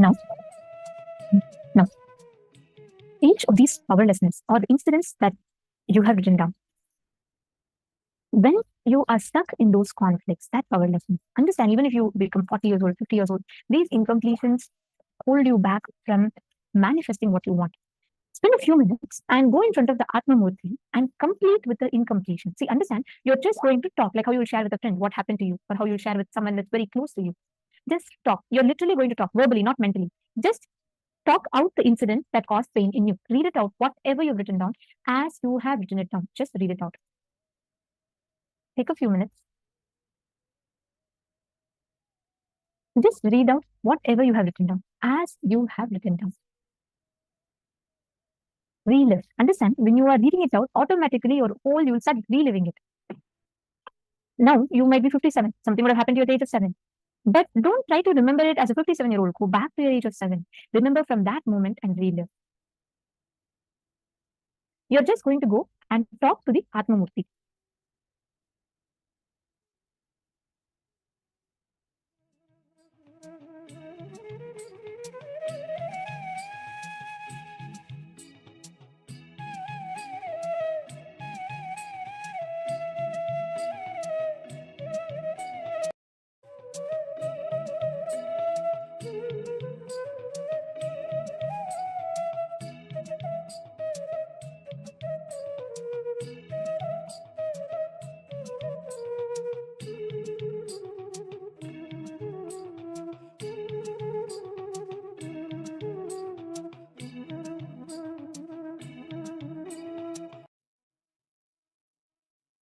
Now, now, each of these powerlessness or the incidents that you have written down, when you are stuck in those conflicts, that powerlessness, understand, even if you become 40 years old, 50 years old, these incompletions hold you back from manifesting what you want. Spend a few minutes and go in front of the Atma Murti and complete with the incompletion. See, understand, you're just going to talk like how you will share with a friend what happened to you, or how you'll share with someone that's very close to you. Just talk. You're literally going to talk verbally, not mentally. Just talk out the incident that caused pain in you. Read it out, whatever you've written down, as you have written it down. Just read it out. Take a few minutes. Just read out whatever you have written down, as you have written down. Relive. Understand, when you are reading it out, automatically your whole, you will start reliving it. Now, you might be 57. Something would have happened to you at the age of 7. But don't try to remember it as a 57-year-old. Go back to your age of 7. Remember from that moment and relive. You're just going to go and talk to the Atma Murti.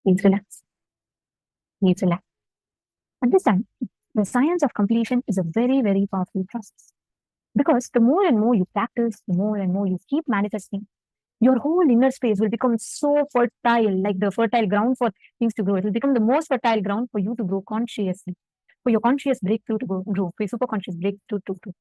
Please relax. Please relax. Understand, the science of completion is a very, very powerful process. Because the more and more you practice, the more and more you keep manifesting, your whole inner space will become so fertile, like the fertile ground for things to grow. It will become the most fertile ground for you to grow consciously, for your conscious breakthrough to grow, for your super conscious breakthrough to grow.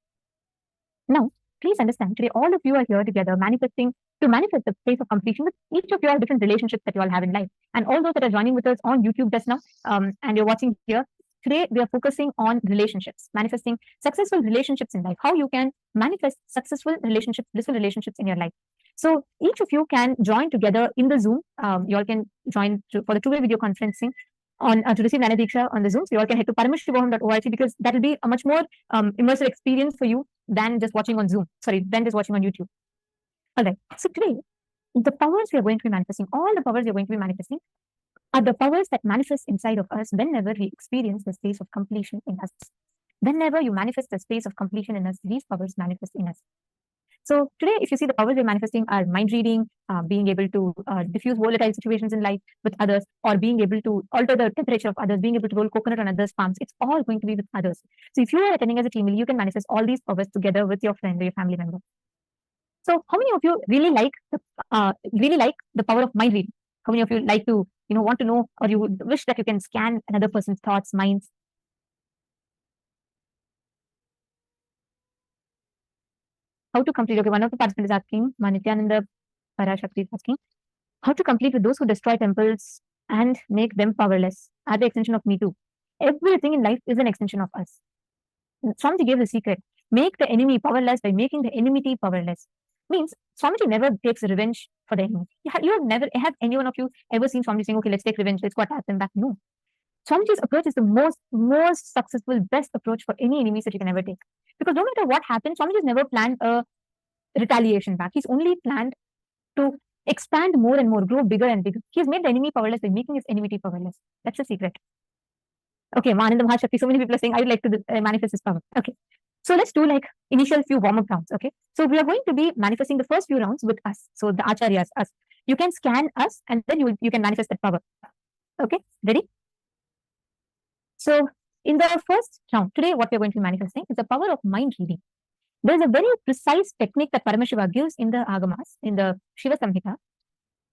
Now, please understand, today all of you are here together manifesting to manifest the space of completion. With each of you have different relationships that you all have in life. And all those that are joining with us on YouTube just now, and you're watching here, today we are focusing on relationships, manifesting successful relationships in life, how you can manifest successful relationships, blissful relationships in your life. So each of you can join together in the Zoom. You all can join for the two-way video conferencing on to receive Jnana Diksha on the Zoom. So you all can head to paramashivoham.org because that will be a much more immersive experience for you than just watching on Zoom. Than just watching on YouTube. All right. So today, the powers we are going to be manifesting, all the powers we are going to be manifesting, are the powers that manifest inside of us whenever we experience the space of completion in us. Whenever you manifest the space of completion in us, these powers manifest in us. So today, if you see, the powers we're manifesting are mind reading, being able to diffuse volatile situations in life with others, or being able to alter the temperature of others, being able to roll coconut on others' palms. It's all going to be with others. So if you are attending as a team, you can manifest all these powers together with your friend or your family member. So how many of you really like the power of mind reading? How many of you like to, want to know, or you would wish that you can scan another person's thoughts, minds? How to complete? Okay, one of the participants is asking, Nithyananda Parashakti is asking, how to complete with those who destroy temples and make them powerless? Are the extension of me too? Everything in life is an extension of us. Swamiji gave the secret. Make the enemy powerless by making the enmity powerless. Means Swamiji never takes revenge for the enemy. Have any one of you ever seen Swamiji saying, okay, let's take revenge, let's go attack them back? No. Swamiji's approach is the most successful, best approach for any enemies that you can ever take. Because no matter what happens, Swamiji's never planned a retaliation back. He's only planned to expand more and more, grow bigger and bigger. He has made the enemy powerless by making his enmity powerless. That's the secret. Okay, Mananda Mahashakti, so many people are saying, I would like to manifest this power. Okay. So let's do like initial few warm-up rounds. Okay. So we are going to be manifesting the first few rounds with us. So the acharyas, us. You can scan us and then you can manifest that power. Okay. Ready? So in the first round, today what we're going to be manifesting is the power of mind reading. There is a very precise technique that Paramashiva gives in the Agamas, in the Shiva Samhita.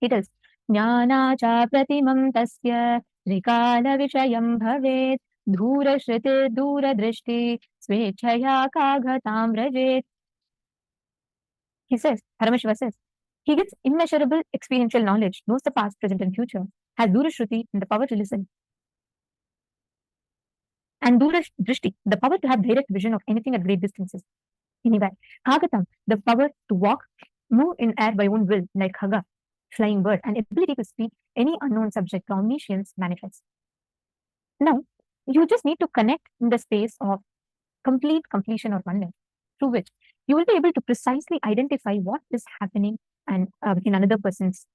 It is Jnana cha pratimam tasya rikala vishayam bhavet dhura shriti dhura drishti swechaya kaghatam rajet. He says, Paramashiva says, he gets immeasurable experiential knowledge, knows the past, present, and future, has dhura shruti and the power to listen. And dhura drishti, the power to have direct vision of anything at great distances. Anyway, Hagatam, the power to walk, move in air by own will, like Haga, flying bird, and ability to speak any unknown subject, omniscience manifests. Now, you just need to connect in the space of complete completion or oneness, through which you will be able to precisely identify what is happening and in another person's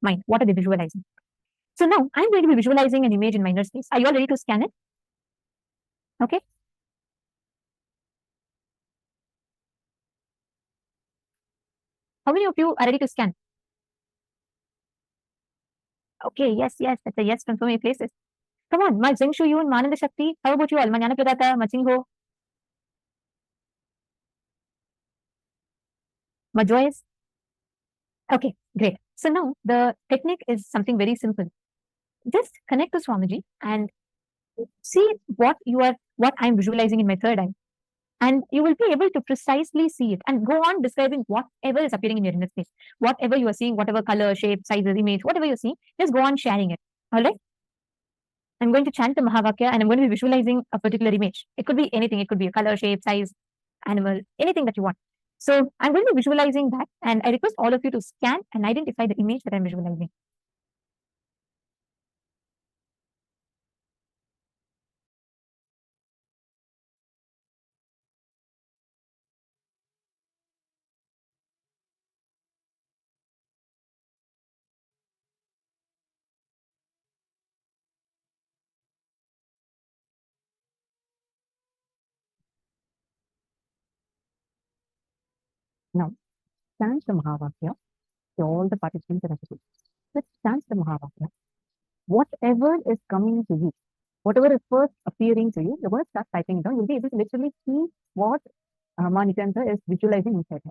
mind. What are they visualizing? So now I'm going to be visualizing an image in my inner space. Are you all ready to scan it? Okay. How many of you are ready to scan? Okay, yes, that's a yes from so many places. Come on, Ma Zeng Shu Yun, Mananda Shakti. How about you all? Manana Pradata, Machingo, Majoyes. Okay, great. So now the technique is something very simple. Just connect to Swamiji and see what I'm visualizing in my third eye. And you will be able to precisely see it and go on describing whatever is appearing in your inner space. Whatever you are seeing, whatever color, shape, sizes, image, whatever you're seeing, just go on sharing it. All right. I'm going to chant the Mahavakya and I'm going to be visualizing a particular image. It could be anything. It could be a color, shape, size, animal, anything that you want. So I'm going to be visualizing that and I request all of you to scan and identify the image that I'm visualizing. Now, chant the Mahavakya to all the participants that are. Let's chant the Mahavakya. Whatever is coming to you, whatever is first appearing to you, you're going to start typing it down. You'll be able to literally see what Ma Nithyananda is visualizing inside her.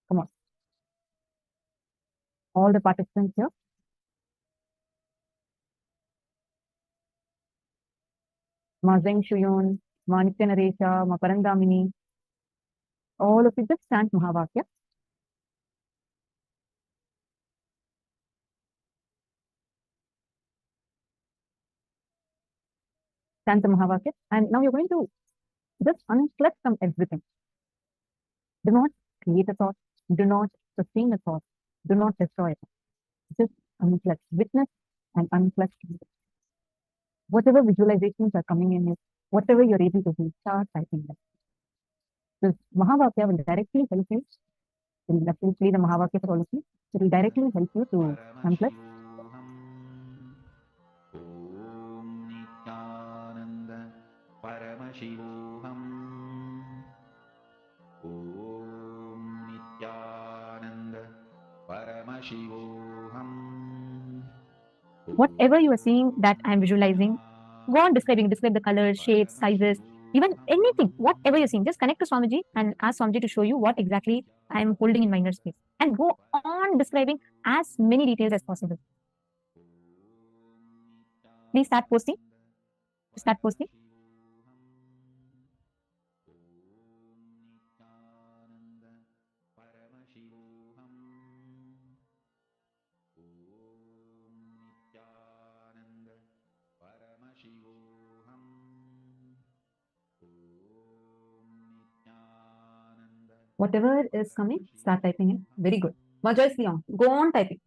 Come on. All the participants here. Ma Zeng Shuyun, Ma Nithyananda, Ma Parandamini. All of you just chant Mahavakya. Chant the Mahavakya. And now you're going to just unplug from everything. Do not create a thought. Do not sustain a thought. Do not destroy it. Just unplug. Witness and unplug. Whatever visualizations are coming in, whatever you're able to do, start typing them. This Mahavakya will directly help you. Let me play the Mahavakya for all of you. It will directly help you to unplug. Om Nithyananda Paramashivoham. Om Nithyananda Paramashivoham. Whatever you are seeing that I'm visualizing, go on describe the colors, shapes, sizes, even anything, whatever you're seeing, just connect to Swamiji and ask Swamiji to show you what exactly I'm holding in my inner space. And go on describing as many details as possible. Please start posting. Start posting. Whatever is coming, start typing it. Very good. Ma Joyce Leon, go on typing.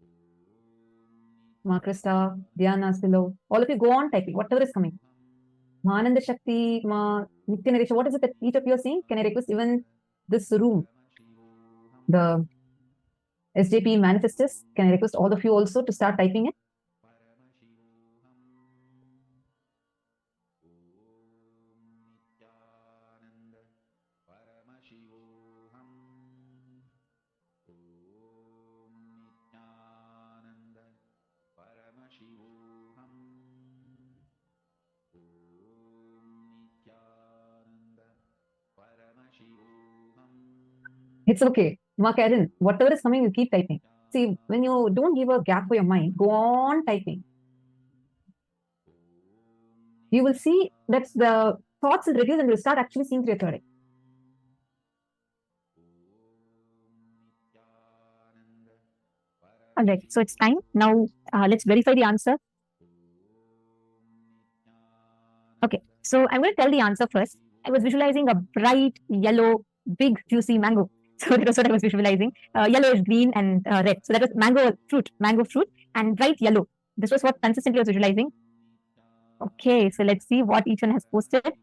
Ma Krista, Diana Silo, all of you go on typing, whatever is coming. Ma Ananda Shakti, Ma Nithyananda, what is it that each of you are seeing? Can I request even this room, the SJP manifestors, can I request all of you also to start typing it? It's okay. Ma Karen, whatever is coming, you keep typing. See, when you don't give a gap for your mind, go on typing. You will see that the thoughts will reduce and you'll start actually seeing through your third eye. All right, so it's time. Now, let's verify the answer. Okay, so I'm going to tell the answer first. I was visualizing a bright yellow, big, juicy mango. So that was what I was visualizing. Yellowish green and red. So that was mango fruit, and bright yellow. This was what consistently I was visualizing. Okay, so let's see what each one has posted.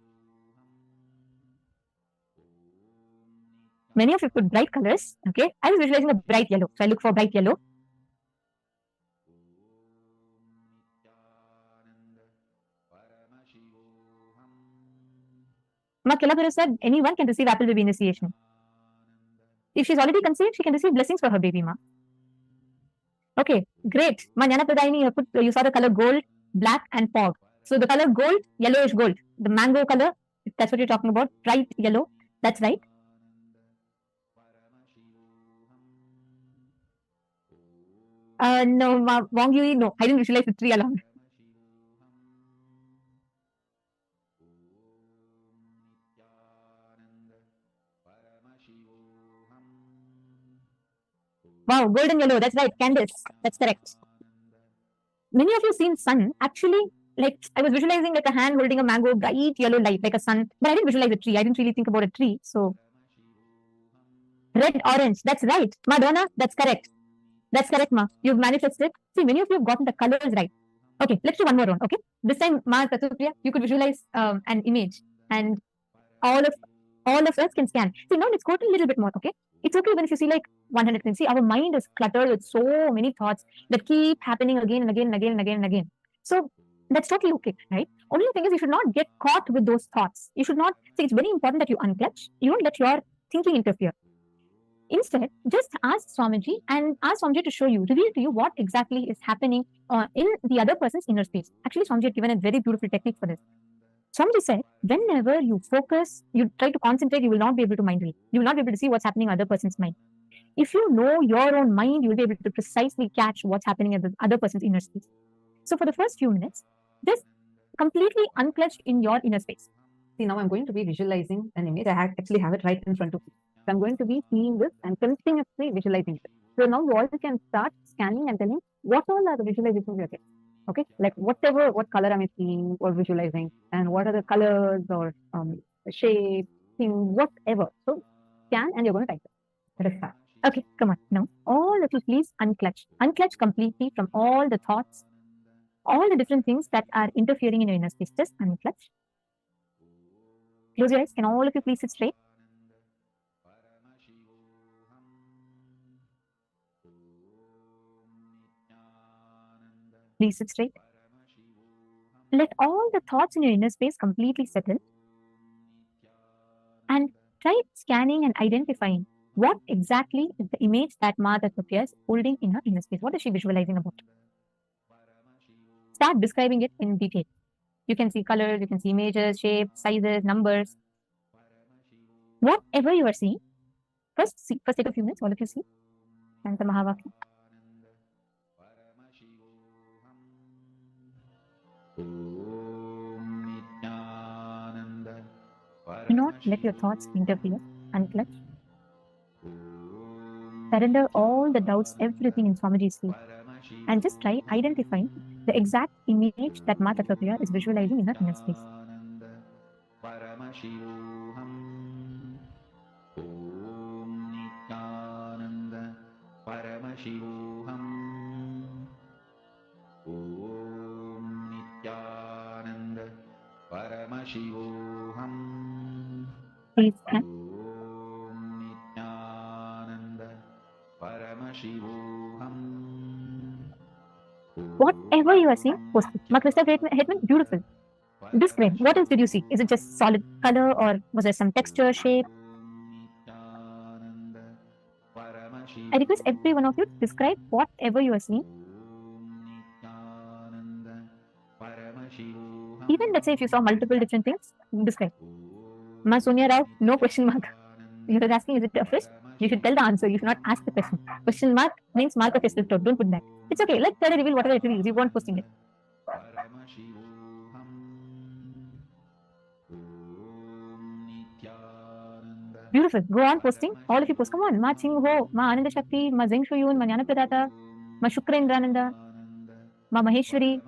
Many of you put bright colors. Okay, I was visualizing a bright yellow. So I look for bright yellow. Ma Kilaguru said anyone can receive apple baby initiation. If she's already conceived, she can receive blessings for her baby, ma. Okay, great. Ma Jana Loka, you saw the color gold, black, and fog. So the color gold, yellowish gold. The mango color, if that's what you're talking about, bright yellow. That's right. No, ma, Wong Yui, no. I didn't visualize the tree along. Wow, golden yellow. That's right. Candice. That's correct. Many of you seen sun. Actually, like I was visualizing like a hand holding a mango, bright yellow light, like a sun. But I didn't visualize a tree. I didn't really think about a tree. So red, orange. That's right. Madonna, that's correct. That's correct, ma. You've manifested. See, many of you have gotten the colors right. Okay, let's do one more round. Okay, this time, ma Tatupriya, you could visualize an image, and all of us can scan. See, now let's go to a little bit more. Okay, it's okay even if you see like 100 things. See, our mind is cluttered with so many thoughts that keep happening again and again and again and again and again. So that's totally okay, right? Only thing is you should not get caught with those thoughts. You should not see. It's very important that you unclutch. You don't let your thinking interfere. Instead, just ask Swamiji and ask Swamiji to show you, reveal to you what exactly is happening in the other person's inner space. Actually, Swamiji had given a very beautiful technique for this. Swamiji said, whenever you focus, you try to concentrate, you will not be able to mind read. You will not be able to see what's happening in other person's mind. If you know your own mind, you will be able to precisely catch what's happening at the other person's inner space. So for the first few minutes, just completely unclutched in your inner space. See, now I'm going to be visualizing an image. I actually have it right in front of me. So I'm going to be seeing this and continuously visualizing it. So now you all can start scanning and telling what all are the visualizations you're getting. Okay, like what color am I seeing or visualizing, and what are the colors or shape, thing, whatever. So scan and you're going to type it. Let us start. Okay, come on. Now, all of you please unclutch. Unclutch completely from all the thoughts, all the different things that are interfering in your inner space. Just unclutch. Close your eyes. Can all of you please sit straight? Please sit straight. Let all the thoughts in your inner space completely settle. And try scanning and identifying what exactly is the image that Ma Tatupriya is holding in her inner space. What is she visualizing about? Start describing it in detail. You can see colors, you can see images, shapes, sizes, numbers. Whatever you are seeing, first take a few minutes, all of you see. And the Mahavakya. Do not let your thoughts interfere. Unclutch. Surrender all the doubts, everything in Swamiji's feet. And just try identifying the exact image that Ma Tatupriya is visualizing in her inner space. Paramashivoham. Om Nithyananda. Paramashivoham. Om Nithyananda. Paramashivoham. Please scan. Om Nithyananda. Paramashivoham. Whatever you are seeing, post it. Ma Krista Hetman, beautiful. Describe. What else did you see? Is it just solid color or was there some texture, shape? I request every one of you to describe whatever you are seeing. Even let's say if you saw multiple different things, describe. Ma Sonia Rao, no question mark. You are asking, is it a fish? You should tell the answer. You should not ask the question. Question mark means mark of your Don't put that. It's okay. Let her reveal whatever it reveals. You won't posting it. Beautiful. Go on posting. All of you post. Come on. Ma Chingho, Ma Ananda Shakti, Ma Zeng Shuyun, Ma Jnana Pradata, Ma Shukra Indrananda, Ma Maheshwari.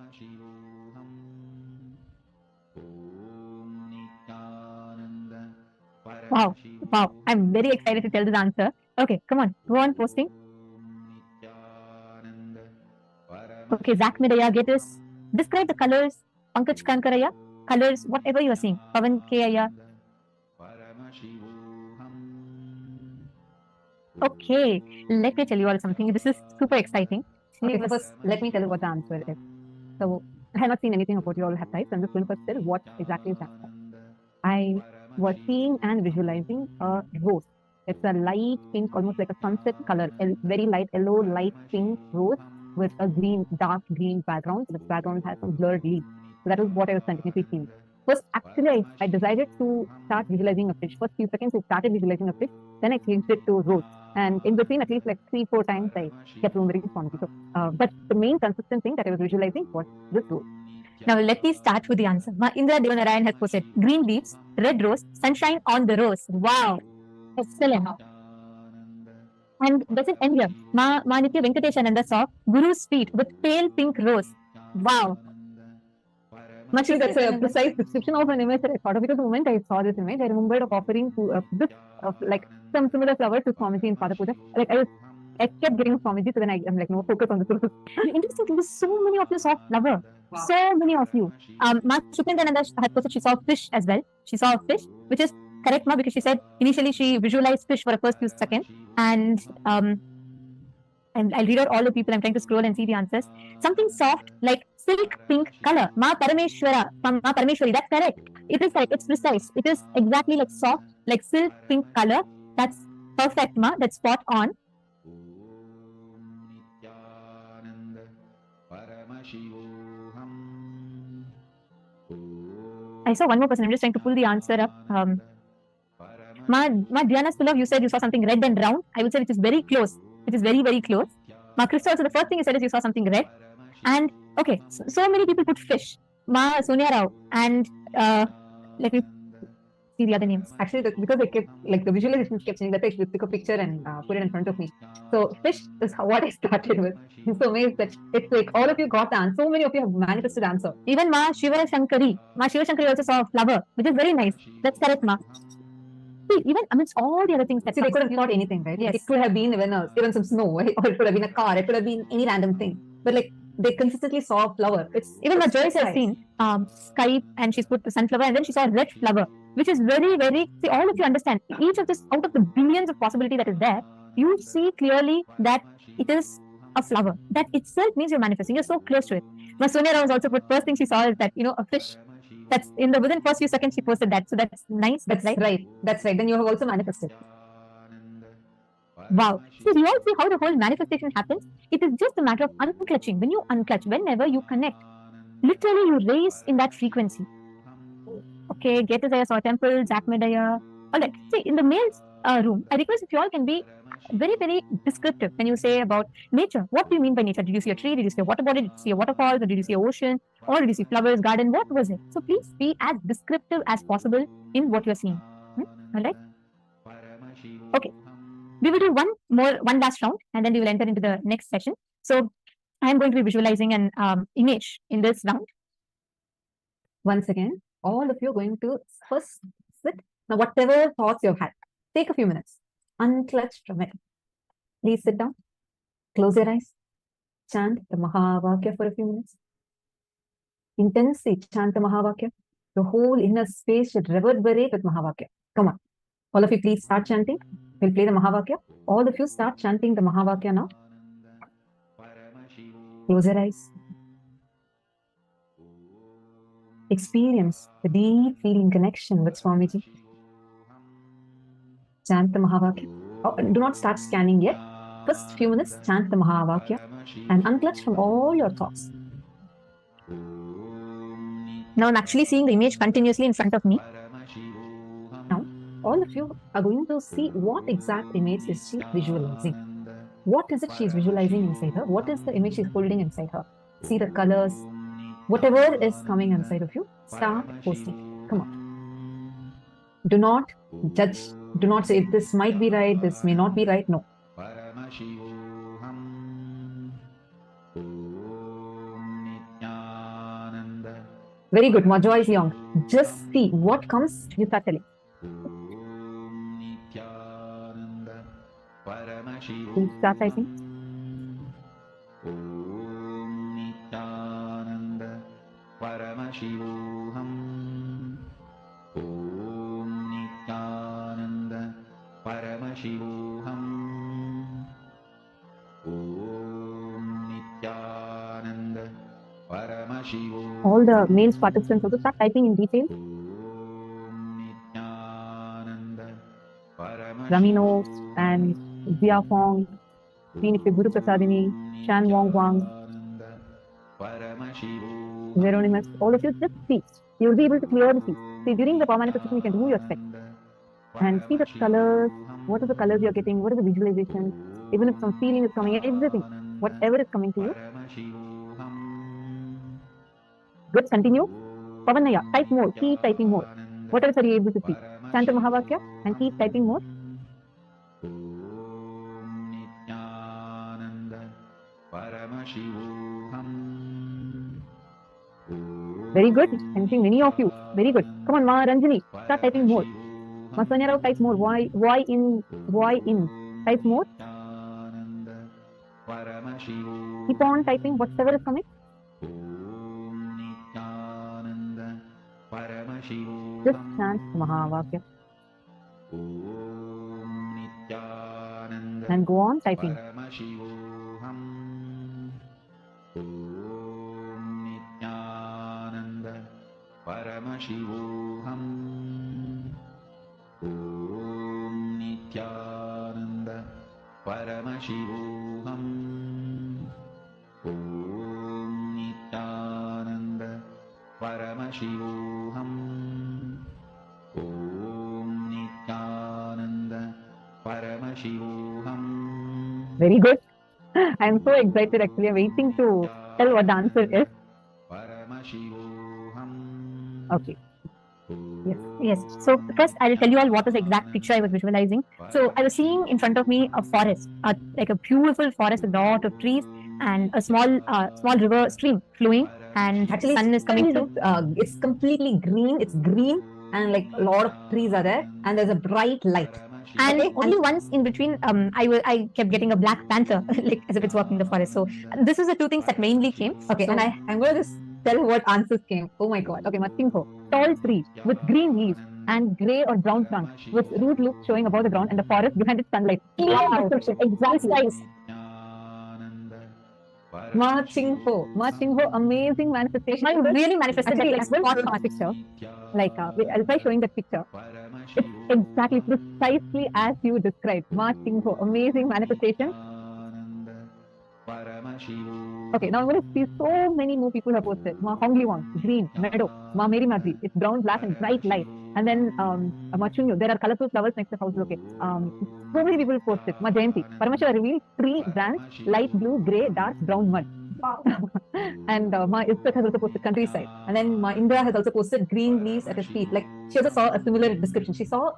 Wow, wow. I'm very excited to tell this answer. Okay, come on, go on posting. Okay, Zach Midaya, get us. Describe the colors. Pankaj Kankaraya, colors, whatever you are seeing. Pavan K. Okay, let me tell you all something. This is super exciting. Okay, so first, let me tell you what the answer is. So, I have not seen anything about you all have typed. I'm just going to first tell what exactly is that. I was seeing and visualizing a rose. It's a light pink, almost like a sunset color, a very light yellow, light pink rose with a green, dark green background. The background has some blurred leaves. So that was what I was continuously seeing. First, actually, I decided to start visualizing a fish. First few seconds, I started visualizing a fish. Then I changed it to rose. And in between, at least like 3-4 times, I kept remembering Swamiji. So, but the main consistent thing that I was visualizing was this rose. Now let me start with the answer. Indra Devanarayan has posted green leaves, red rose, sunshine on the rose. Wow, excellent. And doesn't end here. Nithya Venkateshananda saw Guru's feet with pale pink rose. Wow. Actually, that's a precise description of an image that I thought of, because the moment I saw this image, I remembered of offering to this, like some similar flower to Swamiji in Pada Puja. Like I kept getting Swamiji, so then I'm like, no, focus on the rose. Interesting thing is, so many of you saw flower. Wow. So many of you. Ma Shukrindananda had posted she saw fish as well. She saw a fish, which is correct, Ma, because she said initially she visualized fish for the first few seconds, and I'll read out all the people. I'm trying to scroll and see the answers. Something soft like silk pink color. Ma Parameshwara from Ma Parameshwari. That's correct. It is correct. It's precise. It is exactly like soft, like silk pink color. That's perfect, Ma. That's spot on. I saw one more person. I'm just trying to pull the answer up. Ma Diana Spilov, you said you saw something red and round. I would say it is very close. It is very, very close. Ma Krista, also the first thing you said is you saw something red. And okay, so many people put fish. Ma Sonia Rao, and let me see the other names. Actually, because I kept, like, the visualizations kept changing, that I should pick a picture and put it in front of me. So fish is what I started with. I'm so amazed that it's like all of you got the answer. So many of you have manifested answer. Even Ma Shiva Shankari also saw a flower, which is very nice. That's correct, Ma. See, even amidst all the other things that they could have thought anything, right? Yes. It could have been even some snow, right? Or it could have been a car, it could have been any random thing. But like, they consistently saw a flower. It's even what Joyce has seen Skype, and she's put the sunflower, and then she saw a red flower, which is very, very, see, all of you understand, each of this, out of the billions of possibility that is there, you see clearly that it is a flower. That itself means you're manifesting. You're so close to it. But Sonia Rao also put, first thing she saw is that, a fish. That's within first few seconds she posted that. So that's nice. That's right. That's right. Then you have also manifested. Wow. So you all see how the whole manifestation happens? It is just a matter of unclutching. When you unclutch, whenever you connect, literally you raise in that frequency. Okay, get us, I saw temple, Zach Medaya. All right. See, in the male's room, I request if you all can be very, very descriptive when you say about nature. What do you mean by nature? Did you see a tree? Did you see a water body? Did you see a waterfall? Or did you see an ocean? Or did you see flowers, garden? What was it? So please be as descriptive as possible in what you're seeing. All right? Okay. We will do one last round, and then we will enter into the next session. So I'm going to be visualizing an image in this round. Once again, all of you are going to first sit. Now, whatever thoughts you've had, take a few minutes. Unclutch from it. Please sit down. Close your eyes. Chant the Mahavakya for a few minutes. Intensely chant the Mahavakya. The whole inner space should reverberate with Mahavakya. Come on. All of you, please start chanting. We'll play the Mahavakya. All of you start chanting the Mahavakya now. Close your eyes. Experience the deep feeling connection with Swamiji. Chant the Mahavakya. Oh, do not start scanning yet. First few minutes, chant the Mahavakya and unclutch from all your thoughts. Now I'm actually seeing the image continuously in front of me. Now, all of you are going to see what exact image is she visualizing. What is it she's visualizing inside her? What is the image she's holding inside her? See the colors. Whatever is coming inside of you, start posting. Come on. Do not judge. Do not say this might be right, this may not be right. No. Very good. Majoy is young. Just see what comes. You start telling. Please start typing. Om Nithyananda Paramashivoham. Om Nithyananda Paramashivoham. Om Nithyananda Paramashivoham. All the male participants also start typing in detail. Raminos and Zia Fong, Phoenix Guru Prasadini, Shan Wong Wang, Veronimus, all of you just see. You'll be able to clearly see. See, during the power manifestation, you can remove your specs and see the colors. What are the colors you're getting? What is the visualization? Even if some feeling is coming, everything, whatever is coming to you. Good, continue. Pavanaya, type more, keep typing more. What else are you able to see? Chant the Mahavakya and keep typing more. Very good. I'm seeing many of you. Very good. Come on, Ma Ranjani, start typing more. Ma Sonia Rao, type more. Why in? Type more. Keep on typing whatever is coming. Just chant Mahavakya. And go on typing. Paramashivoham. Om Nithyananda Paramashivoham. Om Nithyananda Paramashivoham. Om Nithyananda Paramashivoham. Very good. I am so excited actually. I'm waiting to tell what the answer is. Okay. Yes. So first I'll tell you all what is the exact picture I was visualizing. So I was seeing in front of me a forest, like a beautiful forest with a lot of trees and a small river stream flowing, and actually sun is coming through. It's completely green. It's green and like a lot of trees are there and there's a bright light. And only once in between, I kept getting a black panther, like as if it's walking the forest. So this is the two things that mainly came. Okay, so, and I'm going to just tell what answers came. Oh my God. Okay, Matinko, tall tree with green leaves and grey or brown trunk with root loops showing above the ground and the forest behind its sunlight. Wow. Exactly. Ma Chingho, amazing manifestation. I really manifested that like spot picture. Like I'll try showing that picture. It's exactly precisely as you described. Ma Chingho, amazing manifestation. Okay, now I'm going to see so many more people have posted. Ma Hongli Wang, green, meadow. Ma Mary Madri, it's brown, black, and bright light. And then Ma Chunyo, there are colorful flowers next to the house. Okay, so many people posted. Ma Jayanti, Paramashiva revealed 3 brands: light blue, grey, dark, brown mud. Wow. And Ma Ispat has also posted countryside. And then Ma Indra has also posted green leaves at his feet. Like she also saw a similar description. She saw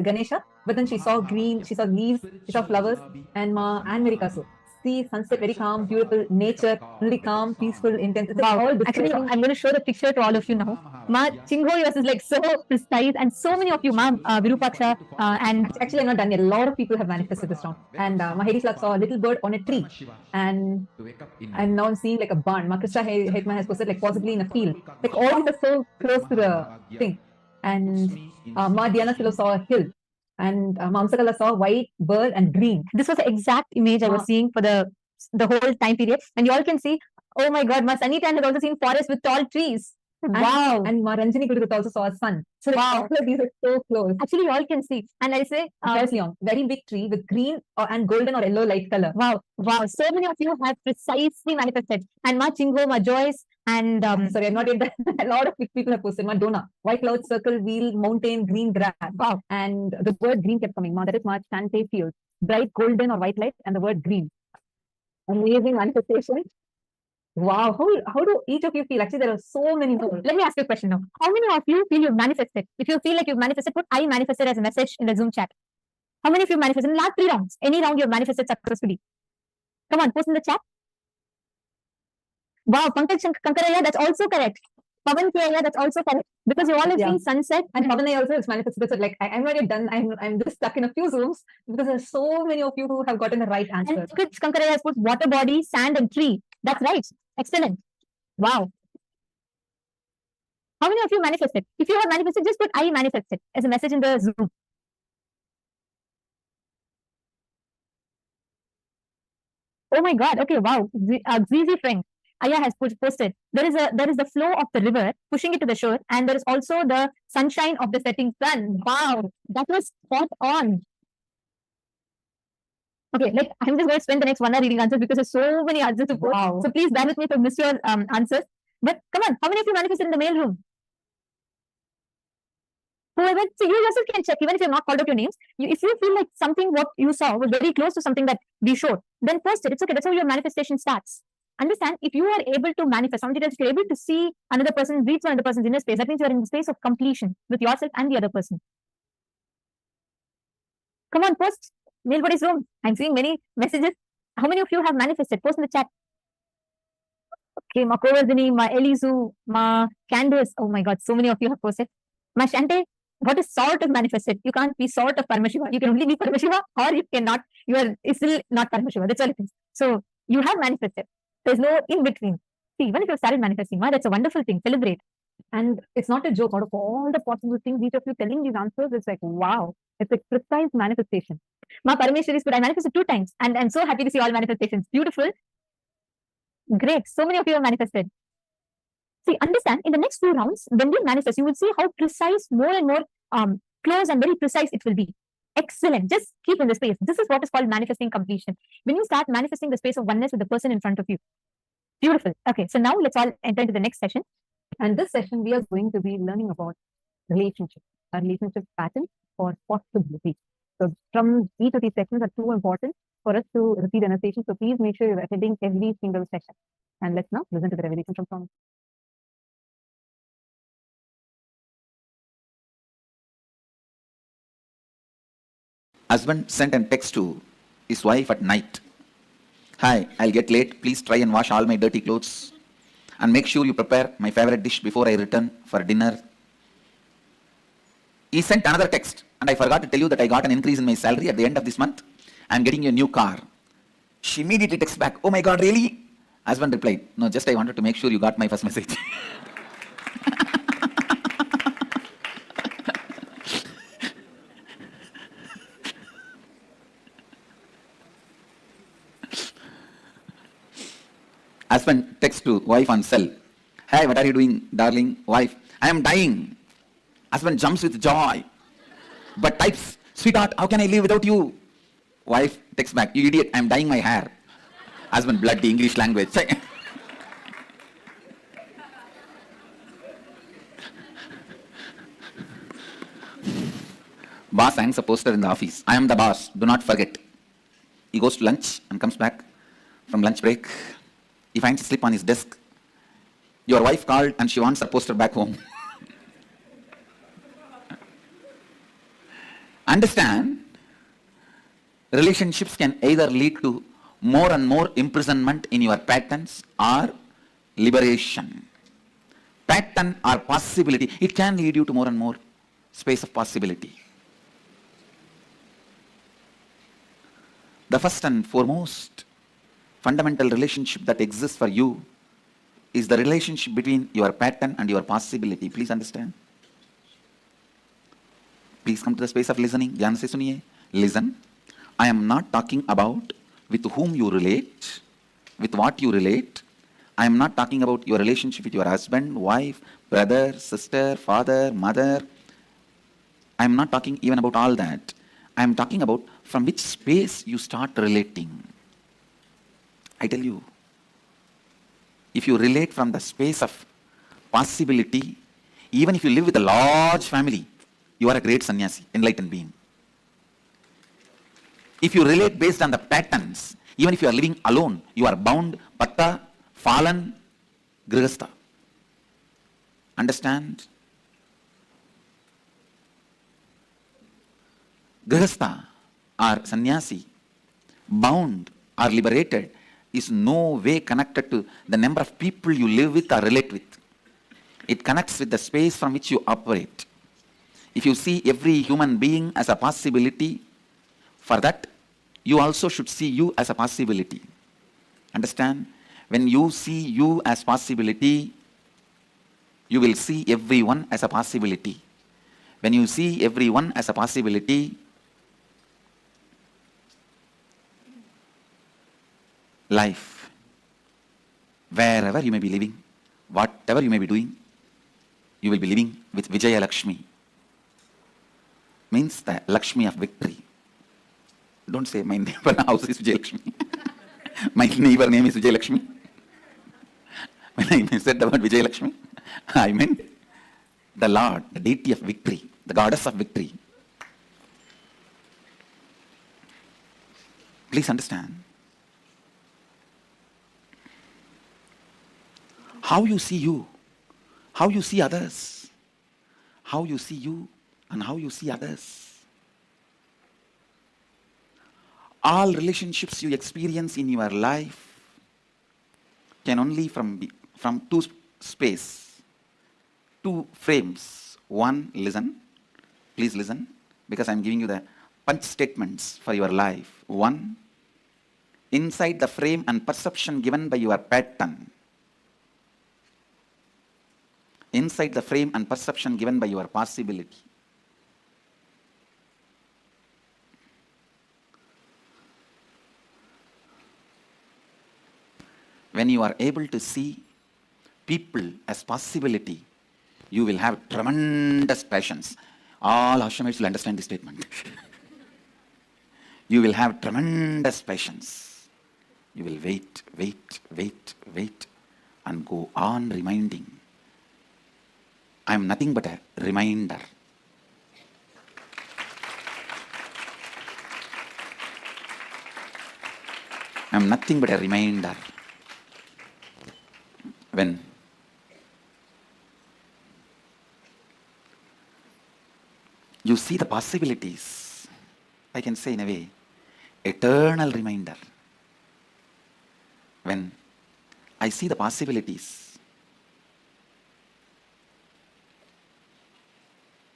Ganesha, but then she saw green, she saw leaves, she saw flowers, and Ma Anne Mary so. See sunset, very calm, beautiful nature, really calm, peaceful, intense. Wow. Actually, I'm going to show the picture to all of you now. Ma Chingho, yours is like so precise, and so many of you, Ma Virupaksha, and actually I'm not done yet. A lot of people have manifested this round. And Ma Hedishla saw a little bird on a tree, and I'm now seeing like a barn. Ma Krishna Hetman has posted like possibly in a field. Like all these are so close to the thing. And Ma Diana Silo saw a hill. And Mamsakala saw white, bird, and green. This was the exact image I was seeing for the whole time period. And you all can see, oh my God, Ma Sanita had also seen forest with tall trees. Wow. And Ma Ranjani Guru also saw a sun. So all of these are so close. Actually, you all can see. And I say, very big tree with green and golden or yellow light color. Wow. So many of you have precisely manifested. And Ma Chingo, Ma Joyce, and sorry, I'm not yet. A lot of people have posted. Ma Dona, white cloud, circle, wheel, mountain, green grass. Wow. And the word green kept coming. Ma, that is Ma Chante field. Bright golden or white light and the word green. Amazing manifestation. Wow, how do each of you feel? Actually, there are so many more. Let me ask you a question now. How many of you feel you've manifested? If you feel like you've manifested, put I manifested as a message in the Zoom chat. How many of you manifested in the last 3 rounds? Any round you've manifested successfully? Come on, post in the chat. Wow, Pankaj Kankaraya, that's also correct. Pavan K, that's also correct. Because you all have seen sunset. And Pavan also is manifested. So like I'm not yet done. I'm just stuck in a few zooms because there's so many of you who have gotten the right answer. And Chris Kankaraya has put water body, sand, and tree. That's right. Excellent. Wow. How many of you manifested? If you have manifested, just put I manifested as a message in the Zoom. Oh my God. Okay. Wow. Zizi friend. Aya has posted. There is the flow of the river pushing it to the shore, and there is also the sunshine of the setting sun. Wow. That was spot on. Okay, I'm just going to spend the next 1 hour reading answers because there's so many answers to post. Wow. So please bear with me if I miss your answers. But come on, how many of you manifested in the mail room? Whoever, so you yourself can check, even if you've not called out your names. If you feel like something what you saw was very close to something that we showed, then post it. It's okay. That's how your manifestation starts. Understand, if you are able to manifest something else, if you're able to see another person, reach another person's inner space, that means you're in the space of completion with yourself and the other person. Come on, post. Mailbody's room. I'm seeing many messages. How many of you have manifested? Post in the chat. Okay, Ma Kovardhini, Ma Elizu, Ma Candace. Oh my God, so many of you have posted. Ma Shante, what is sort of manifested? You can't be sort of Paramashiva. You can only be Paramashiva, or you cannot. You are still not Paramashiva. That's all it is. So you have manifested. There's no in between. See, even if you started manifesting, that's a wonderful thing. Celebrate. And it's not a joke. Out of all the possible things, each of you telling these answers, it's like, wow, it's a precise manifestation. Ma Parameshwari, but I manifested 2 times, and I'm so happy to see all manifestations. Beautiful. Great. So many of you have manifested. See, understand, in the next few rounds, when we manifest, you will see how precise, more and more close and very precise it will be. Excellent. Just keep in the space. This is what is called manifesting completion. When you start manifesting the space of oneness with the person in front of you. Beautiful. Okay, so now let's all enter into the next session. And this session, we are going to be learning about relationship, a relationship pattern or possibility. So from each of these sections are too important for us to repeat annotation. So please make sure you're attending every single session. And let's now listen to the revelation from Swami. Husband sent a text to his wife at night. Hi, I'll get late. Please try and wash all my dirty clothes. And make sure you prepare my favorite dish before I return for dinner. He sent another text. And I forgot to tell you that I got an increase in my salary at the end of this month. I'm getting you a new car. She immediately texts back, oh my God, really? Husband replied, no, just I wanted to make sure you got my first message. Husband texts to wife on cell. Hey, what are you doing, darling? Wife, I am dying. Husband jumps with joy, but types, sweetheart, how can I live without you? Wife texts back, you idiot, I am dyeing my hair. Husband, bloody English language. Boss hangs a poster in the office. I am the boss, do not forget. He goes to lunch and comes back from lunch break. He finds a slip on his desk. Your wife called and she wants her poster back home. Understand, relationships can either lead to more and more imprisonment in your patterns or liberation. Pattern or possibility, it can lead you to more and more space of possibility. The first and foremost fundamental relationship that exists for you is the relationship between your pattern and your possibility. Please understand. Please come to the space of listening. Dhyan se suniye. Listen. I am not talking about with whom you relate, with what you relate. I am not talking about your relationship with your husband, wife, brother, sister, father, mother. I am not talking even about all that. I am talking about from which space you start relating. I tell you, if you relate from the space of possibility, even if you live with a large family, you are a great sannyasi, enlightened being. If you relate based on the patterns, even if you are living alone, you are bound, patta, fallen, grihastha. Understand? Grihastha or sannyasi, bound or liberated, is no way connected to the number of people you live with or relate with. It connects with the space from which you operate. If you see every human being as a possibility, for that, you also should see you as a possibility. Understand? When you see you as possibility, you will see everyone as a possibility. When you see everyone as a possibility, life, wherever you may be living, whatever you may be doing, you will be living with Vijaya Lakshmi. Means the Lakshmi of victory. Don't say my neighbor house is Vijaya Lakshmi. My neighbor name is Vijaya Lakshmi. When I said the word Vijaya Lakshmi, I meant the Lord, the deity of victory, the goddess of victory. Please understand. How you see you, how you see others, how you see you and how you see others. All relationships you experience in your life can only from two space, two frames. One, listen. Please listen, because I am giving you the punch statements for your life. One, inside the frame and perception given by your pattern. Inside the frame and perception given by your possibility. When you are able to see people as possibility, you will have tremendous passions. All Ashamites will understand this statement. You will have tremendous patience. You will wait, and go on reminding. I am nothing but a reminder. I am nothing but a reminder. When you see the possibilities, I can say in a way, eternal reminder. When I see the possibilities,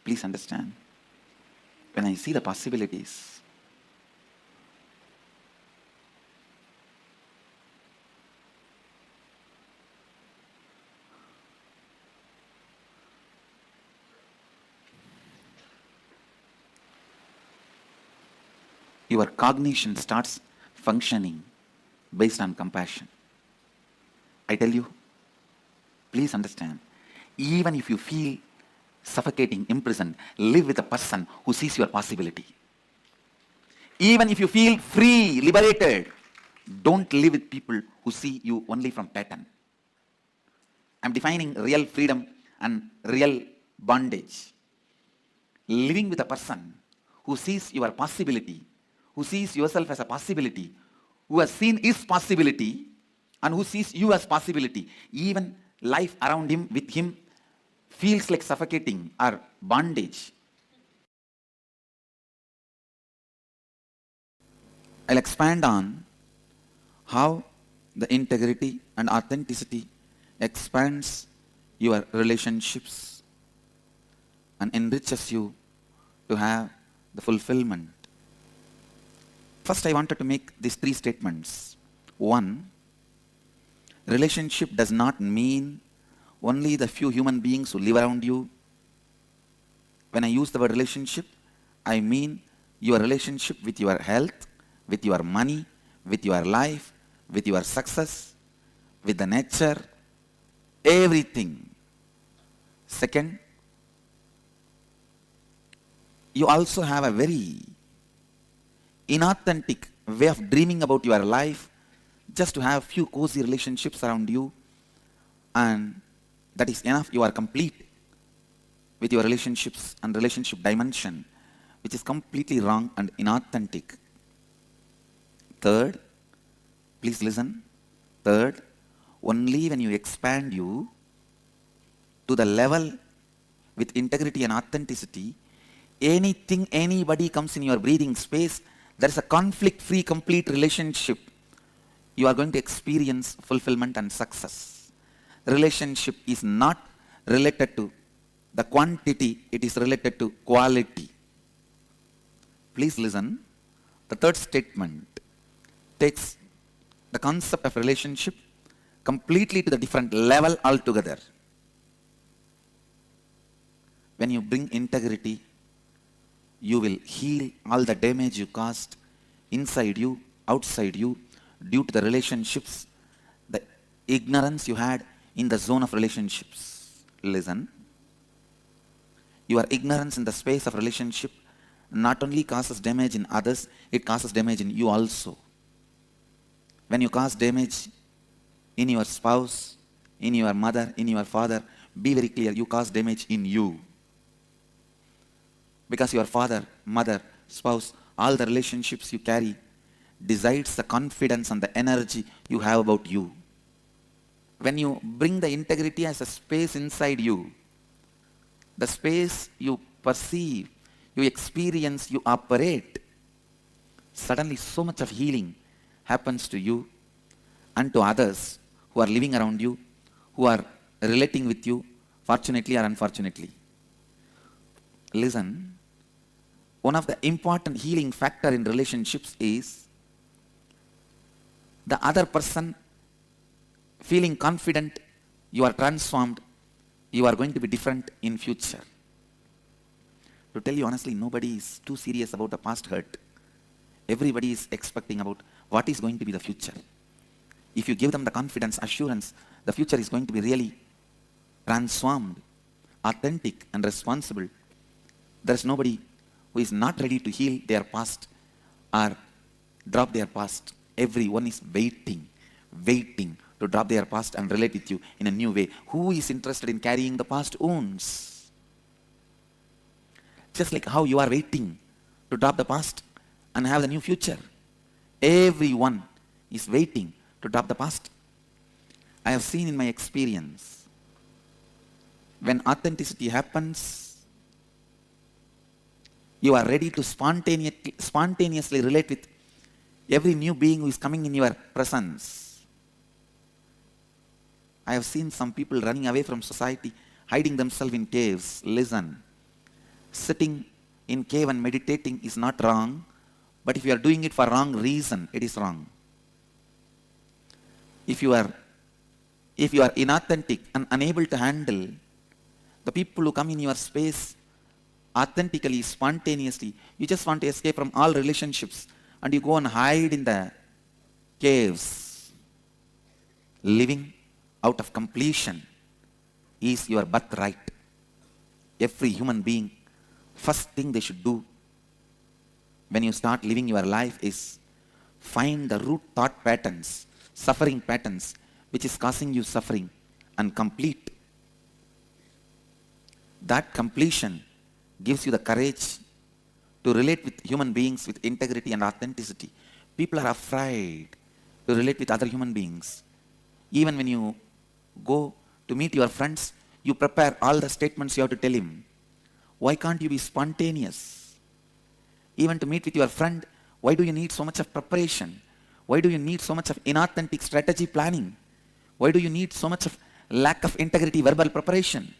please understand, when I see the possibilities, your cognition starts functioning based on compassion. I tell you, please understand, even if you feel suffocating, imprisoned, live with a person who sees your possibility. Even if you feel free, liberated, don't live with people who see you only from pattern. I'm defining real freedom and real bondage. Living with a person who sees your possibility, who sees yourself as a possibility, who has seen his possibility, and who sees you as possibility. Even life around him, with him, feels like suffocating or bondage. I'll expand on how the integrity and authenticity expands your relationships and enriches you to have the fulfillment. First, I wanted to make these three statements. One, relationship does not mean only the few human beings who live around you. When I use the word relationship, I mean your relationship with your health, with your money, with your life, with your success, with the nature, everything. Second, you also have a very inauthentic way of dreaming about your life, just to have few cozy relationships around you, and that is enough. You are complete with your relationships and relationship dimension, which is completely wrong and inauthentic. Third, please listen. Third, only when you expand you to the level with integrity and authenticity, anything, anybody comes in your breathing space, there is a conflict-free, complete relationship. You are going to experience fulfillment and success. Relationship is not related to the quantity, it is related to quality. Please listen. The third statement takes the concept of relationship completely to the different level altogether. When you bring integrity, you will heal all the damage you caused inside you, outside you, due to the relationships, the ignorance you had in the zone of relationships. Listen. Your ignorance in the space of relationship not only causes damage in others, it causes damage in you also. When you cause damage in your spouse, in your mother, in your father, be very clear, you cause damage in you. Because your father, mother, spouse, all the relationships you carry decides the confidence and the energy you have about you. When you bring the integrity as a space inside you, the space you perceive, you experience, you operate, suddenly so much of healing happens to you and to others who are living around you, who are relating with you, fortunately or unfortunately. Listen, one of the important healing factor in relationships is the other person feeling confident you are transformed, you are going to be different in future. To tell you honestly, nobody is too serious about the past hurt. Everybody is expecting about what is going to be the future. If you give them the confidence, assurance, the future is going to be really transformed, authentic and responsible. There is nobody who is not ready to heal their past or drop their past. Everyone is waiting to drop their past and relate with you in a new way. Who is interested in carrying the past wounds? Just like how you are waiting to drop the past and have the new future. Everyone is waiting to drop the past. I have seen in my experience, when authenticity happens, you are ready to spontaneously relate with every new being who is coming in your presence. I have seen some people running away from society, hiding themselves in caves. Listen, sitting in cave and meditating is not wrong, but if you are doing it for wrong reason, it is wrong. If you are inauthentic and unable to handle the people who come in your space authentically, spontaneously, you just want to escape from all relationships and you go and hide in the caves. Living out of completion is your birthright. Every human being, first thing they should do when you start living your life is find the root thought patterns, suffering patterns, which is causing you suffering, and complete. That completion gives you the courage to relate with human beings with integrity and authenticity. People are afraid to relate with other human beings. Even when you go to meet your friends, you prepare all the statements you have to tell him. Why can't you be spontaneous? Even to meet with your friend, why do you need so much of preparation? Why do you need so much of inauthentic strategy planning? Why do you need so much of lack of integrity verbal preparation?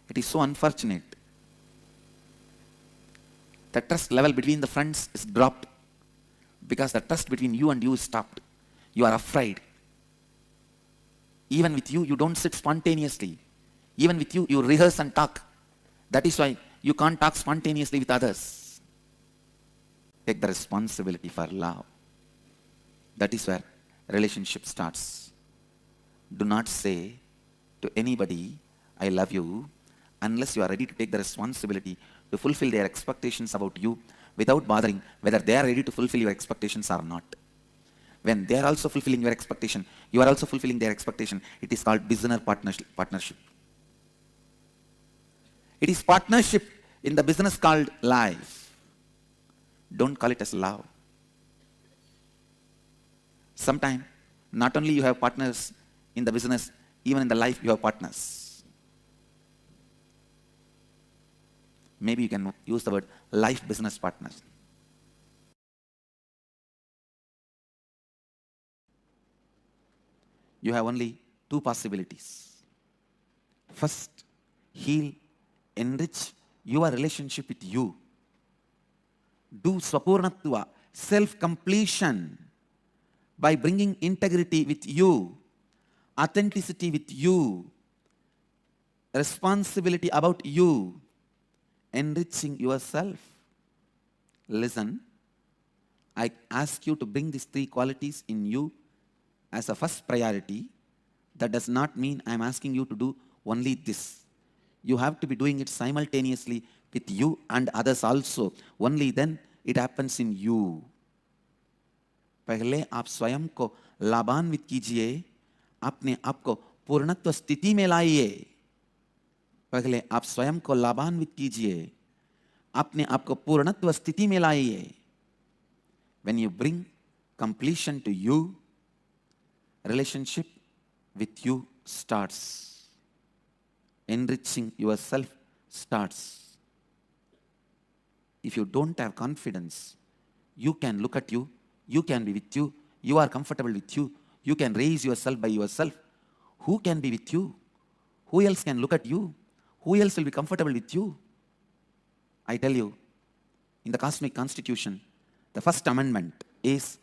It is so unfortunate. The trust level between the friends is dropped because the trust between you and you is stopped. You are afraid. Even with you, you don't sit spontaneously. Even with you, you rehearse and talk. That is why you can't talk spontaneously with others. Take the responsibility for love. That is where relationship starts. Do not say to anybody, I love you, unless you are ready to take the responsibility to fulfill their expectations about you without bothering whether they are ready to fulfill your expectations or not. When they are also fulfilling your expectation, you are also fulfilling their expectation. It is called business partnership. It is partnership in the business called life. Don't call it as love. Sometimes, not only you have partners in the business, even in the life you have partners. Maybe you can use the word life business partners. You have only two possibilities. First, heal, enrich your relationship with you. Do swapurnatva, self-completion, by bringing integrity with you, authenticity with you, responsibility about you, enriching yourself. Listen, I ask you to bring these three qualities in you as a first priority. That does not mean I am asking you to do only this. You have to be doing it simultaneously with you and others also. Only then it happens in you. पहले आप स्वयं को लाभान्वित कीजिए, अपने आप को पूर्णत्व स्थिति में लाइए. पहले आप स्वयं को लाभान्वित कीजिए, अपने आप को पूर्णत्व स्थिति में लाइए. When you bring completion to you, relationship with you starts. Enriching yourself starts. If you don't have confidence, you can look at you, you can be with you, you are comfortable with you, you can raise yourself by yourself. Who can be with you? Who else can look at you? Who else will be comfortable with you? I tell you, in the cosmic constitution, the first amendment is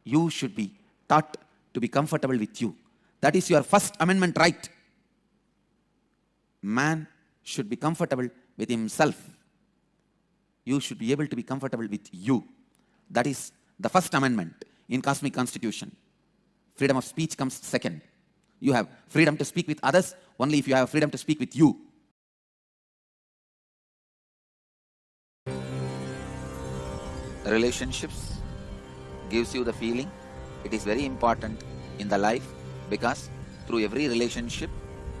you should be taught to be comfortable with you. That is your first amendment right. Man should be comfortable with himself. You should be able to be comfortable with you. That is the first amendment in cosmic constitution. Freedom of speech comes second. You have freedom to speak with others only if you have freedom to speak with you. Relationships gives you the feeling it is very important in the life, because through every relationship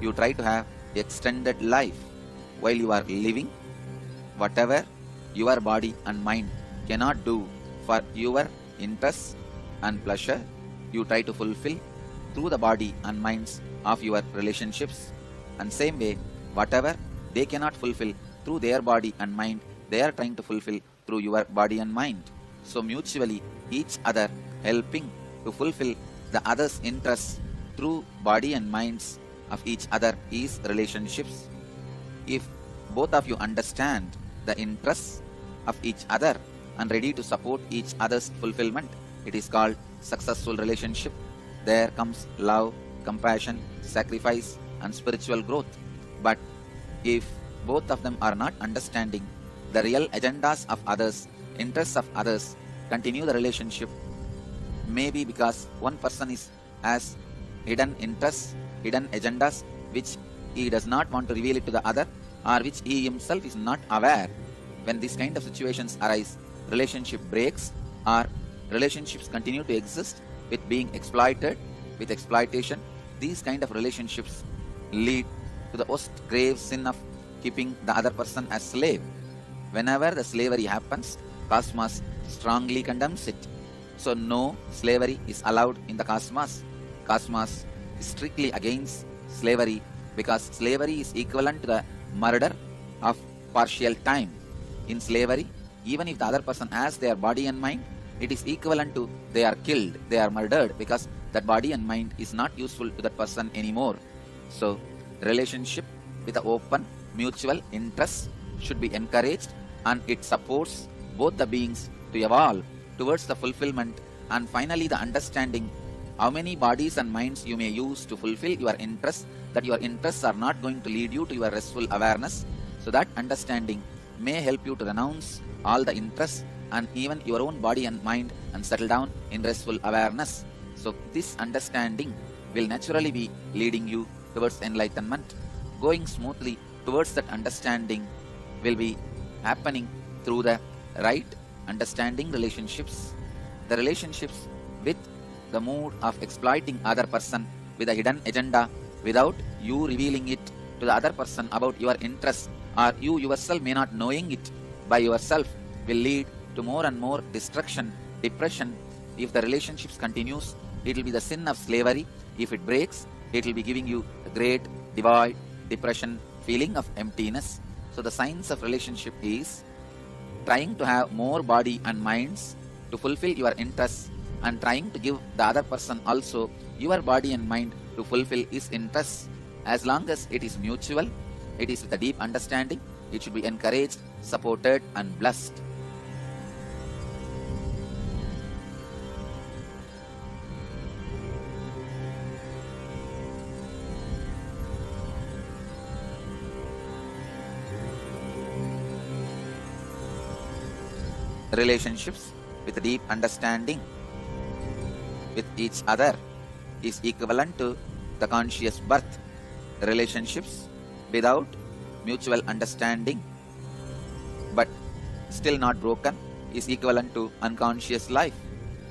you try to have extended life. While you are living, whatever your body and mind cannot do for your interest and pleasure, you try to fulfill through the body and minds of your relationships. And same way, whatever they cannot fulfill through their body and mind, they are trying to fulfill through your body and mind. So mutually, each other helping to fulfill the other's interests through body and minds of each other is relationships. If both of you understand the interests of each other and ready to support each other's fulfillment, it is called successful relationship. There comes love, compassion, sacrifice and spiritual growth. But if both of them are not understanding the real agendas of others, interests of others, continue the relationship, maybe because one person has hidden interests, hidden agendas which he does not want to reveal it to the other, or which he himself is not aware. When these kind of situations arise, relationship breaks, or relationships continue to exist with being exploited, with exploitation. These kind of relationships lead to the most grave sin of keeping the other person as slave. Whenever the slavery happens, cosmos strongly condemns it. So no slavery is allowed in the cosmos. Cosmos is strictly against slavery, because slavery is equivalent to the murder of partial time. In slavery, even if the other person has their body and mind, it is equivalent to they are killed, they are murdered, because that body and mind is not useful to that person anymore. So relationship with the open mutual interest should be encouraged, and it supports both the beings to evolve towards the fulfillment and finally the understanding how many bodies and minds you may use to fulfill your interests, that your interests are not going to lead you to your restful awareness. So that understanding may help you to renounce all the interests and even your own body and mind and settle down in restful awareness. So this understanding will naturally be leading you towards enlightenment. Going smoothly towards that understanding will be happening through the right understanding relationships. The relationships with the mood of exploiting other person with a hidden agenda without you revealing it to the other person about your interests, or you yourself may not knowing it by yourself, will lead to more and more destruction, depression. If the relationships continues, it will be the sin of slavery. If it breaks, it will be giving you a great divide, depression, feeling of emptiness. So the science of relationship is trying to have more body and minds to fulfill your interests, and trying to give the other person also your body and mind to fulfill his interests. As long as it is mutual, it is with a deep understanding, it should be encouraged, supported, and blessed. Relationships with a deep understanding with each other is equivalent to the conscious birth. Relationships without mutual understanding but still not broken is equivalent to unconscious life.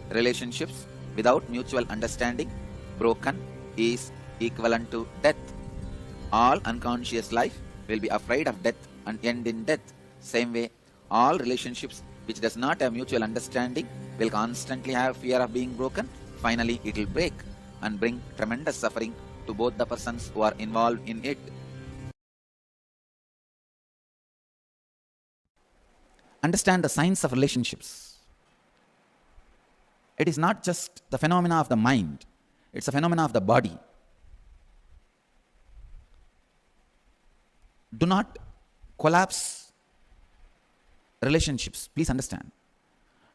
Relationships without mutual understanding broken is equivalent to death. All unconscious life will be afraid of death and end in death. Same way, all relationships which does not have mutual understanding will constantly have fear of being broken. Finally, it will break and bring tremendous suffering to both the persons who are involved in it. Understand the science of relationships. It is not just the phenomena of the mind, it's a phenomena of the body. Do not collapse relationships. Please understand.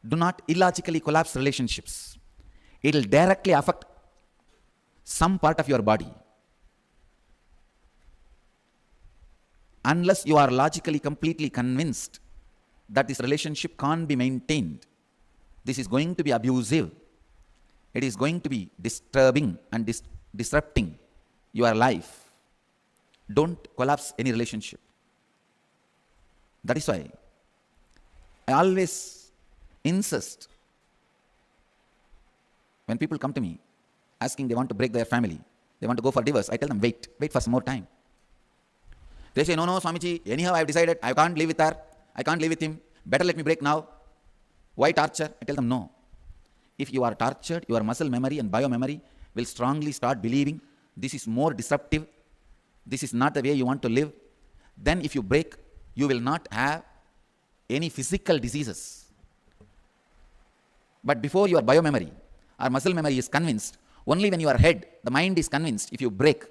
Do not illogically collapse relationships. It will directly affect some part of your body. Unless you are logically completely convinced that this relationship can't be maintained, this is going to be abusive, it is going to be disturbing and disrupting your life, don't collapse any relationship. That is why I always insist when people come to me asking they want to break their family, they want to go for divorce, I tell them wait for some more time. They say, no, Swamiji, anyhow I have decided I can't live with her, I can't live with him, better let me break now. Why torture? I tell them no. If you are tortured, your muscle memory and biomemory will strongly start believing this is more disruptive, this is not the way you want to live. Then if you break, you will not have any physical diseases. But before your biomemory or muscle memory is convinced, only when your head, the mind is convinced, if you break,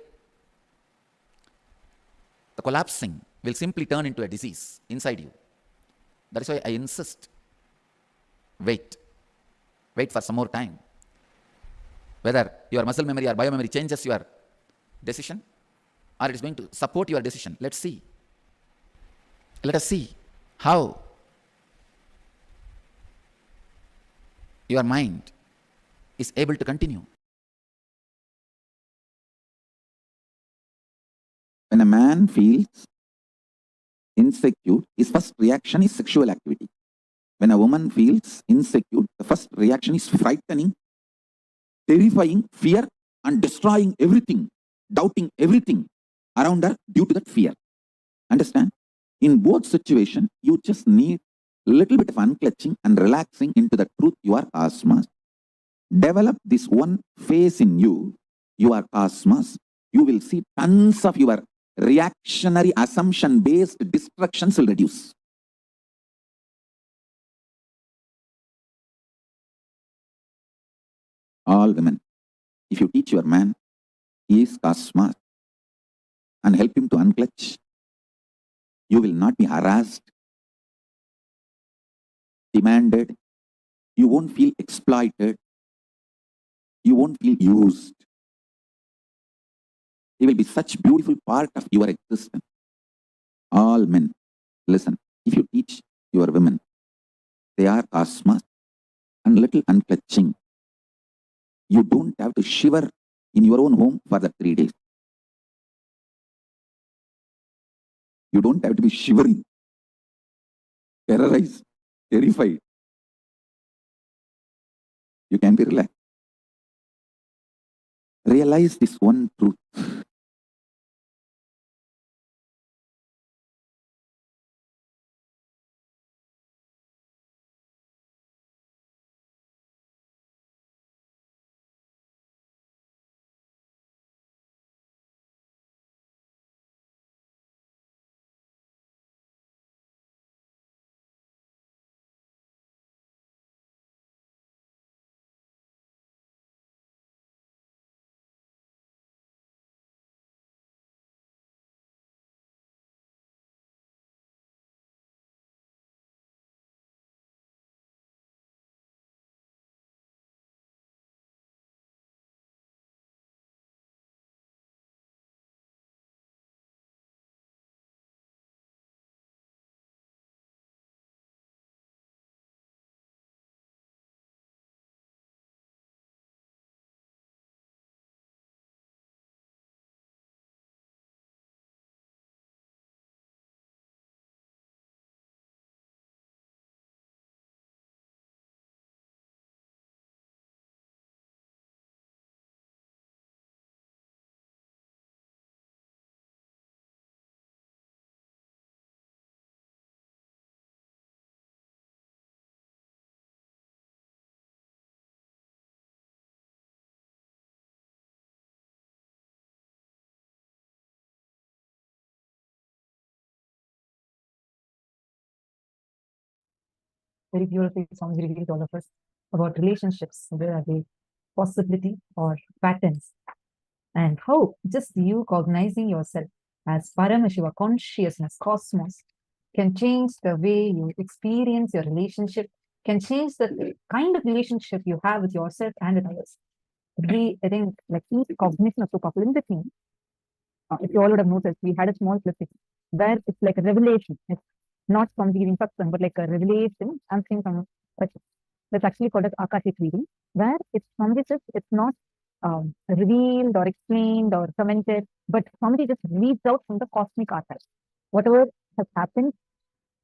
the collapsing will simply turn into a disease inside you. That is why I insist, wait for some more time. Whether your muscle memory or biomemory changes your decision or it is going to support your decision. Let's see. Let us see how your mind is able to continue. When a man feels insecure, his first reaction is sexual activity. When a woman feels insecure, the first reaction is frightening, terrifying, fear, and destroying everything, doubting everything around her due to that fear. Understand? In both situations, you just need a little bit of unclutching and relaxing into the truth you are cosmos. Develop this one phase in you, you are cosmos. You will see tons of your reactionary assumption-based destructions will reduce. All women, if you teach your man, he is cosmos, and help him to unclutch, you will not be harassed, demanded, you won't feel exploited, you won't feel used. He will be such a beautiful part of your existence. All men, listen, if you teach your women, they are cosmos and little unclutching, you don't have to shiver in your own home for the 3 days. You don't have to be shivering, terrorized, terrified. You can be relaxed. Realize this one truth. very beautifully Swamiji revealed to all of us about relationships. Where are they? Possibility or patterns? And how just you cognizing yourself as Paramashiva, consciousness, cosmos, can change the way you experience your relationship, can change the kind of relationship you have with yourself and with others. I think, like each cognition of so powerful in between. If you all would have noticed, we had a small clip where it's like a revelation. It's not from the instruction, but like a revelation. I'm saying from that's actually called as Akashic reading, where it's somebody just it's not revealed or explained or commented, but somebody just reads out from the cosmic archive. Whatever has happened,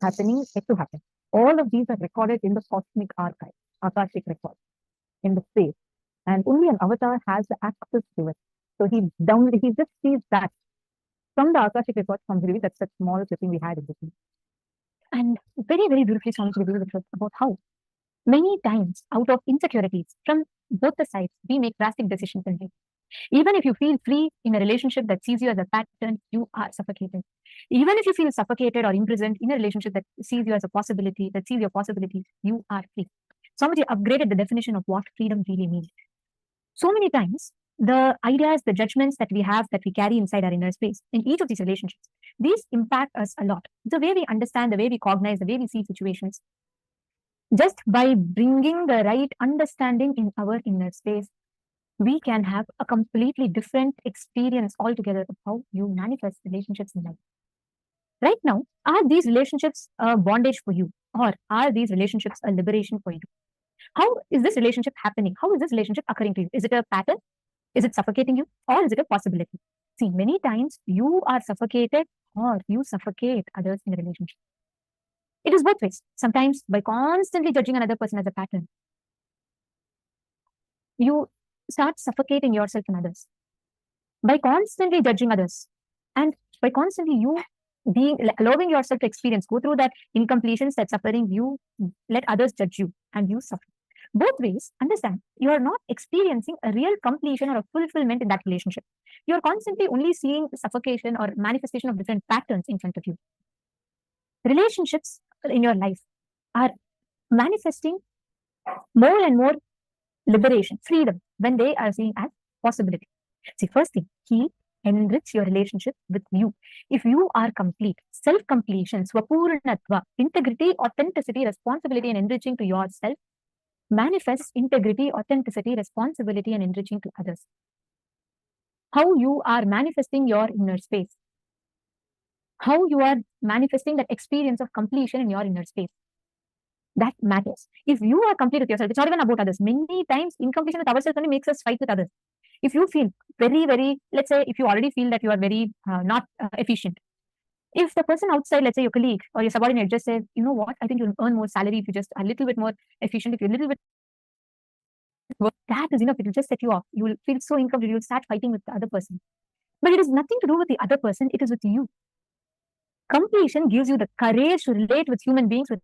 happening, yet to happen. All of these are recorded in the cosmic archive, Akashic record, in the space. And only an avatar has the access to it. So he just sees that from the Akashic record from Hiri. That's that small clipping we had in between. And very, very beautifully sounds revealed about how many times out of insecurities from both the sides, we make drastic decisions in life. Even if you feel free in a relationship that sees you as a pattern, you are suffocated. Even if you feel suffocated or imprisoned in a relationship that sees you as a possibility, that sees your possibilities, you are free. Somebody upgraded the definition of what freedom really means. So many times, the ideas, the judgments that we have, that we carry inside our inner space in each of these relationships, these impact us a lot. The way we understand, the way we cognize, the way we see situations, just by bringing the right understanding in our inner space, we can have a completely different experience altogether of how you manifest relationships in life. Right now, are these relationships a bondage for you, or are these relationships a liberation for you? How is this relationship happening? How is this relationship occurring to you? Is it a pattern? Is it suffocating you, or is it a possibility? See, many times you are suffocated or you suffocate others in a relationship. It is both ways. Sometimes by constantly judging another person as a pattern, you start suffocating yourself and others. By constantly judging others, and by constantly you allowing yourself to experience, go through that incompletions, that suffering, you let others judge you and you suffer. Both ways, understand, you are not experiencing a real completion or a fulfillment in that relationship. You are constantly only seeing suffocation or manifestation of different patterns in front of you. Relationships in your life are manifesting more and more liberation, freedom, when they are seen as possibility. See, first thing, enrich your relationship with you. If you are complete, self-completion, swapurnatva, integrity, authenticity, responsibility, and enriching to yourself, manifests integrity, authenticity, responsibility, and enriching to others. How you are manifesting your inner space. How you are manifesting that experience of completion in your inner space. That matters. If you are complete with yourself, it's not even about others. Many times, incompletion with ourselves only makes us fight with others. If you feel very, very, let's say, if you already feel that you are very not efficient, if the person outside, let's say your colleague or your subordinate, just says, you know what, I think you'll earn more salary if you just a little bit more efficient, if you're a little bit, that is enough. It will just set you off. You will feel so incomplete. You'll start fighting with the other person. But it has nothing to do with the other person. It is with you. Completion gives you the courage to relate with human beings with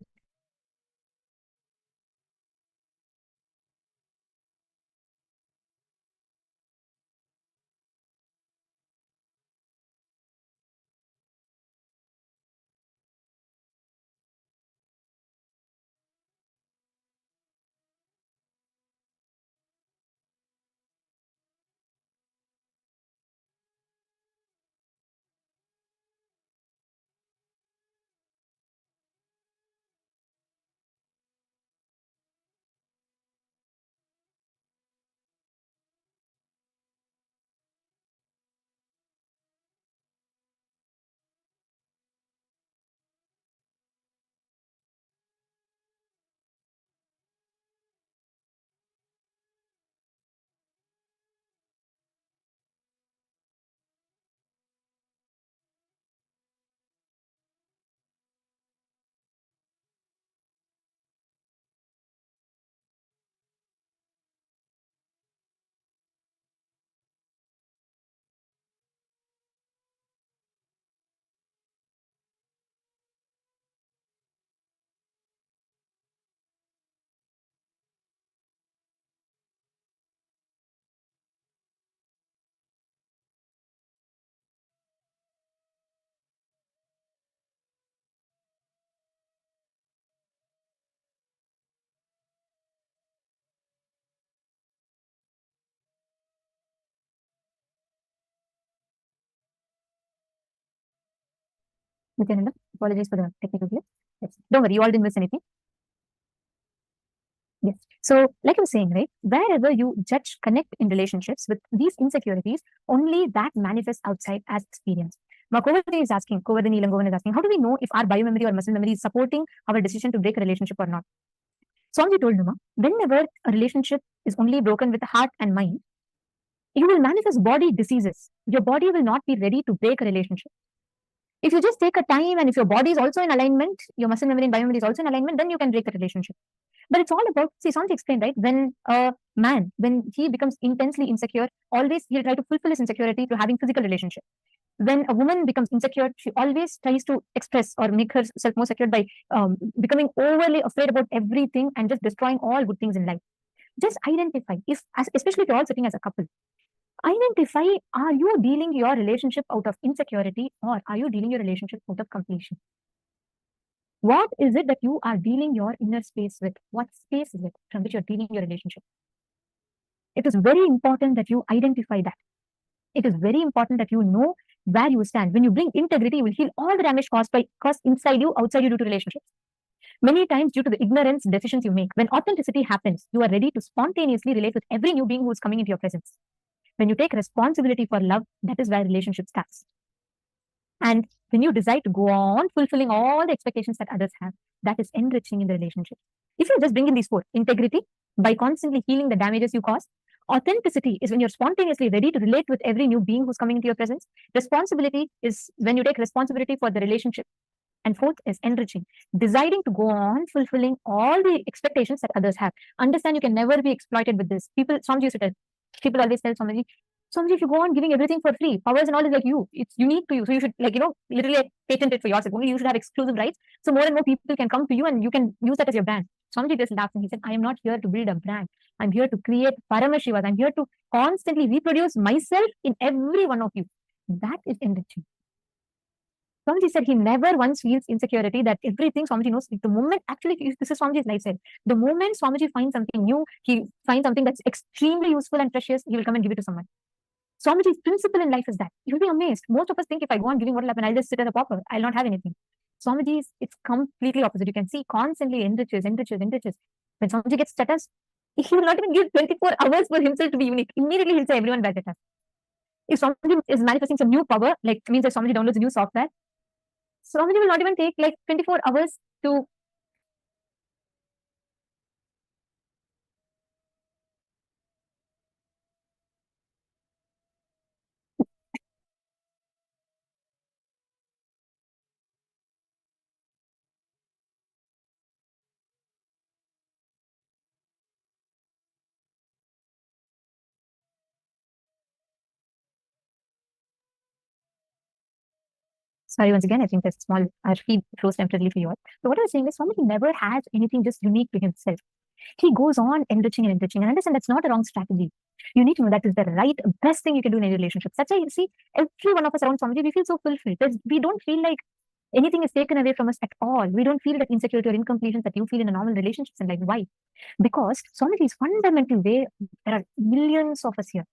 Nithyananda, apologies for the technical glitch. Yes. Don't worry, you all didn't miss anything. Yes. So, like I was saying, right, wherever you judge, connect in relationships with these insecurities, only that manifests outside as experience. Now, Govardhan is asking, Ilangovan is asking, how do we know if our biomemory or muscle memory is supporting our decision to break a relationship or not? Swamiji told Numa, whenever a relationship is only broken with the heart and mind, you will manifest body diseases. Your body will not be ready to break a relationship. If you just take a time and if your body is also in alignment, your muscle memory and biomemory is also in alignment, then you can break the relationship. But it's all about, see, Swamiji explained, right? When a man, when he becomes intensely insecure, always he'll try to fulfill his insecurity through having physical relationship. When a woman becomes insecure, she always tries to express or make herself more secure by becoming overly afraid about everything and just destroying all good things in life. Just identify, especially if you're all sitting as a couple, identify, are you dealing your relationship out of insecurity or are you dealing your relationship out of completion? What is it that you are dealing your inner space with? What space is it from which you're dealing your relationship? It is very important that you identify that. It is very important that you know where you stand. When you bring integrity, you will heal all the damage caused inside you, outside you due to relationships. Many times due to the ignorance decisions you make. When authenticity happens, you are ready to spontaneously relate with every new being who is coming into your presence. When you take responsibility for love, that is where relationship starts. And when you decide to go on fulfilling all the expectations that others have, that is enriching in the relationship. If you just bring in these four, integrity, by constantly healing the damages you cause. Authenticity is when you're spontaneously ready to relate with every new being who's coming into your presence. Responsibility is when you take responsibility for the relationship. And fourth is enriching, deciding to go on fulfilling all the expectations that others have. Understand you can never be exploited with this. People always tell somebody, if you go on giving everything for free, powers and all is like you. It's unique to you. So you should, literally patent it for yourself. Only you should have exclusive rights. So more and more people can come to you and you can use that as your brand. Swamiji just laughed and he said, I am not here to build a brand. I'm here to create Paramashivas. I'm here to constantly reproduce myself in every one of you. That is enriching. Swamiji said he never once feels insecurity, that everything Swamiji knows. The moment, actually, this is Swamiji's lifestyle. The moment Swamiji finds something new, he finds something that's extremely useful and precious, he will come and give it to someone. Swamiji's principle in life is that you'll be amazed. Most of us think if I go on giving, what will happen? I'll just sit as a pauper. I'll not have anything. Swamiji's, it's completely opposite. You can see constantly enriches. When Swamiji gets status, he will not even give 24 hours for himself to be unique. Immediately he'll say everyone bad at us. If Swamiji is manifesting some new power, like means that Swamiji downloads a new software, Swamiji will not even take like 24 hours to sorry, once again, I think there's small feed froze temporarily for you all. So what I was saying is Swamiji never has anything just unique to himself. He goes on enriching and understand that's not a wrong strategy. You need to know that is the right, best thing you can do in any relationship. That's why you see every one of us around Swamiji, we feel so fulfilled. We don't feel like anything is taken away from us at all. We don't feel that insecurity or incompletion that you feel in a normal relationships in life. Why? Because Swamiji's fundamental way, there are millions of us here.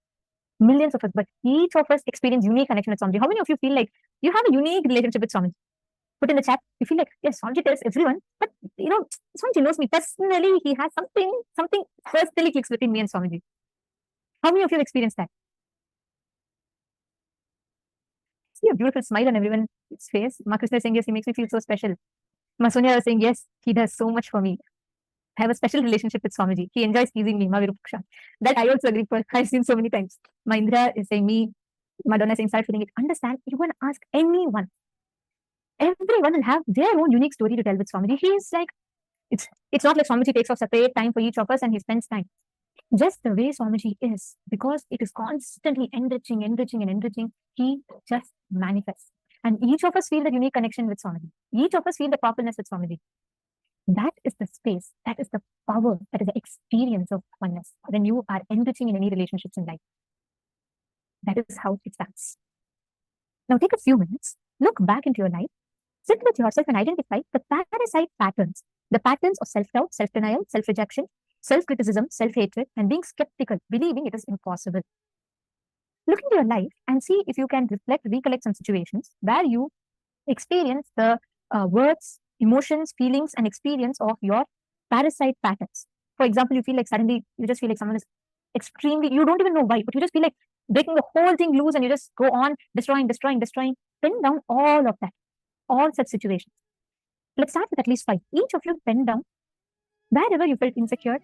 Millions of us, but each of us experience unique connection with Swamiji. How many of you feel like you have a unique relationship with Swamiji? Put in the chat. You feel like, yes, Swamiji tells everyone, but Swamiji knows me personally. He has something personally clicks between me and Swamiji. How many of you have experienced that? See a beautiful smile on everyone's face. Ma Krishna is saying, yes, he makes me feel so special. Ma Sonia was saying, yes, he does so much for me. I have a special relationship with Swamiji. He enjoys teasing me, Ma Virupaksha. That I also agree for. I've seen so many times. Ma Indra is saying me. Madonna is saying, start feeling it. Understand, you can ask anyone. Everyone will have their own unique story to tell with Swamiji. He is like, it's not like Swamiji takes off separate time for each of us and he spends time. Just the way Swamiji is, because it is constantly enriching, he just manifests. And each of us feel the unique connection with Swamiji. Each of us feel the properness with Swamiji. That is the space, that is the power, that is the experience of oneness when you are enriching in any relationships in life. That is how it starts. Now take a few minutes, look back into your life, sit with yourself and identify the parasite patterns, the patterns of self-doubt, self-denial, self-rejection, self-criticism, self-hatred, and being skeptical, believing it is impossible. Look into your life and see if you can recollect some situations where you experience the words, emotions, feelings, and experience of your parasite patterns. For example, you feel like suddenly you just feel like someone is extremely, you don't even know why, but you just feel like breaking the whole thing loose and you just go on destroying. Pen down all of that, all such situations. Let's start with at least 5. Each of you pen down wherever you felt insecure.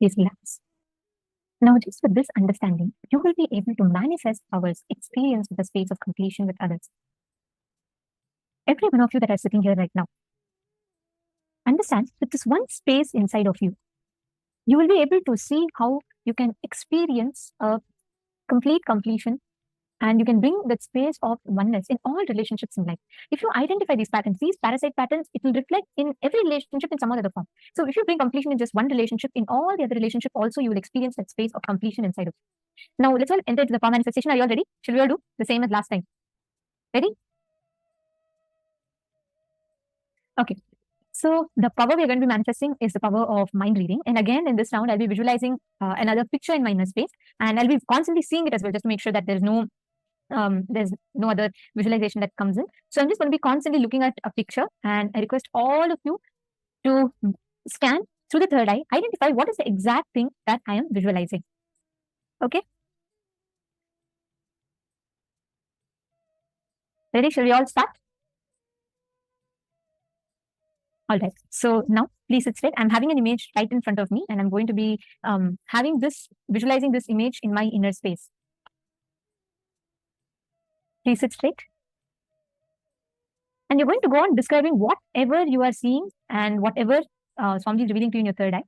Please relax. Now, just with this understanding, you will be able to manifest powers, experience the space of completion with others. Every one of you that are sitting here right now, understand that this one space inside of you, you will be able to see how you can experience a complete completion, and you can bring that space of oneness in all relationships in life. If you identify these patterns, these parasite patterns, it will reflect in every relationship in some other form. So if you bring completion in just one relationship, in all the other relationship also, you will experience that space of completion inside of you. Now, let's all enter into the power manifestation. Are you all ready? Should we all do the same as last time? Ready? Okay. So the power we are going to be manifesting is the power of mind reading. And again, in this round, I'll be visualizing another picture in my inner space, and I'll be constantly seeing it as well, just to make sure that there's no other visualization that comes in. So I'm just going to be constantly looking at a picture, and I request all of you to scan through the third eye, identify what is the exact thing that I am visualizing. Okay? Ready? Shall we all start? All right. So now please sit straight. I'm having an image right in front of me, and I'm going to be visualizing this image in my inner space. Please sit straight. And you're going to go on describing whatever you are seeing and whatever Swamiji is revealing to you in your third eye.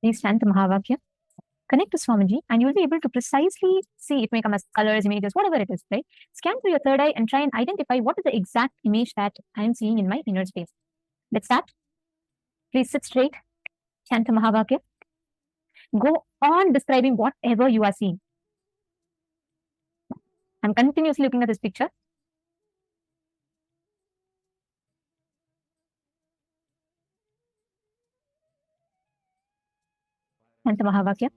Please stand to Mahavakya. Connect to Swamiji, and you'll be able to precisely see, it may come as colors, images, whatever it is, right? Scan through your third eye and try and identify what is the exact image that I am seeing in my inner space. Let's start. Please sit straight. Chant the Mahavakya. Go on describing whatever you are seeing. I'm continuously looking at this picture. Chant the Mahavakya.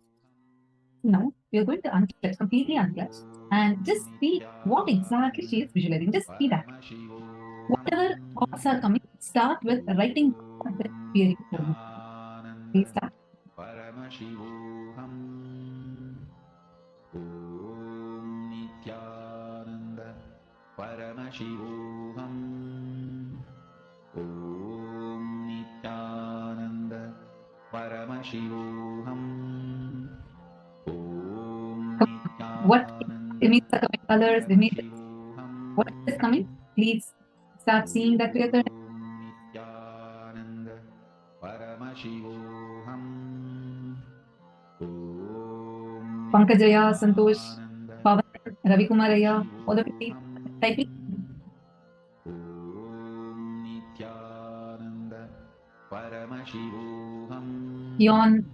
Now, we are going to unclench, completely unclench, and just see what exactly she is visualizing. Just see that. Whatever thoughts are coming, start with writing the appearing for you. Please start. Paramashivoham. Om Nithyananda. Paramashivoham. Om Nithyananda. Paramashivoham. What images are coming? Colors, images. What is coming? Please start seeing that with your third eye. Nithyananda. Paramashivoham. Om Pankajaya, Santosh, Pavan, Ravi Kumaraya, all of you typing. Om Nithyananda. Paramashivoham. Yon,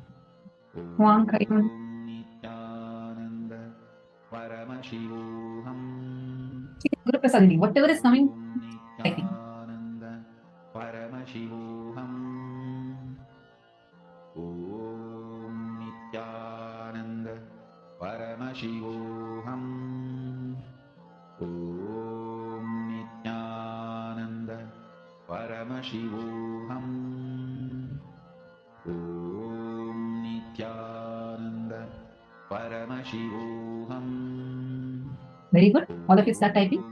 Huang, Kayon. Nithyananda. Paramashivoham. Guru Prasadini, whatever is coming, typing. Nithyananda. Paramashivoham. Om Nithyananda. Paramashivoham. Om Nithyananda. Paramashivoham. Om Nithyananda. Paramashivoham. Very good. All of you start typing.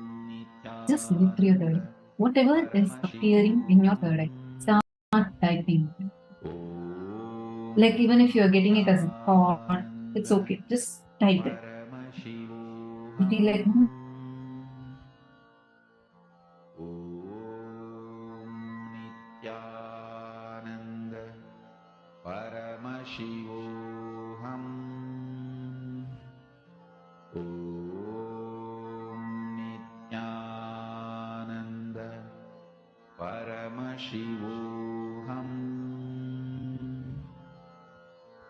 Just look through your third eye. Whatever is appearing in your third eye, start typing. Like even if you are getting it as a thought, it's okay. Just type it. Be like, Nithyananda. Paramashivoham. Om Nithyananda. Paramashivoham.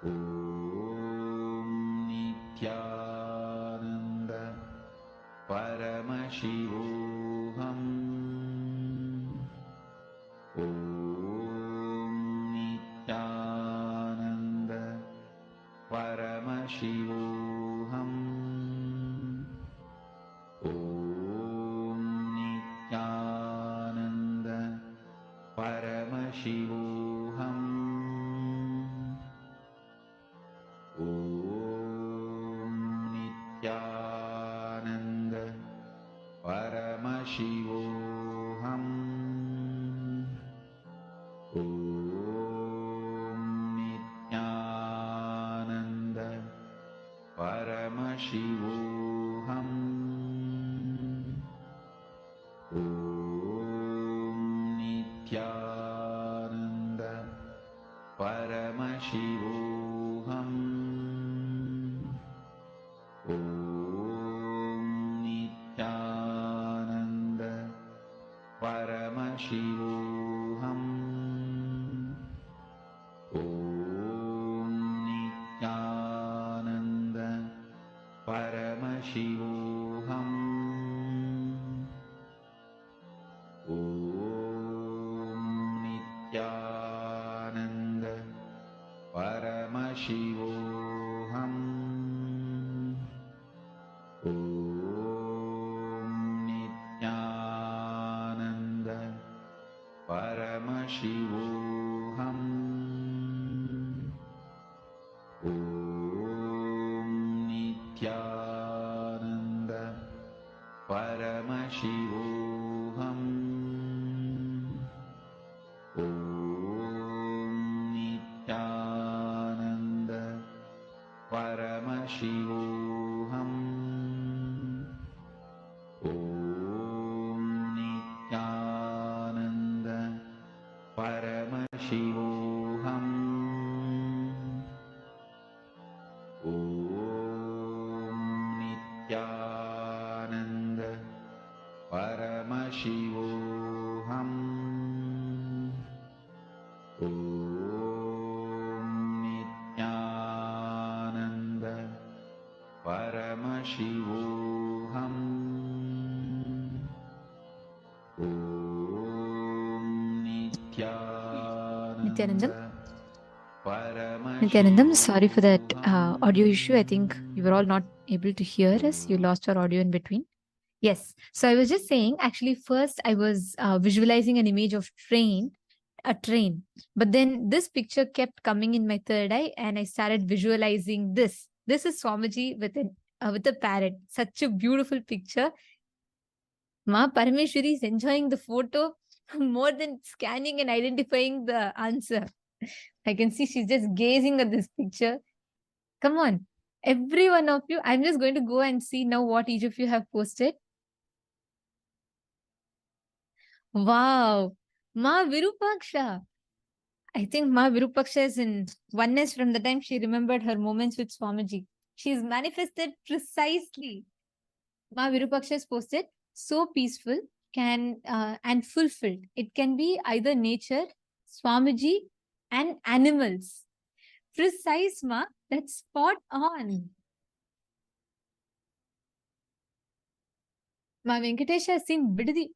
Om Nithyananda. Paramashivoham. Om Nithyananda. Paramashivoham. Om Nithyananda. Paramashivoham. Om Paramashivoham. Om Nithyananda Paramashivoham. Om Nithyananda Paramashivoham. Om Nithyananda Paramashivoham. Om Nithyananda Paramashivoham. Om Nithyananda Paramashivoham. Om Nithyananda Paramashivoham. Om Nithyananda Paramashivoham. Om Nithyananda Paramashivoham. Om Nithyananda Paramashivoham. Om Nithyanandam. Paramashivoham. Nithyanandam, sorry for that audio issue. I think you were all not able to hear us. You lost your audio in between. Yes. So I was just saying, actually, first I was visualizing an image of a train. But then this picture kept coming in my third eye, and I started visualizing this. This is Swamiji with a parrot. Such a beautiful picture. Ma Parameshwari is enjoying the photo more than scanning and identifying the answer. I can see she's just gazing at this picture. Come on, every one of you. I'm just going to go and see now what each of you have posted. Wow, Ma Virupaksha. I think Ma Virupaksha is in oneness from the time she remembered her moments with Swamiji. She's manifested precisely. Ma Virupaksha is posted, so peaceful and fulfilled. It can be either nature, Swamiji, and animals. Precise, Ma. That's spot on. Ma Venkatesh has seen Bidadi.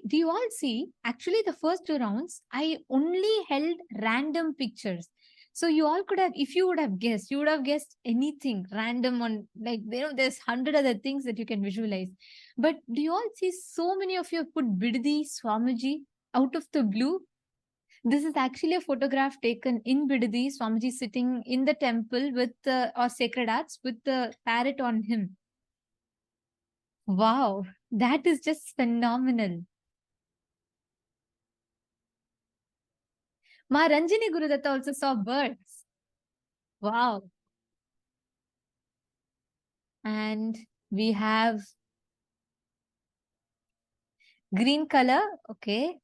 Do you all see? Actually, the first two rounds, I only held random pictures. So you all could have, if you would have guessed, you would have guessed anything random on, like, there's 100 other things that you can visualize. But do you all see so many of you have put Bidadi, Swamiji out of the blue? This is actually a photograph taken in Bidadi, Swamiji sitting in the temple with or sacred arts with the parrot on him. Wow, that is just phenomenal. Ma Ranjini Gurudatta also saw birds. Wow. And we have green color. Okay.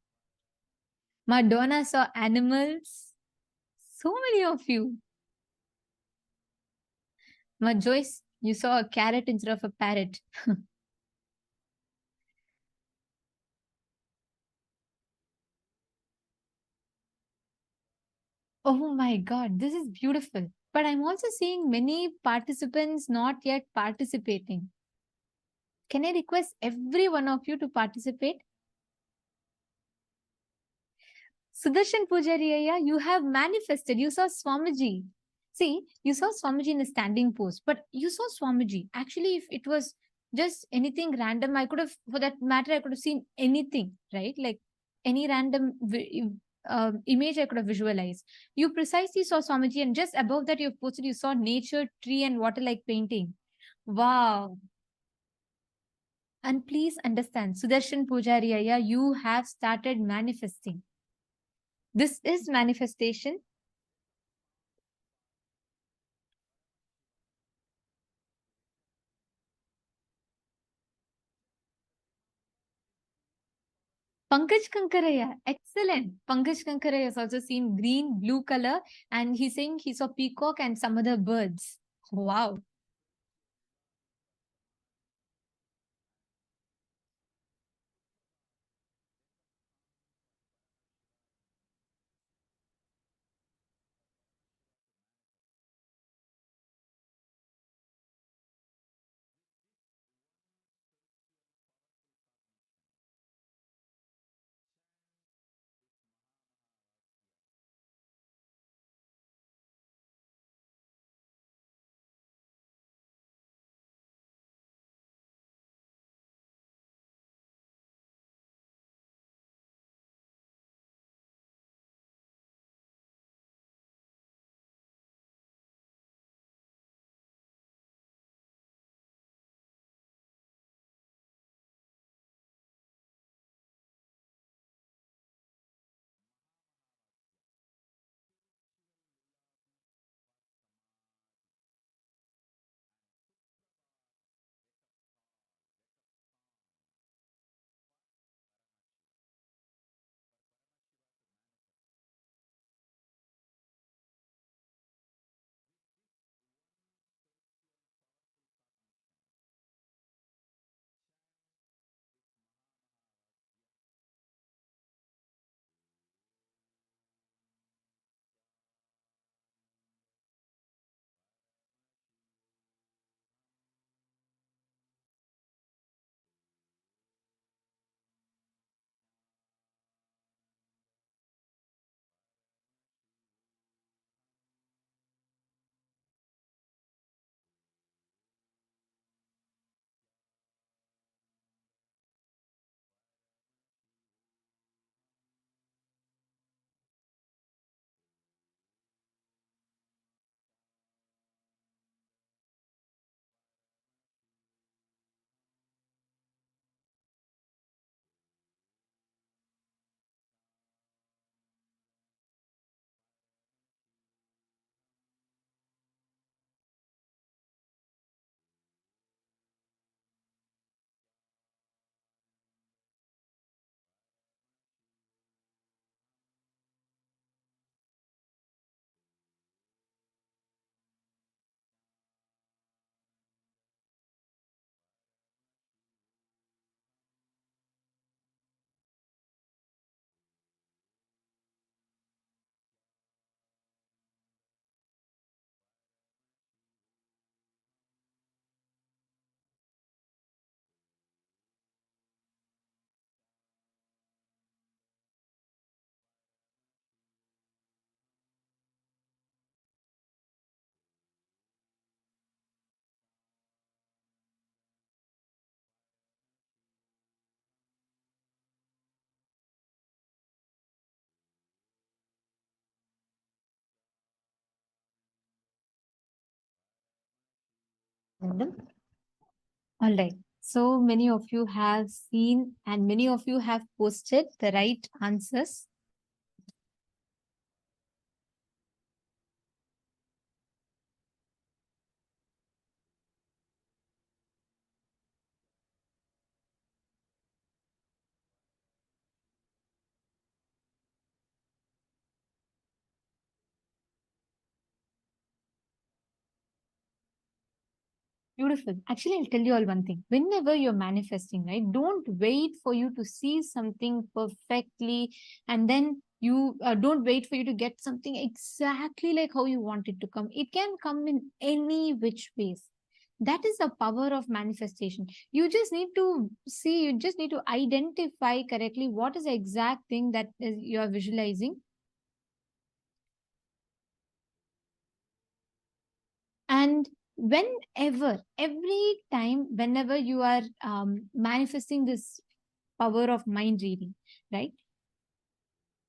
Ma Donna saw animals. So many of you. Ma Joyce, you saw a carrot instead of a parrot. Oh my God, this is beautiful. But I'm also seeing many participants not yet participating. Can I request every one of you to participate? Sudarshan Pujari, you have manifested. You saw Swamiji. See, you saw Swamiji in a standing pose, but you saw Swamiji. Actually, if it was just anything random, I could have, for that matter, I could have seen anything, right? Like any random image I could have visualized. You precisely saw Swamiji, and just above that, you've posted, you saw nature, tree, and water-like painting. Wow. And please understand, Sudarshan Pujari, you have started manifesting. This is manifestation. Pankaj Kankaraya, excellent. Pankaj Kankaraya has also seen green, blue color, and he's saying he saw peacock and some other birds. Wow. All right. So many of you have seen and many of you have posted the right answers. Beautiful. Actually, I'll tell you all one thing. Whenever you're manifesting, right, don't wait for you to see something perfectly and then you don't wait for you to get something exactly like how you want it to come. It can come in any which ways. That is the power of manifestation. You just need to see, you just need to identify correctly what is the exact thing that is, you are visualizing. And every time, whenever you are manifesting this power of mind reading, right?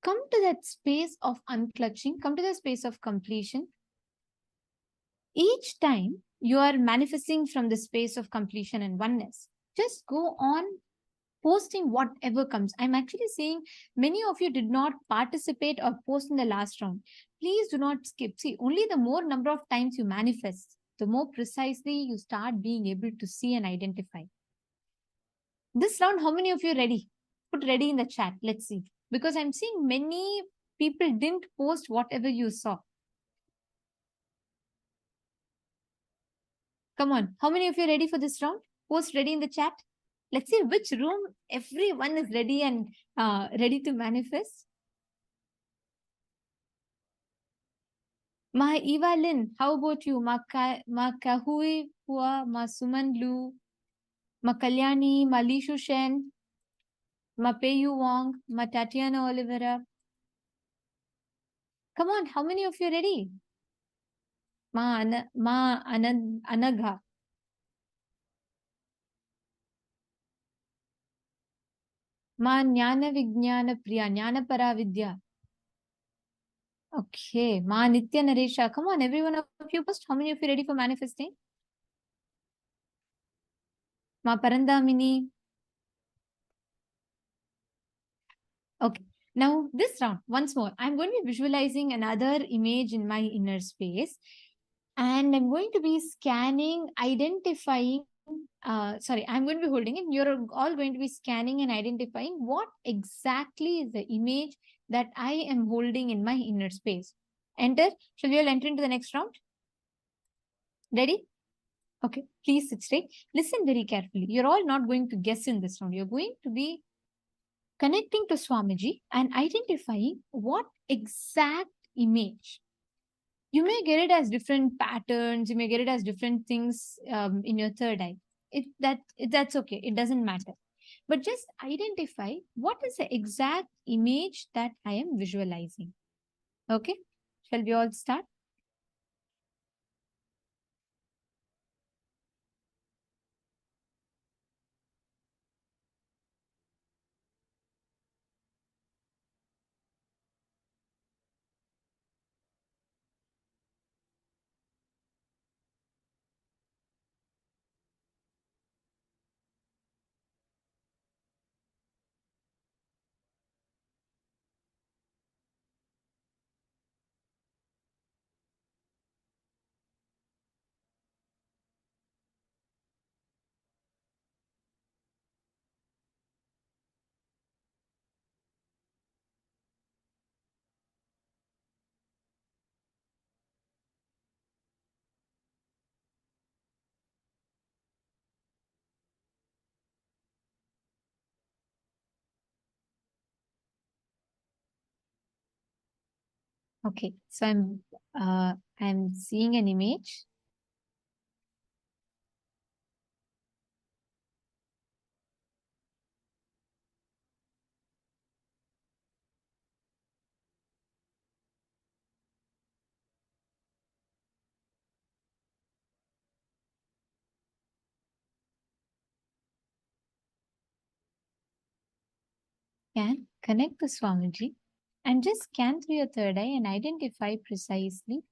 Come to that space of unclutching, come to the space of completion. Each time you are manifesting from the space of completion and oneness, just go on posting whatever comes. I'm actually saying many of you did not participate or post in the last round. Please do not skip. See, only the more number of times you manifest, the more precisely you start being able to see and identify. This round, how many of you are ready? put ready in the chat. Let's see. Because I'm seeing many people didn't post whatever you saw. Come on. How many of you are ready for this round? Post ready in the chat. Let's see which room everyone is ready and ready to manifest. Ma Eva Lin, how about you? Ma Kahui Pua, Ma Suman Lu, Ma Kalyani, Ma Lishu Shen, Ma Peyu Wong, Ma Tatiana Oliveira. Come on, how many of you are ready? Ma Anagha. Ma Jnana Vijnana Priya, Jnana Paravidya. Okay, Ma Nitya Naresha. Come on, every one of you post. How many of you ready for manifesting? Ma Parandamini. Okay, now this round, once more, I'm going to be visualizing another image in my inner space. And I'm going to be scanning, identifying, I'm going to be holding it. You're all going to be scanning and identifying what exactly is the image that I am holding in my inner space. Enter. Shall we all enter into the next round? Ready? Okay, please sit straight. Listen very carefully. You're all not going to guess in this round. You're going to be connecting to Swamiji and identifying what exact image. You may get it as different patterns, you may get it as different things in your third eye. That's okay, it doesn't matter. But just identify what is the exact image that I am visualizing. Okay, shall we all start? Okay, so I'm seeing an image. Can connect to Swamiji and just scan through your third eye and identify precisely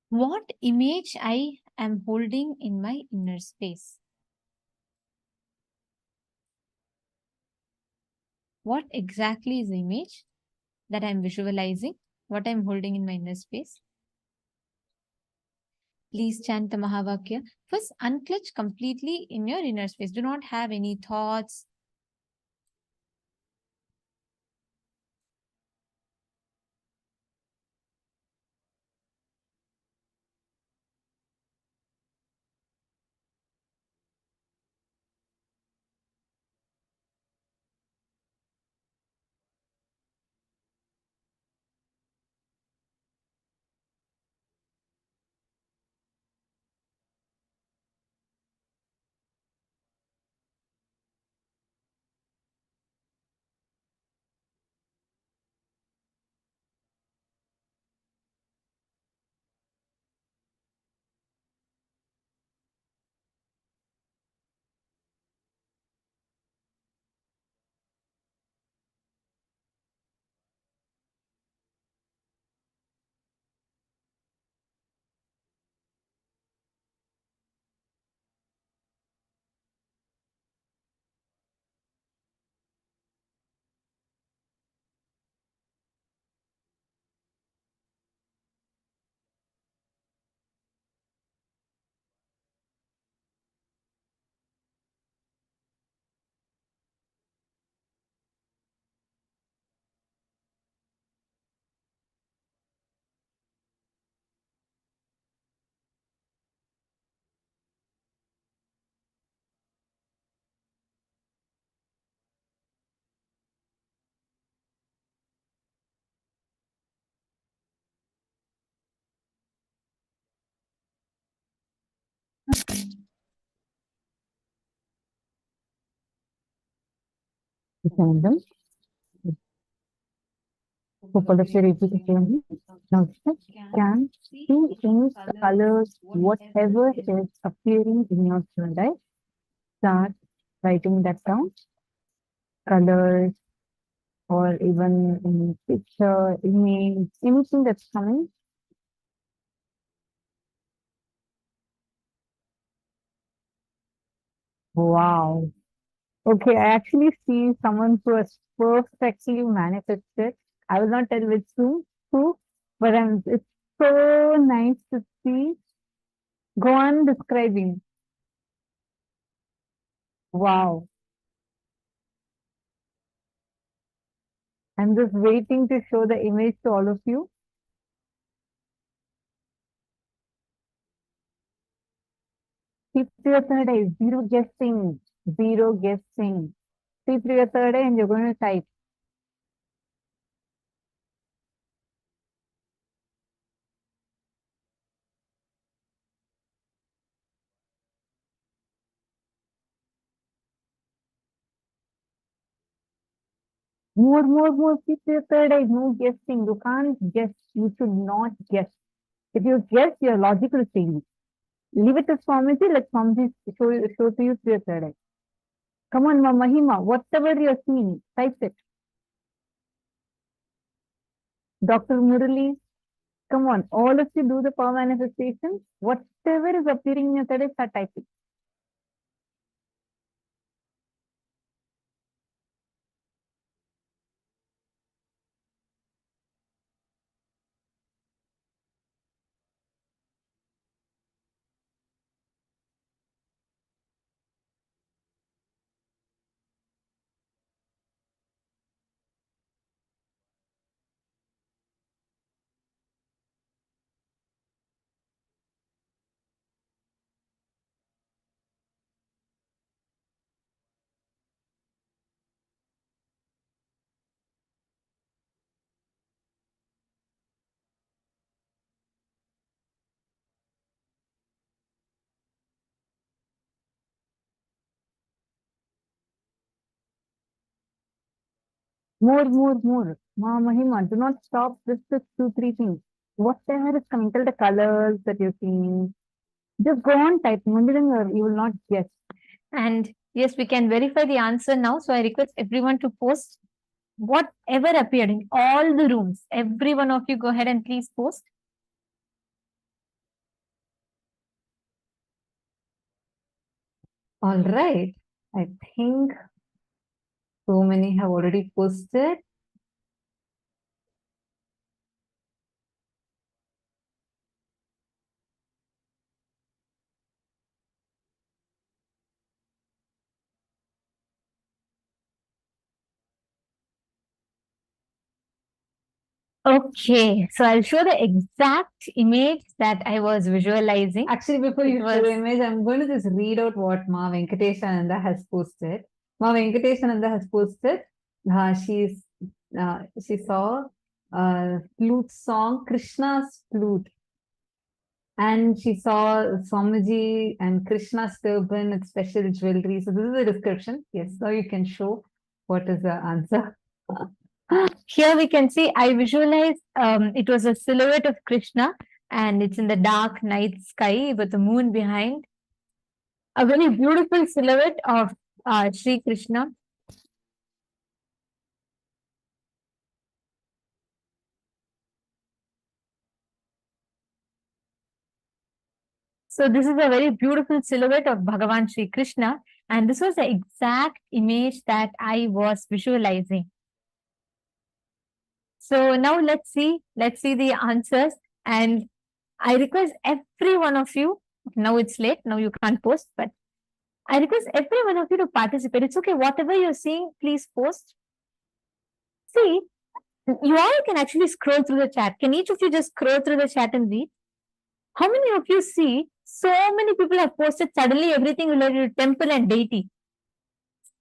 what image I am holding in my inner space. What exactly is the image that I'm visualizing, what I'm holding in my inner space? Please chant the Mahavakya. First, unclench completely in your inner space. Do not have any thoughts. Nithyananda. Hope all of you are able to hear me. Now, just can see any colors, whatever is appearing in your third eye. Start writing that down. Colors, or even any picture, image, anything that's coming. Wow. Okay, I actually see someone who has perfectly manifested. I will not tell which who, but it's so nice to see. Go on describing. Wow. I'm just waiting to show the image to all of you. Keep to your third eye, zero guessing, zero guessing. See through your third eye and you're going to type. More. See through your third eye, no guessing. You can't guess. You should not guess. If you guess, your logic will fail. Leave it to Swamiji. Let Swamiji show to you through your third eye. Come on, Mahima, whatever you're seeing, type it. Dr. Murali, come on, all of you do the power manifestation. Whatever is appearing in your third eye, start typing. More. Mahima, do not stop. Just 2, 3 things. Whatever is coming, tell the colors that you're seeing. Just go on typing. Only then you will not guess. And yes, we can verify the answer now. So I request everyone to post whatever appeared in all the rooms. Every one of you go ahead and please post. All right. I think so many have already posted. Okay, so I'll show the exact image that I was visualizing. Actually, before you show the image, I'm going to just read out what Ma Venkateshananda has posted. Ma Venkateshananda has posted. She saw a flute song, Krishna's flute. And she saw Swamiji and Krishna's turban with special jewelry. So this is the description. Yes, now you can show what is the answer. Here we can see I visualized it was a silhouette of Krishna and it's in the dark night sky with the moon behind. A very beautiful silhouette of Sri Krishna. So this is a very beautiful silhouette of Bhagavan Sri Krishna, and this was the exact image that I was visualizing. So now let's see the answers, and I request every one of you, now it's late, now you can't post, but I request every one of you to participate. It's okay, whatever you're seeing, please post. See, you all can actually scroll through the chat. Can each of you just scroll through the chat and read? How many of you see so many people have posted suddenly everything related to temple and deity?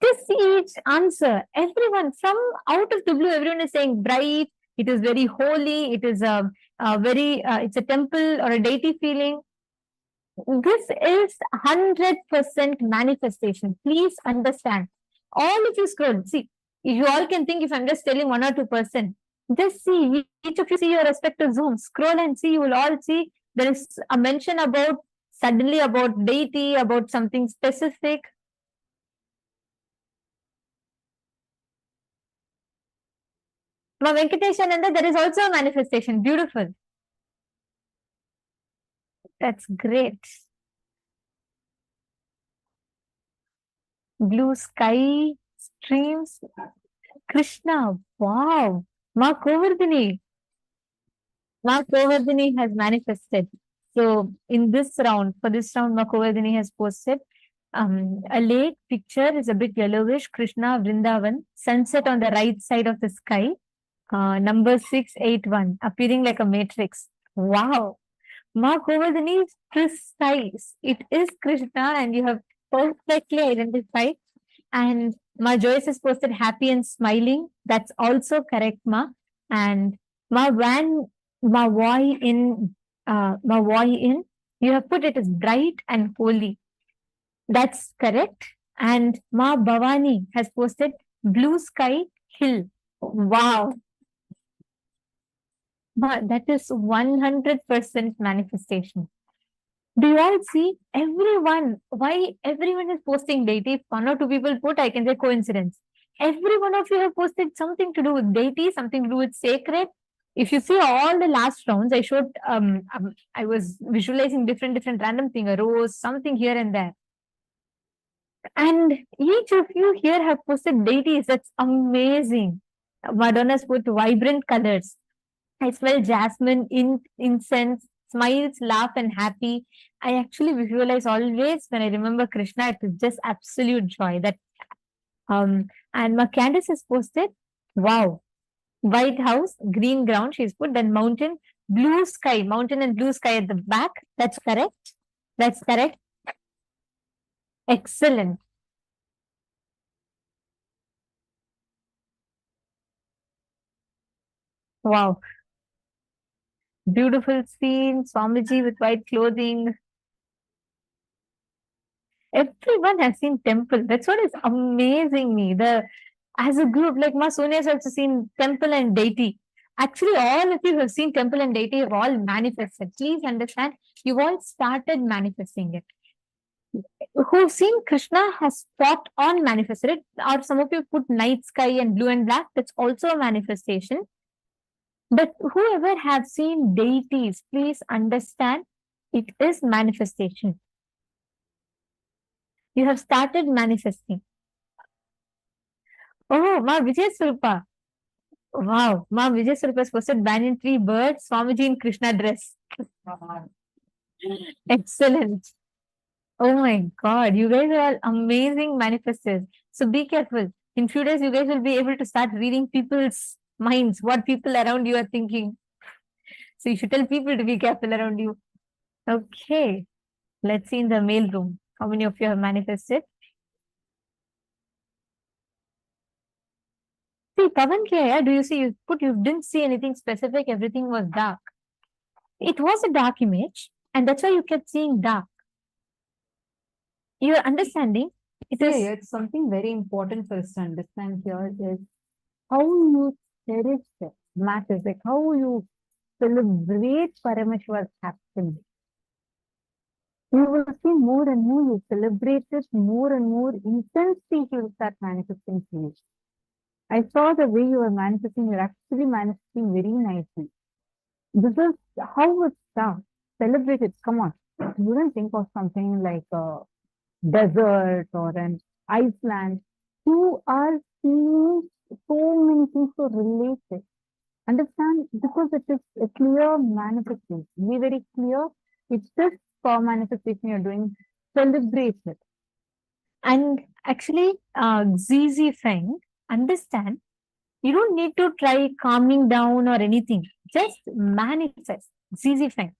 Just see each answer. Everyone from out of the blue, everyone is saying bright. It is very holy. It is it's a temple or a deity feeling. This is 100% manifestation. Please understand. All of you scroll. See, you all can think if I'm just telling 1 or 2%. Just see, each of you see your respective zoom. Scroll and see, you will all see there is a mention about suddenly about deity, about something specific. Ma Venkateshananda, there is also a manifestation. Beautiful. That's great. Blue sky, streams, Krishna. Wow. Ma Govardhani. Ma Govardhani has manifested. So in this round, for this round, Ma Govardhani has posted a lake picture is a bit yellowish. Krishna, Vrindavan, sunset on the right side of the sky. Number 681, appearing like a matrix. Wow. Ma Govardhani is precise. It is Krishna, and you have perfectly identified. And Ma Joyce has posted happy and smiling. That's also correct, Ma. And Ma Voy in, you have put it as bright and holy. That's correct. And Ma Bhavani has posted blue sky hill. Wow. But that is 100% manifestation. Do you all see everyone? Why everyone is posting deity? If 1 or 2 people put, I can say coincidence. Every one of you have posted something to do with deity, something to do with sacred. If you see all the last rounds, I showed, I was visualizing different random thing, a rose, something here and there. And each of you here have posted deities. That's amazing. Madonna's put vibrant colors. I smell jasmine, incense, smiles, laugh, and happy. I actually visualize always when I remember Krishna, it is just absolute joy. That and my Candice has posted, wow, white house, green ground. She's put then mountain, blue sky, mountain and blue sky at the back. That's correct. That's correct. Excellent. Wow. Beautiful scene, Swamiji with white clothing. Everyone has seen temple. That's what is amazing me. As a group, like Ma Sonia has also seen temple and deity. Actually, all of you who have seen temple and deity have all manifested. Please understand, you've all started manifesting it. Who've seen Krishna has spot on manifested it, or some of you put night sky and blue and black. That's also a manifestation. But whoever have seen deities, please understand, it is manifestation. You have started manifesting. Oh, Ma Vijay Swarupa. Wow, Ma Vijay Swarupa has posted banyan tree, bird, Swamiji in Krishna dress. Excellent. Oh my God, you guys are all amazing manifestors. So be careful. In few days, you guys will be able to start reading people's minds, what people around you are thinking. So you should tell people to be careful around you. Okay, let's see in the mail room. How many of you have manifested? See, Pavan Kaya, do you see, you didn't see anything specific, everything was dark. It was a dark image, and that's why you kept seeing dark. You're understanding? It's something very important for us to understand here is how you cherish it matters, like how you celebrate Paramashiva's happiness. You will see more and more, you celebrate it more and more intensely, you will start manifesting things. I saw the way you were manifesting, you're actually manifesting very nicely. This is how it starts. Celebrate it, come on. You don't think of something like a desert or an Iceland. You are seeing so many things so related. Understand? Because it is a clear manifestation. Be very clear. It's just for manifestation you're doing. Celebrate it. And actually, ZZ friend, understand, you don't need to try calming down or anything. Just manifest. ZZ friend.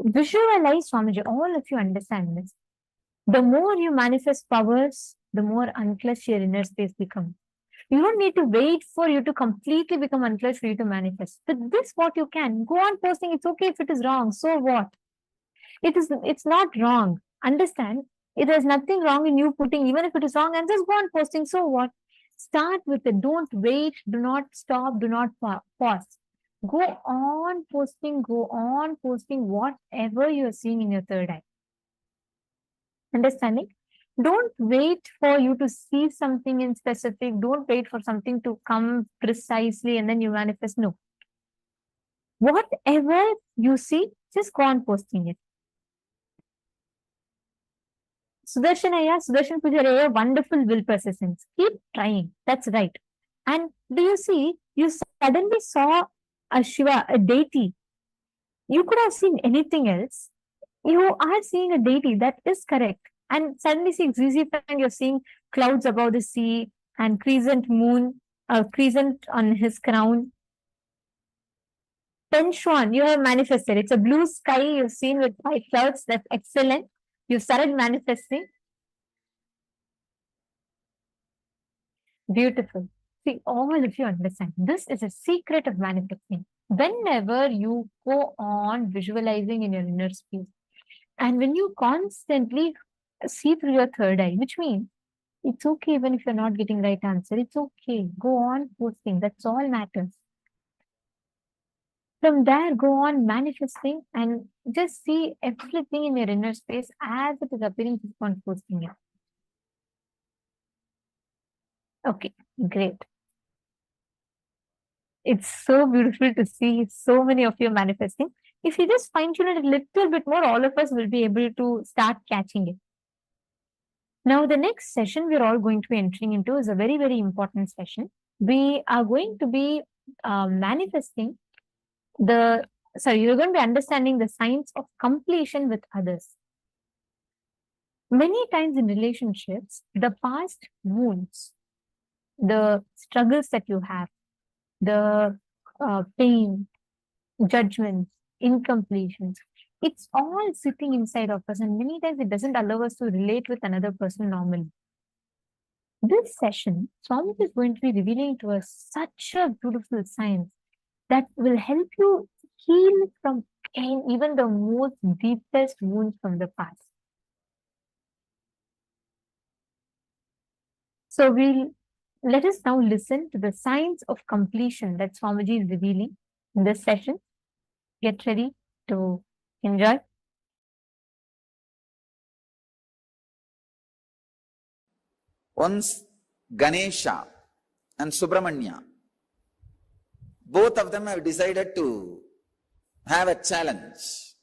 Visualize Swamiji. All of you understand this. The more you manifest powers, the more unclutched your inner space becomes. You don't need to wait for you to completely become unclutched for you to manifest. But this what you can. Go on posting. It's okay if it is wrong. So what? It's not wrong. Understand? There's nothing wrong in you putting, even if it is wrong, and just go on posting. So what? Start with it. Don't wait. Do not stop. Do not pause. Go on posting. Go on posting whatever you're seeing in your third eye. Understanding? Don't wait for you to see something in specific. Don't wait for something to come precisely and then you manifest. No. Whatever you see, just go on posting it. Sudarshan Pujare, wonderful will persistence. Keep trying. That's right. And do you see, you suddenly saw a Shiva, a deity. You could have seen anything else. You are seeing a deity. That is correct. And suddenly see easy and you're seeing clouds above the sea and crescent moon, crescent on his crown. Penshuan, you have manifested. It's a blue sky you've seen with white clouds. That's excellent. You started manifesting. Beautiful. See, all of you understand. This is a secret of manifesting. Whenever you go on visualizing in your inner space, and when you constantly see through your third eye, which means it's okay even if you're not getting right answer. It's okay. Go on posting. That's all matters. From there, go on manifesting and just see everything in your inner space as it is appearing to on posting it. Okay, great. It's so beautiful to see so many of you manifesting. If you just fine tune it a little bit more, all of us will be able to start catching it. Now, the next session we're all going to be entering into is a very, very important session. We are going to be manifesting you're going to be understanding the science of completion with others. Many times in relationships, the past wounds, the struggles that you have, the pain, judgments, incompletions, it's all sitting inside of us, and many times it doesn't allow us to relate with another person normally. This session, Swami is going to be revealing to us such a beautiful science that will help you heal from pain, even the most deepest wounds from the past. So let us now listen to the science of completion that Swamiji is revealing in this session. Get ready to enjoy. Once Ganesha and Subramanya, both of them have decided to have a challenge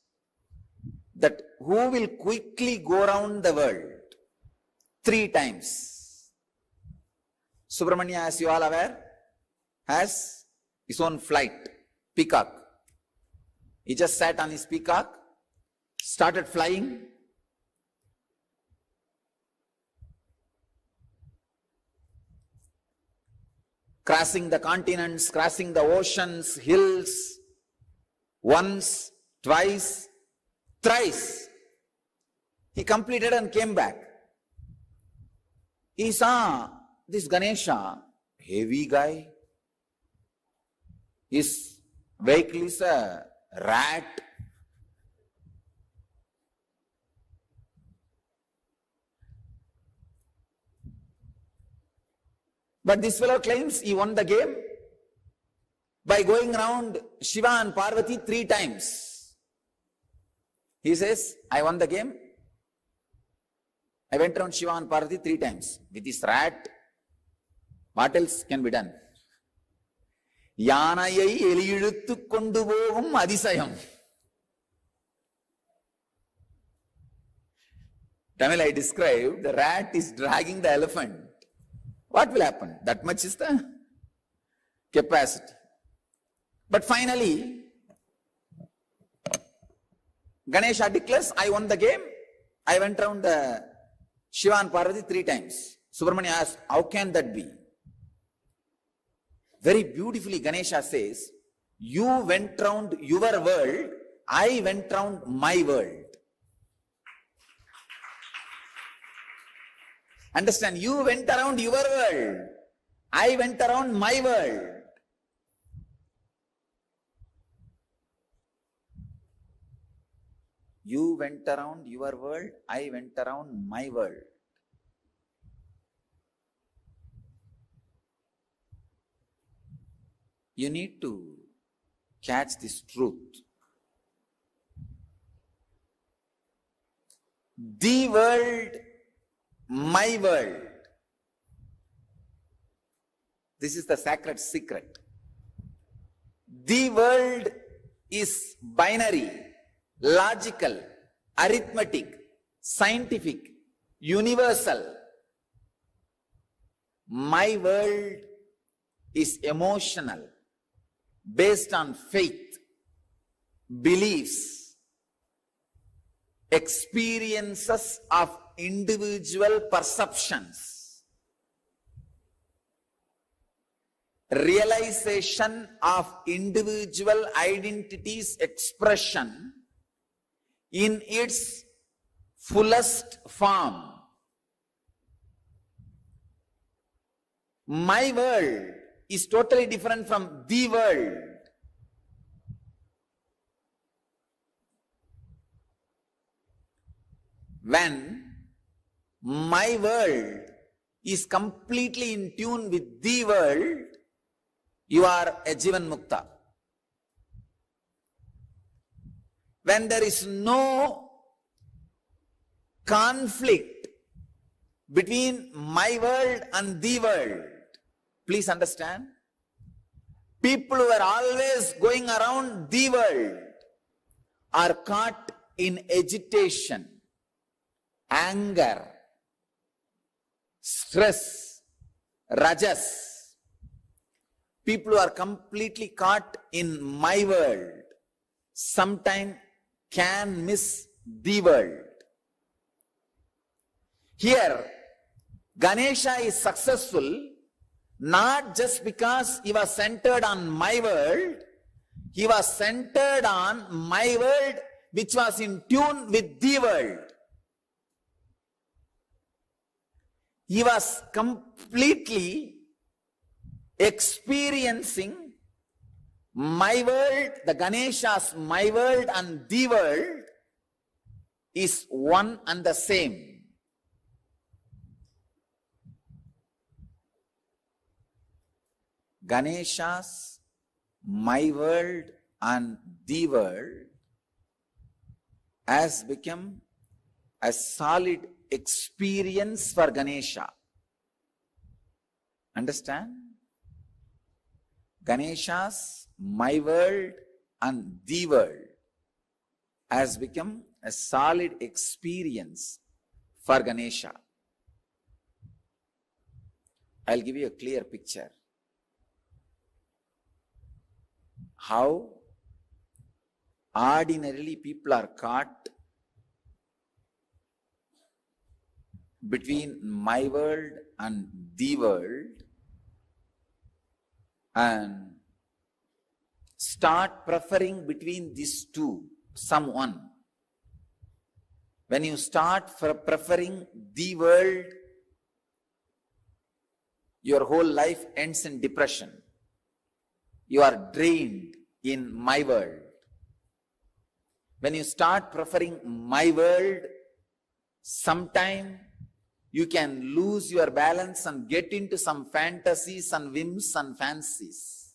that who will quickly go around the world 3 times. Subramanya, as you all aware, has his own flight, peacock. He just sat on his peacock, started flying. Crossing the continents, crossing the oceans, hills, once, twice, thrice. He completed and came back. He saw this Ganesha, heavy guy. His vehicle is a rat. But this fellow claims he won the game by going around Shiva and Parvati 3 times. He says, I won the game. I went around Shiva and Parvati 3 times. With this rat, what else can be done? Yanayai eliyiluttu kondu pogum adisayam. Tamil I described, the rat is dragging the elephant. What will happen? That much is the capacity. But finally, Ganesha declares, I won the game. I went around the Shiva and Parvati 3 times. Subramanya asks, how can that be? Very beautifully Ganesha says, you went round your world, I went round my world. Understand, you went around your world, I went around my world. You went around your world, I went around my world. you need to catch this truth. The world, my world. This is the sacred secret. The world is binary, logical, arithmetic, scientific, universal. My world is emotional, based on faith, beliefs, experiences of individual perceptions, realization of individual identity's expression in its fullest form. My world is totally different from the world. When my world is completely in tune with the world, you are a Jivan Mukta. When there is no conflict between my world and the world, please understand, people who are always going around the world are caught in agitation, anger, stress, rajas. People who are completely caught in my world sometimes can miss the world. Here, Ganesha is successful not just because he was centered on my world, he was centered on my world which was in tune with the world. He was completely experiencing my world, the Ganesha's my world and the world is one and the same. Ganesha's my world and the world has become a solid experience for Ganesha. Understand? Ganesha's my world and the world has become a solid experience for Ganesha. I'll give you a clear picture. How ordinarily people are caught between my world and the world and start preferring between these two, someone. When you start preferring the world, your whole life ends in depression. You are drained in my world. When you start preferring my world, sometime you can lose your balance and get into some fantasies and whims and fancies.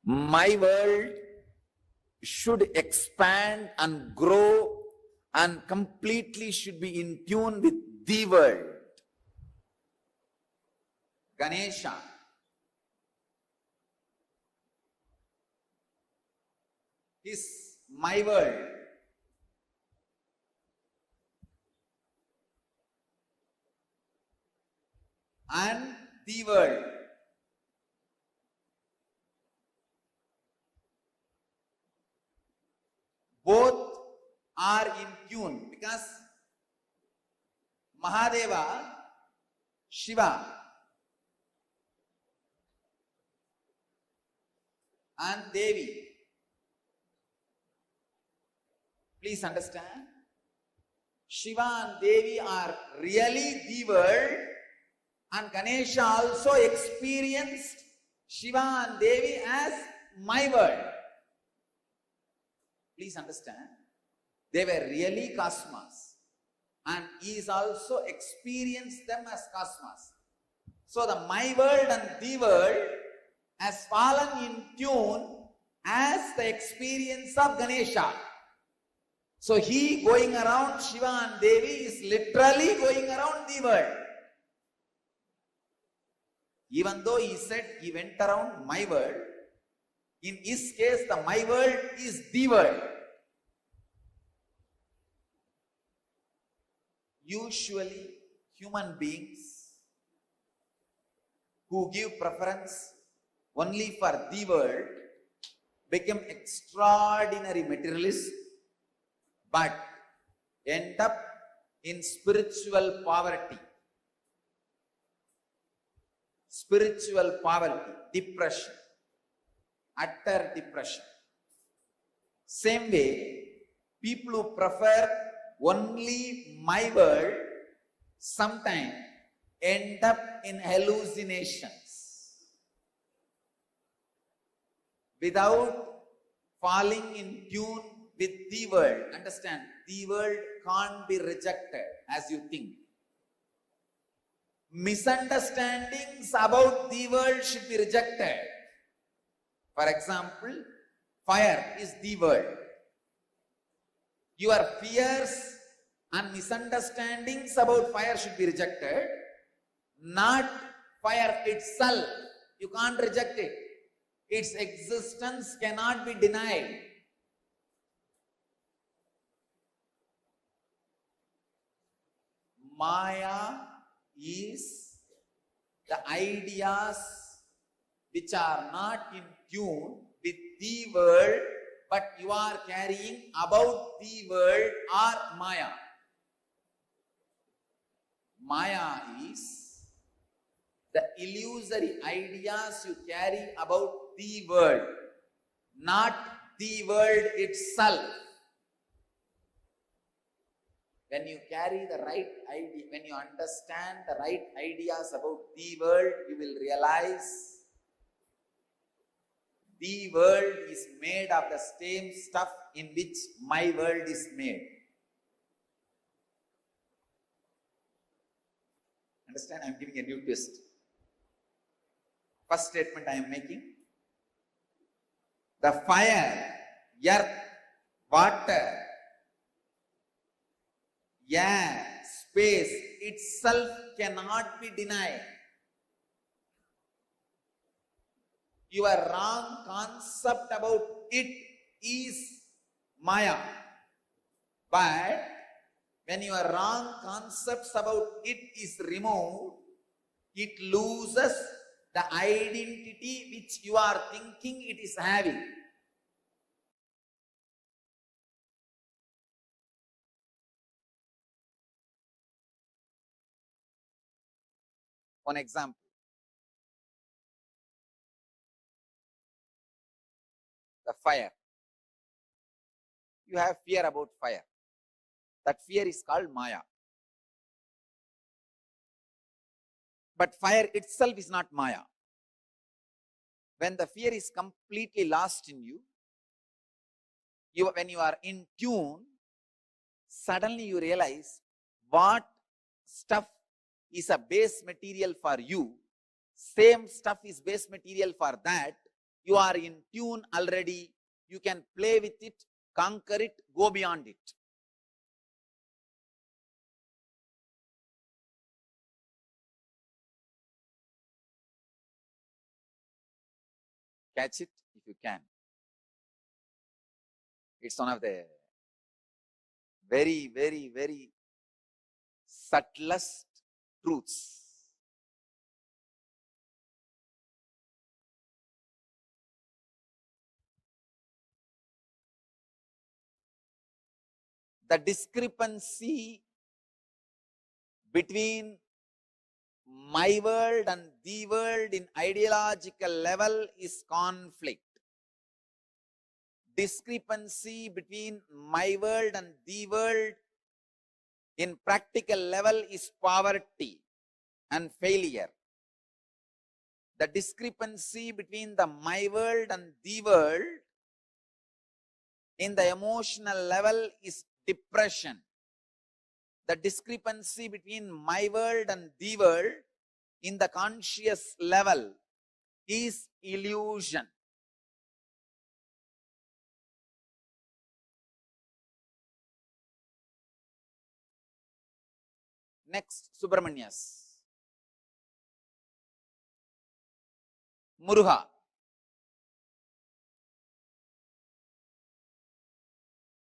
My world should expand and grow and completely should be in tune with the world. Ganesha is my world. And the world. Both are in tune because Mahadeva, Shiva, and Devi. Please understand, Shiva and Devi are really the world, and Ganesha also experienced Shiva and Devi as my world. Please understand, they were really cosmos, and he is also experienced them as cosmos. So the my world and the world has fallen in tune as the experience of Ganesha. So he going around Shiva and Devi is literally going around the world. Even though he said he went around my world, in his case the my world is the world. Usually human beings who give preference only for the world become extraordinary materialists, but end up in spiritual poverty. Spiritual poverty, depression, utter depression. Same way, people who prefer only my world sometimes end up in hallucinations. Without falling in tune with the world. Understand, the world can't be rejected as you think. Misunderstandings about the world should be rejected. For example, fire is the world. Your fears and misunderstandings about fire should be rejected, not fire itself. You can't reject it. Its existence cannot be denied. Maya is the ideas which are not in tune with the world, but you are carrying about the world or Maya. Maya is the illusory ideas you carry about the world, not the world itself. When you carry the right idea, when you understand the right ideas about the world, you will realize the world is made of the same stuff in which my world is made. Understand? I am giving a new twist. First statement I am making. The fire, earth, water, air, space itself cannot be denied. Your wrong concept about it is Maya. But when your wrong concepts about it is removed, it loses the identity which you are thinking it is having. One example. The fire. You have fear about fire. That fear is called Maya. But fire itself is not Maya. When the fear is completely lost in you, when you are in tune, suddenly you realize what stuff is a base material for you, same stuff is base material for that. You are in tune already. You can play with it, conquer it, go beyond it. Catch it if you can. It's one of the very, very, very subtlest truths. The discrepancy between my world and the world in ideological level is conflict. Discrepancy between my world and the world in practical level is poverty and failure. The discrepancy between the my world and the world in the emotional level is depression. The discrepancy between my world and the world in the conscious level is illusion. Next, Subramanyas. Muruga.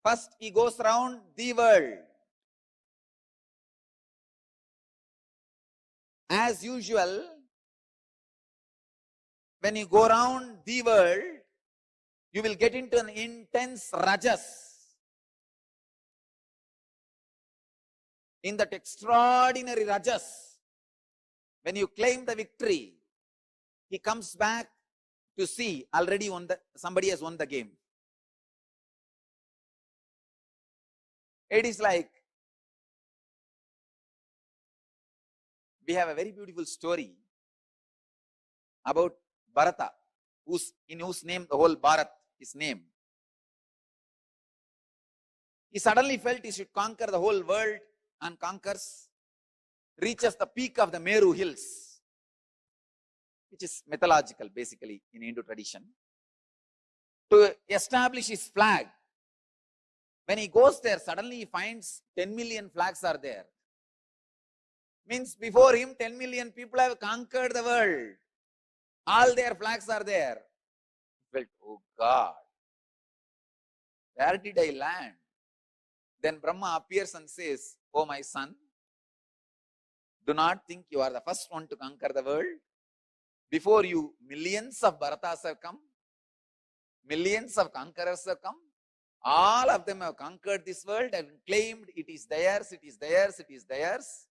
First, he goes around the world. As usual, when you go around the world, you will get into an intense rajas. In that extraordinary rajas, when you claim the victory, he comes back to see already somebody has won the game. It is like, we have a very beautiful story about Bharata, in whose name the whole Bharat is named. He suddenly felt he should conquer the whole world and conquers, reaches the peak of the Meru hills, which is mythological basically in Hindu tradition, to establish his flag. When he goes there, suddenly he finds 10 million flags are there. Means before him 10 million people have conquered the world. All their flags are there. He felt, oh God, where did I land? Then Brahma appears and says, oh my son, do not think you are the first one to conquer the world. Before you, millions of Bharatas have come. Millions of conquerors have come. All of them have conquered this world and claimed it is theirs, it is theirs, it is theirs.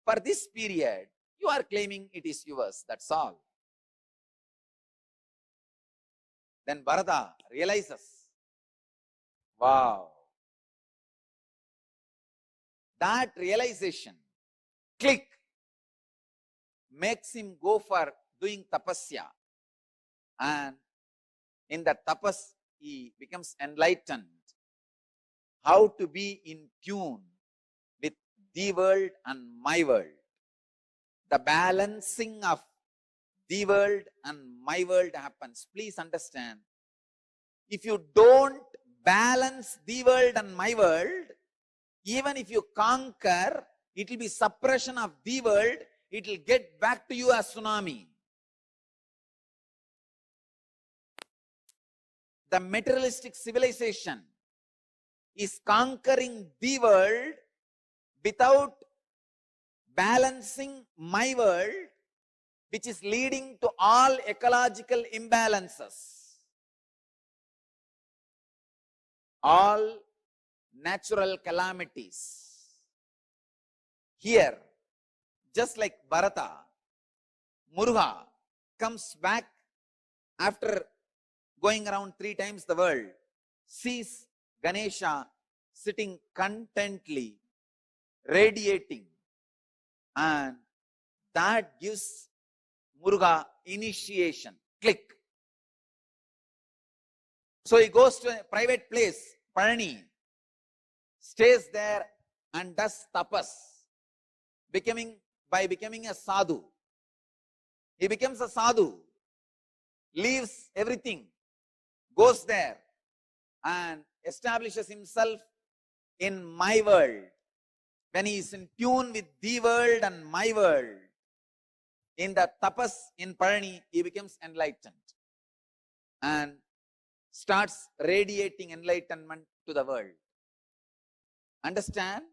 For this period, you are claiming it is yours, that's all. Then Bharata realizes, wow. That realization, click, makes him go for doing tapasya. And in that tapas, he becomes enlightened. How to be in tune with the world and my world. The balancing of the world and my world happens. Please understand, if you don't balance the world and my world, even if you conquer, it will be suppression of the world, it will get back to you as tsunami. The materialistic civilization is conquering the world without balancing my world, which is leading to all ecological imbalances, all natural calamities. Here, just like Bharata, Muruga comes back after going around 3 times the world, sees Ganesha sitting contently, radiating, and that gives Muruga initiation. Click. So he goes to a private place, Palani, stays there and does tapas, by becoming a sadhu. He becomes a sadhu, leaves everything, goes there and establishes himself in my world. When he is in tune with the world and my world, in the tapas in Palani, he becomes enlightened and starts radiating enlightenment to the world. Understand?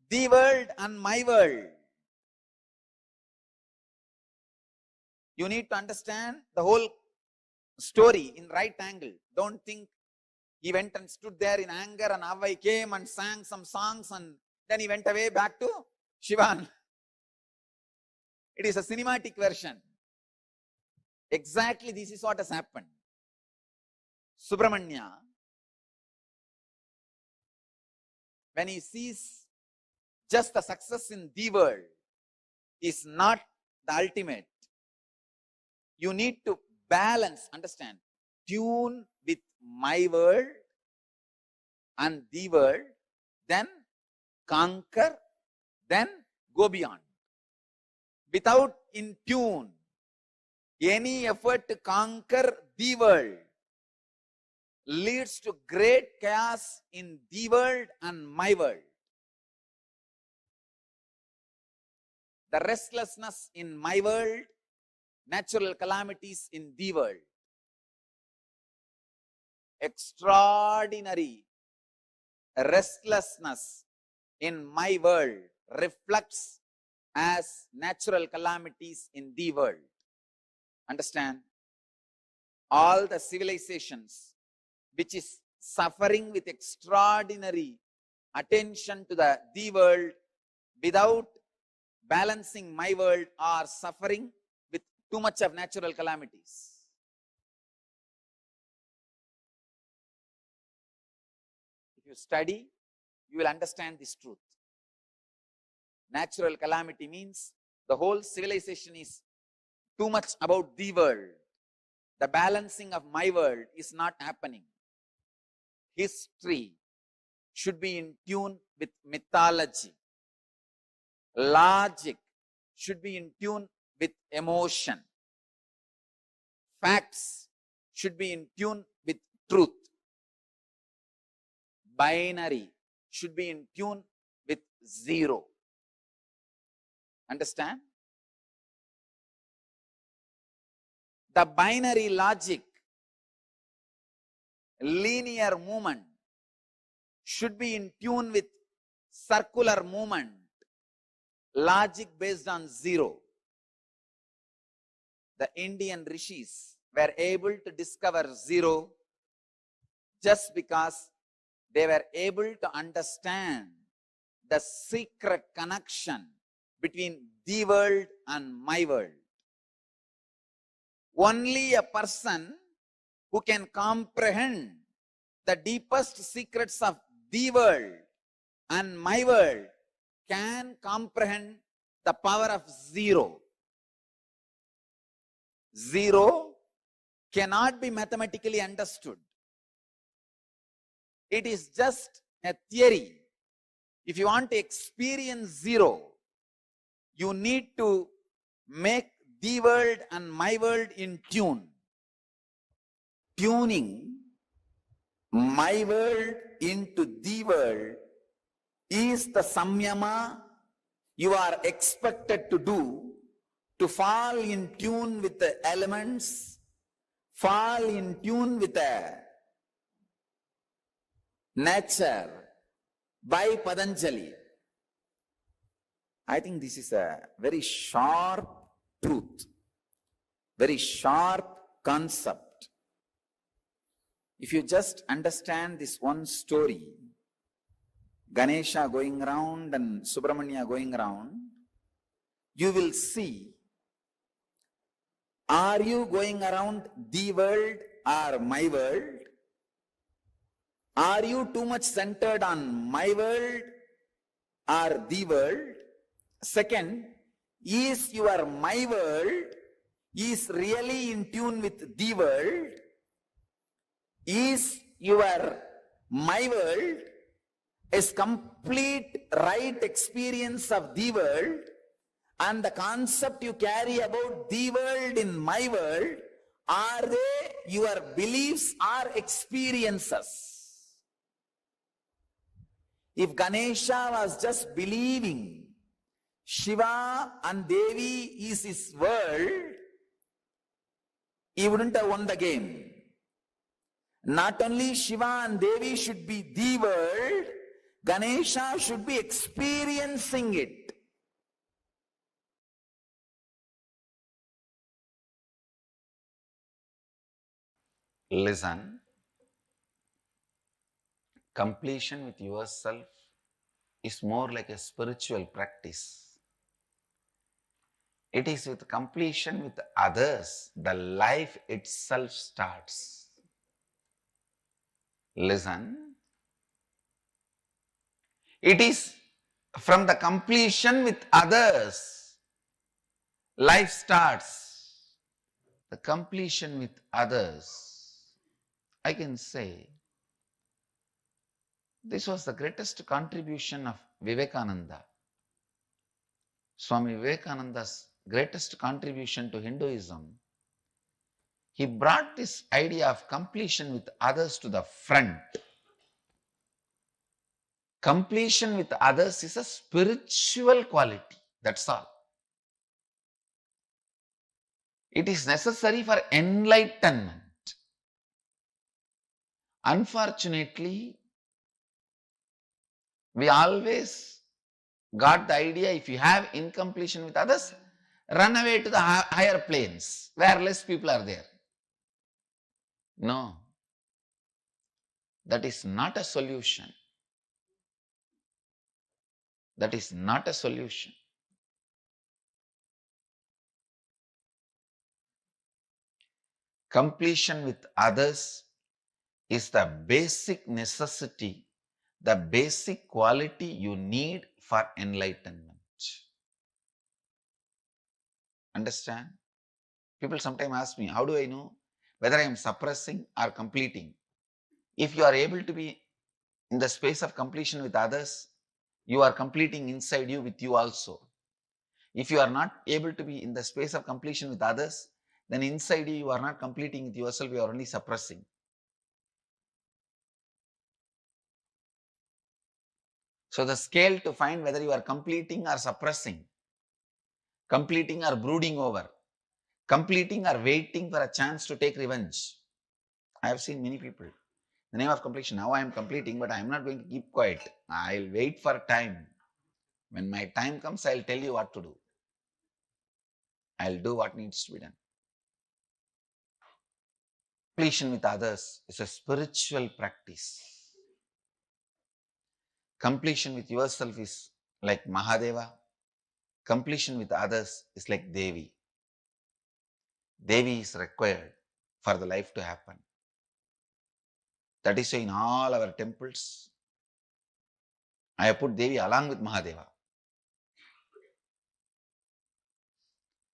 The world and my world. You need to understand the whole story in right angle. Don't think he went and stood there in anger and Avai came and sang some songs and then he went away back to Shivan. It is a cinematic version. Exactly this is what has happened. Subramanya, when he sees just the success in the world is not the ultimate, you need to balance, understand, tune with my world and the world, then conquer, then go beyond. without in tune, any effort to conquer the world leads to great chaos in the world and my world. The restlessness in my world, natural calamities in the world. Extraordinary restlessness in my world reflects as natural calamities in the world. Understand? All the civilizations which is suffering with extraordinary attention to the world without balancing my world are suffering with too much of natural calamities. If you study, you will understand this truth. Natural calamity means the whole civilization is too much about the world. The balancing of my world is not happening. History should be in tune with mythology. Logic should be in tune with emotion. Facts should be in tune with truth. Binary should be in tune with zero. Understand? The binary logic, linear movement should be in tune with circular movement, logic based on zero. The Indian rishis were able to discover zero just because they were able to understand the secret connection between the world and my world. Only a person who can comprehend the deepest secrets of the world and my world can comprehend the power of zero. Zero cannot be mathematically understood. It is just a theory. If you want to experience zero, you need to make the world and my world in tune. Tuning my world into the world is the samyama you are expected to do to fall in tune with the elements, fall in tune with the nature by Patanjali. I think this is a very sharp truth, very sharp concept. If you just understand this one story, Ganesha going around and Subramanya going around, you will see, are you going around the world or my world? Are you too much centered on my world or the world? Second, is your my world is really in tune with the world? Is your my world is complete right experience of the world, and the concept you carry about the world in my world, are they your beliefs or experiences? If Ganesha was just believing Shiva and Devi is his world, he wouldn't have won the game. Not only Shiva and Devi should be the world, Ganesha should be experiencing it. Listen, completion with yourself is more like a spiritual practice. It is with completion with others, the life itself starts. Listen, it is from the completion with others, life starts. The completion with others, I can say, this was the greatest contribution of Vivekananda. Swami Vivekananda's greatest contribution to Hinduism, he brought this idea of completion with others to the front. Completion with others is a spiritual quality, that's all. It is necessary for enlightenment. Unfortunately, we always got the idea if you have incompletion with others, run away to the higher planes where less people are there. No, that is not a solution. That is not a solution. Completion with others is the basic necessity, the basic quality you need for enlightenment. Understand? People sometimes ask me, how do I know whether I am suppressing or completing? If you are able to be in the space of completion with others, you are completing inside you with you also. If you are not able to be in the space of completion with others, then inside you are not completing with yourself, you are only suppressing. So the scale to find whether you are completing or suppressing, completing or brooding over, completing or waiting for a chance to take revenge. I have seen many people. The name of completion, now I am completing, but I am not going to keep quiet. I'll wait for time. When my time comes, I'll tell you what to do. I'll do what needs to be done. Completion with others is a spiritual practice. Completion with yourself is like Mahadeva. Completion with others is like Devi. Devi is required for the life to happen. That is why in all our temples, I have put Devi along with Mahadeva.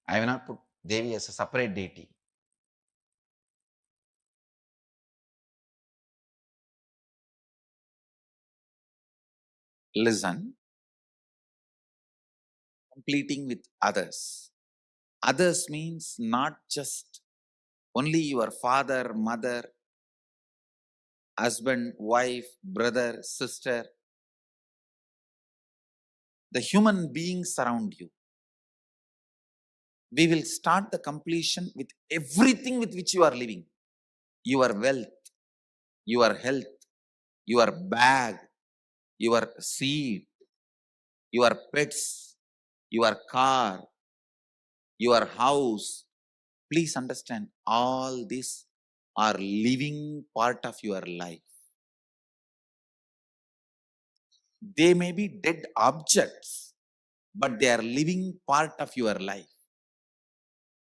I have not put Devi as a separate deity. Listen, completing with others. Others means not just only your father, mother, husband, wife, brother, sister, the human beings around you. We will start the completion with everything with which you are living. Your wealth, your health, your bag, your seed, your pets, your car, your house. Please understand, all these are living part of your life. They may be dead objects, but they are living part of your life.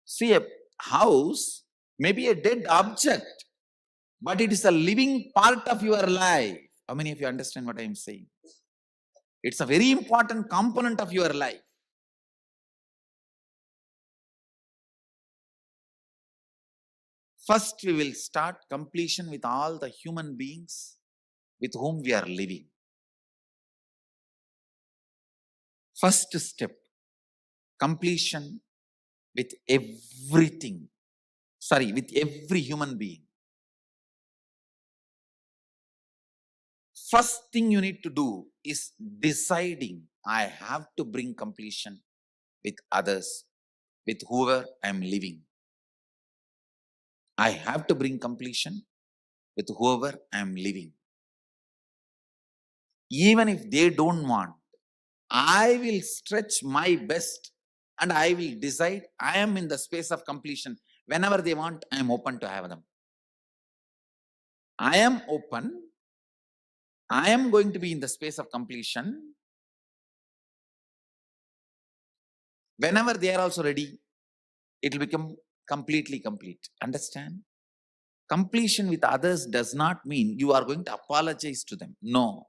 See, a house may be a dead object, but it is a living part of your life. How many of you understand what I am saying? It's a very important component of your life. First, we will start completion with all the human beings with whom we are living. First step, completion with everything. With every human being. First thing you need to do is deciding, I have to bring completion with others, with whoever I am living. I have to bring completion with whoever I am living. Even if they don't want, I will stretch my best and I will decide I am in the space of completion. Whenever they want, I am open to have them. I am open. I am going to be in the space of completion. Whenever they are also ready, it will become completely complete. Understand? Completion with others does not mean you are going to apologize to them. No.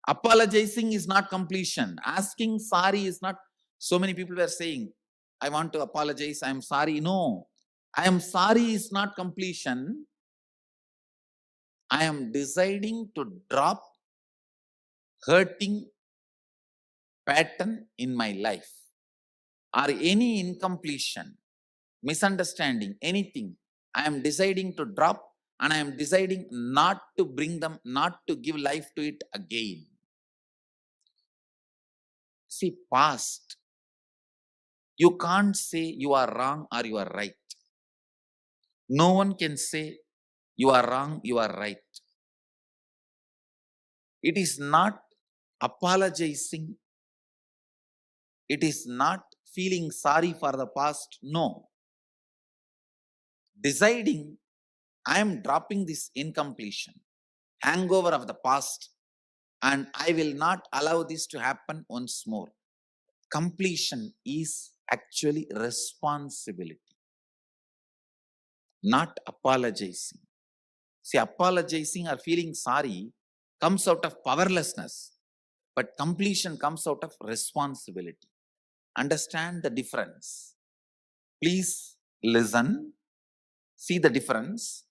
Apologizing is not completion. Asking sorry is not. So many people were saying, I want to apologize, I am sorry. No. I am sorry is not completion. I am deciding to drop hurting pattern in my life. or any incompletion, misunderstanding, anything, I am deciding to drop, and I am deciding not to bring them, not to give life to it again. See, past, you can't say you are wrong or you are right. No one can say you are wrong, you are right. It is not apologizing. It is not feeling sorry for the past. No. Deciding, I am dropping this incompletion, hangover of the past, and I will not allow this to happen once more. Completion is actually responsibility, not apologizing. See, apologizing or feeling sorry comes out of powerlessness, but completion comes out of responsibility. Understand the difference. Please listen, see the difference.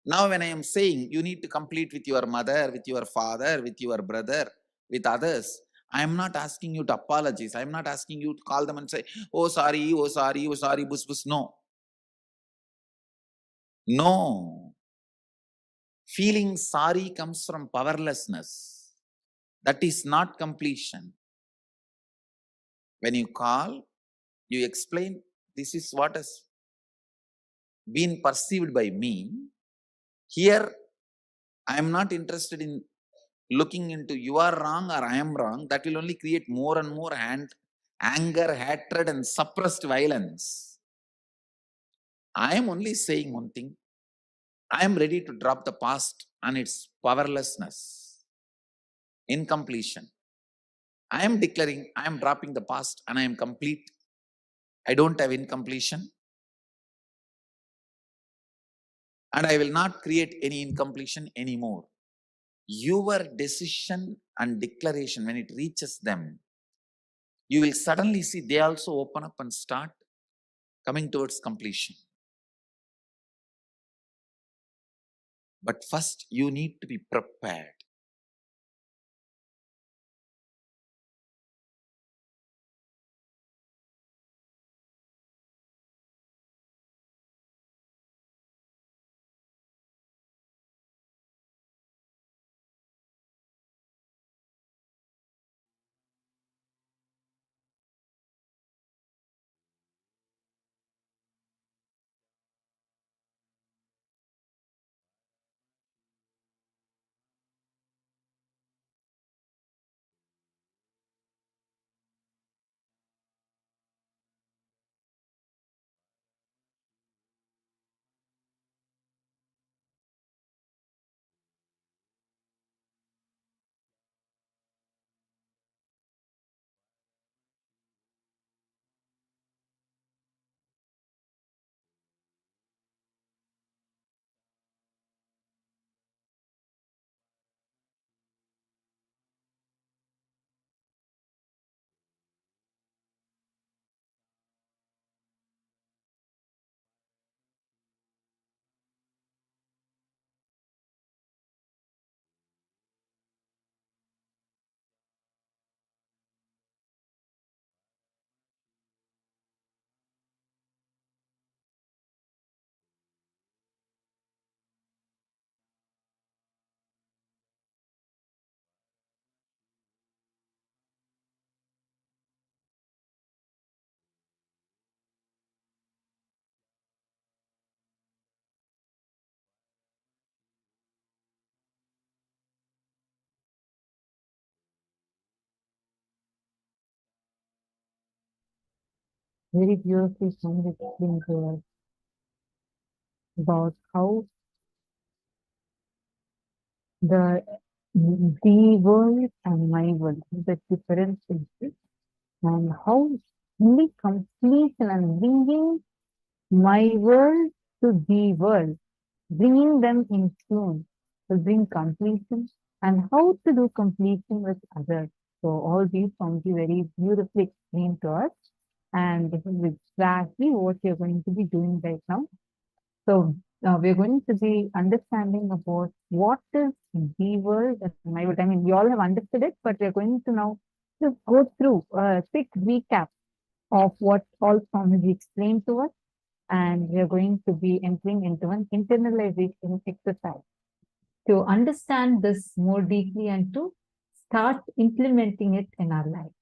Now, when I am saying you need to complete with your mother, with your father, with your brother, with others, I am not asking you to apologize. I am not asking you to call them and say, oh, sorry, oh, sorry, oh, sorry, bus, bus. No. No. Feeling sorry comes from powerlessness. That is not completion. When you call, you explain, this is what has been perceived by me. Here, I am not interested in looking into you are wrong or I am wrong. That will only create more and more anger, hatred, and suppressed violence. I am only saying one thing. I am ready to drop the past and its powerlessness, incompletion. I am declaring I am dropping the past and I am complete. I don't have incompletion. And I will not create any incompletion anymore. Your decision and declaration, when it reaches them, you will suddenly see they also open up and start coming towards completion. But first, you need to be prepared. Very beautifully sounded explained to us about how the world and my world, the differences, and how only completion and bringing my world to the world, bringing them in tune to bring completion, and how to do completion with others. So all these sounds very beautifully explained to us, and this is exactly what you're going to be doing right now. So we're going to be understanding about what is the world and my world. I mean, we all have understood it, but we're going to now just go through a quick recap of what all Swamiji explained to us, and we are going to be entering into an internalization exercise to understand this more deeply and to start implementing it in our life.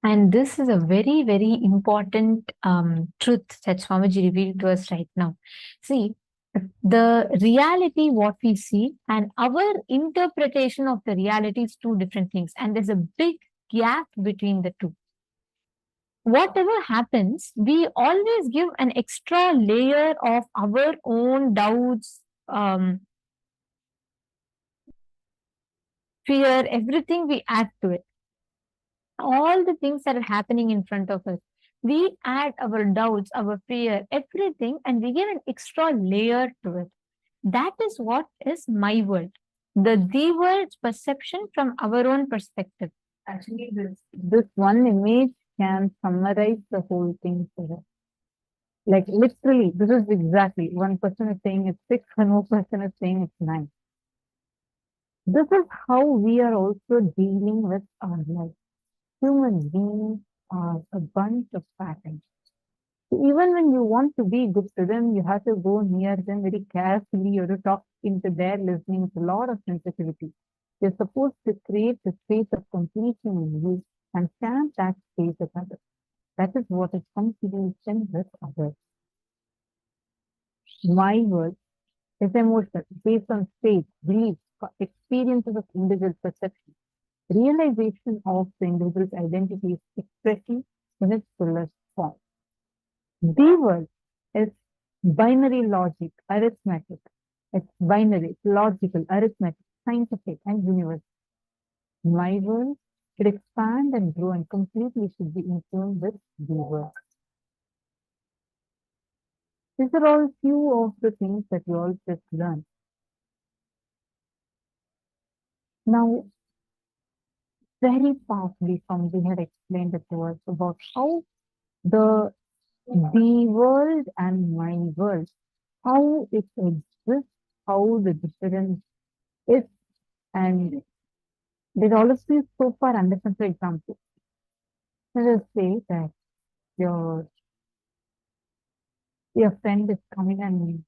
And this is a very, very important truth that Swamiji revealed to us right now. See, the reality, what we see, and our interpretation of the reality is two different things. And there's a big gap between the two. Whatever happens, we always give an extra layer of our own doubts, fear, everything we add to it. All the things that are happening in front of us, we add our doubts, our fear, everything, and we give an extra layer to it. That is what is my world. The world's perception from our own perspective. Actually, this one image can summarize the whole thing for us. Like literally, this is exactly, one person is saying it's 6, one more person is saying it's 9. This is how we are also dealing with our life. Human beings are a bunch of patterns. So even when you want to be good to them, you have to go near them very carefully. You have to talk into their listening with a lot of sensitivity. You're supposed to create the space of completion in you and share that space with others. That is what is completion with others. My world is emotional, based on faith, beliefs, experiences of individual perception. Realization of the individual's identity is expression in its fullest form. The world is binary logic, arithmetic. It's binary, logical, arithmetic, scientific, and universal. My world should expand and grow and completely should be in tune with the world. These are all few of the things that you all just learned. Now, very powerfully, Swamiji had explained it to us about how the world and my world, how it exists, how the difference is, and did all of you so far understand? For example, let us say that your friend is coming and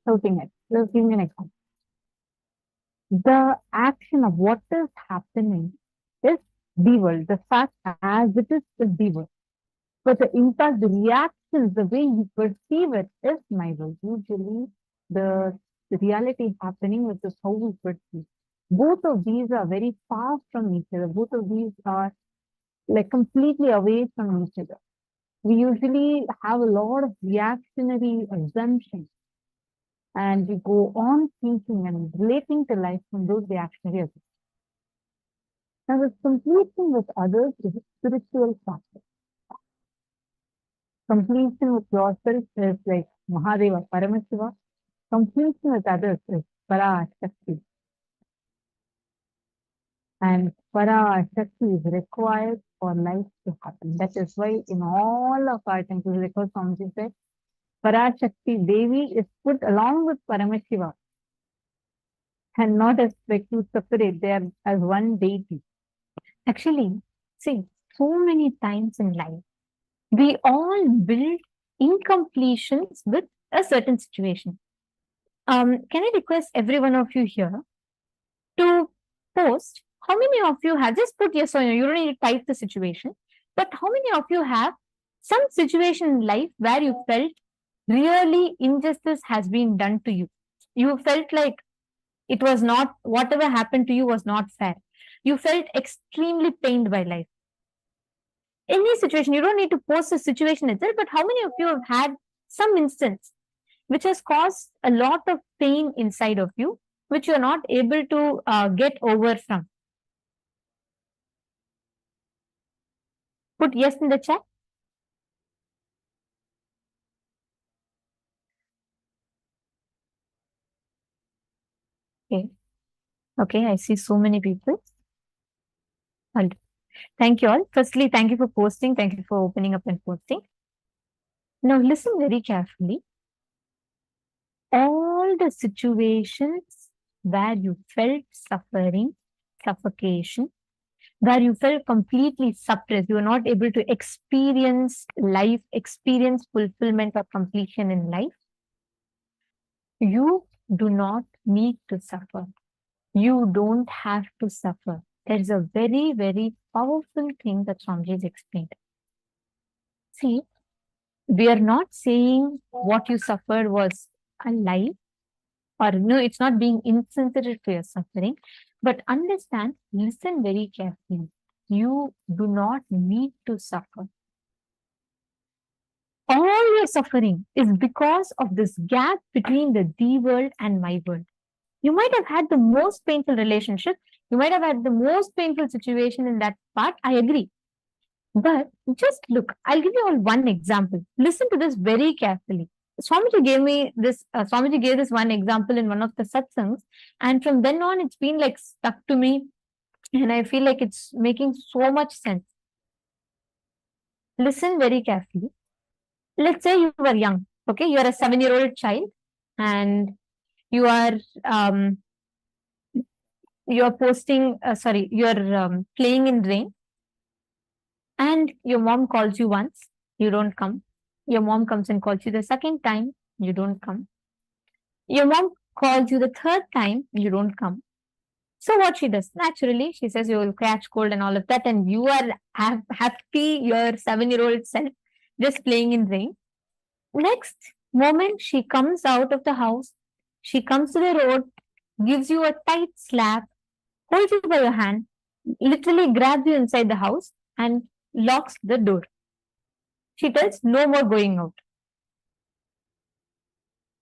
shouting at. Let's give me an example. The action of what is happening is the world. The fact as it is the world. But the impact, the reactions, the way you perceive it is my world. Usually the reality happening, which is how we perceive. Both of these are very far from each other. Both of these are like completely away from each other. We usually have a lot of reactionary assumptions and we go on thinking and relating to life from those reactionary assumptions. Now, the completion with others is a spiritual factor. Completion with yourself is like Mahadeva, Paramashiva. Completion with others is Parashakti. And Parashakti is required for life to happen. That is why in all of our temples, because Swamiji said, Parashakti Devi is put along with Paramashiva and not as like two separate. They are as one deity. Actually, see, so many times in life, we all build incompletions with a certain situation. Can I request every one of you here to post how many of you have, just put yes or no, you don't need to type the situation, but how many of you have some situation in life where you felt really injustice has been done to you? You felt like it was not, whatever happened to you was not fair. You felt extremely pained by life. Any situation, you don't need to post the situation itself, but how many of you have had some instance which has caused a lot of pain inside of you, which you're not able to get over from? Put yes in the chat. Okay. Okay, I see so many people. Thank you all. Firstly, thank you for posting. Thank you for opening up and posting. Now listen very carefully. All the situations where you felt suffering, suffocation, where you felt completely suppressed. You were not able to experience life, experience fulfillment or completion in life. You do not need to suffer. You don't have to suffer. There is a very, very powerful thing that Swamiji has explained. See, we are not saying what you suffered was a lie, or no, it's not being insensitive to your suffering, but understand, listen very carefully. You do not need to suffer. All your suffering is because of this gap between the thee world and my world. You might have had the most painful relationship. You might have had the most painful situation in that part. I agree. But just look, I'll give you all one example. Listen to this very carefully. Swamiji gave this one example in one of the satsangs, and from then on, it's been like stuck to me, and I feel like it's making so much sense. Listen very carefully. Let's say you were young, okay? You are a 7-year-old child, and you are playing in rain, and your mom calls you once, you don't come. Your mom comes and calls you the second time, you don't come. Your mom calls you the third time, you don't come. So what she does? Naturally, she says you will catch cold and all of that, and you are happy, your 7-year-old self, just playing in rain. Next moment, she comes out of the house, she comes to the road, gives you a tight slap, holds you by your hand, literally grabs you inside the house and locks the door. She tells no more going out.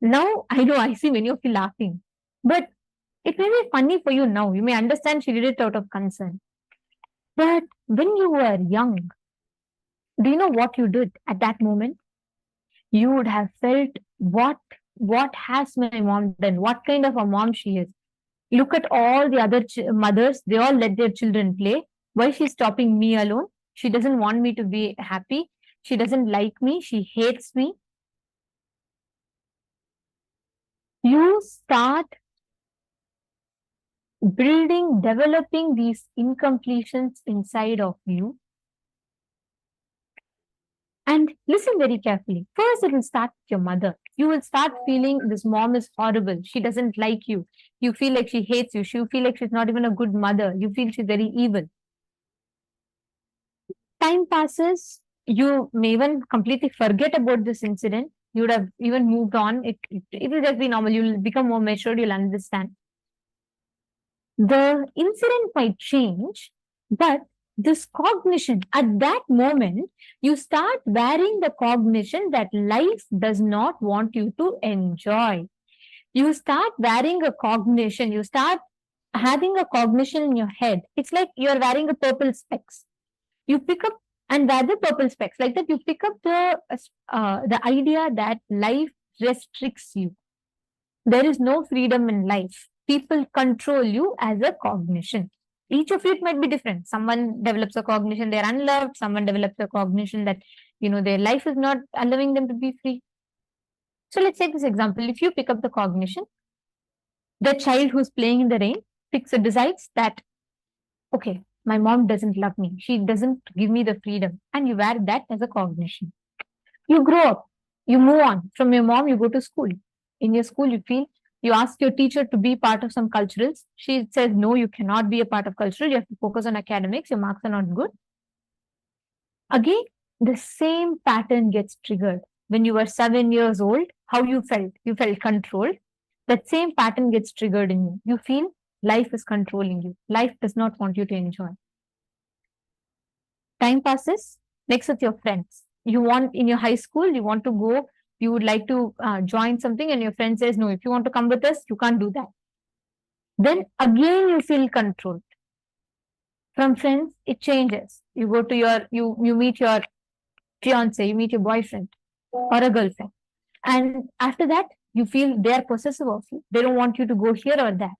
Now, I know I see many of you laughing, but it may be funny for you now. You may understand she did it out of concern. But when you were young, do you know what you did at that moment? You would have felt, what has my mom done? What kind of a mom she is? Look at all the other mothers. They all let their children play. Why she's stopping me alone? She doesn't want me to be happy. She doesn't like me. She hates me. You start developing these incompletions inside of you. And listen very carefully. First, it will start with your mother. You will start feeling this mom is horrible. She doesn't like you. You feel like she hates you. You feel like she's not even a good mother. You feel she's very evil. Time passes. You may even completely forget about this incident. You would have even moved on. It will just be normal. You'll become more matured. You'll understand. The incident might change, but this cognition, at that moment, you start wearing the cognition that life does not want you to enjoy. You start wearing a cognition, you start having a cognition in your head. It's like you're wearing a purple specs. You pick up and wear the purple specs. Like that, you pick up the idea that life restricts you. There is no freedom in life. People control you as a cognition. Each of it might be different. Someone develops a cognition they're unloved. Someone develops a cognition that, their life is not allowing them to be free. So let's take this example. If you pick up the cognition, the child who's playing in the rain decides that, okay, my mom doesn't love me. She doesn't give me the freedom. And you wear that as a cognition. You grow up. You move on. From your mom, you go to school. In your school, you ask your teacher to be part of some culturals. She says, no, you cannot be a part of cultural. You have to focus on academics. Your marks are not good. Again, the same pattern gets triggered. When you were 7 years old, how you felt? You felt controlled. That same pattern gets triggered in you. You feel life is controlling you. Life does not want you to enjoy. Time passes. Next with your friends. In your high school, you want to go, you would like to join something, and your friend says, no, if you want to come with us, you can't do that. Then again, you feel controlled. From friends, it changes. You go to you meet your fiance, you meet your boyfriend or a girlfriend. And after that, you feel they are possessive of you. They don't want you to go here or there.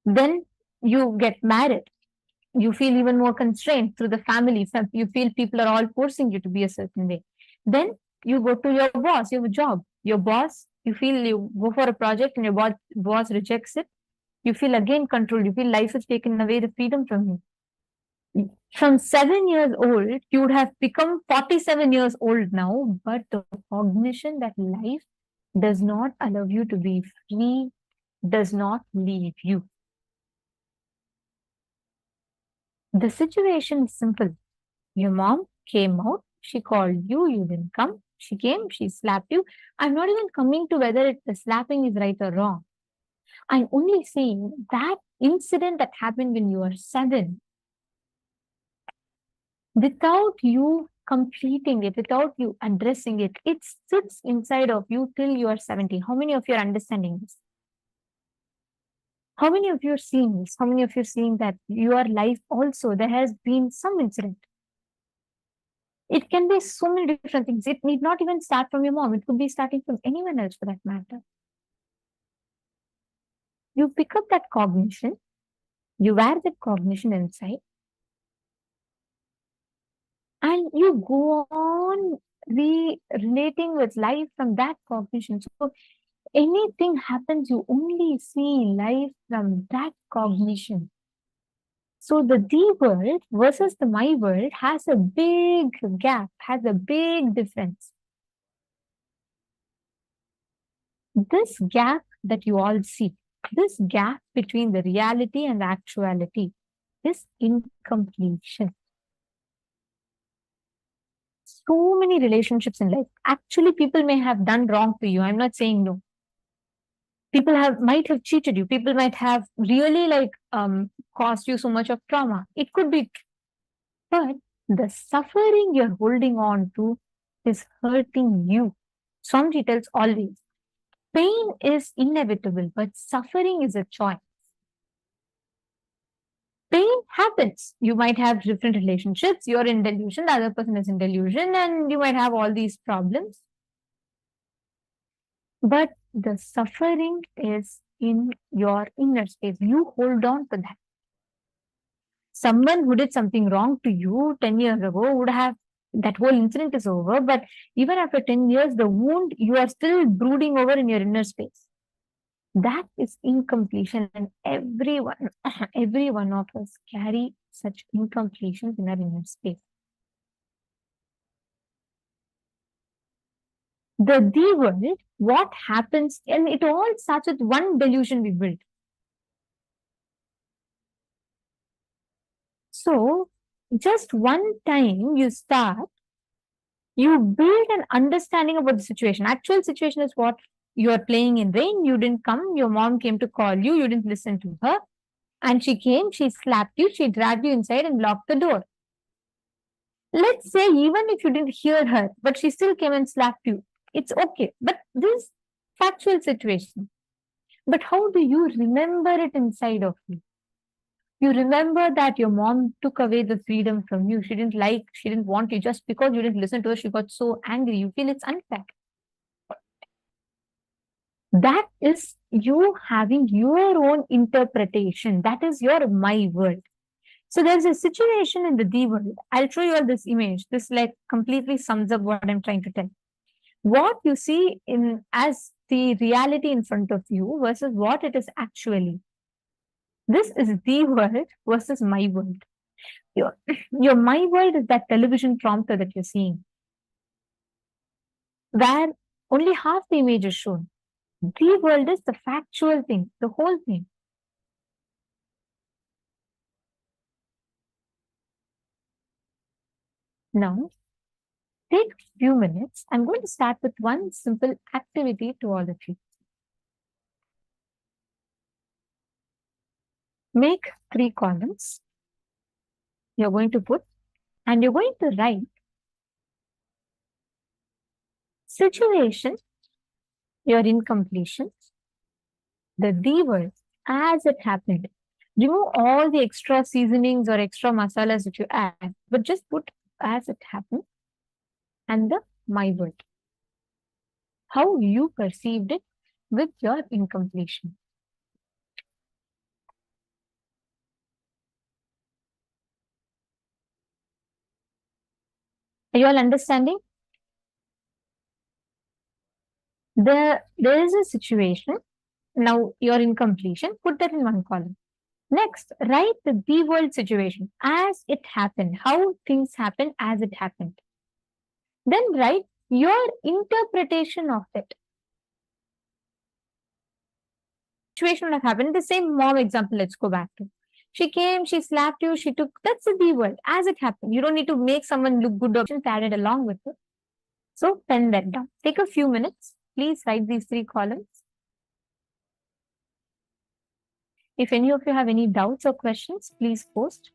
Then you get married. You feel even more constrained through the family. You feel people are all forcing you to be a certain way. Then you go to your boss, you have a job. Your boss You feel you go for a project and your boss rejects it. You feel again controlled. You feel life has taken away the freedom from you. From 7 years old, you would have become 47 years old now, but the cognition that life does not allow you to be free, does not leave you. The situation is simple. Your mom came out, she called you, you didn't come. She came, she slapped you. I'm not even coming to whether the slapping is right or wrong. I'm only saying that incident that happened when you were 7, without you completing it, without you addressing it, it sits inside of you till you are 70. How many of you are understanding this? How many of you are seeing this? How many of you are seeing that your life also, there has been some incident? It can be so many different things. It need not even start from your mom. It could be starting from anyone else for that matter. You pick up that cognition, you wear that cognition inside, and you go on relating with life from that cognition. So anything happens, you only see life from that cognition. So the world versus the my world has a big gap, has a big difference. This gap that you all see, this gap between the reality and the actuality is incompletion. So many relationships in life. Actually, people may have done wrong to you. I'm not saying no. People might have cheated you. People might have really caused you so much of trauma. It could be, but the suffering you're holding on to is hurting you. Swamiji tells always, pain is inevitable, but suffering is a choice. Pain happens. You might have different relationships. You're in delusion, the other person is in delusion, and you might have all these problems. But the suffering is in your inner space. You hold on to that. Someone who did something wrong to you 10 years ago would have, that whole incident is over, but even after 10 years, the wound you are still brooding over in your inner space. That is incompletion, and every one of us carry such incompletions in our inner space. The world, what happens, and it all starts with one delusion we built. So, just one time you start, you build an understanding about the situation. Actual situation is what? You are playing in rain, you didn't come, your mom came to call you, you didn't listen to her, and she came, she slapped you, she dragged you inside and locked the door. Let's say even if you didn't hear her, but she still came and slapped you, it's okay. But this factual situation. But how do you remember it inside of you? You remember that your mom took away the freedom from you. She didn't want you. Just because you didn't listen to her, she got so angry. You feel it's unfair. That is you having your own interpretation. That is your my world. So there's a situation in the world. I'll show you all this image. This completely sums up what I'm trying to tell. What you see in as the reality in front of you versus what it is actually. This is the world versus my world. Your my world is that television prompter that you're seeing, where only half the image is shown. The world is the factual thing, the whole thing. Now, take a few minutes. I'm going to start with one simple activity to all of you. Make 3 columns. You're going to put, and you're going to write situation, your incompletion, the world as it happened. Remove all the extra seasonings or extra masalas that you add, but just put as it happened and the my world. How you perceived it with your incompletion. Are you all understanding? there is a situation. Now you're in completion. Put that in one column. Next, write the world situation as it happened, how things happen as it happened. Then write your interpretation of it. Situation would have happened. The same mom example, let's go back to. She came, she slapped you, she took, that's the world as it happened. You don't need to make someone look good or added along with it. So pen that down. Take a few minutes. Please write these 3 columns. If any of you have any doubts or questions, please post.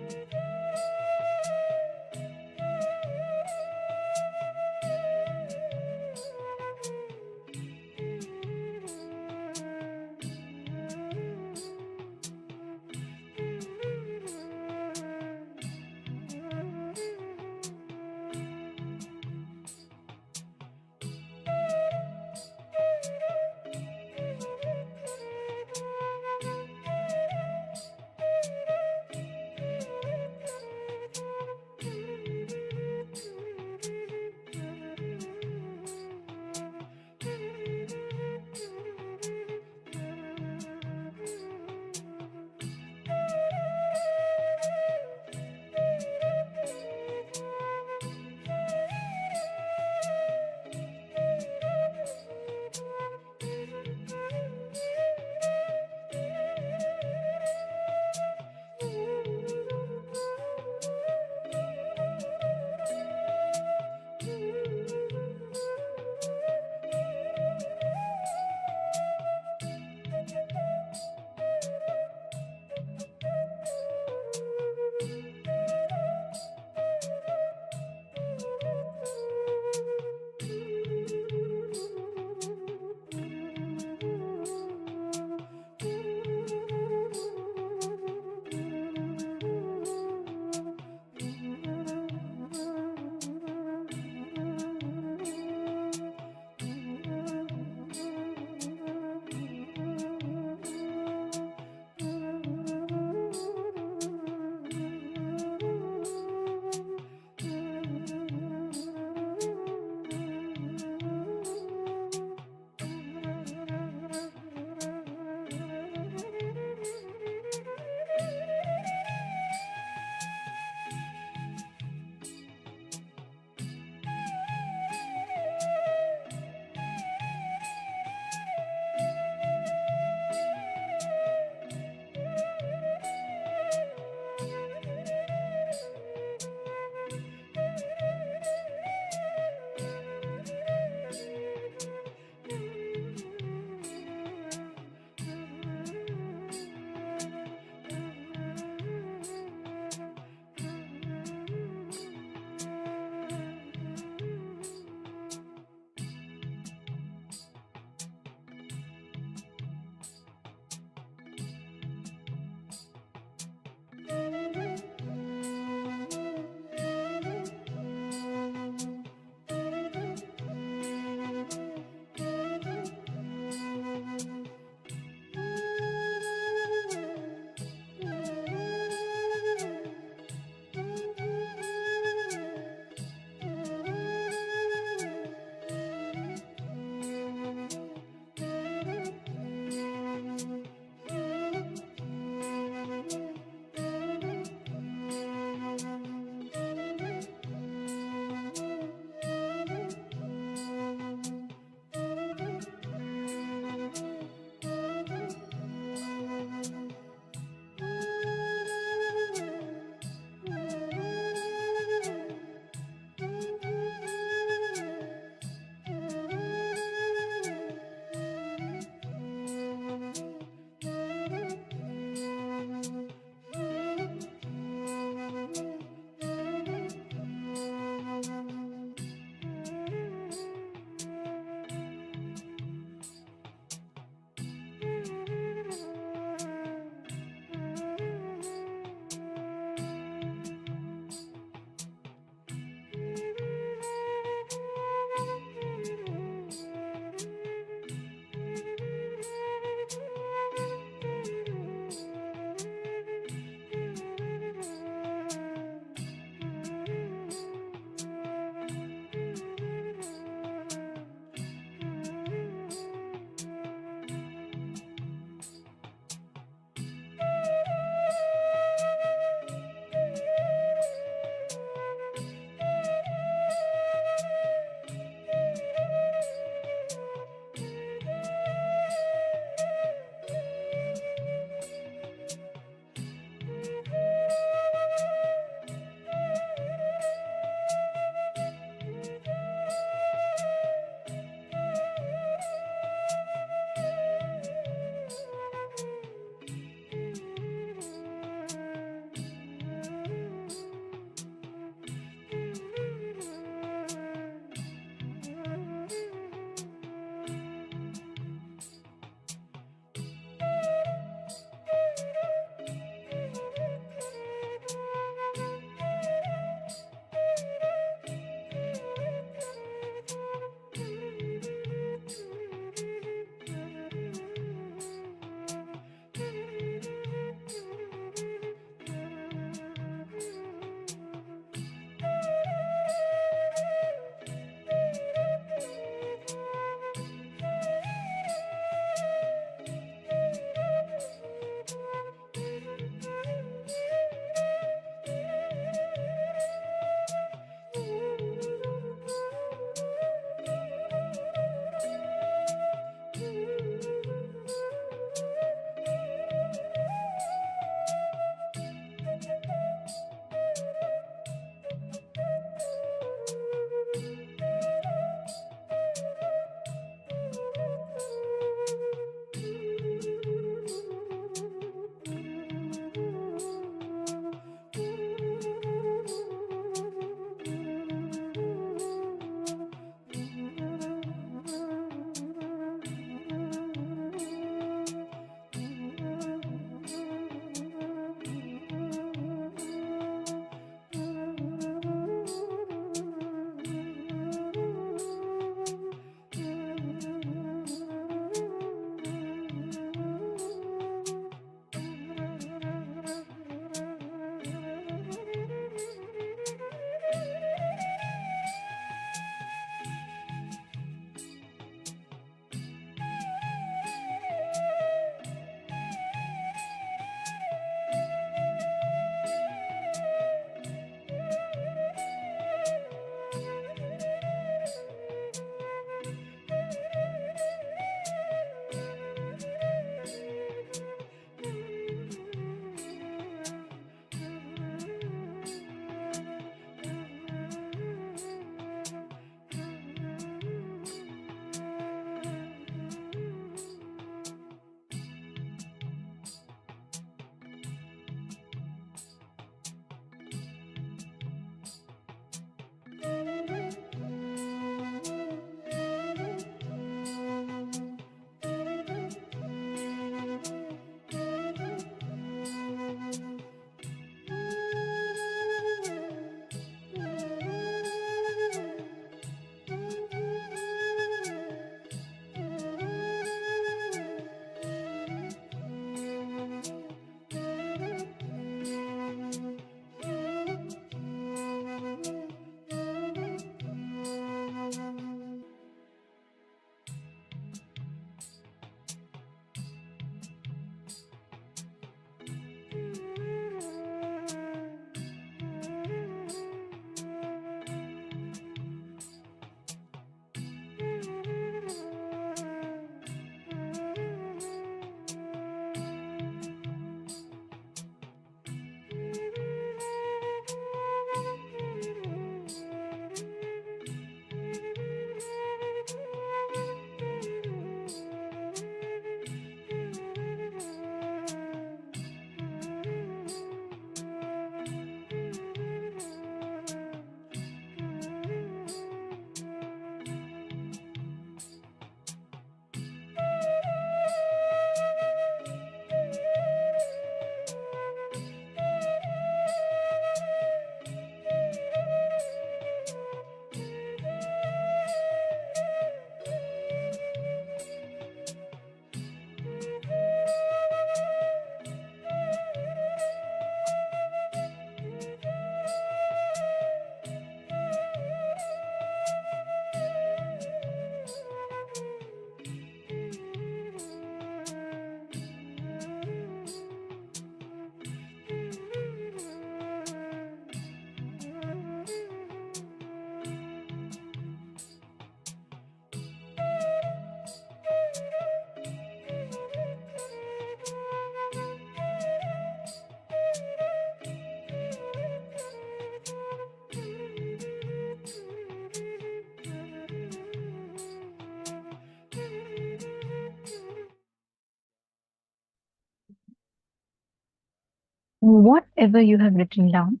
whatever you have written down.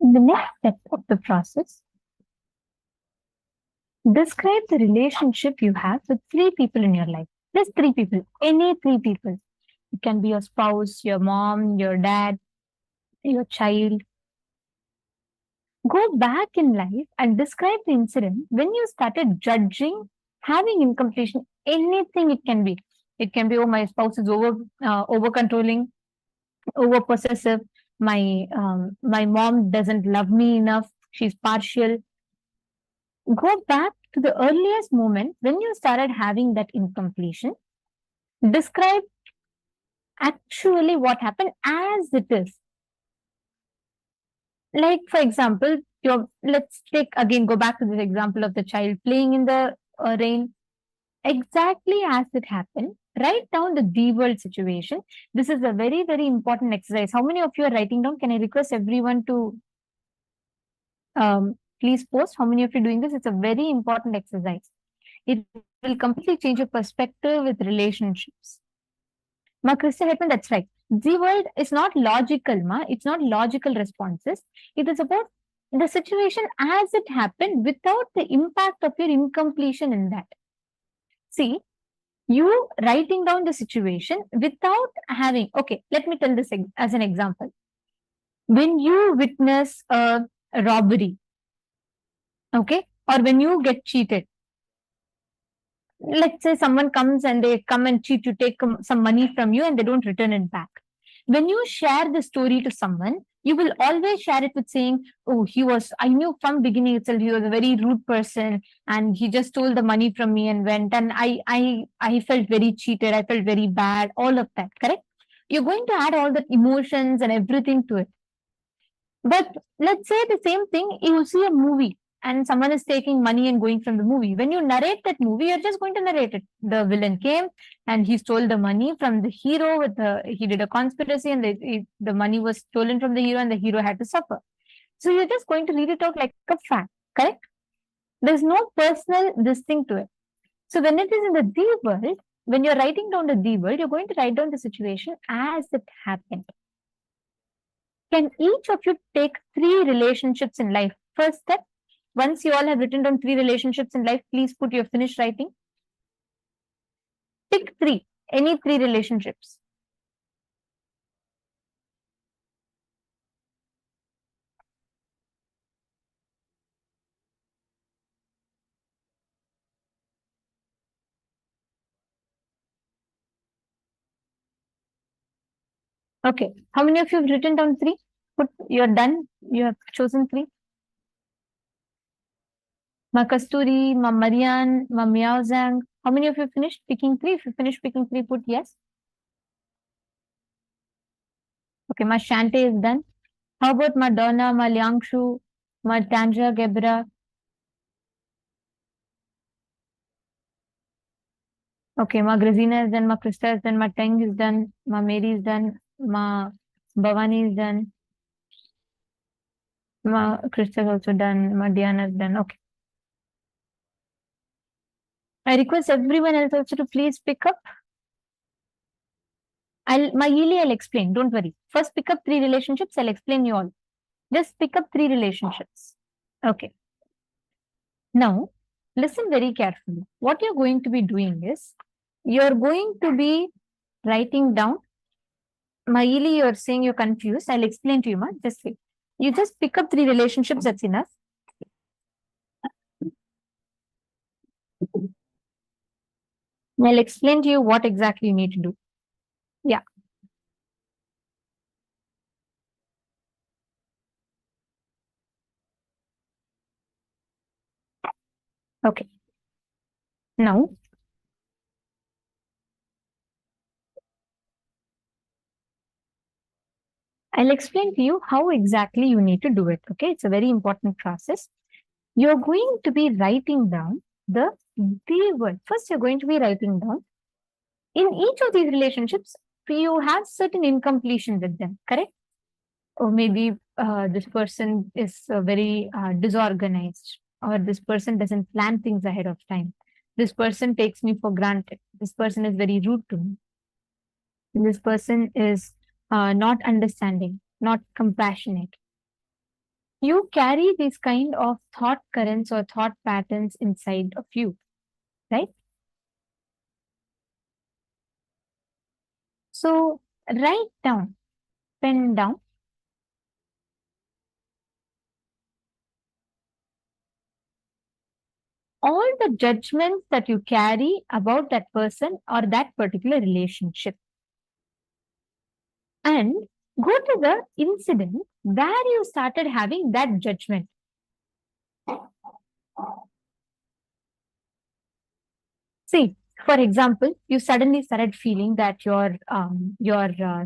In the next step of the process, describe the relationship you have with 3 people in your life. Just 3 people, any 3 people. It can be your spouse, your mom, your dad, your child. Go back in life and describe the incident when you started judging, having incompletion, anything it can be. It can be, oh, my spouse is over controlling, over possessive. My mom doesn't love me enough. She's partial. Go back to the earliest moment when you started having that incompletion. Describe actually what happened as it is. Like, for example, let's go back to this example of the child playing in the rain. Exactly as it happened, write down the D-world situation. This is a very, very important exercise. How many of you are writing down? Can I request everyone to please post how many of you are doing this? It's a very important exercise. It will completely change your perspective with relationships. Ma, Krista Hetman, that's right. The world is not logical, ma. It's not logical responses. It is about the situation as it happened without the impact of your incompletion in that. See, you writing down the situation without having, okay, let me tell this as an example. When you witness a robbery, okay, or when you get cheated, let's say someone comes and they come and cheat you, take some money from you and they don't return it back. When you share the story to someone, you will always share it with saying, oh, I knew from beginning itself he was a very rude person and he just stole the money from me and went, and I felt very cheated, I felt very bad, all of that, correct? You're going to add all the emotions and everything to it. But let's say the same thing, you see a movie and someone is taking money and going from the movie. When you narrate that movie, you're just going to narrate it. The villain came and he stole the money from the hero. He did a conspiracy and the money was stolen from the hero and the hero had to suffer. So you're just going to read it out like a fact, correct? There's no personal this thing to it. So when it is in the D world, when you're writing down the D world, you're going to write down the situation as it happened. Can each of you take 3 relationships in life? First step, once you all have written down 3 relationships in life, please put your finished writing. Pick 3, any 3 relationships. Okay, how many of you have written down 3? You're done, you have chosen 3. Ma Kasturi, Ma Marianne, Ma Miao Zhang. How many of you finished picking 3? If you finished picking 3, put yes. Okay, Ma Shante is done. How about Ma Donna, Ma Liangshu, Ma Tanja Gebra? Okay, Ma Grazina is done, Ma Krista is done, Ma Teng is done, Ma Mary is done, Ma Bhavani is done, Ma Krista is also done, Ma Diana is done. Okay. I request everyone else also to please pick up. I'll explain, don't worry. First pick up 3 relationships, I'll explain you all. Just pick up 3 relationships. Okay. Now, listen very carefully. What you're going to be doing is, you're going to be writing down. Maili, you're saying you're confused. I'll explain to you, ma. Just wait. You just pick up 3 relationships, that's enough. I'll explain to you what exactly you need to do. Yeah. Okay. Now, I'll explain to you how exactly you need to do it. Okay, it's a very important process. You're going to be writing down the word. First, you're going to be writing down. In each of these relationships, you have certain incompletion with them, correct? Or maybe this person is very disorganized, or this person doesn't plan things ahead of time. This person takes me for granted. This person is very rude to me. This person is not understanding, not compassionate. You carry these kind of thought currents or thought patterns inside of you, right? So write down, pen down, all the judgments that you carry about that person or that particular relationship. And go to the incident where you started having that judgment. See, for example, you suddenly started feeling that your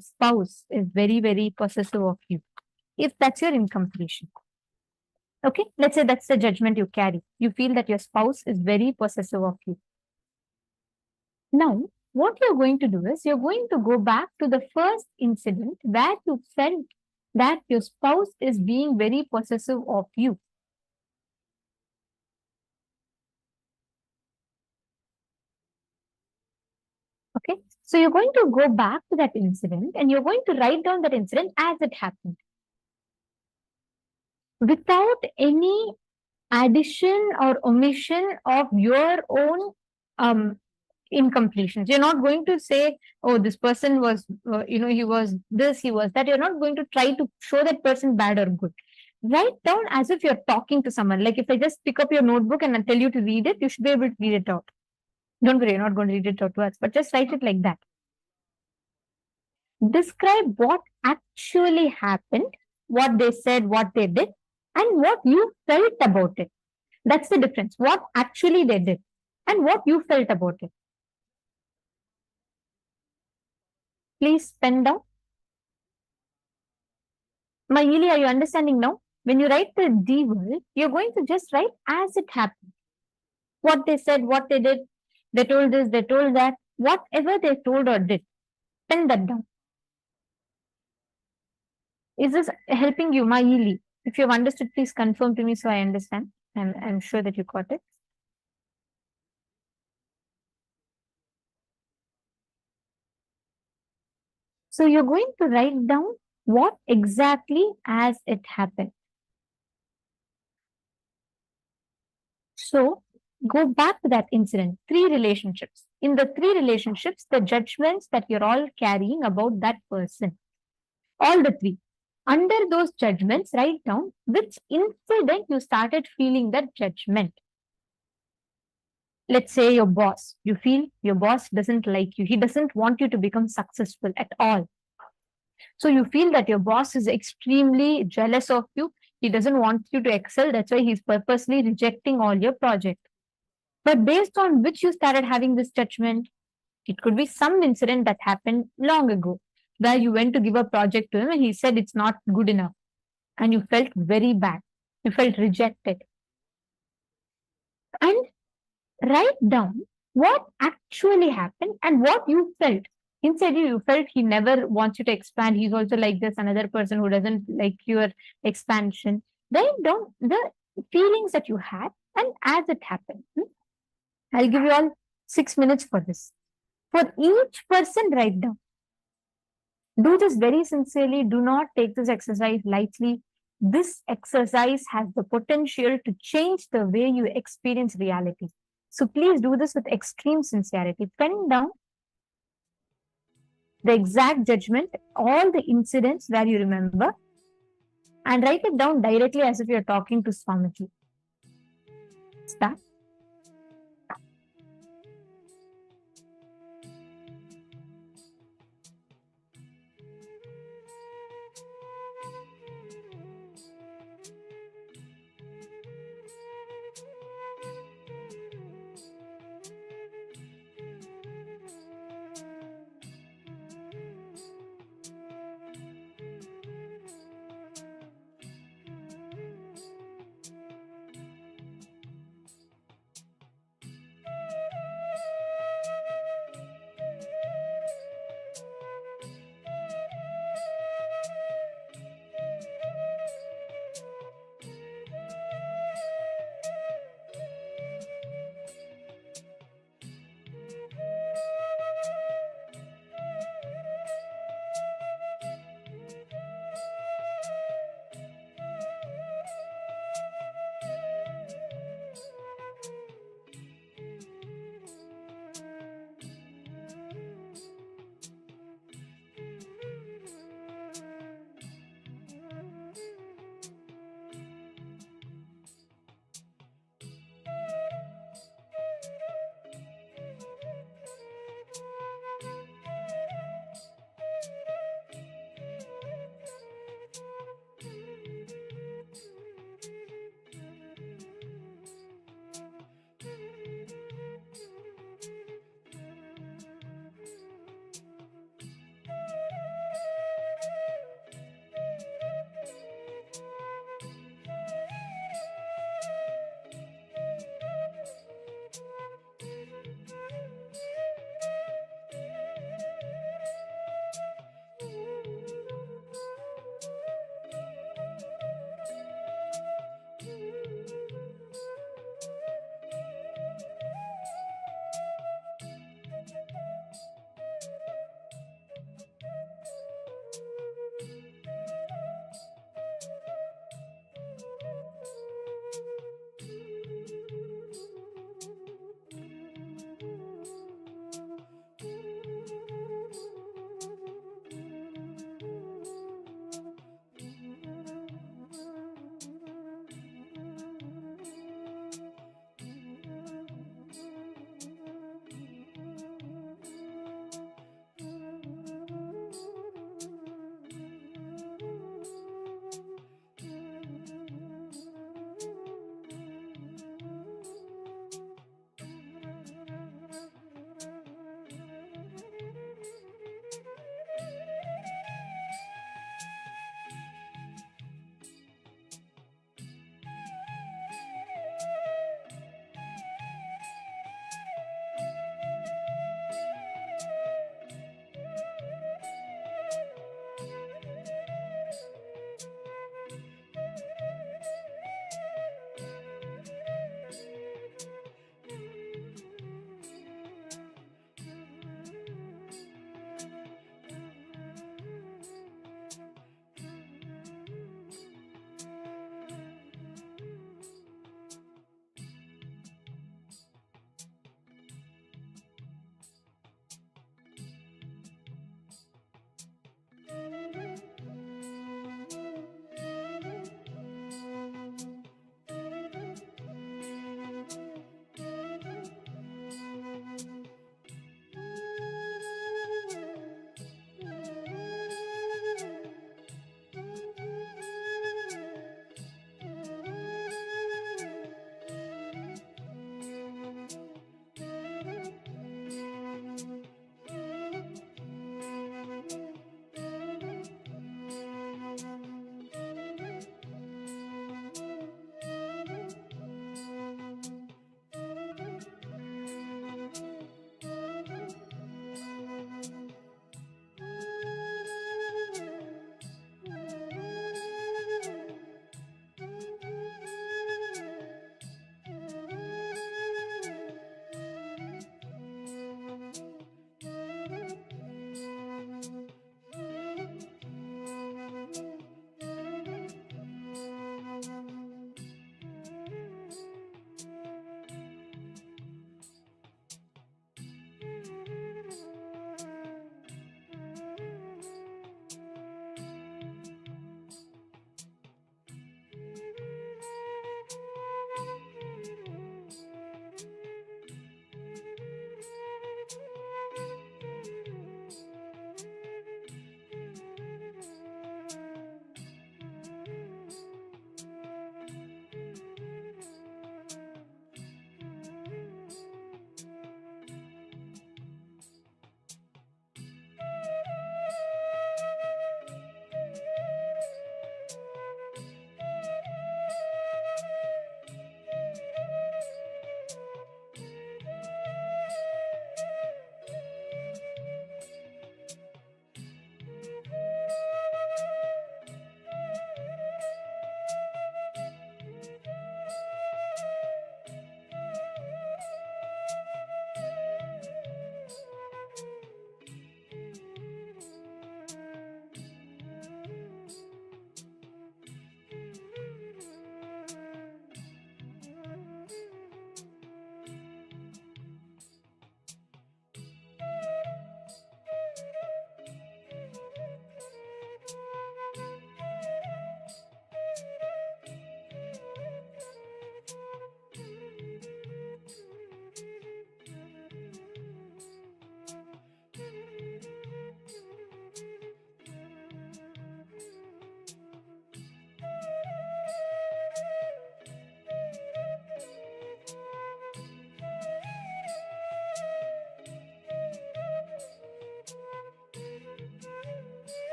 spouse is very, very possessive of you. If that's your incompletion. Okay, let's say that's the judgment you carry. You feel that your spouse is very possessive of you. Now, what you're going to do is you're going to go back to the first incident where you felt that your spouse is being very possessive of you. Okay, so you're going to go back to that incident and you're going to write down that incident as it happened without any addition or omission of your own incompletions. You're not going to say, oh, this person was, he was this, he was that. You're not going to try to show that person bad or good. Write down as if you're talking to someone. Like if I just pick up your notebook and I tell you to read it, you should be able to read it out. Don't worry, you're not going to read it out to us, but just write it like that. Describe what actually happened, what they said, what they did, and what you felt about it. That's the difference. What actually they did and what you felt about it. Please pen down. Mayili, are you understanding now? When you write the D word, you're going to just write as it happened. What they said, what they did, they told this, they told that, whatever they told or did, pen that down. Is this helping you, Mayili? If you've understood, please confirm to me so I understand. I'm sure that you got it. So you're going to write down what exactly as it happened. So go back to that incident, 3 relationships. In the 3 relationships, the judgments that you're all carrying about that person, all the 3. Under those judgments, write down which incident you started feeling that judgment. Let's say your boss, you feel your boss doesn't like you. He doesn't want you to become successful at all. So you feel that your boss is extremely jealous of you. He doesn't want you to excel. That's why he's purposely rejecting all your project. But based on which you started having this judgment, it could be some incident that happened long ago where you went to give a project to him and he said it's not good enough. And you felt very bad. You felt rejected. And write down what actually happened and what you felt. Inside you felt he never wants you to expand. He's also like this, another person who doesn't like your expansion. Write down the feelings that you had and as it happened. I'll give you all 6 minutes for this. For each person, write down. Do this very sincerely. Do not take this exercise lightly. This exercise has the potential to change the way you experience reality. So please do this with extreme sincerity. Pen down the exact judgment, all the incidents where you remember, and write it down directly as if you're talking to Swamiji. Start.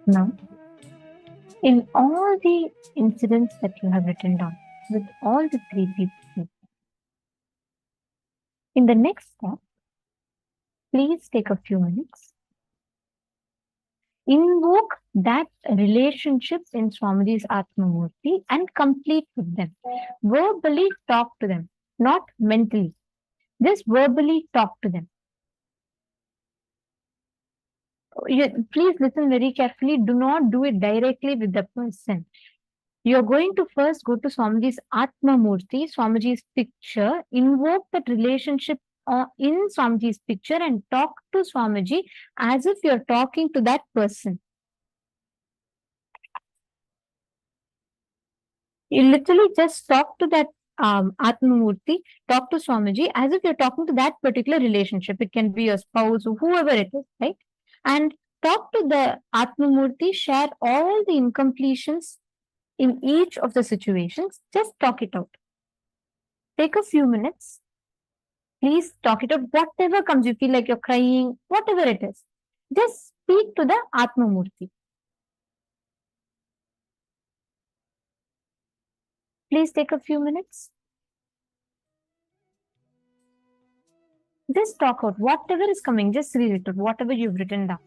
Now, in all the incidents that you have written down, with all the three people, in the next step, please take a few minutes. Invoke that relationship in Swamiji's Atmamurti and complete with them. Verbally talk to them, not mentally. Just verbally talk to them. Please listen very carefully. Do not do it directly with the person. You're going to first go to Swamiji's Atmamurti, Swamiji's picture, invoke that relationship in Swamiji's picture and talk to Swamiji as if you're talking to that person. You literally just talk to that Atmamurti, talk to Swamiji as if you're talking to that particular relationship. It can be your spouse or whoever it is, right? And talk to the Atmamurti, share all the incompletions in each of the situations. Just talk it out. Take a few minutes. Please talk it out. Whatever comes, you feel like you're crying, whatever it is. Just speak to the Atmamurti. Please take a few minutes. Just talk out. Whatever is coming, just read it out. Whatever you've written down.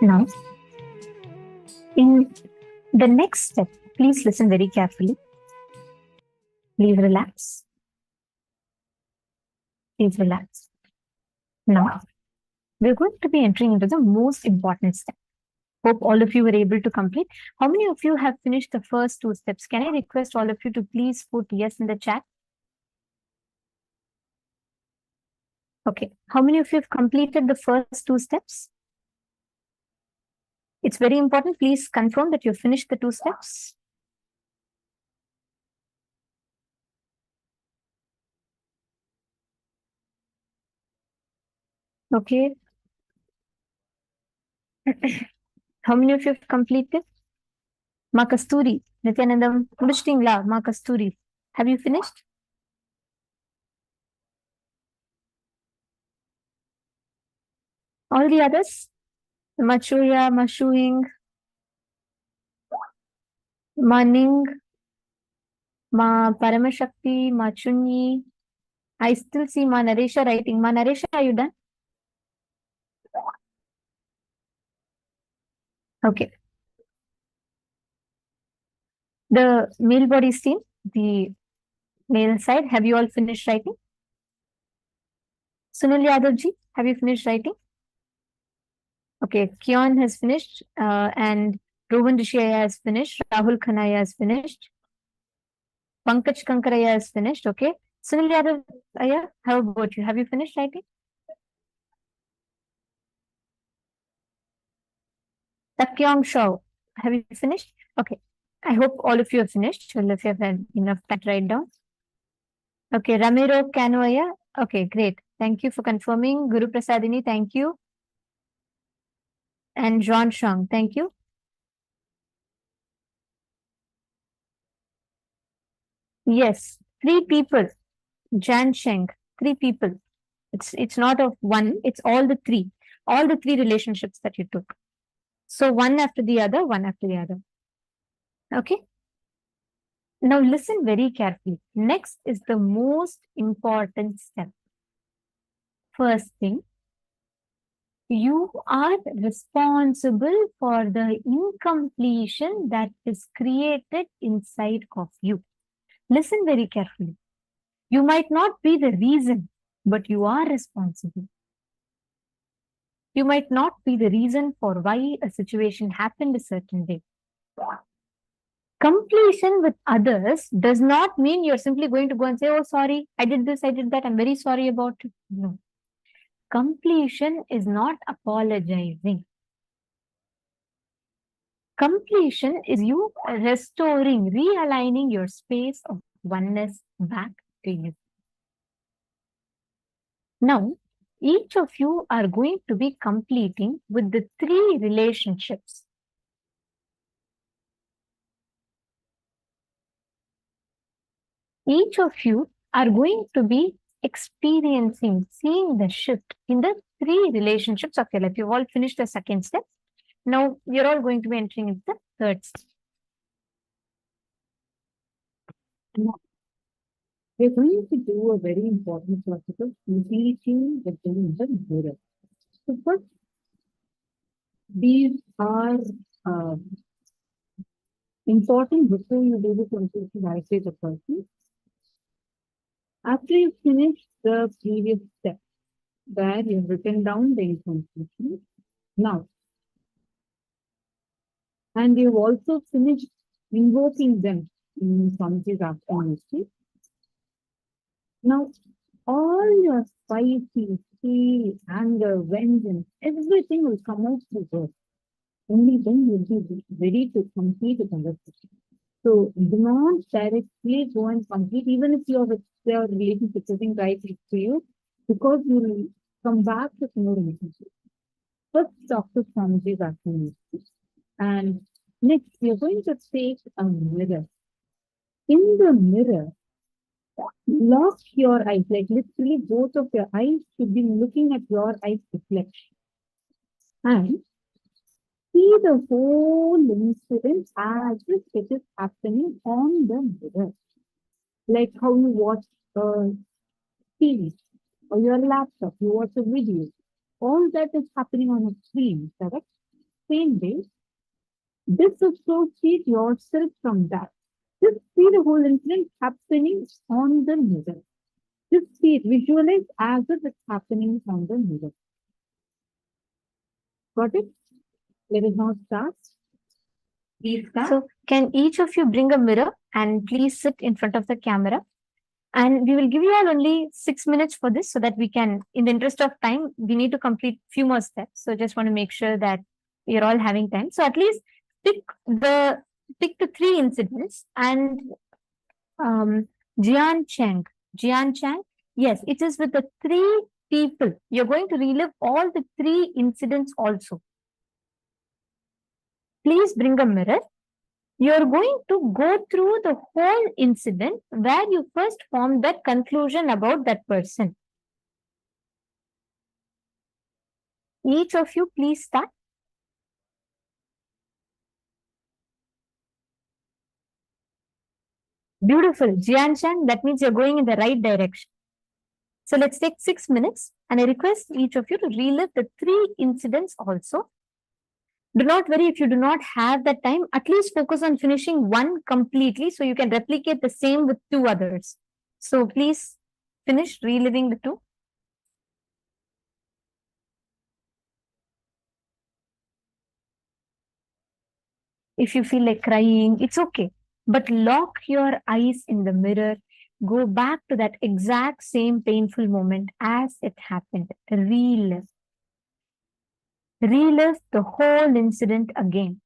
Now, in the next step, please listen very carefully. Please relax. Please relax. Now, we're going to be entering into the most important step. Hope all of you were able to complete. How many of you have finished the first two steps? Can I request all of you to please put yes in the chat? Okay. How many of you have completed the first two steps? It's very important. Please confirm that you've finished the two steps. Okay. How many of you have completed? Ma Kasturi, Nithyanandam, Mudishtingla, Ma Kasturi. Have you finished? All the others? Machuya, Mashuing, Maning, Ma Paramashakti, Ma Chunyi. I still see Ma Naresha writing. Ma Naresha, are you done? Okay. The male bodies team, the male side, have you all finished writing? Sunil Yadavji, have you finished writing? Okay, Kion has finished and Rohan Rishiyaya has finished. Rahul Khanaya has finished. Pankaj Kankaraya has finished. Okay. Sunil Yadavaya, how about you? Have you finished writing? Takyong Shao, have you finished? Okay. I hope all of you have finished. All of you have had enough time to write down. Okay, Ramiro Canoya. Okay, great. Thank you for confirming. Guru Prasadini, thank you. And John Shang, thank you. Yes, 3 people. Jan Sheng, 3 people. It's not of one, it's all the 3. All the 3 relationships that you took. So one after the other, one after the other. Okay. Now listen very carefully. Next is the most important step. First thing, you are responsible for the incompletion that is created inside of you. Listen very carefully. You might not be the reason, but you are responsible. You might not be the reason for why a situation happened a certain way. Completion with others does not mean you're simply going to go and say, oh, sorry, I did this, I did that, I'm very sorry about it. No. Completion is not apologizing. Completion is you restoring, realigning your space of oneness back to you. Now, each of you are going to be completing with the 3 relationships. Each of you are going to be experiencing, seeing the shift in the 3 relationships of your life. You've all finished the second step. Now, you're all going to be entering into the third step. Now, we're going to do a very important process of enriching within the mirror. So first, these are important before you do the completion of the person. After you finish the previous step, where you've written down the incompletion, now, and you've also finished invoking them in Swamiji's afternoon. Now, all your spicy, fear, anger, vengeance, everything will come out through words. Only then you'll be ready to complete the conversation. So do not directly go and complete, even if your relationship isn't right to you, because you will come back with no relationship. First, talk to Swamiji's afternoon. And next, you're going to take a mirror. In the mirror, lock your eyes, like literally both of your eyes should be looking at your eyes reflection. And see the whole incident as if it is happening on the mirror. Like how you watch a TV or your laptop, you watch a video. All that is happening on a screen, correct? same way, disassociate yourself from that. Just see the whole incident happening on the mirror. Just see it, visualize as if it's happening on the mirror. Got it? Let us now start. Please start. So can each of you bring a mirror and please sit in front of the camera? And we will give you all only 6 minutes for this so that we can, in the interest of time, we need to complete few more steps. So just want to make sure that you're all having time. So at least pick the 3 incidents and Jian Cheng. Yes, it is with the 3 people. You're going to relive all the 3 incidents also. Please bring a mirror. You're going to go through the whole incident where you first formed that conclusion about that person. Each of you, please start. Beautiful. Jianshan, that means you're going in the right direction. So let's take 6 minutes and I request each of you to relive the 3 incidents also. Do not worry if you do not have that time, at least focus on finishing one completely so you can replicate the same with 2 others. So please finish reliving the 2. If you feel like crying, it's okay. But lock your eyes in the mirror. Go back to that exact same painful moment as it happened. Relive. Relive the whole incident again.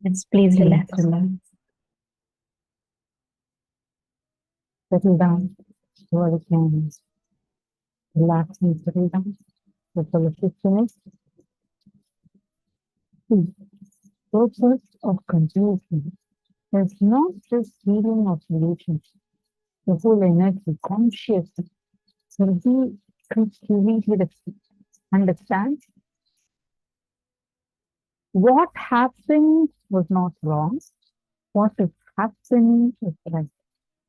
Yes, please relax. Settle down. So you can relax and settle down. The fellowship finished. The purpose of completion is not just healing of relationship. The whole energy, consciousness will be completely different. Understand? What happened was not wrong. What is happening is right.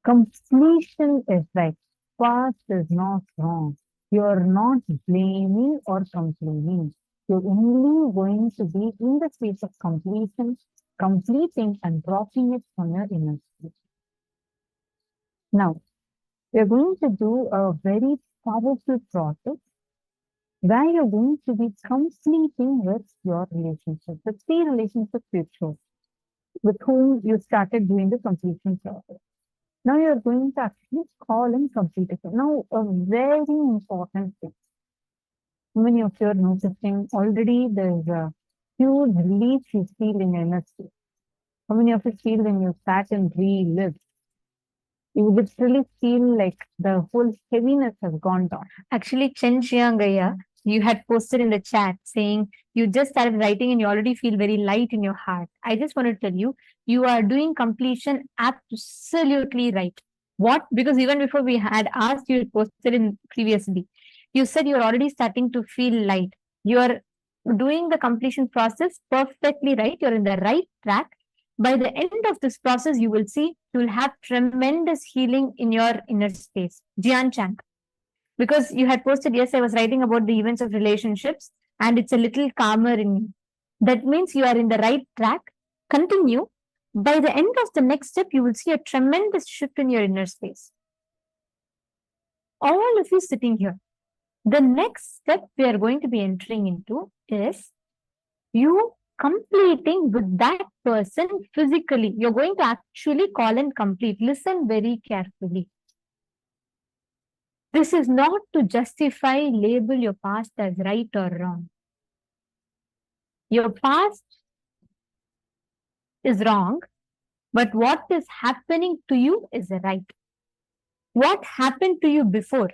Completion is right. Past is not wrong. You're not blaming or complaining. You're only going to be in the space of completion, completing and dropping it from your inner space. Now, we're going to do a very powerful process where you're going to be completing with your relationship, the three relationships you chose, with whom you started doing the completion process. Now you're going to actually call and complete it. Now, a very important thing. How many of you are noticing already there's a huge relief you feel in your inner space? How many of you feel when you sat and relived? You literally feel like the whole heaviness has gone down. Actually, Chen Chiangaya, you had posted in the chat saying you just started writing and you already feel very light in your heart. I just want to tell you, you are doing completion absolutely right. What? Because even before we had asked, you posted in previously, you said you're already starting to feel light. You are doing the completion process perfectly right. You're in the right track. By the end of this process, you will see you will have tremendous healing in your inner space. Jian Chang. Because you had posted, yes, I was writing about the events of relationships and it's a little calmer in me. That means you are in the right track. Continue. By the end of the next step, you will see a tremendous shift in your inner space. All of you sitting here. The next step we are going to be entering into is you completing with that person physically. You're going to actually call and complete. Listen very carefully. This is not to justify, label your past as right or wrong. Your past is wrong, but what is happening to you is right. What happened to you before?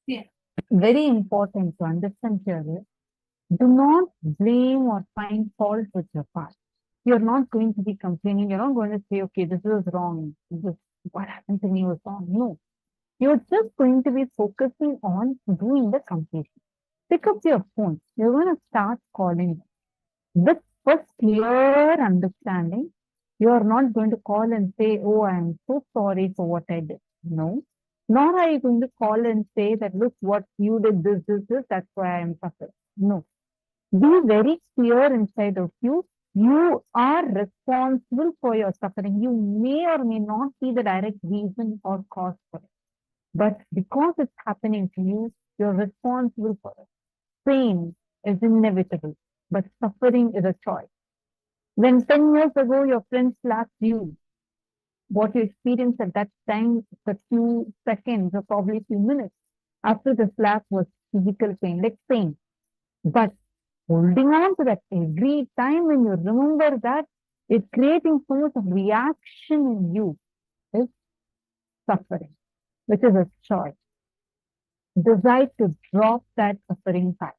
Yeah. Very important to understand here is, do not blame or find fault with your past. You're not going to be complaining. You're not going to say, okay, this was wrong. What happened to me was wrong. No. You're just going to be focusing on doing the completion. Pick up your phone. You're going to start calling them. With first clear understanding, you're not going to call and say, oh, I'm so sorry for what I did. No. Nor are you going to call and say that, look, what you did, this, that's why I'm suffering. No. Be very clear inside of you. You are responsible for your suffering. You may or may not be the direct reason or cause for it. But because it's happening to you, you're responsible for it. Pain is inevitable, but suffering is a choice. When 10 years ago your friend slapped you, what you experienced at that time, the few seconds or probably few minutes after the slap was physical pain, like pain. But holding on to that every time when you remember that, it's creating so much of reaction in you is suffering, which is a choice. Decide to drop that suffering path.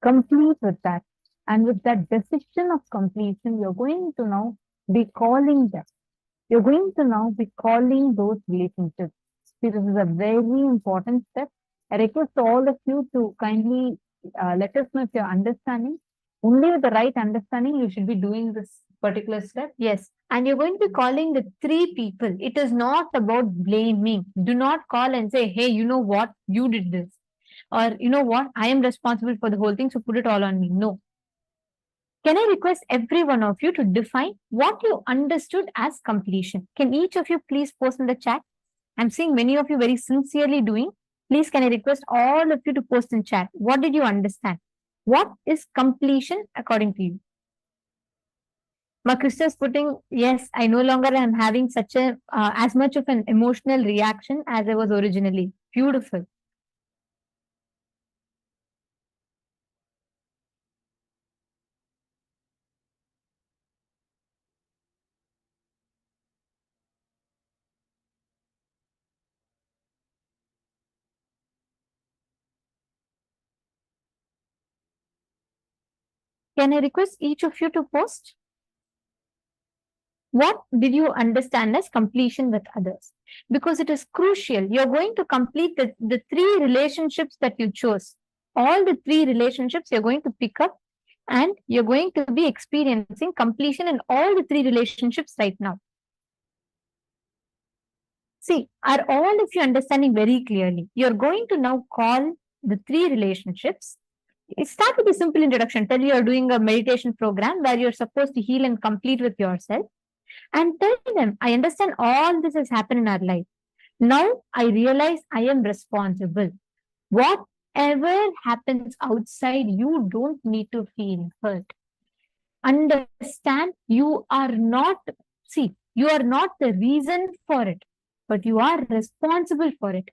Complete with that. And with that decision of completion, you're going to now be calling them. You're going to now be calling those relationships. See, this is a very important step. I request all of you to kindly let us know if you're understanding. Only with the right understanding, you should be doing this particular step. Yes. And you're going to be calling the three people. It is not about blaming. Do not call and say, hey, you know what? You did this. Or, you know what? I am responsible for the whole thing, so put it all on me. No. Can I request every one of you to define what you understood as completion? Can each of you please post in the chat? I'm seeing many of you very sincerely doing. Please, can I request all of you to post in chat? What did you understand? What is completion according to you? Krista is putting, yes, I no longer am having such a as much of an emotional reaction as I was originally. Beautiful. Can I request each of you to post? What did you understand as completion with others? Because it is crucial. You're going to complete the three relationships that you chose. All the three relationships you're going to pick up, and you're going to be experiencing completion in all the three relationships right now. See, are all of you understanding very clearly? You're going to now call the three relationships. Start with a simple introduction. Tell you're doing a meditation program where you're supposed to heal and complete with yourself. And tell them, I understand all this has happened in our life. Now I realize I am responsible. Whatever happens outside, you don't need to feel hurt. Understand you are not the reason for it, but you are responsible for it.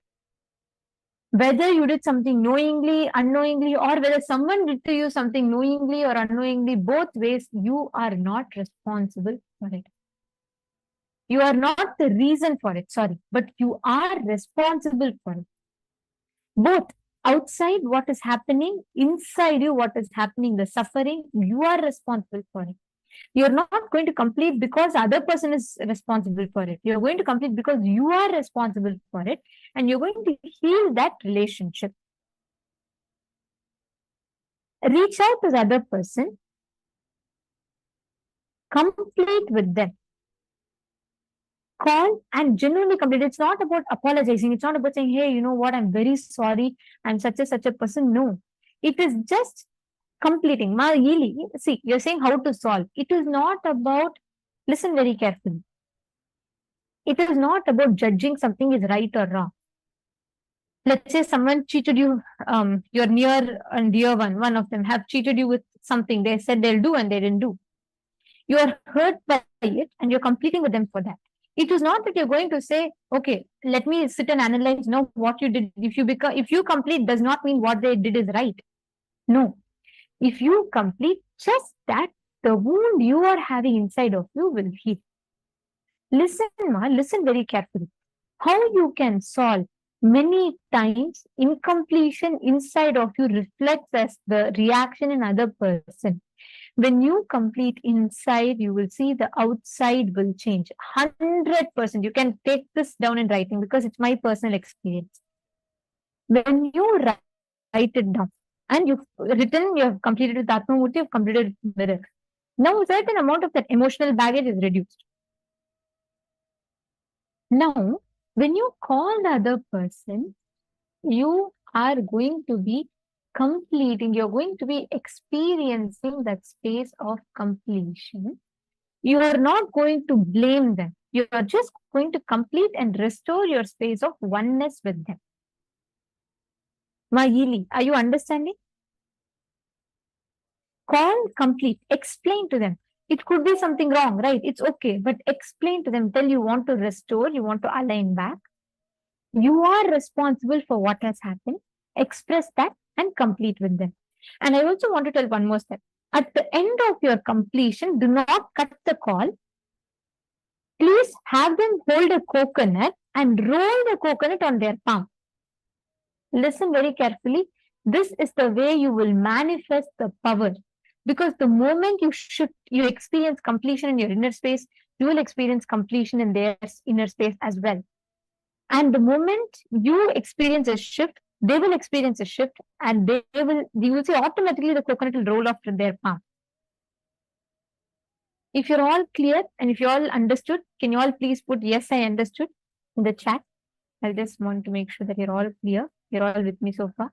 Whether you did something knowingly, unknowingly, or whether someone did to you something knowingly or unknowingly, both ways, you are not responsible for it. You are not the reason for it, but you are responsible for it. Both outside what is happening, inside you what is happening, the suffering, you are responsible for it. You're not going to complete because other person is responsible for it. You're going to complete because you are responsible for it, and you're going to heal that relationship. Reach out to the other person, complete with them. Call and genuinely complete. It's not about apologizing. It's not about saying, hey, you know what, I'm very sorry, I'm such a person. No. It is just completing. See, you're saying how to solve. It is not about, listen very carefully. It is not about judging something is right or wrong. Let's say someone cheated you, your near and dear one of them have cheated you with something. They said they'll do and they didn't do. You are hurt by it and you're completing with them for that. It is not that you're going to say, okay, let me sit and analyze now what you did. If you complete does not mean what they did is right. No. If you complete, just that the wound you are having inside of you will heal. Listen very carefully. How you can solve many times incompletion inside of you reflects as the reaction in other person. When you complete inside, you will see the outside will change. 100%. You can take this down in writing because it's my personal experience. When you write it down and you've written, you have completed with Atmamurti, you've completed with Mirror. Now, a certain amount of that emotional baggage is reduced. Now, when you call the other person, you are going to be completing, you're going to be experiencing that space of completion. You are not going to blame them. You are just going to complete and restore your space of oneness with them. Mahili, are you understanding? Call, complete, explain to them. It could be something wrong, right? It's okay, but explain to them, tell you want to restore, you want to align back. You are responsible for what has happened. Express that and complete with them. And I also want to tell one more step. At the end of your completion, do not cut the call. Please have them hold a coconut and roll the coconut on their palm. Listen very carefully. This is the way you will manifest the power. Because the moment you experience completion in your inner space, you will experience completion in their inner space as well. And the moment you experience a shift, they will experience a shift, and you will see automatically the coconut will roll off from their palm. If you're all clear and if you all understood, can you all please put yes, I understood in the chat? I just want to make sure that you're all clear. You're all with me so far.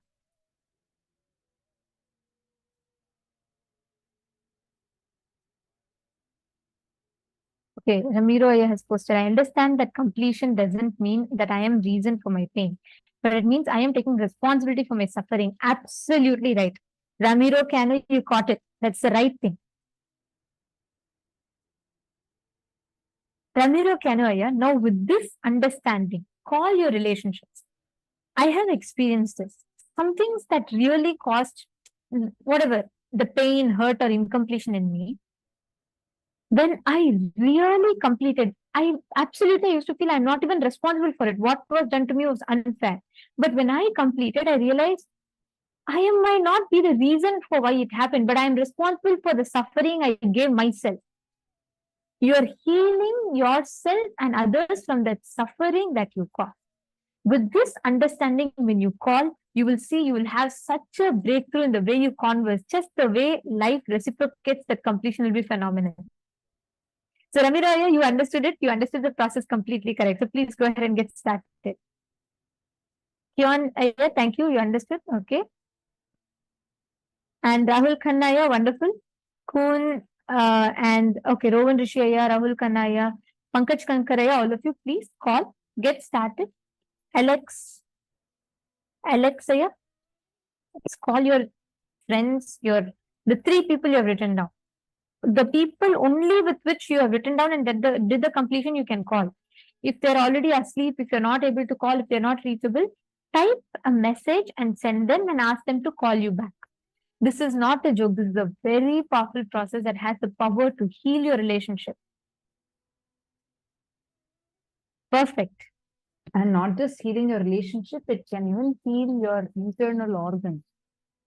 Okay, Ramiro has posted, I understand that completion doesn't mean that I am reason for my pain, but it means I am taking responsibility for my suffering. Absolutely right. Ramiro Cano, you caught it. That's the right thing. Ramiro Cano, now with this understanding, call your relationships. I have experienced this. Some things that really caused whatever, the pain, hurt, or incompletion in me, when I really completed, I absolutely used to feel I'm not even responsible for it. What was done to me was unfair. But when I completed, I realized I might not be the reason for why it happened, but I am responsible for the suffering I gave myself. You're healing yourself and others from that suffering that you caused. With this understanding, when you call, you will see you will have such a breakthrough in the way you converse, just the way life reciprocates, that completion will be phenomenal. So, Ramiraya, you understood it. You understood the process completely correct. So, please go ahead and get started. Kion, thank you. You understood. Okay. And Rahul Khanaya, wonderful. Kun and okay, Rowan Rishaya, Rahul Khanaya, Pankaj Kankaraya, all of you, please call. Get started. Alexaya, let's call your friends, the 3 people you have written down. The people only with which you have written down and did the completion, you can call. If they're already asleep, if you're not able to call, if they're not reachable, type a message and send them and ask them to call you back. This is not a joke. This is a very powerful process that has the power to heal your relationship. Perfect. And not just healing your relationship, it can even heal your internal organs.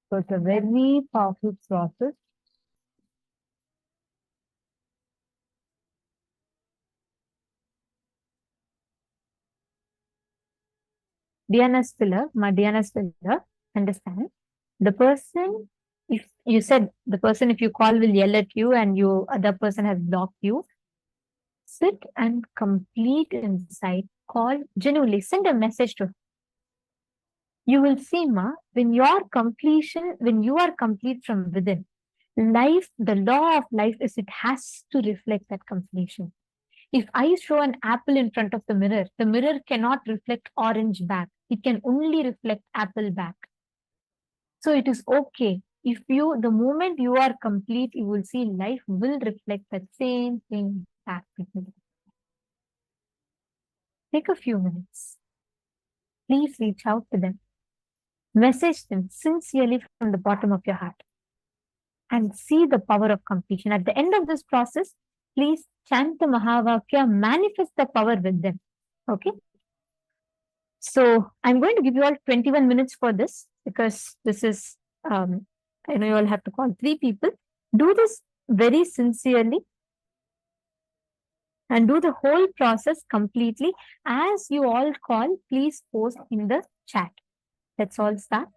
So it's a very powerful process. Diana Spiller, understand. The person, if you said the person, if you call, will yell at you and other person has blocked you, sit and complete inside. Call genuinely, send a message to her. You will see, Ma, when you are complete from within, life, the law of life is it has to reflect that completion. If I show an apple in front of the mirror cannot reflect orange back. It can only reflect apple back. So it is okay. The moment you are complete, you will see life will reflect that same thing back. Take a few minutes. Please reach out to them. Message them sincerely from the bottom of your heart and see the power of completion. At the end of this process, please chant the Mahavakya, manifest the power with them. Okay? So I'm going to give you all 21 minutes for this because this is, I know you all have to call 3 people. Do this very sincerely and do the whole process completely. As you all call, please post in the chat. Let's all start.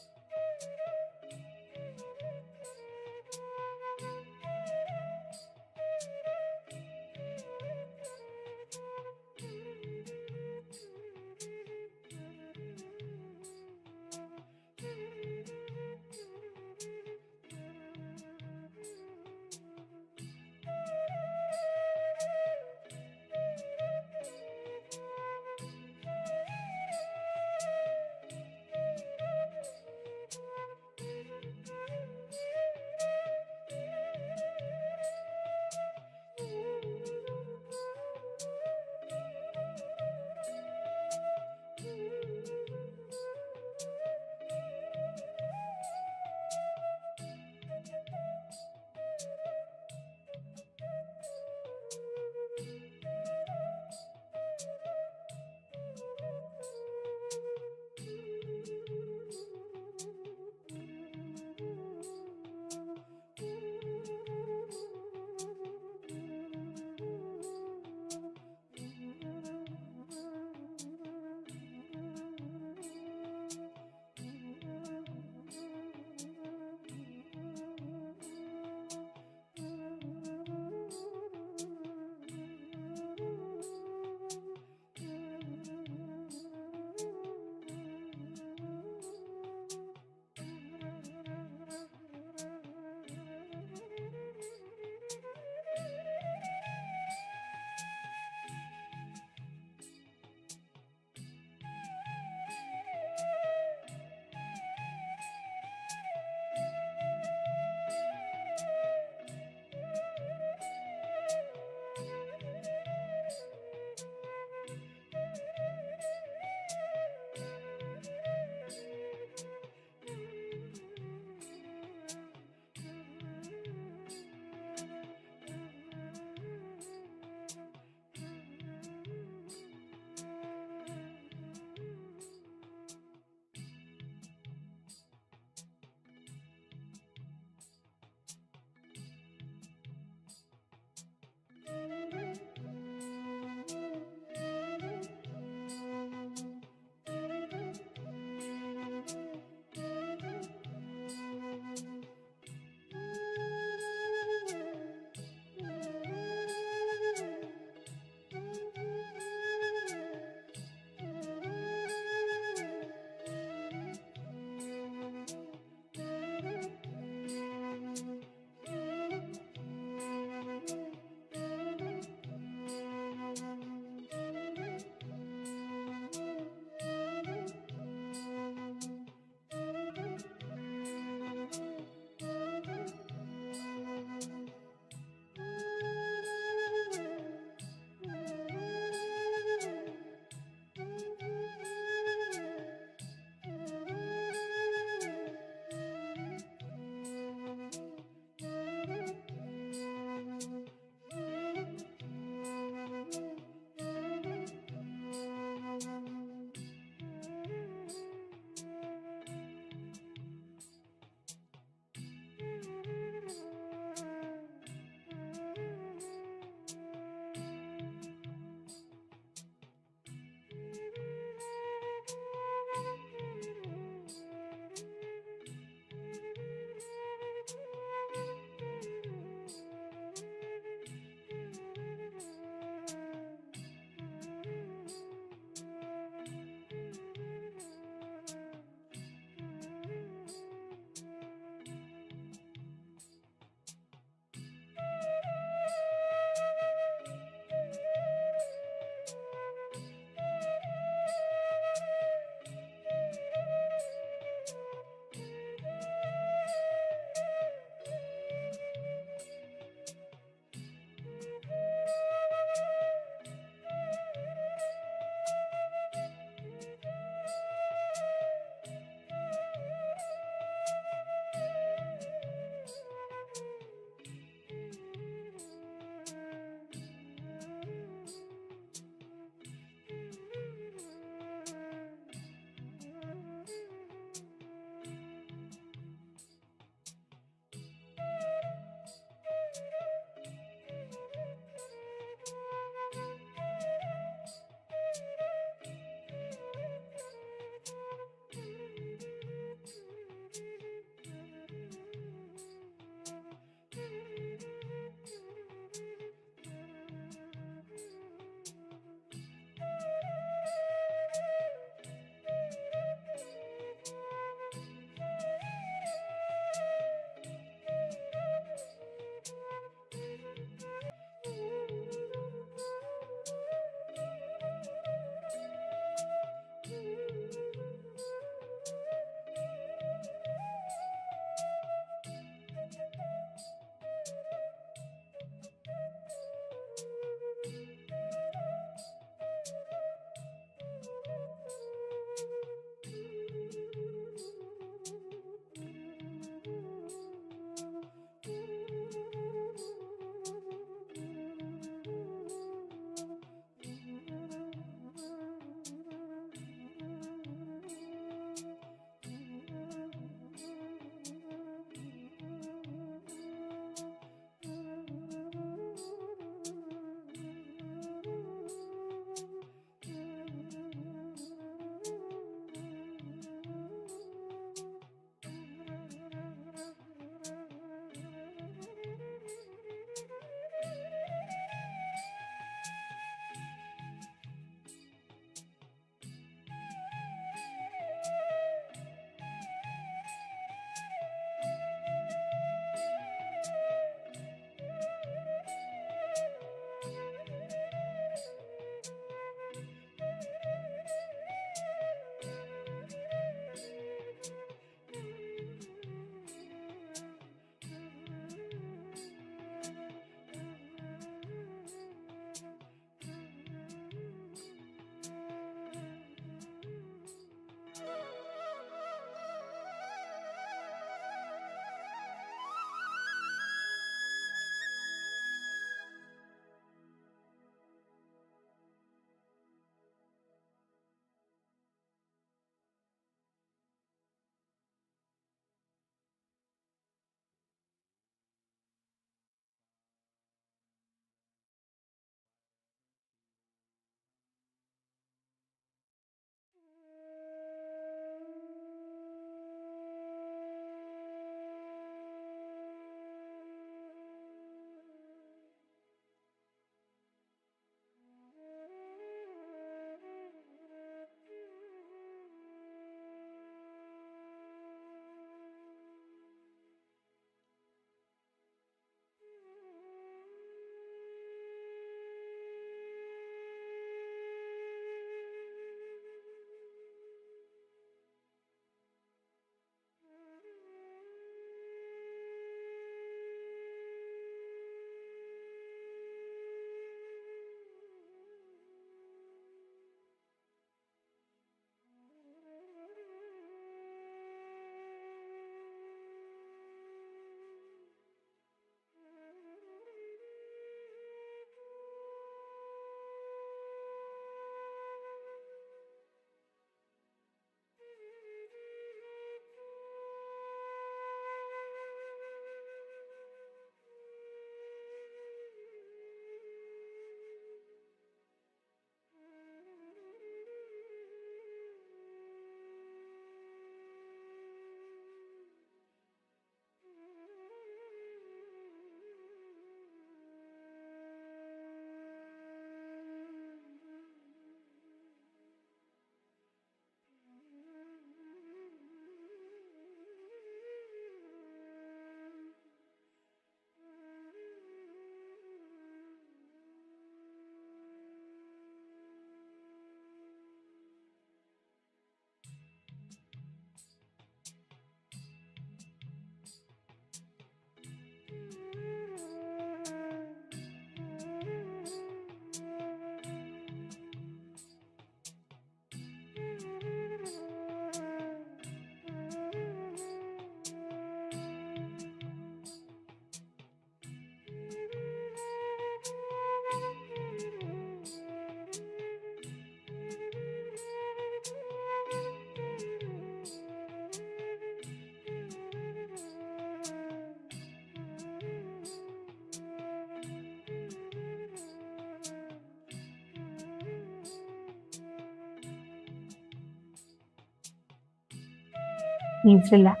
Please relax.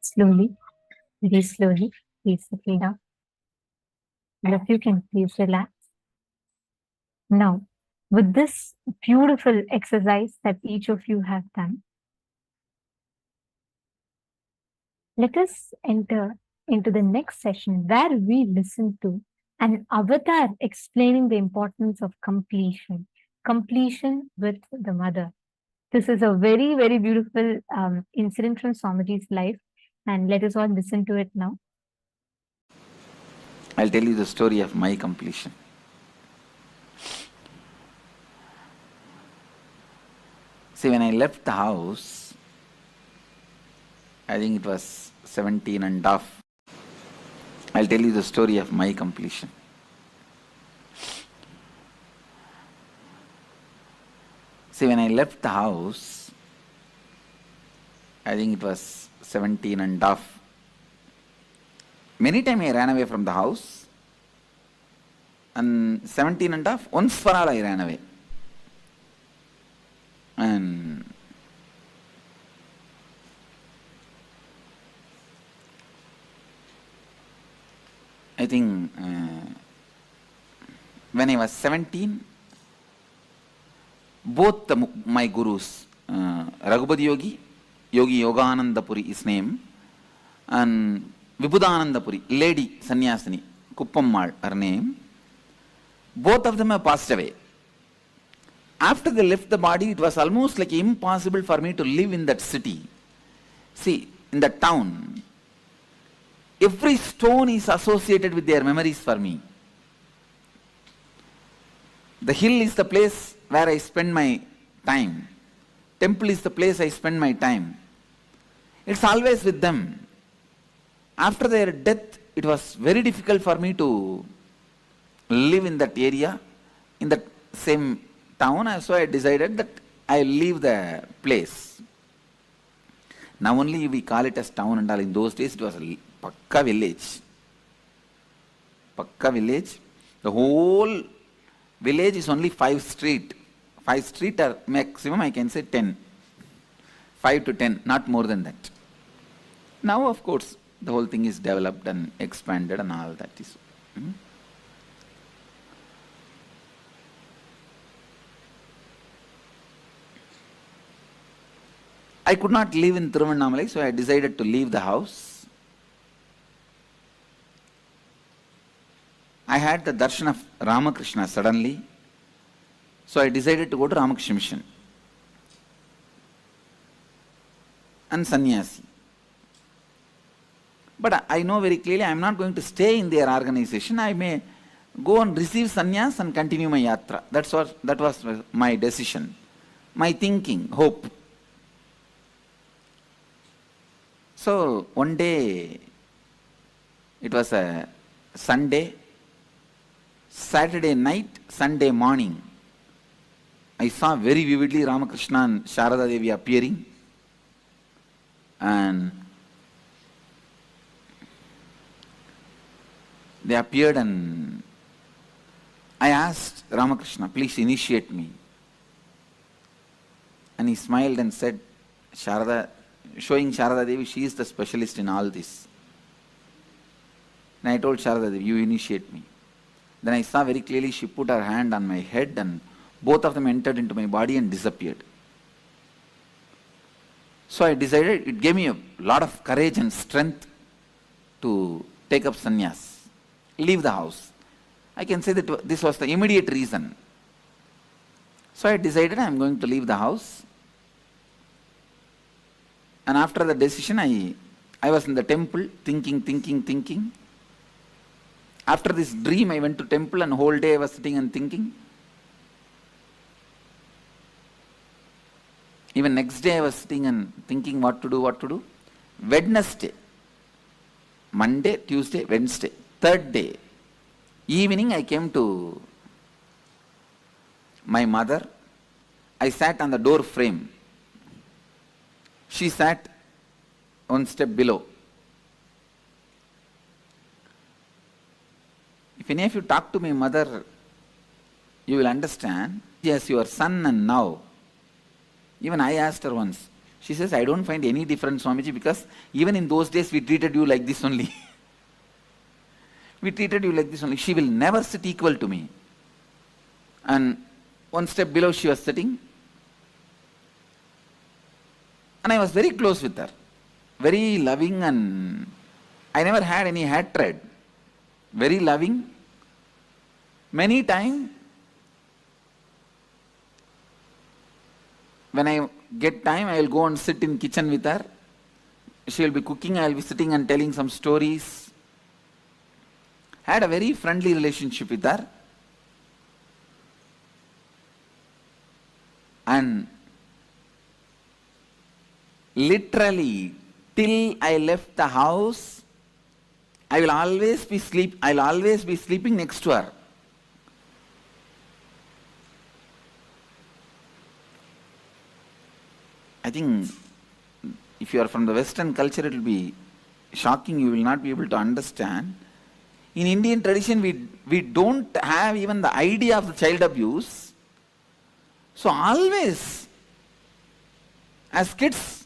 Slowly, very slowly, please settle down. And if you can, please relax. Now, with this beautiful exercise that each of you have done, let us enter into the next session where we listen to an avatar explaining the importance of completion, completion with the mother. This is a very, very beautiful incident from Swamiji's life, and let us all listen to it now. I'll tell you the story of my completion. See, when I left the house, I think it was 17 and a half. I'll tell you the story of my completion. See, when I left the house, I think it was 17 and a half. Many times I ran away from the house, and 17 and a half, once for all I ran away. And I think when I was 17, both my gurus, Raghupati Yogi, Yogi Yogananda Puri, his name, and Vibhudananda Puri, lady sannyasini, Kuppammal, her name, both of them have passed away. After they left the body, it was almost like impossible for me to live in that city. See, in that town, every stone is associated with their memories for me. The hill is the place where I spend my time. Temple is the place I spend my time. It's always with them. After their death, it was very difficult for me to live in that area, in that same town, so I decided that I will leave the place. Now only we call it as town and all. In those days it was a Pakka village. Pakka village. The whole village is only 5 street. 5 street or maximum I can say 10. 5 to 10, not more than that. Now of course the whole thing is developed and expanded and all that is. I could not live in Tiruvannamalai, so I decided to leave the house. I had the darshan of Ramakrishna suddenly, so I decided to go to Ramakrishna Mission and sannyasi. But I know very clearly I am not going to stay in their organization. I may go and receive sannyas and continue my yatra. That was my decision, my thinking, hope. So one day, it was a Sunday, Saturday night, Sunday morning, I saw very vividly Ramakrishna and Sharada Devi appearing, and they appeared, and I asked Ramakrishna, please initiate me. And he smiled and said, showing Sharada Devi, she is the specialist in all this. And I told Sharada Devi, you initiate me. Then I saw very clearly she put her hand on my head and both of them entered into my body and disappeared. So I decided, it gave me a lot of courage and strength to take up sannyas, leave the house. I can say that this was the immediate reason. So I decided I am going to leave the house. And after the decision, I was in the temple thinking. After this dream, I went to temple and whole day I was sitting and thinking. Even next day I was sitting and thinking what to do. Wednesday, Monday, Tuesday, Wednesday, third day, evening I came to my mother. I sat on the door frame. She sat one step below. If any of you talk to my mother, you will understand. Yes, your son, and now. Even I asked her once, She says, I don't find any difference, Swamiji, because even in those days we treated you like this only. We treated you like this only. She will never sit equal to me. And one step below she was sitting. And I was very close with her. Very loving, and I never had any hatred. Very loving. Many times, when I get time, I will go and sit in kitchen with her. She will be cooking, I will be sitting and telling some stories. Had a very friendly relationship with her. And literally, till I left the house, I'll always be sleeping next to her. I think if you are from the Western culture, it will be shocking, you will not be able to understand. In Indian tradition, we don't have even the idea of the child abuse. So always, as kids,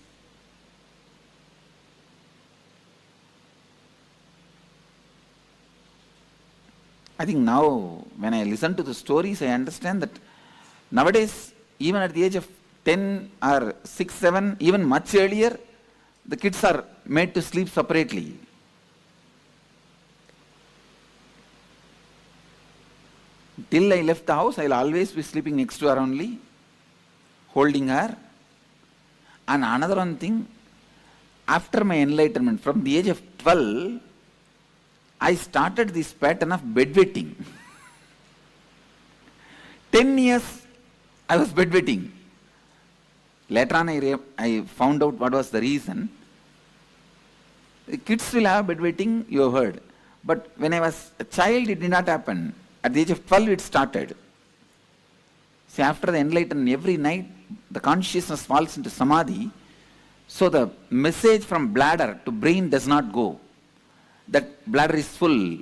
I think now, when I listen to the stories, I understand that nowadays, even at the age of 10 or 6, 7, even much earlier, the kids are made to sleep separately. Till I left the house, I will always be sleeping next to her only, holding her. And another one thing, after my enlightenment, from the age of 12, I started this pattern of bedwetting. 10 years, I was bedwetting. Later on, I found out what was the reason. The kids will have bedwetting, you have heard. But when I was a child, it did not happen. At the age of 12, it started. See, after the enlightenment, every night, the consciousness falls into samadhi. So the message from bladder to brain does not go. That bladder is full.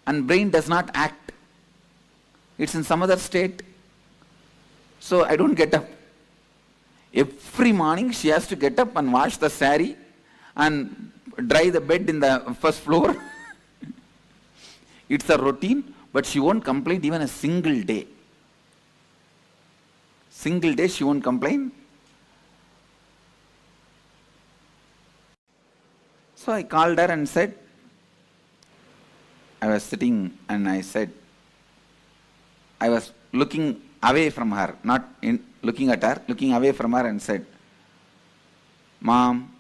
And brain does not act. It's in some other state. So I don't get up. Every morning she has to get up and wash the sari and dry the bed in the first floor. It's a routine, but she won't complain even a single day. Single day she won't complain. So I called her and said, I was sitting and I said, I was looking away from her, not looking at her, looking away from her and said, Mom,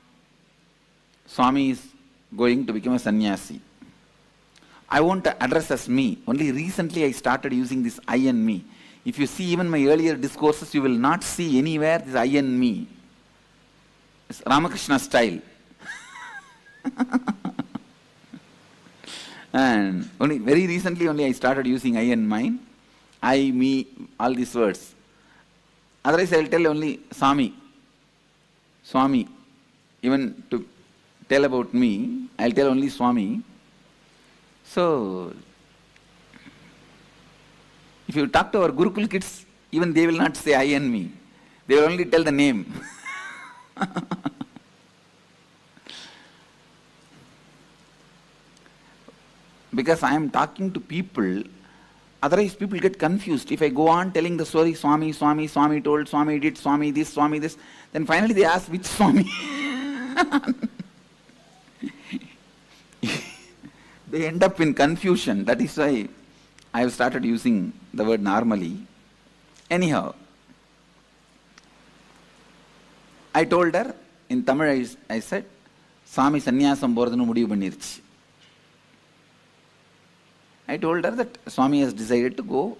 Swami is going to become a sannyasi. I won't address as me. Only recently I started using this I and me. If you see even my earlier discourses, you will not see anywhere this I and me. It's Ramakrishna style. And only very recently only I started using I and mine. I, me, all these words. Otherwise I will tell only Swami. Swami. Even to tell about me, I will tell only Swami. So, if you talk to our Gurukul kids, even they will not say I and me. They will only tell the name. Because I am talking to people, otherwise people get confused. If I go on telling the story, Swami, Swami, Swami told, Swami did, Swami this, then finally they ask which Swami. They end up in confusion. That is why I have started using the word normally. Anyhow, I told her, in Tamil I said, Swami sannyasam போறதுன்னு முடிவு பண்ணிருச்சு. I told her that Swami has decided to go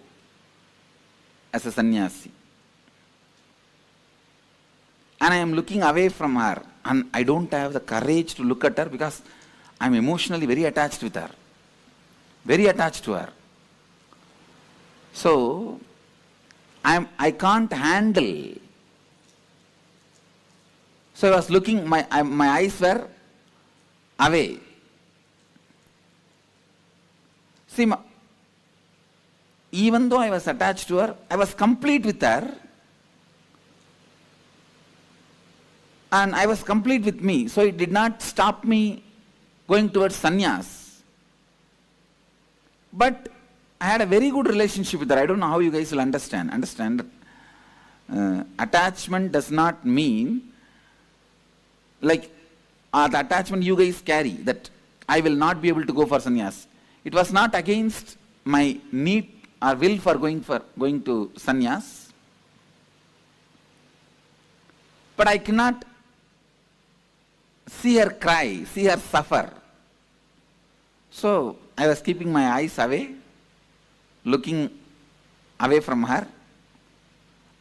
as a sannyasi. And I am looking away from her. And I don't have the courage to look at her because I am emotionally very attached with her. Very attached to her. So, I can't handle. So I was looking, my eyes were away. See, even though I was attached to her, I was complete with her. And I was complete with me, so it did not stop me going towards sannyas. But I had a very good relationship with her. I don't know how you guys will understand. Attachment does not mean like the attachment you guys carry, that I will not be able to go for sannyas. It was not against my need or will for going to sannyas. But I cannot see her cry, see her suffer. So I was keeping my eyes away, looking away from her.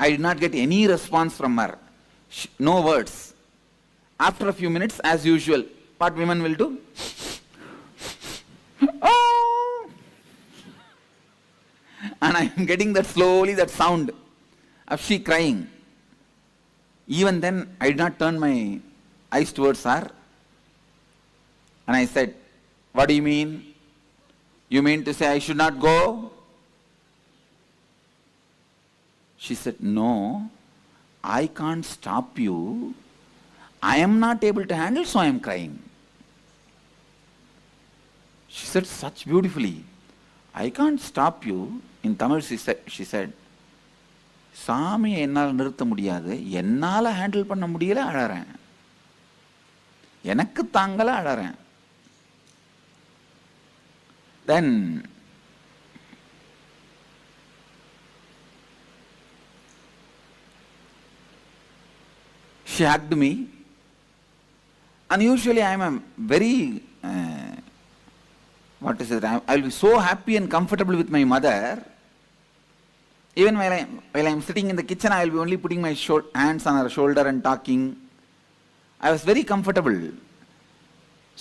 I did not get any response from her. No words. After a few minutes, as usual, what women will do? Oh! And I am getting that slowly, that sound of she crying. Even then, I did not turn my eyes towards her. And I said, what do you mean? You mean to say I should not go? She said, no, I can't stop you. I am not able to handle, so I am crying. She said such beautifully, I can't stop you. In Tamil she said, சாமி என்னால் நிறுத்த முடியாது, என்னால் handle பண்ண முடியல, அழறேன். எனக்கு தாங்கல, அழறேன். Then she hugged me, and usually I am a very I will be so happy and comfortable with my mother. Even while I am sitting in the kitchen, I will be only putting my hands on her shoulder and talking. I was very comfortable.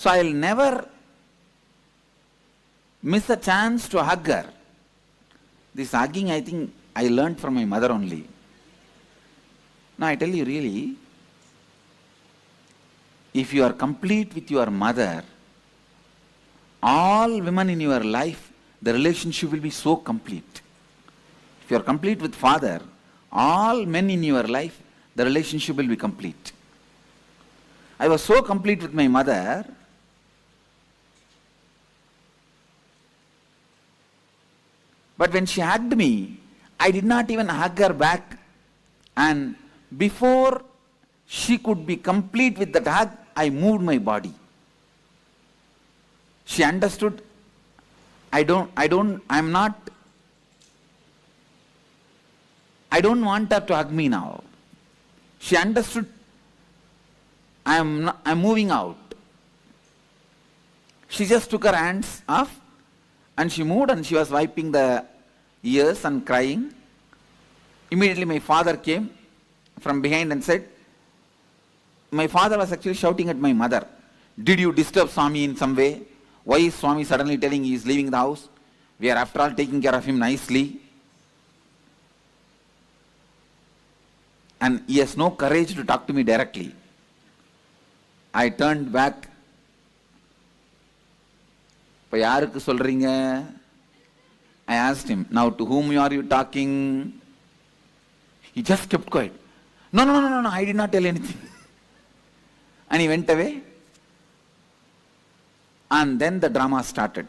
So I will never miss a chance to hug her. This hugging, I think, I learned from my mother only. Now I tell you really, if you are complete with your mother, all women in your life, the relationship will be so complete. If you are complete with father, all men in your life, the relationship will be complete. I was so complete with my mother, but when she hugged me, I did not even hug her back, and before she could be complete with that hug, I moved my body. She understood, I don't want her to hug me now. She understood, I'm moving out. She just took her hands off and she moved, and she was wiping the ears and crying. Immediately my father came from behind and said, my father was actually shouting at my mother, did you disturb Swami in some way? Why is Swami suddenly telling he is leaving the house? We are after all taking care of him nicely. And he has no courage to talk to me directly. I turned back. I asked him, now to whom are you talking? He just kept quiet. No, I did not tell anything. And he went away. And then the drama started.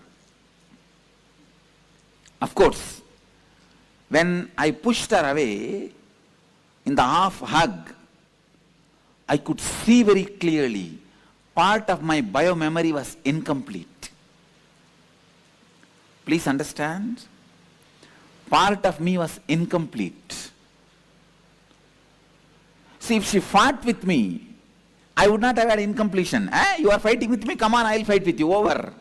Of course, when I pushed her away, in the half hug, I could see very clearly part of my bio-memory was incomplete. Please understand, part of me was incomplete. See, if she fought with me, I would not have had incompletion. You are fighting with me, come on, I will fight with you, over.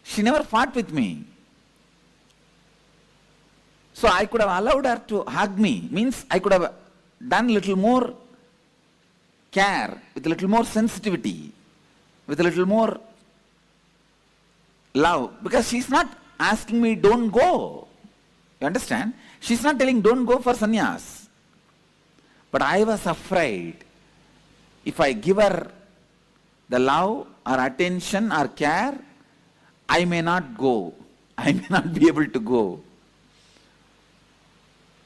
She never fought with me. So I could have allowed her to hug me, means I could have done a little more care, with a little more sensitivity, with a little more love, because she's not asking me don't go. You understand? She's not telling don't go for sannyas. But I was afraid, if I give her the love or attention or care, I may not go. I may not be able to go.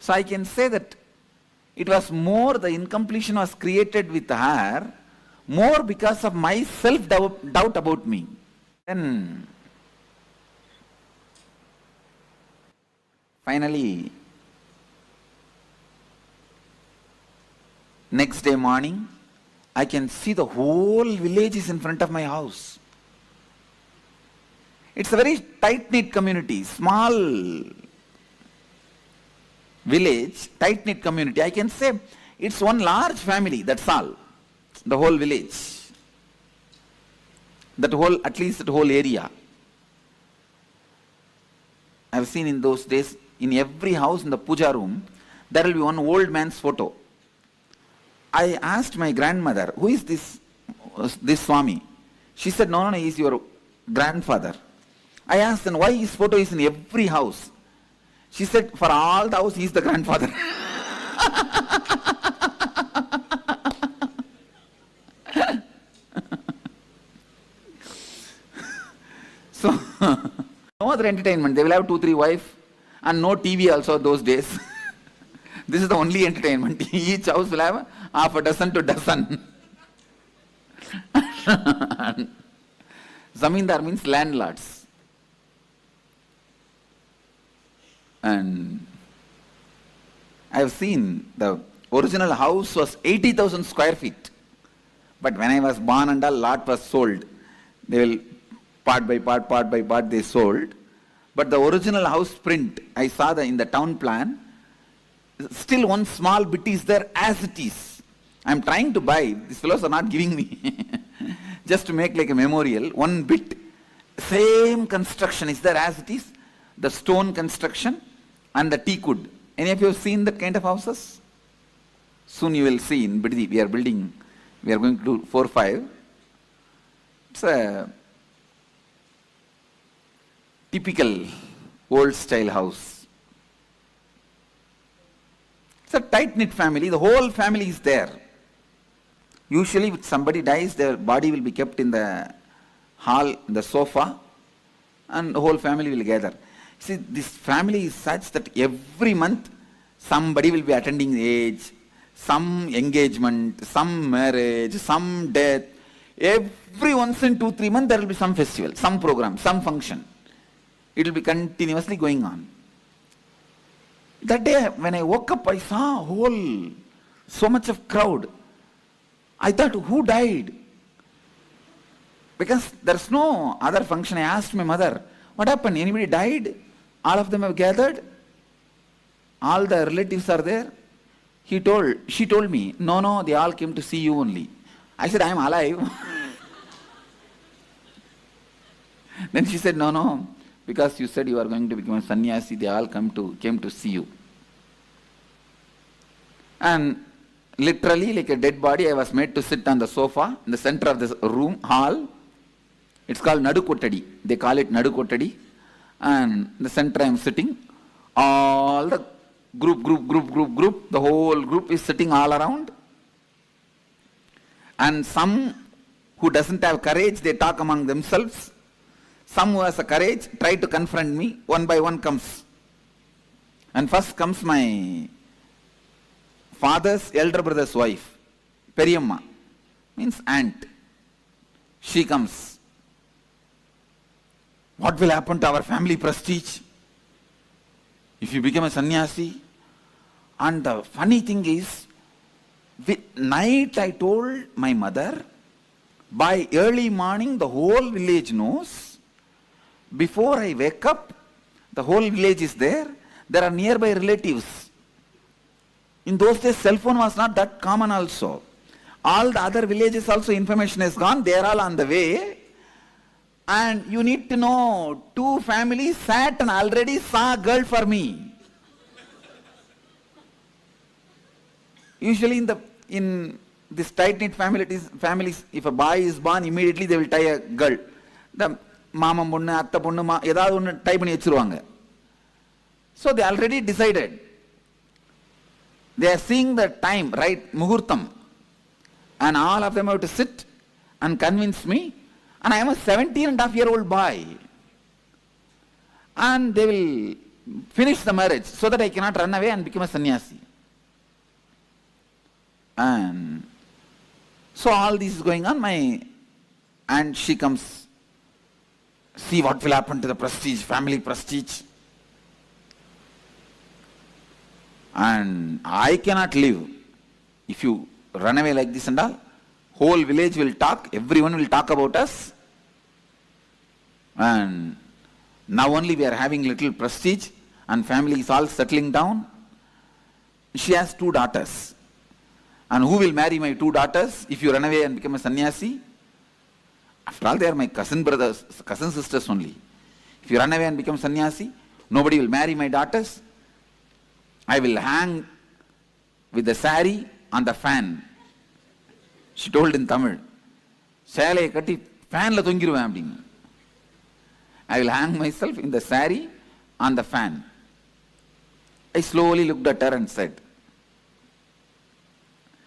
So I can say that It was more, the incompletion was created with her, more because of my self-doubt about me. Then, finally, next day morning, I can see the whole village is in front of my house. It's a very tight-knit community, small village, tight-knit community. I can say it's one large family, that's all. The whole village. At least that whole area. I've seen in those days, in every house in the puja room, there will be one old man's photo. I asked my grandmother, who is this Swami? She said, no, he's your grandfather. I asked then why his photo is in every house. She said, for all the house, he is the grandfather. So, no other entertainment. They will have 2-3 wives and no TV also those days. This is the only entertainment. Each house will have half a dozen to dozen. Zamindar means landlords. And I have seen the original house was 80,000 square feet. But when I was born and a lot was sold. They will part by part they sold. But the original house print, I saw in the town plan, still one small bit is there as it is. I am trying to buy, these fellows are not giving me, just to make like a memorial, one bit, same construction is there as it is, the stone construction and the teak wood. Any of you have seen that kind of houses? Soon you will see in Biddi, we are building, we are going to do 4 or 5. It's a typical old style house. It's a tight-knit family, the whole family is there. Usually if somebody dies, their body will be kept in the hall, the sofa, and the whole family will gather. See, this family is such that every month somebody will be attending the age, some engagement, some marriage, some death. Every once in 2-3 months there will be some festival, some program, some function. It will be continuously going on. That day when I woke up, I saw so much of crowd. I thought, who died? Because there's no other function. I asked my mother, what happened? Anybody died? All of them have gathered? All the relatives are there? She told me, no, they all came to see you only. I said, I am alive. Then she said, no, because you said you are going to become a sannyasi, they all came to see you. And literally, like a dead body, I was made to sit on the sofa in the center of this room, hall. It's called Nadu Kottadi. They call it Nadu Kottadi. And in the center I am sitting. All the group, the whole group is sitting all around. And some who doesn't have courage, they talk among themselves. Some who has a courage try to confront me. One by one comes. And first comes my father's elder brother's wife, Periyamma, means aunt. She comes. What will happen to our family prestige if you become a sannyasi? And the funny thing is, night I told my mother, by early morning the whole village knows. Before I wake up, the whole village is there. There are nearby relatives. In those days, cell phone was not that common also. All the other villages also information is gone. They are all on the way. And you need to know, 2 families sat and already saw a girl for me. Usually in this tight-knit families, if a boy is born, immediately they will tie a girl. The mama பொண்ணு அத்தை பொண்ணு ஏதாவது ஒன்று tie பண்ணி வச்சிருவாங்க. So they already decided. They are seeing the time, right, muhurtam. And all of them have to sit and convince me. And I am a 17.5-year-old boy. And they will finish the marriage so that I cannot run away and become a sannyasi. And so all this is going on, and she comes, see what will happen to the prestige, family prestige. And I cannot live. If you run away like this and all, whole village will talk, everyone will talk about us. And now only we are having little prestige and family is all settling down. She has 2 daughters. And who will marry my 2 daughters if you run away and become a sannyasi? After all, they are my cousin brothers, cousin sisters only. If you run away and become sannyasi, nobody will marry my daughters. I will hang with the sari on the fan. She told in Tamil. Shalai katti fan la thongiruven appadinu. I will hang myself in the sari on the fan. I slowly looked at her and said,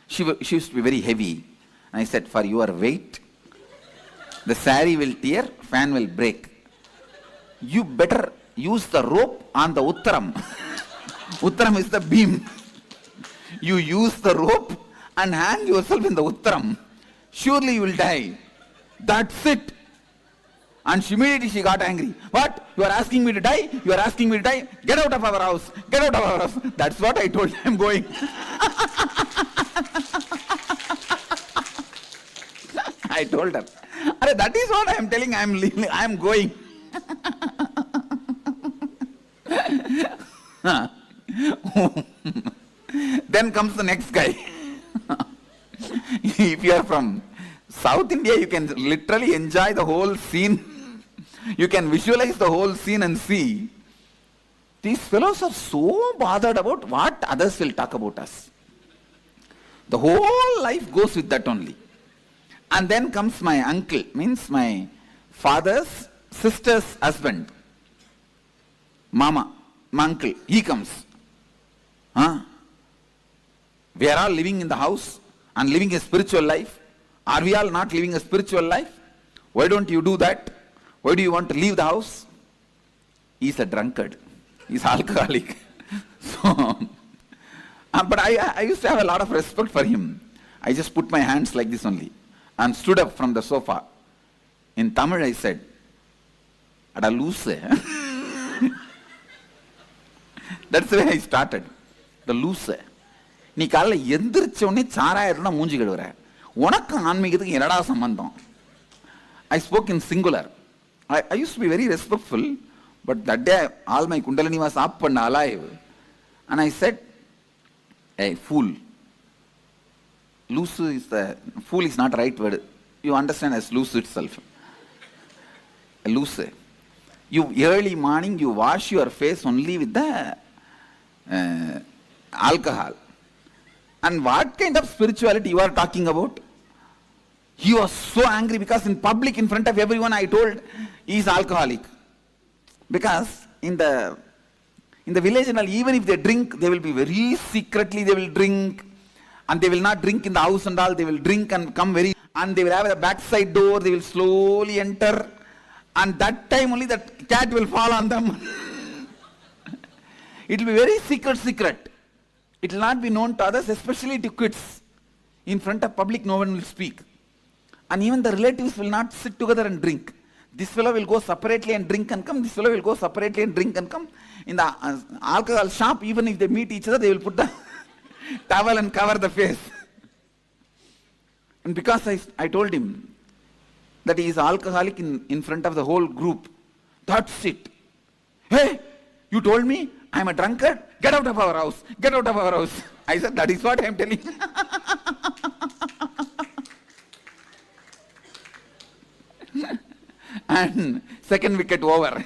she used to be very heavy. And I said, for your weight, the sari will tear, fan will break. You better use the rope on the uttaram. Uttaram is the beam. You use the rope and hang yourself in the uttaram. Surely you will die. That's it. And immediately she got angry. What? You are asking me to die? You are asking me to die? Get out of our house. Get out of our house. That's what I told her. I'm going. I told her. That is what I am telling. I am leaving. I am going. Then comes the next guy. If you are from South India, you can literally enjoy the whole scene. You can visualize the whole scene and see. These fellows are so bothered about what others will talk about us. The whole life goes with that only. And then comes my uncle, means my father's sister's husband. Mama, my uncle, he comes. We are all living in the house and living a spiritual life. Are we all not living a spiritual life? Why don't you do that? Why do you want to leave the house? He's a drunkard. He's alcoholic. So, but I used to have a lot of respect for him. I just put my hands like this only and stood up from the sofa. In Tamil I said, Ada loose. That's the way I started. The loose. நீ காலைல எந்திரிச்ச உடனே சாராயிரம்னா மூஞ்சி கழுவுற. உனக்கு ஆன்மீகத்துக்கு என்னடா சம்பந்தம்? I spoke in singular. I used to be very respectful, but that day all my kundalini was up and alive. And I said, hey, fool. Loose is fool is not the right word. You understand as loose itself. Loose. You early morning, you wash your face only with the alcohol. And what kind of spirituality you are talking about? He was so angry because in public, in front of everyone, I told he is alcoholic. Because in the village and all, even if they drink, they will be very secretly, they will drink. And they will not drink in the house and all, they will drink and come and they will have a backside door, they will slowly enter. And that time only that cat will fall on them. It will be very secret. It will not be known to others, especially to kids. In front of public, no one will speak. And even the relatives will not sit together and drink. This fellow will go separately and drink and come. This fellow will go separately and drink and come. In the alcohol shop, even if they meet each other, they will put the towel and cover the face. And because I told him that he is alcoholic in front of the whole group, that's it. Hey, you told me I am a drunkard? Get out of our house. Get out of our house. I said, that is what I am telling. And second wicket over.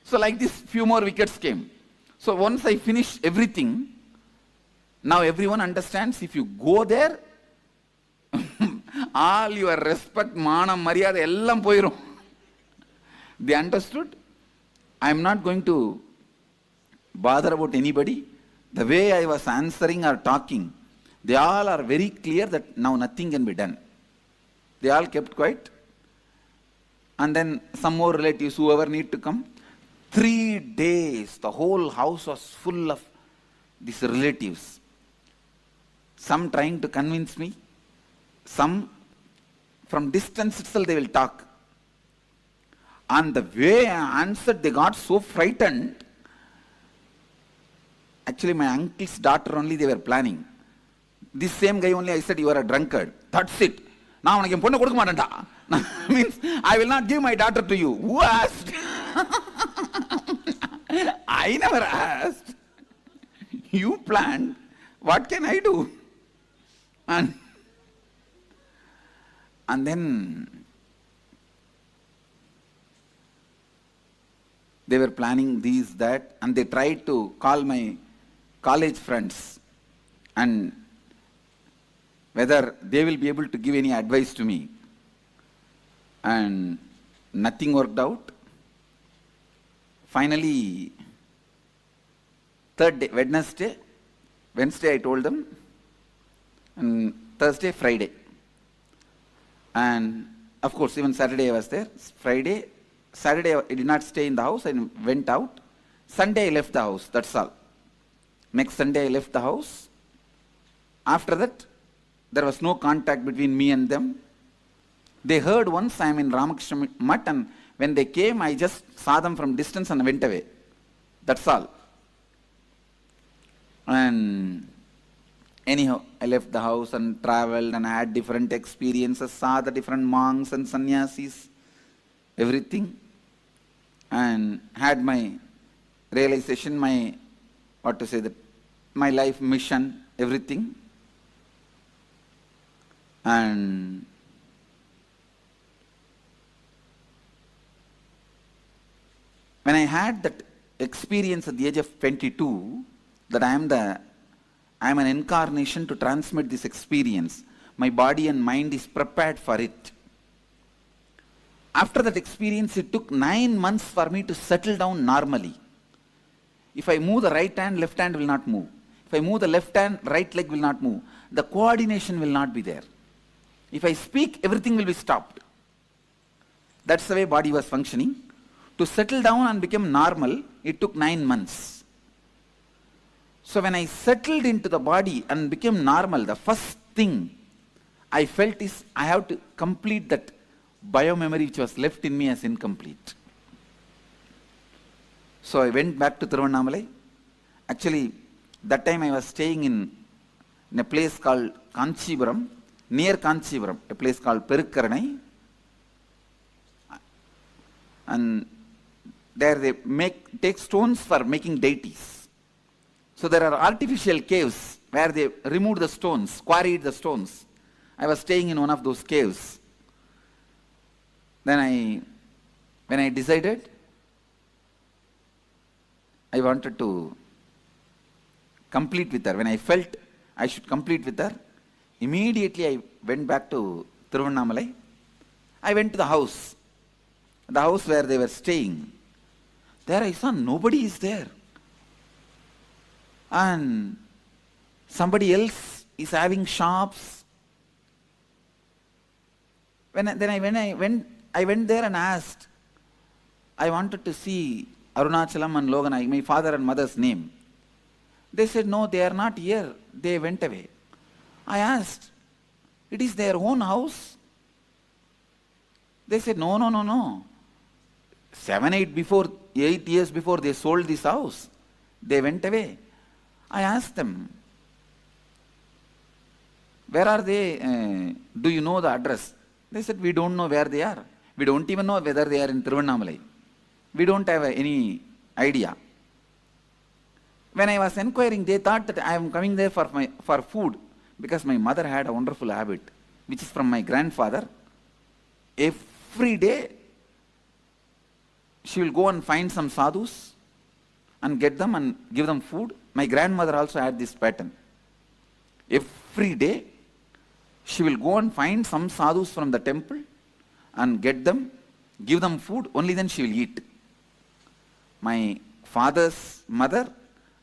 So like this, few more wickets came. So once I finished everything, now everyone understands if you go there, all your respect, manam, maryada, ellam poirum. They understood. I am not going to bother about anybody. The way I was answering or talking, they all are very clear that now nothing can be done. They all kept quiet. And then some more relatives, whoever need to come. 3 days, the whole house was full of these relatives. some trying to convince me, some from distance itself they will talk. And the way I answered, they got so frightened. Actually, my uncle's daughter only they were planning. This same guy only I said, you are a drunkard. That's it. Now means I will not give my daughter to you. Who asked? I never asked. You planned. What can I do? And then they were planning these, that, and they tried to call my college friends and whether they will be able to give any advice to me. And nothing worked out. Finally, third day, Wednesday I told them, and Thursday, Friday. And of course, even Saturday I was there. Friday, Saturday I did not stay in the house, I went out. Sunday I left the house, that's all. Next Sunday I left the house. After that, there was no contact between me and them. They heard once I am in Ramakrishna Mutt, and when they came, I just saw them from distance and went away. That's all. And anyhow, I left the house and traveled and had different experiences, saw the different monks and sannyasis, everything, and had my realization, my, my life mission, everything. And when I had that experience at the age of 22, that I am an incarnation to transmit this experience, my body and mind is prepared for it. After that experience, it took 9 months for me to settle down normally. If I move the right hand, left hand will not move. If I move the left hand, right leg will not move. The coordination will not be there. If I speak, everything will be stopped. That's the way body was functioning. To settle down and become normal, it took 9 months. So when I settled into the body and became normal, the first thing I felt is I have to complete that biomemory which was left in me as incomplete. So I went back to Tiruvannamalai. Actually, that time I was staying in a place called Kanchipuram, near Kanchipuram, a place called Perukkaranai. And there they take stones for making deities. So there are artificial caves where they removed the stones, quarried the stones. I was staying in one of those caves. Then when I decided, I wanted to complete with her. When I felt I should complete with her, immediately I went back to Tiruvannamalai. I went to the house where they were staying. There I saw nobody is there. And somebody else is having shops. When I went there and asked, I wanted to see Arunachalam and Loganai, my father and mother's name. They said, no, they are not here. They went away. I asked, it is their own house? They said, no. 8 years before they sold this house. They went away. I asked them, where are they? Do you know the address? They said, we don't know where they are. We don't even know whether they are in Tiruvannamalai. We don't have any idea. When I was inquiring, they thought that I am coming there for food, because my mother had a wonderful habit, which is from my grandfather. Every day, she will go and find some sadhus and get them and give them food. My grandmother also had this pattern. Every day, she will go and find some sadhus from the temple and get them, give them food, only then she will eat. My father's mother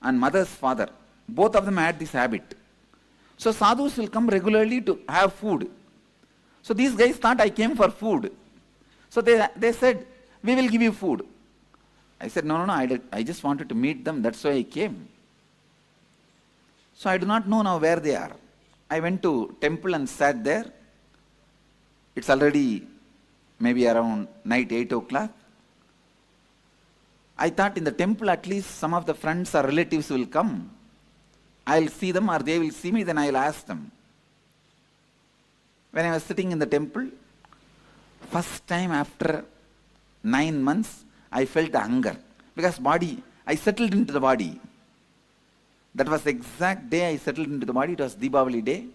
and mother's father, both of them had this habit. So sadhus will come regularly to have food. So these guys thought I came for food. So they said, we will give you food. I said, no, I just wanted to meet them, that's why I came. So I do not know now where they are. I went to temple and sat there. It's already maybe around night 8 o'clock. I thought in the temple at least some of the friends or relatives will come. I'll see them or they will see me, then I'll ask them. When I was sitting in the temple, first time after 9 months, I felt hunger. Because I settled into the body. That was the exact day I settled into the body. It was Deepavali day.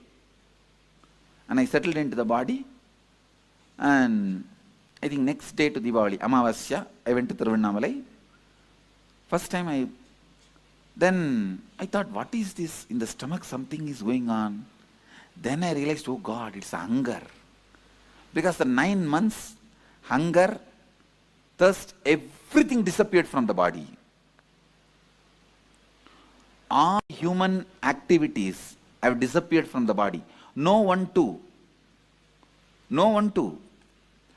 And I settled into the body. And I think next day to Deepavali, Amavasya, I went to Thiruvannamalai. First time then I thought, what is this? In the stomach something is going on. Then I realized, oh God, it's hunger. Because the 9 months, hunger, thirst, everything disappeared from the body. All human activities have disappeared from the body. No one too.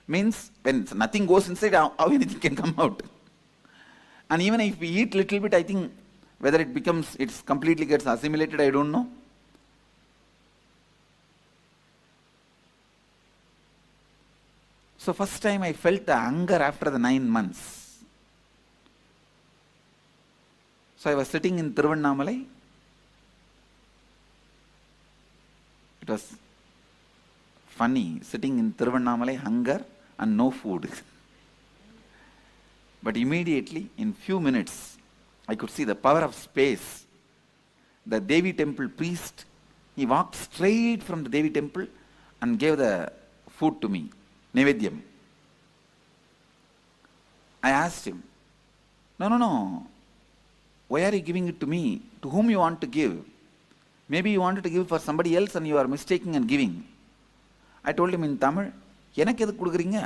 Means when nothing goes inside, how anything can come out? And even if we eat little bit, I think whether it's completely gets assimilated, I don't know. So first time I felt the hunger after the 9 months. So I was sitting in Thiruvannamalai. It was funny, sitting in Thiruvannamalai, hunger and no food. But immediately, in few minutes, I could see the power of space. The Devi temple priest, he walked straight from the Devi temple and gave the food to me, Nevedyam. I asked him, no, why are you giving it to me? To whom you want to give? Maybe you wanted to give for somebody else and you are mistaking and giving. I told him in Tamil, எனக்கு எது கொடுக்குறீங்க?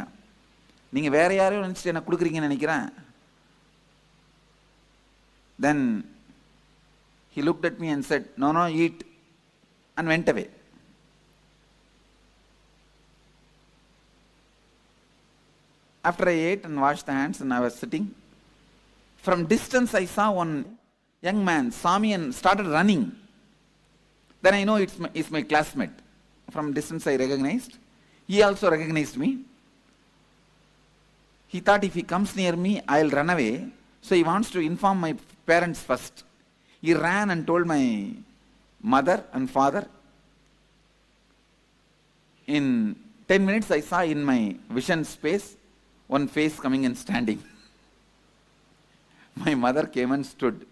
நீங்க வேற யாரையோ நினைச்சிட்டு எனக்கு கொடுக்குறீங்கன்னு நினைக்கிறேன். Then he looked at me and said, no, eat, and went away. After I ate and washed the hands and I was sitting, from distance I saw one young man, saw me and started running. Then I know it's my classmate. From distance I recognized. He also recognized me. He thought if he comes near me, I'll run away. So he wants to inform my parents first. He ran and told my mother and father. In 10 minutes I saw in my vision space one face coming and standing. My mother came and stood.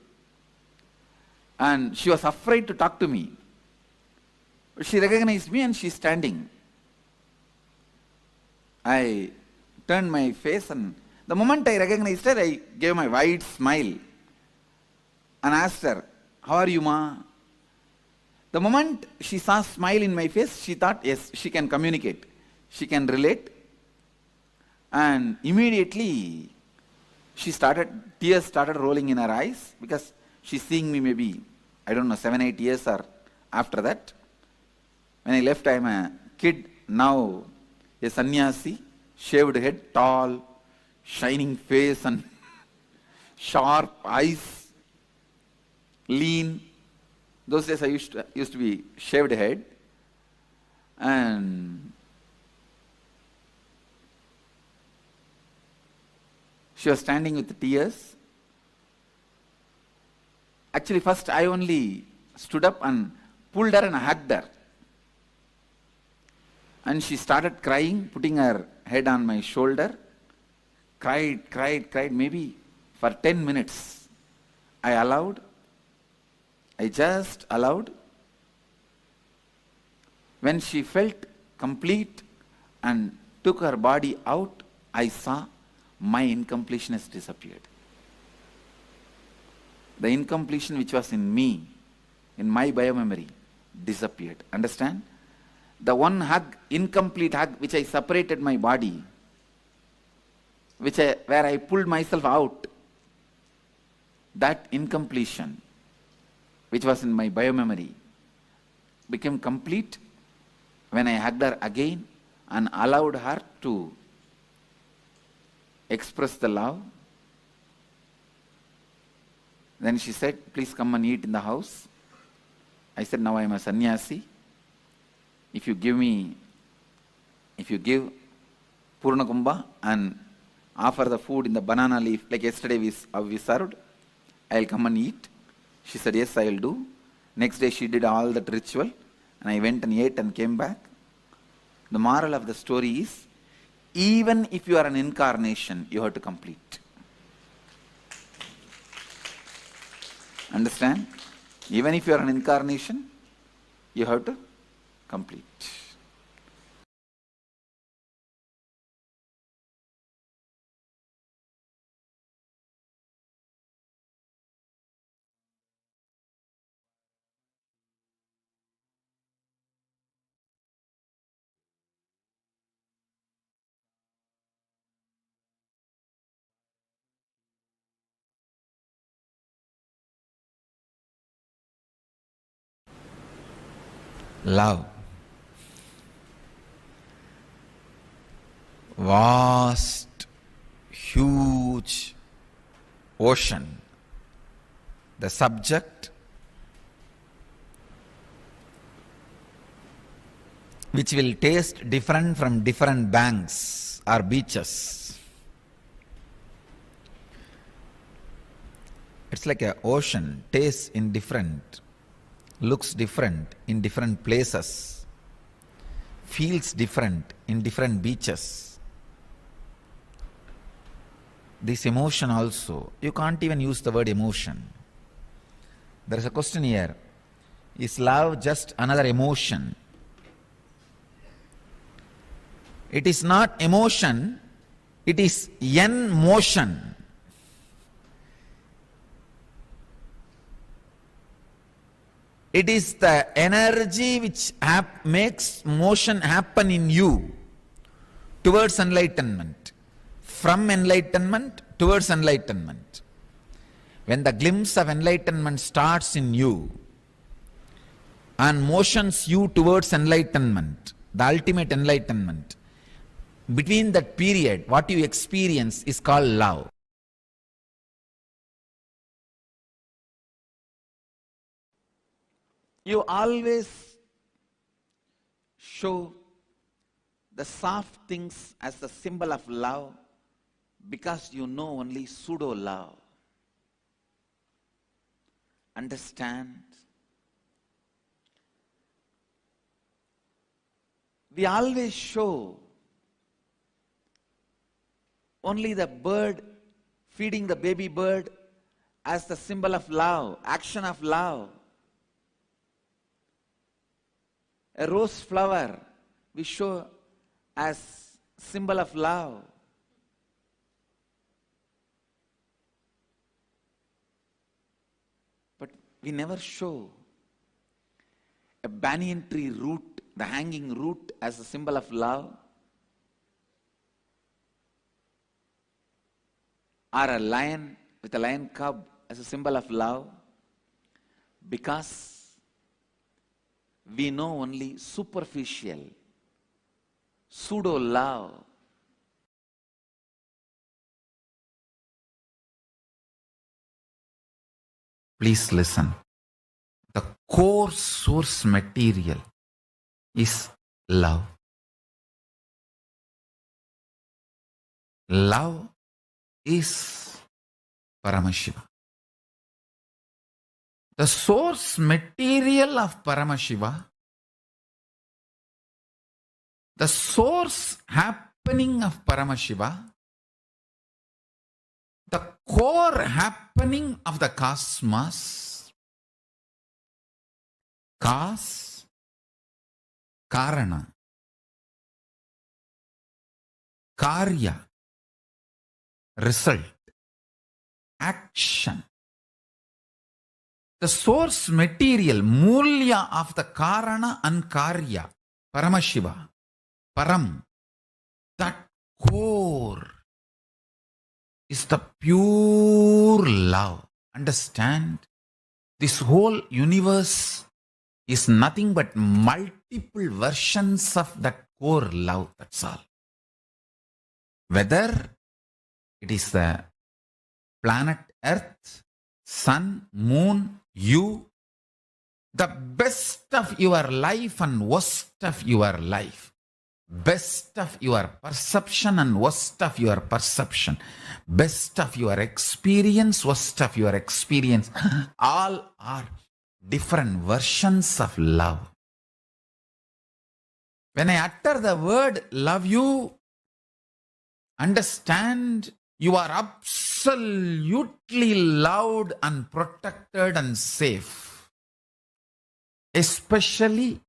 And she was afraid to talk to me. She recognized me and she's standing. I turned my face and the moment I recognized her, I gave my wide smile and asked her, how are you, Ma? The moment she saw a smile in my face, she thought, yes, she can communicate. She can relate. And immediately, tears started rolling in her eyes because she's seeing me maybe, 7, 8 years or after that. When I left, I'm a kid, now a sannyasi, shaved head, tall, shining face and sharp eyes, lean. Those days I used to be shaved head. And she was standing with tears. Actually, first I only stood up and pulled her and hugged her. And she started crying, putting her head on my shoulder. Cried, maybe for 10 minutes. I just allowed. When she felt complete and took her body out, I saw my incompleteness disappeared. The incompletion which was in me, in my biomemory, disappeared. Understand? The one hug, incomplete hug, which I separated my body, where I pulled myself out, that incompletion, which was in my biomemory, became complete when I hugged her again and allowed her to express the love. Then she said, please come and eat in the house. I said, now I am a sannyasi. If you give Purna Kumbha and offer the food in the banana leaf, like yesterday we served, I'll come and eat. She said, yes, I'll do. Next day she did all that ritual, and I went and ate and came back. The moral of the story is, even if you are an incarnation, you have to complete. Understand? Even if you are an incarnation, you have to complete. Love. Vast, huge ocean. The subject which will taste different from different banks or beaches. It's like an ocean, tastes in different, looks different in different places, feels different in different beaches. This emotion also, you can't even use the word emotion. There is a question here. Is love just another emotion? It is not emotion, it is en-motion. It is the energy which makes motion happen in you towards enlightenment, from enlightenment towards enlightenment. When the glimpse of enlightenment starts in you and motions you towards enlightenment, the ultimate enlightenment, between that period, what you experience is called love. You always show the soft things as the symbol of love because you know only pseudo love. Understand? We always show only the bird feeding the baby bird as the symbol of love, action of love. A rose flower we show as symbol of love. But we never show a banyan tree root, the hanging root, as a symbol of love, or a lion with a lion cub as a symbol of love, because we know only superficial, pseudo love. Please listen. The core source material is love. Love is Paramashiva. The source material of Paramashiva, the source happening of Paramashiva, the core happening of the cosmos, cause, karana, karya, result, action. The source material, mulya of the karana and karya, Paramashiva, Param, that core is the pure love. Understand? This whole universe is nothing but multiple versions of that core love, that's all. Whether it is the planet Earth, sun, moon, you, the best of your life and worst of your life, best of your perception and worst of your perception, best of your experience, worst of your experience, all are different versions of love. When I utter the word love you, understand you are absolutely loved and protected and safe. Especially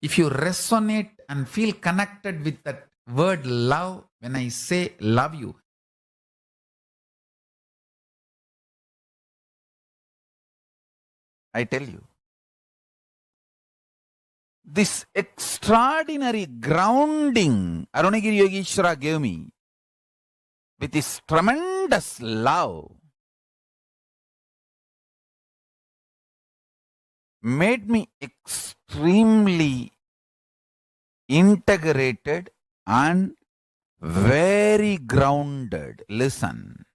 if you resonate and feel connected with that word love, when I say love you, I tell you, this extraordinary grounding Arunagiri Yogeshwara gave me with his tremendous love made me extremely integrated and very grounded. Listen.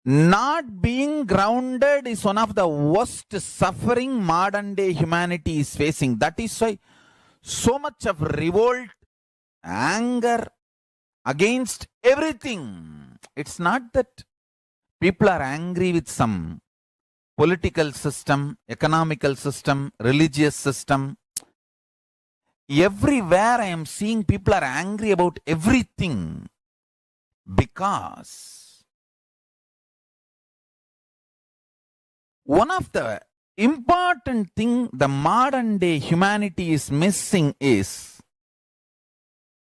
Not being grounded is one of the worst suffering modern day humanity is facing. That is why so much of revolt, anger against everything. It's not that people are angry with some political system, economical system, religious system. Everywhere I am seeing people are angry about everything because one of the important thing the modern day humanity is missing is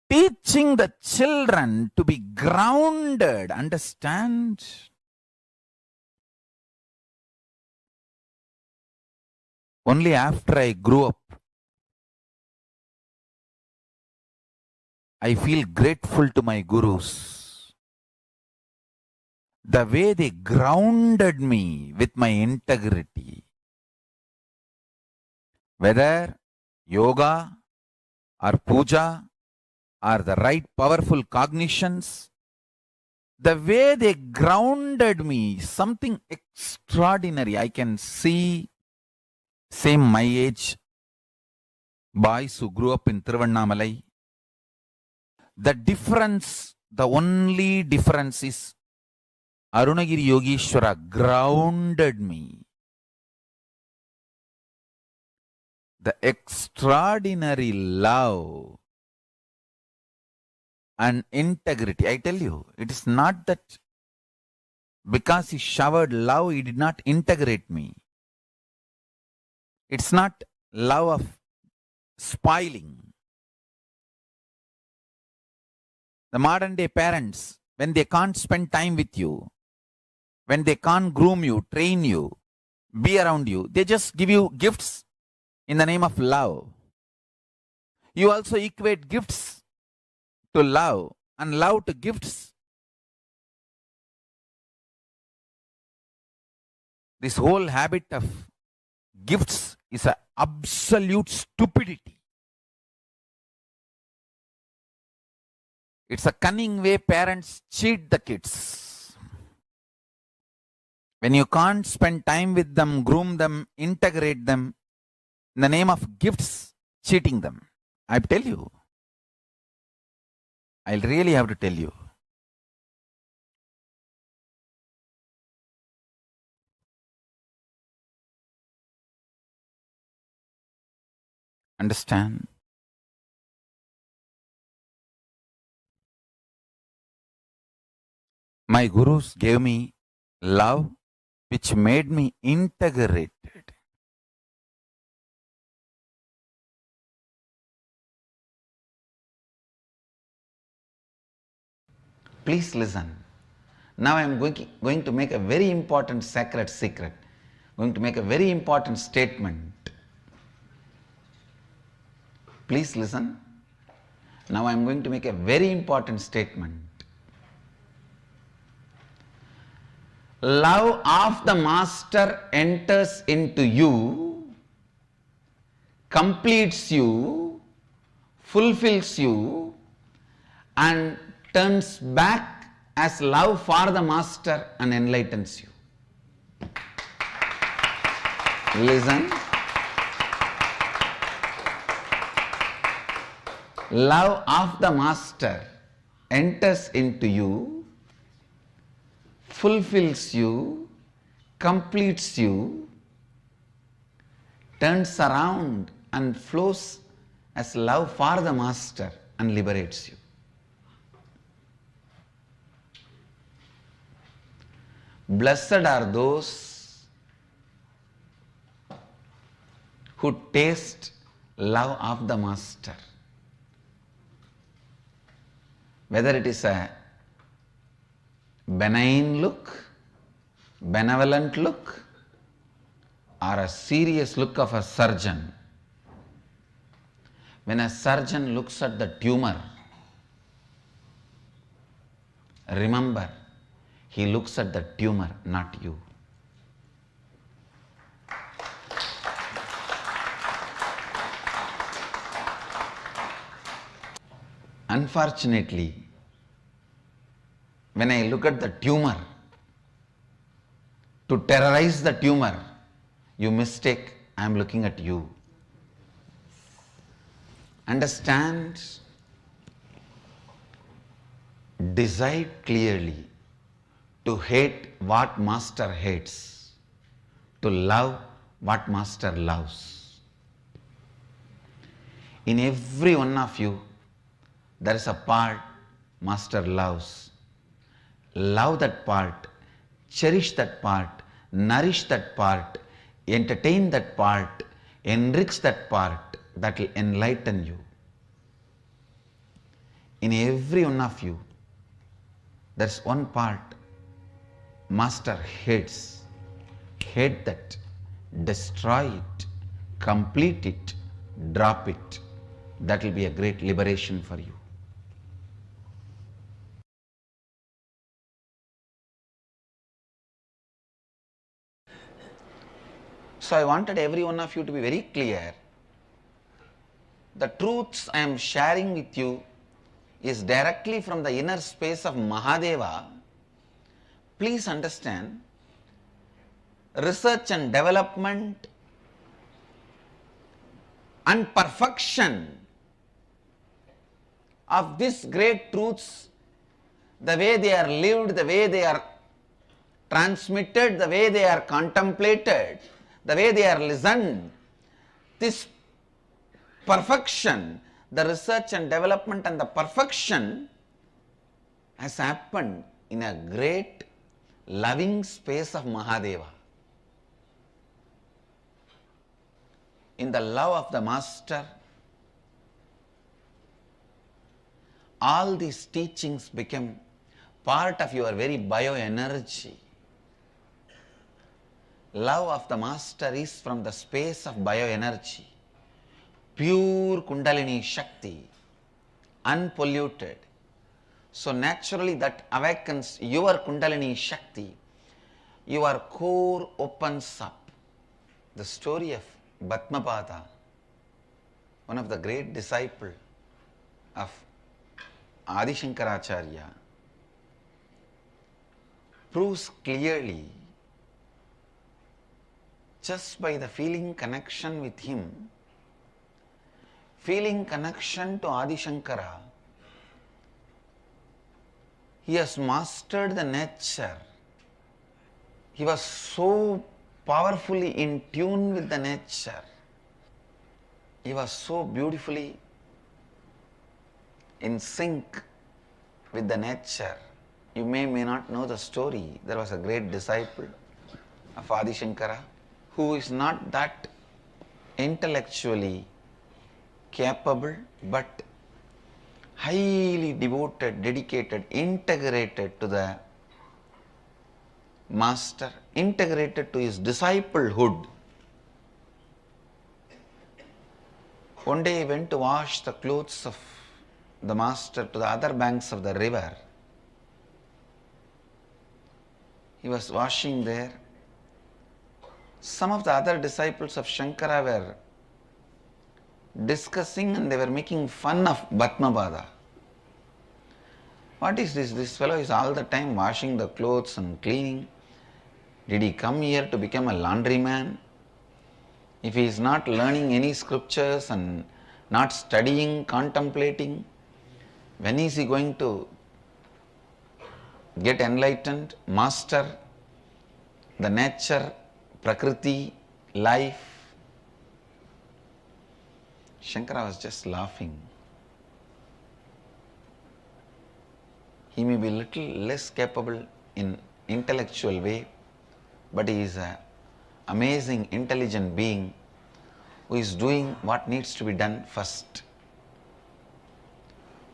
teaching the children to be grounded. Understand? Only after I grew up, I feel grateful to my gurus. The way they grounded me with my integrity. Whether yoga or puja or the right powerful cognitions, the way they grounded me, something extraordinary. I can see same my age boys who grew up in Tiruvannamalai. The difference, the only difference is Arunagiri Yogeshwara grounded me. The extraordinary love and integrity. I tell you, it is not that because he showered love, he did not integrate me. It's not love of spoiling. The modern day parents, when they can't spend time with you, when they can't groom you, train you, be around you, they just give you gifts in the name of love. You also equate gifts to love and love to gifts. This whole habit of gifts is an absolute stupidity. It's a cunning way parents cheat the kids. When you can't spend time with them, groom them, integrate them, in the name of gifts, cheating them. I tell you. I'll really have to tell you. Understand? My gurus gave me love which made me integrated. Please listen. Now I am going to make a very important sacred secret. Going to make a very important statement. Please listen. Now I am going to make a very important statement. Love of the Master enters into you, completes you, fulfills you, and turns back as love for the Master and enlightens you. Listen. Love of the master enters into you, fulfills you, completes you, turns around and flows as love for the master and liberates you. Blessed are those who taste love of the master. Whether it is a benign look, benevolent look, or a serious look of a surgeon. When a surgeon looks at the tumor, remember, he looks at the tumor, not you. Unfortunately, when I look at the tumor, to terrorize the tumor, you mistake I am looking at you. Understand, decide clearly to hate what master hates, to love what master loves. In every one of you, there is a part master loves. Love that part, cherish that part, nourish that part, entertain that part, enrich that part, that will enlighten you. In every one of you, there is one part master hates. Hate that, destroy it, complete it, drop it. That will be a great liberation for you. So I wanted every one of you to be very clear. The truths I am sharing with you is directly from the inner space of Mahadeva. Please understand, research and development and perfection of these great truths, the way they are lived, the way they are transmitted, the way they are contemplated, the way they are listened, this perfection, the research and development and the perfection has happened in a great loving space of Mahadeva. In the love of the master, all these teachings become part of your very bioenergy. Love of the master is from the space of bioenergy, pure Kundalini Shakti, unpolluted. So naturally that awakens your Kundalini Shakti, your core opens up. The story of Bhatmapada, one of the great disciples of Adi Shankaracharya, proves clearly, just by the feeling connection with him, feeling connection to Adi Shankara, he has mastered the nature. He was so powerfully in tune with the nature. He was so beautifully in sync with the nature. You may not know the story. There was a great disciple of Adi Shankara who is not that intellectually capable, but highly devoted, dedicated, integrated to the master, integrated to his disciplehood. One day he went to wash the clothes of the master to the other banks of the river. He was washing there. Some of the other disciples of Shankara were discussing and they were making fun of Bhatmapada. What is this? This fellow is all the time washing the clothes and cleaning. Did he come here to become a laundryman? if he is not learning any scriptures and not studying, contemplating, when is he going to get enlightened, master the nature, prakriti, life? Shankara was just laughing. He may be little less capable in intellectual way, but he is an amazing, intelligent being who is doing what needs to be done first,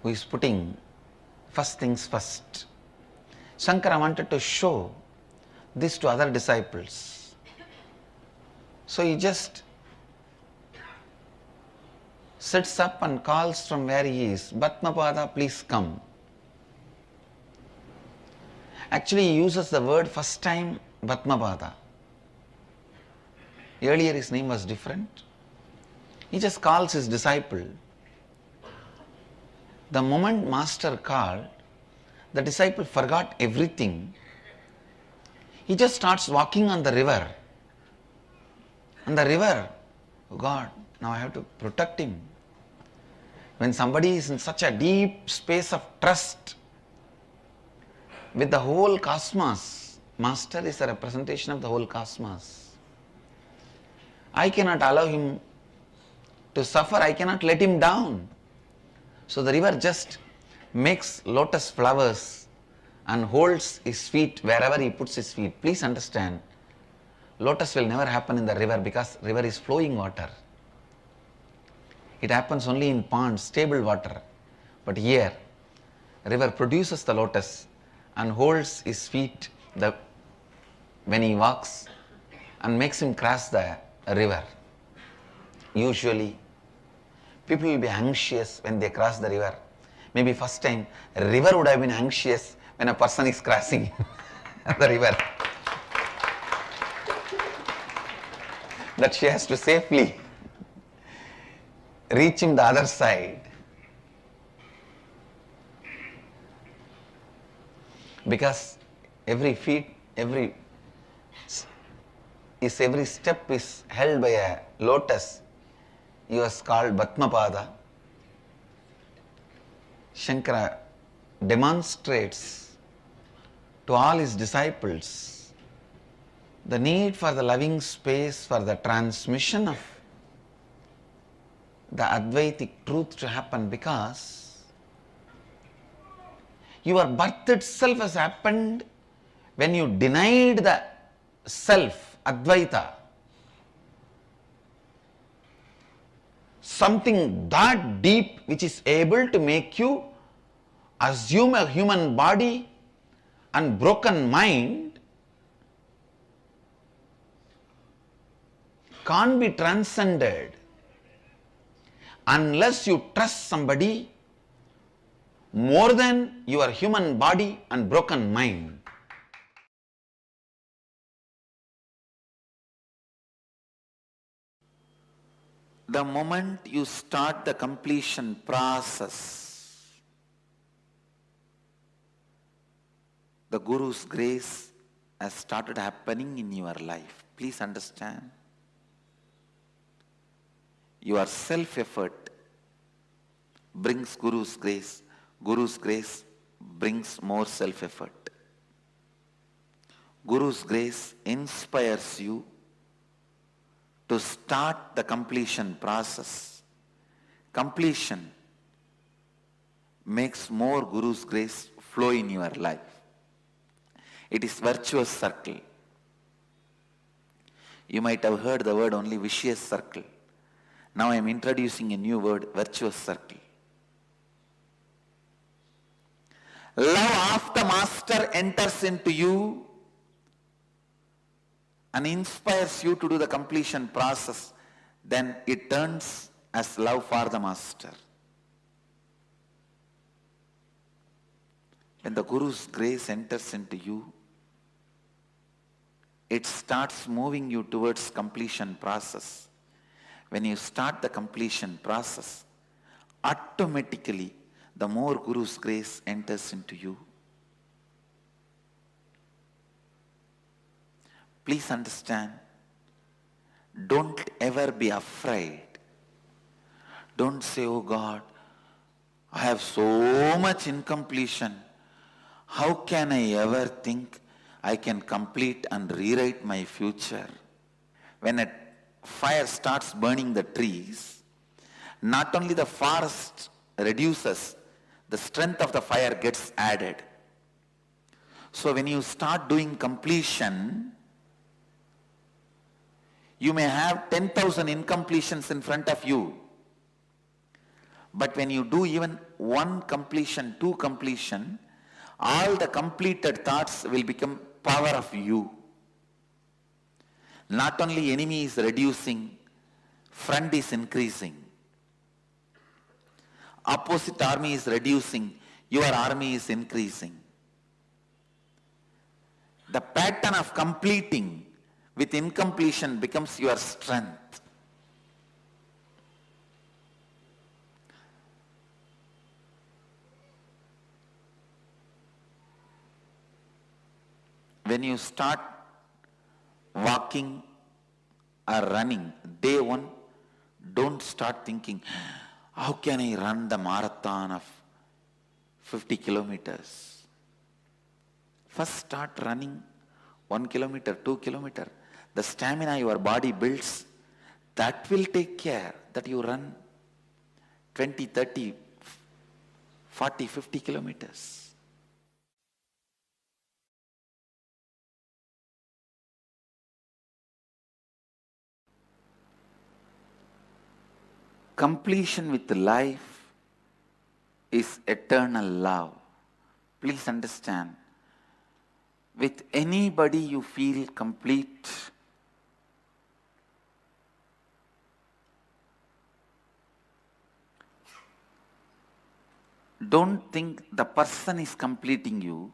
who is putting first things first. Shankara wanted to show this to other disciples. So he just sits up and calls from where he is, Bhatmapada, please come. Actually, he uses the word first time, Bhatmapada. Earlier his name was different. He just calls his disciple. The moment Master called, the disciple forgot everything. He just starts walking on the river. And the river, oh God, now I have to protect him. When somebody is in such a deep space of trust with the whole cosmos, Master is a representation of the whole cosmos. I cannot allow him to suffer, I cannot let him down. So the river just makes lotus flowers and holds his feet wherever he puts his feet. Please understand, lotus will never happen in the river because river is flowing water. It happens only in ponds, stable water. But here, river produces the lotus and holds his feet when he walks and makes him cross the river. Usually, people will be anxious when they cross the river. Maybe first time, a river would have been anxious when a person is crossing the river. That she has to safely reach him the other side. Because every step is held by a lotus. He was called Bhatmapada. Shankara demonstrates to all his disciples the need for the loving space for the transmission of the Advaitic truth to happen, because your birth itself has happened when you denied the self, Advaita. Something that deep which is able to make you assume a human body and broken mind can't be transcended unless you trust somebody more than your human body and broken mind. The moment you start the completion process, the Guru's grace has started happening in your life. Please understand. Your self-effort brings Guru's grace. Guru's grace brings more self-effort. Guru's grace inspires you to start the completion process. Completion makes more Guru's grace flow in your life. It is virtuous circle. You might have heard the word only vicious circle. Now I am introducing a new word, virtuous circle. Love of the Master enters into you and inspires you to do the completion process. Then it turns as love for the Master. When the Guru's grace enters into you, it starts moving you towards completion process. When you start the completion process, automatically the more Guru's grace enters into you. Please understand, Don't ever be afraid. Don't say, oh God, I have so much incompletion. How can I ever think I can complete and rewrite my future? When a fire starts burning the trees, not only the forest reduces, the strength of the fire gets added. So when you start doing completion, you may have 10,000 incompletions in front of you. But when you do even one completion, two completion, all the completed thoughts will become power of you. Not only enemy is reducing, friend is increasing. Opposite army is reducing, your army is increasing. The pattern of completing with incompletion becomes your strength. When you start walking or running, day one, don't start thinking, how can I run the marathon of 50 kilometers? First start running 1 kilometer, 2 kilometer. The stamina your body builds, that will take care that you run 20, 30, 40, 50 kilometers. Completion with life is eternal love. Please understand. With anybody you feel complete, don't think the person is completing you.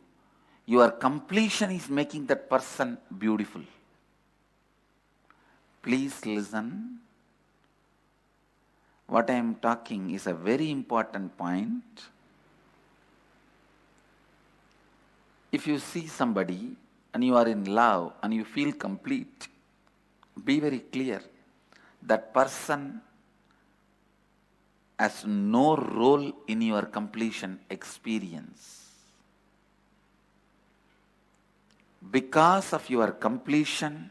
Your completion is making that person beautiful. Please listen. What I am talking is a very important point. If you see somebody and you are in love and you feel complete, be very clear. That person has no role in your completion experience. Because of your completion,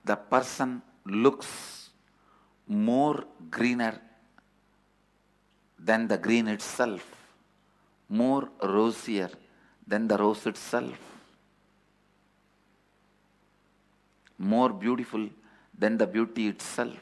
the person looks more greener than the green itself, more rosier than the rose itself, more beautiful than the beauty itself.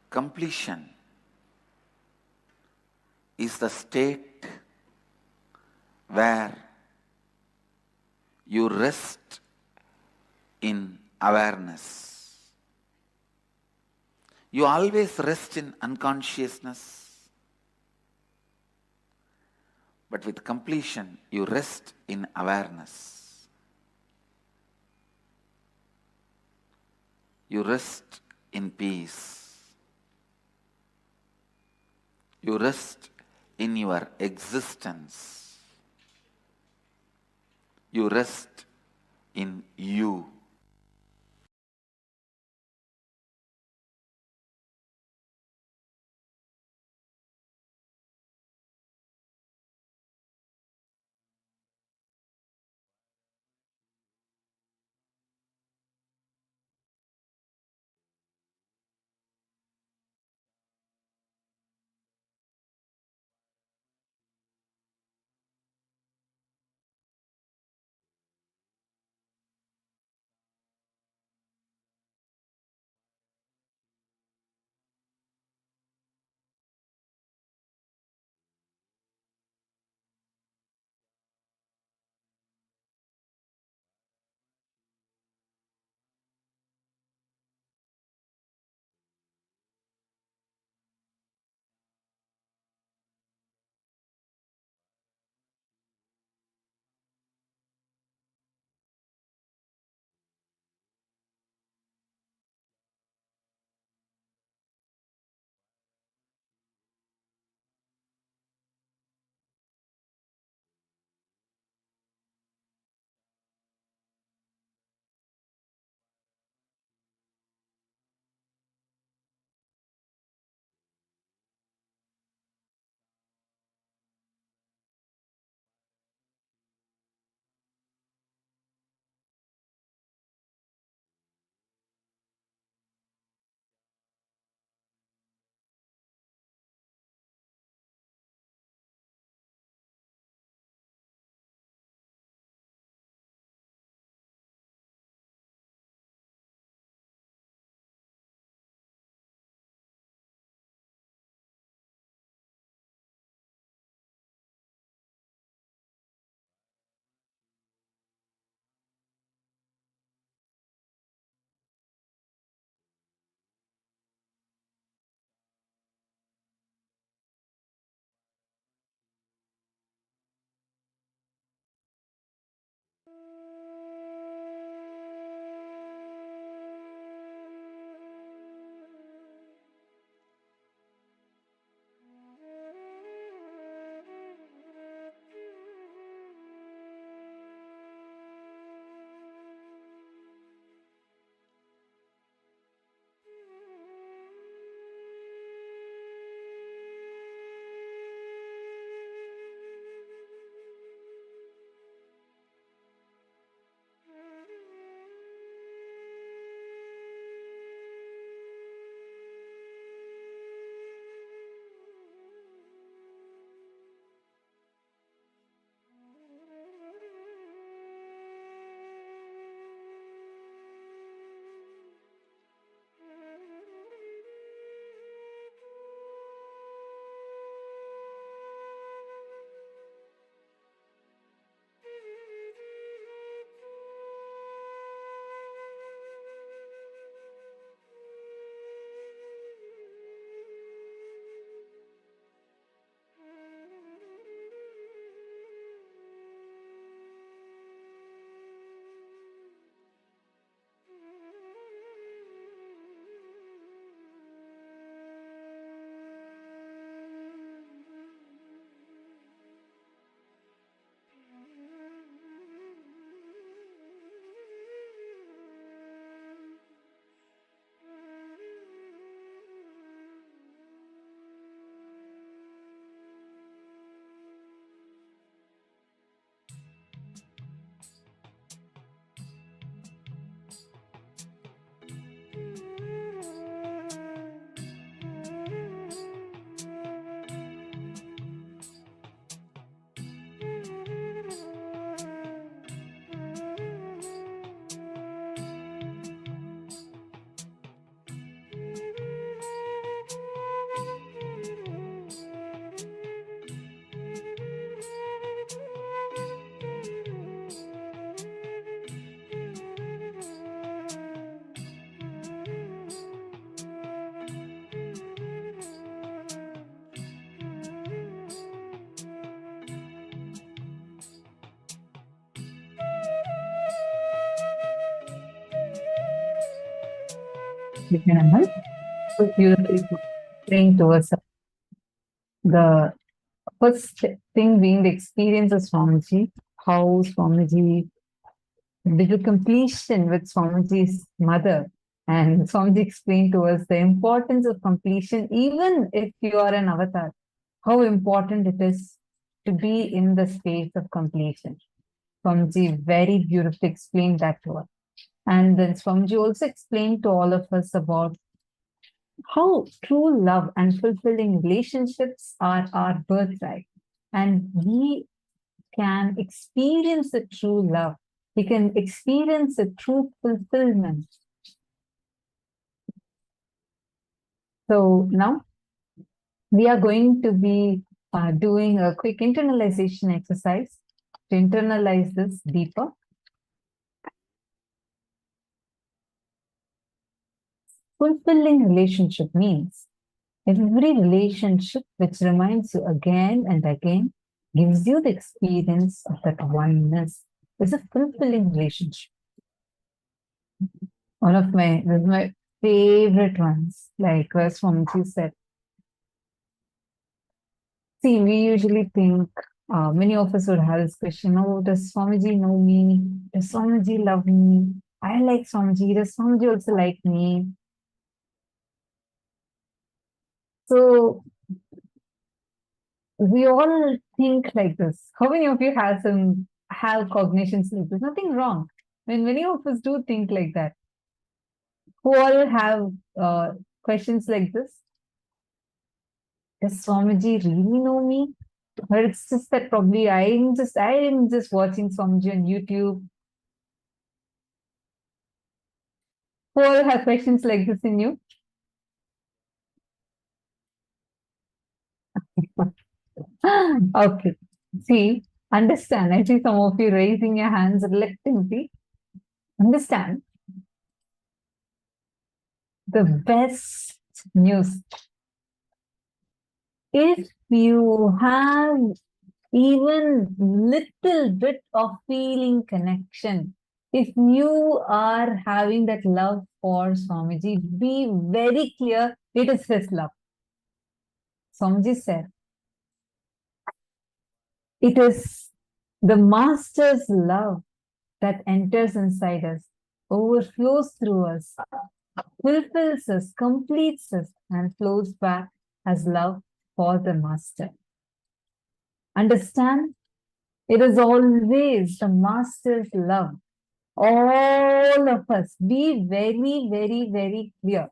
Completion is the state where you rest in awareness. You always rest in unconsciousness, but with completion, you rest in awareness. You rest in peace. You rest in your existence. You rest in you. Nithyananda, so beautifully explained to us. The first thing being the experience of Swamiji, how Swamiji did a completion with Swamiji's mother. And Swamiji explained to us the importance of completion, even if you are an avatar, how important it is to be in the space of completion. Swamiji very beautifully explained that to us. And then Swamiji also explained to all of us about how true love and fulfilling relationships are our birthright. And we can experience the true love. We can experience the true fulfillment. So now we are going to be doing a quick internalization exercise to internalize this deeper. Fulfilling relationship means every relationship which reminds you again and again, gives you the experience of that oneness. It's a fulfilling relationship. This is my favorite ones, like Swamiji said. See, we usually think, many of us would have this question, oh, does Swamiji know me? Does Swamiji love me? I like Swamiji. Does Swamiji also like me? So we all think like this. How many of you have cognitions like this? Nothing wrong. When many of us do think like that. Who all have questions like this? Does Swamiji really know me? Or it's just that probably I'm just watching Swamiji on YouTube. Who all have questions like this in you? Okay. See, understand. I see some of you raising your hands reluctantly. Understand. The best news. If you have even little bit of feeling connection, if you are having that love for Swamiji, be very clear, it is his love. Swamiji said, it is the Master's love that enters inside us, overflows through us, fulfills us, completes us, and flows back as love for the Master. Understand? It is always the Master's love. All of us, be very, very, very clear.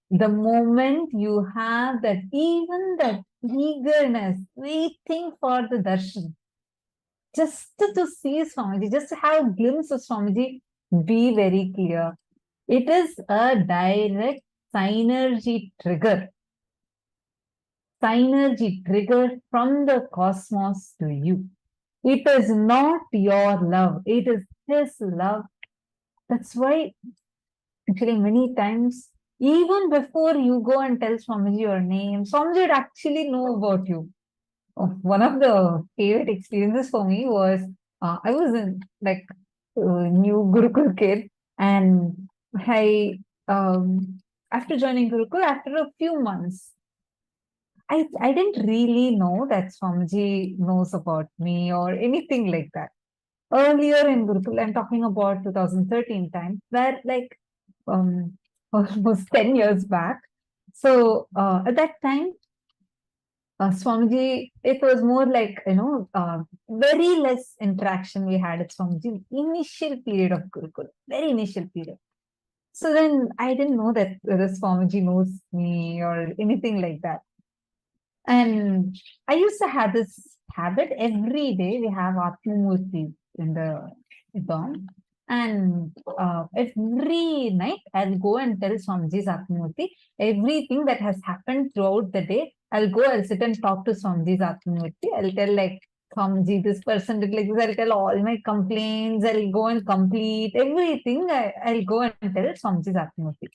The moment you have that, even that eagerness, waiting for the darshan, just to see Swamiji, just to have a glimpse of Swamiji, be very clear. It is a direct synergy trigger. Synergy trigger from the cosmos to you. It is not your love. It is his love. That's why, actually, many times, even before you go and tell Swamiji your name, Swamiji would actually know about you. One of the favorite experiences for me was, I was in like new Gurukul kid, and I, after joining Gurukul, after a few months, I didn't really know that Swamiji knows about me or anything like that. Earlier in Gurukul, I'm talking about 2013 time, where like almost 10 years back. So at that time, Swamiji, it was more like, very less interaction we had at Swamiji, initial period of Gurukul, very initial period. So then I didn't know that whether Swamiji knows me or anything like that. And I used to have this habit, every day we have Atmamurti in the dorm. And every night I'll go and tell Swamiji's Atmamurti everything that has happened throughout the day. I'll sit and talk to Swamiji's Atmamurti. I'll tell like, Swamiji, this person did like this. I'll tell all my complaints. I'll go and complete everything. I'll go and tell Swamiji's Atmamurti.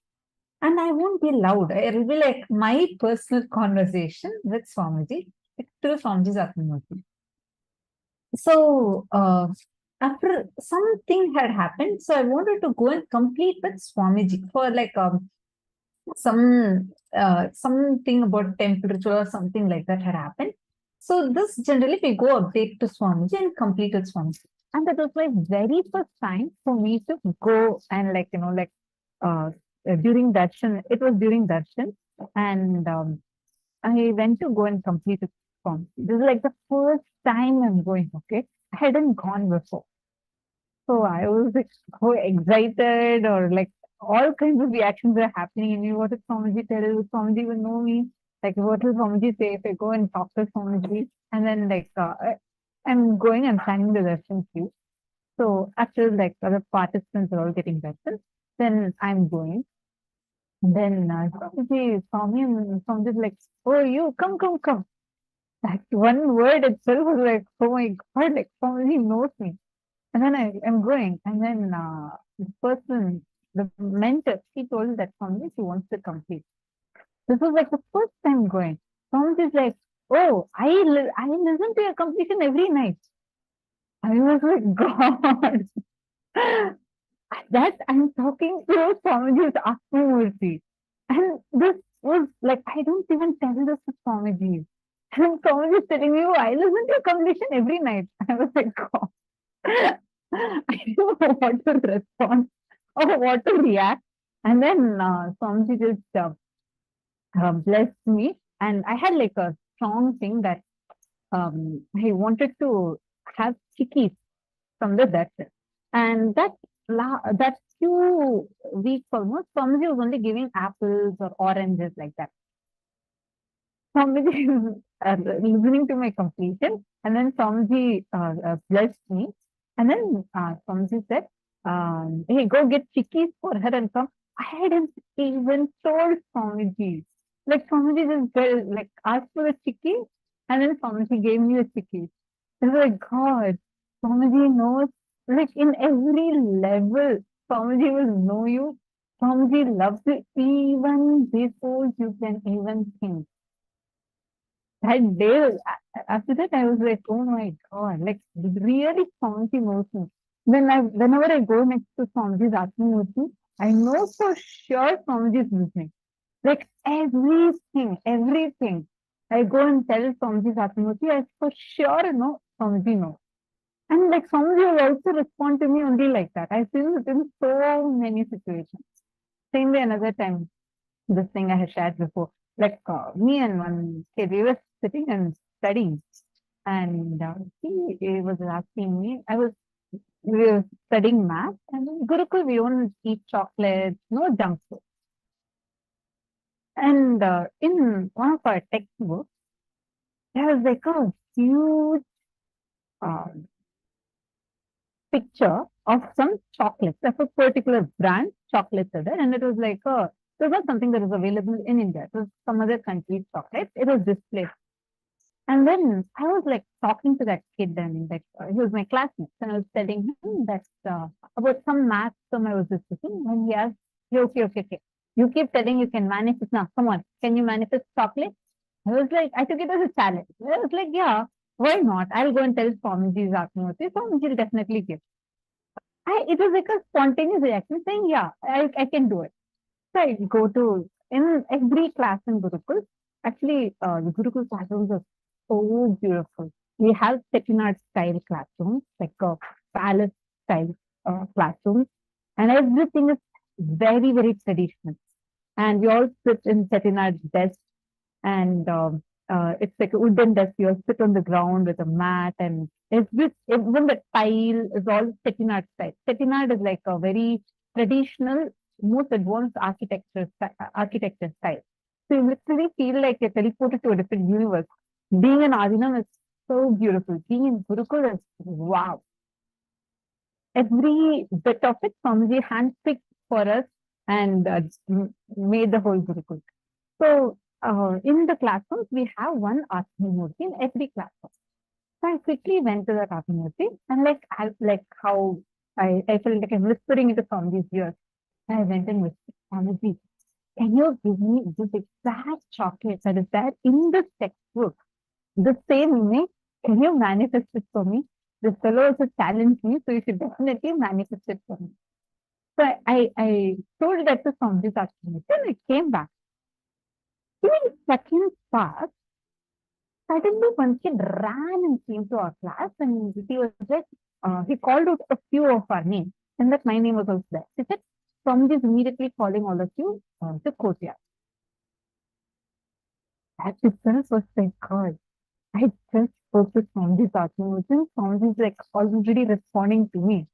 And I won't be loud. It'll be like my personal conversation with Swamiji through Swamiji's Atmamurti. So after something had happened, so I wanted to go and complete with Swamiji for like something about temperature or something like that had happened. So this generally we go update to Swamiji and complete it Swamiji. And that was my very first time for me to go and during darshan, it was during darshan, and I went to go and complete it Swamiji. This is like the first time I'm going, okay? I hadn't gone before. So I was like so excited, or like all kinds of reactions were happening in me. What did Swamiji tell? Will Swamiji will know me? Like, what will Swamiji say if I go and talk to Swamiji? And then I'm going and planning the darshan queue. So after like other participants are all getting darshan, then I'm going. And then Swamiji saw me and Swamiji was like, "Oh, you come, come, come." That one word itself was like, "Oh my God!" Like Swamiji knows me. And then I am going, and then the person, the mentor, she told that Swamiji she wants to complete. This was like the first time going. Swamiji is like, "Oh, I listen to your completion every night." I was like, God, that I'm talking to Swamiji's Atmamurti. And this was like, I don't even tell this to Swamiji. And Swamiji is telling me, "Oh, I listen to your completion every night." I was like, God. I don't know what to respond or what to react. And then Swamiji just blessed me. And I had like a strong thing that I wanted to have chickies from the darshan. And that few weeks almost, Swamiji was only giving apples or oranges like that. Swamiji is listening to my completion, and then Swamiji blessed me. And then Swamiji said, "Hey, go get chickies for her and come." I hadn't even told Swamiji. Like Swamiji just like asked for the chickies, and then Swamiji gave me the chickies. It's like, God, Swamiji knows, like in every level, Swamiji will know you. Swamiji loves you even before you can even think. That day, after that, I was like, "Oh my God, like really Swamiji knows me." Whenever I go next to Swamiji's Atmamurti, I know for sure Swamiji is listening. Like everything. I go and tell Swamiji's Atmamurti, I for sure know Swamiji knows. And like Swamiji will also respond to me only like that. I've seen it in so many situations. Same way another time, this thing I had shared before. Like me and one kid, we were sitting and studying, and he was asking me. We were studying math, and in Gurukul we don't eat chocolates, no junk food. And in one of our textbooks, there was like a huge um, picture of some chocolates, of a particular brand chocolates are there, and it was like it was not something that was available in India. It was some other country's chocolate. It was displayed. And then I was like talking to that kid, and like he was my classmate, and I was telling him that about some math term I was discussing, and he asked, "Yeah, okay. You keep telling you can manifest now. Come on, can you manifest chocolate?" I was like, I took it as a challenge. I was like, yeah, why not? I'll go and tell Swamiji's Atmamurti. Swamiji will definitely give. It was like a spontaneous reaction saying, yeah, I can do it. So I go to, in every class in Gurukul, actually, the Gurukul classrooms are so beautiful. We have Chettinad style classrooms, like palace style classrooms, and everything is very, very traditional. And we all sit in Chettinad desks, and it's like a wooden desk. You all sit on the ground with a mat, and even the tile is all Chettinad style. Chettinad is like a very traditional, most advanced architecture style. So you literally feel like you're teleported to a different universe. Being in Adinam is so beautiful. Being in Gurukul is wow. Every bit of it, Swamiji handpicked for us and made the whole Gurukul. So in the classrooms, we have one Atmamurti in every classroom. So I quickly went to that Atmamurti, and like how I felt like I'm whispering into Swamiji's ears. I went and whispered, "Swamiji, can you give me this exact chocolate that is there in this textbook? The same image, can you manifest it for me? This fellow also challenged me, so you should definitely manifest it for me." So I told that to Swamiji Sachini. Then I came back. In second part, suddenly one kid ran and came to our class and he was like, he called out a few of our names. And that my name was also there. He said, Swamiji is immediately calling all of you to courtyard. That itself was like, God, I just spoke to Swamiji Sachini and Swamiji is like already responding to me.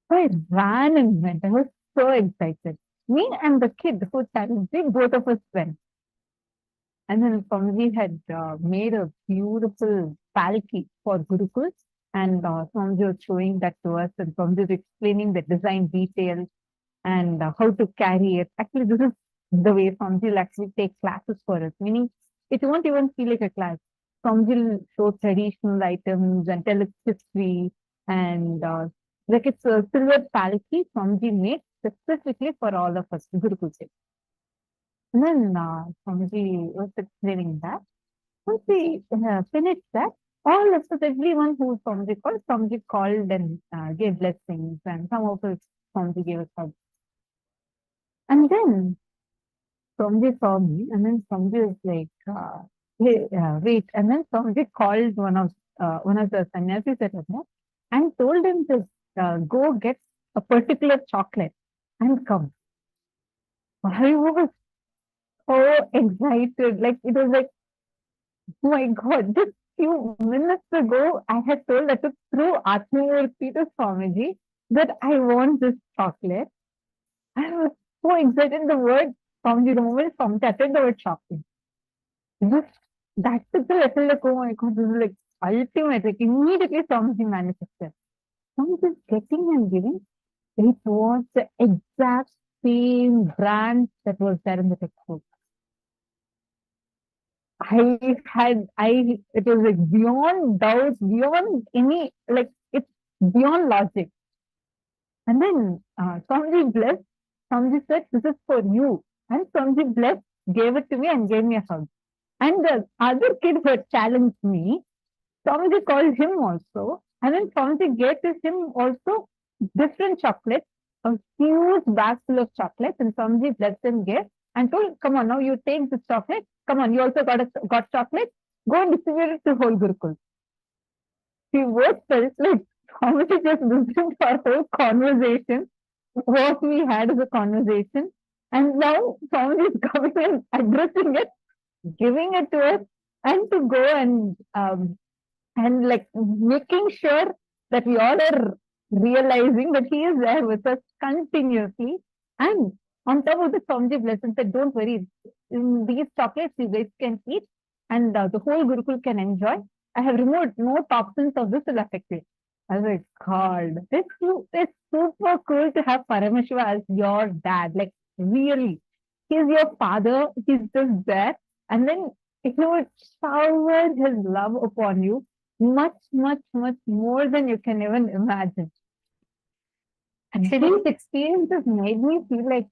So I ran and went. I was so excited. Me and the kid who challenged me, both of us went. And then Swamiji had made a beautiful palki for Gurukuls, and Swamiji was showing that to us, and Swamiji was explaining the design details and how to carry it. Actually, this is the way Swamiji will actually take classes for us, meaning it won't even feel like a class. Swamiji will show traditional items and tell its history, and like it's a silver palki Swamiji made specifically for all of us, Gurukul. And then Swamiji was explaining that. Once we finished that, all of us, everyone who Swamiji called and gave blessings, and some of us, Swamiji gave us hugs. And then Swamiji saw me, and then Swamiji was like, hey, wait. And then Swamiji called one of the sannyasis at home and told him to go get a particular chocolate and come. I was so excited. Like, it was like, oh my God, just few minutes ago, I had told that through Atmamurti to Swamiji that I want this chocolate. I was so excited. The word Swamiji, the moment Swamiji uttered the word chocolate, just that took the level like, oh my God, this is like ultimate. Like, immediately Swamiji manifested. Swamiji is getting and giving. It was the exact same brand that was there in the textbook. It was like beyond doubt, beyond any, like, it's beyond logic. And then Swamiji blessed, Swamiji said, this is for you. And Swamiji blessed, gave it to me and gave me a hug. And the other kid who had challenged me, Swamiji called him also. And then Swamiji gave to him also different chocolates, a huge bag full of chocolates. And Swamiji blessed and gave and told, come on, now you take this chocolate. Come on, you also got chocolate. Go and distribute it to whole Gurukul. We both felt like Swamiji just listened to our whole conversation, what we had as a conversation. And now Swamiji is coming and addressing it, giving it to us, and to go and like making sure that we all are realizing that he is there with us continuously. And on top of the Swamiji blessings, that don't worry, these chocolates you guys can eat and the whole Gurukul can enjoy. I have removed no toxins of this will affect you. I was like, God, it's super cool to have Paramashiva as your dad. Like, really, he's your father. He's just there. And then he would shower his love upon you much, much, much more than you can even imagine. And these experiences made me feel like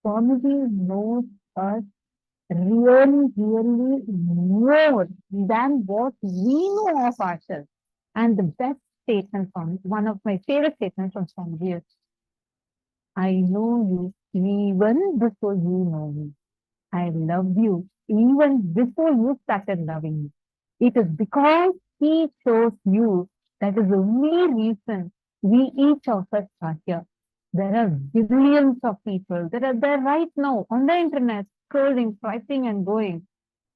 Swamiji knows us really, really more than what we know of ourselves. And the best statement from one of my favorite statements from Swamiji is, I know you even before you know me. I love you even before you started loving me. It is because he chose you that is the only reason we each of us are here. There are billions of people that are there right now on the internet, scrolling, swiping and going.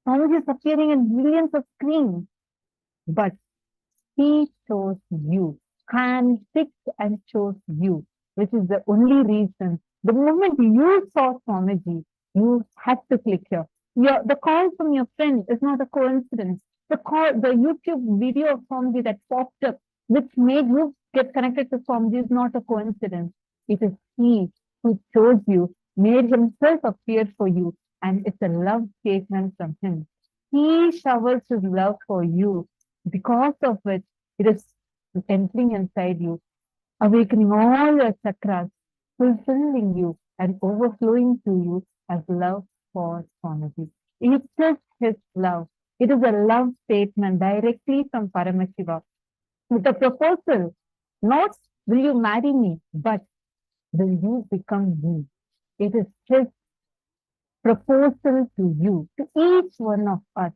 Swamiji is appearing in millions of screens. But he chose you, handpicked and chose you, which is the only reason. The moment you saw Swamiji, you had to click here. The call from your friend is not a coincidence. The YouTube video of Swamiji that popped up, which made you get connected to Swamiji, is not a coincidence. It is he who chose you, made himself appear for you, and it's a love statement from him. He showers his love for you, because of which it is entering inside you, awakening all your chakras, fulfilling you and overflowing to you as love for Swamiji. It is his love. It is a love statement directly from Paramashiva with a proposal, not Will you marry me? But will you become me? It is his proposal to you, to each one of us.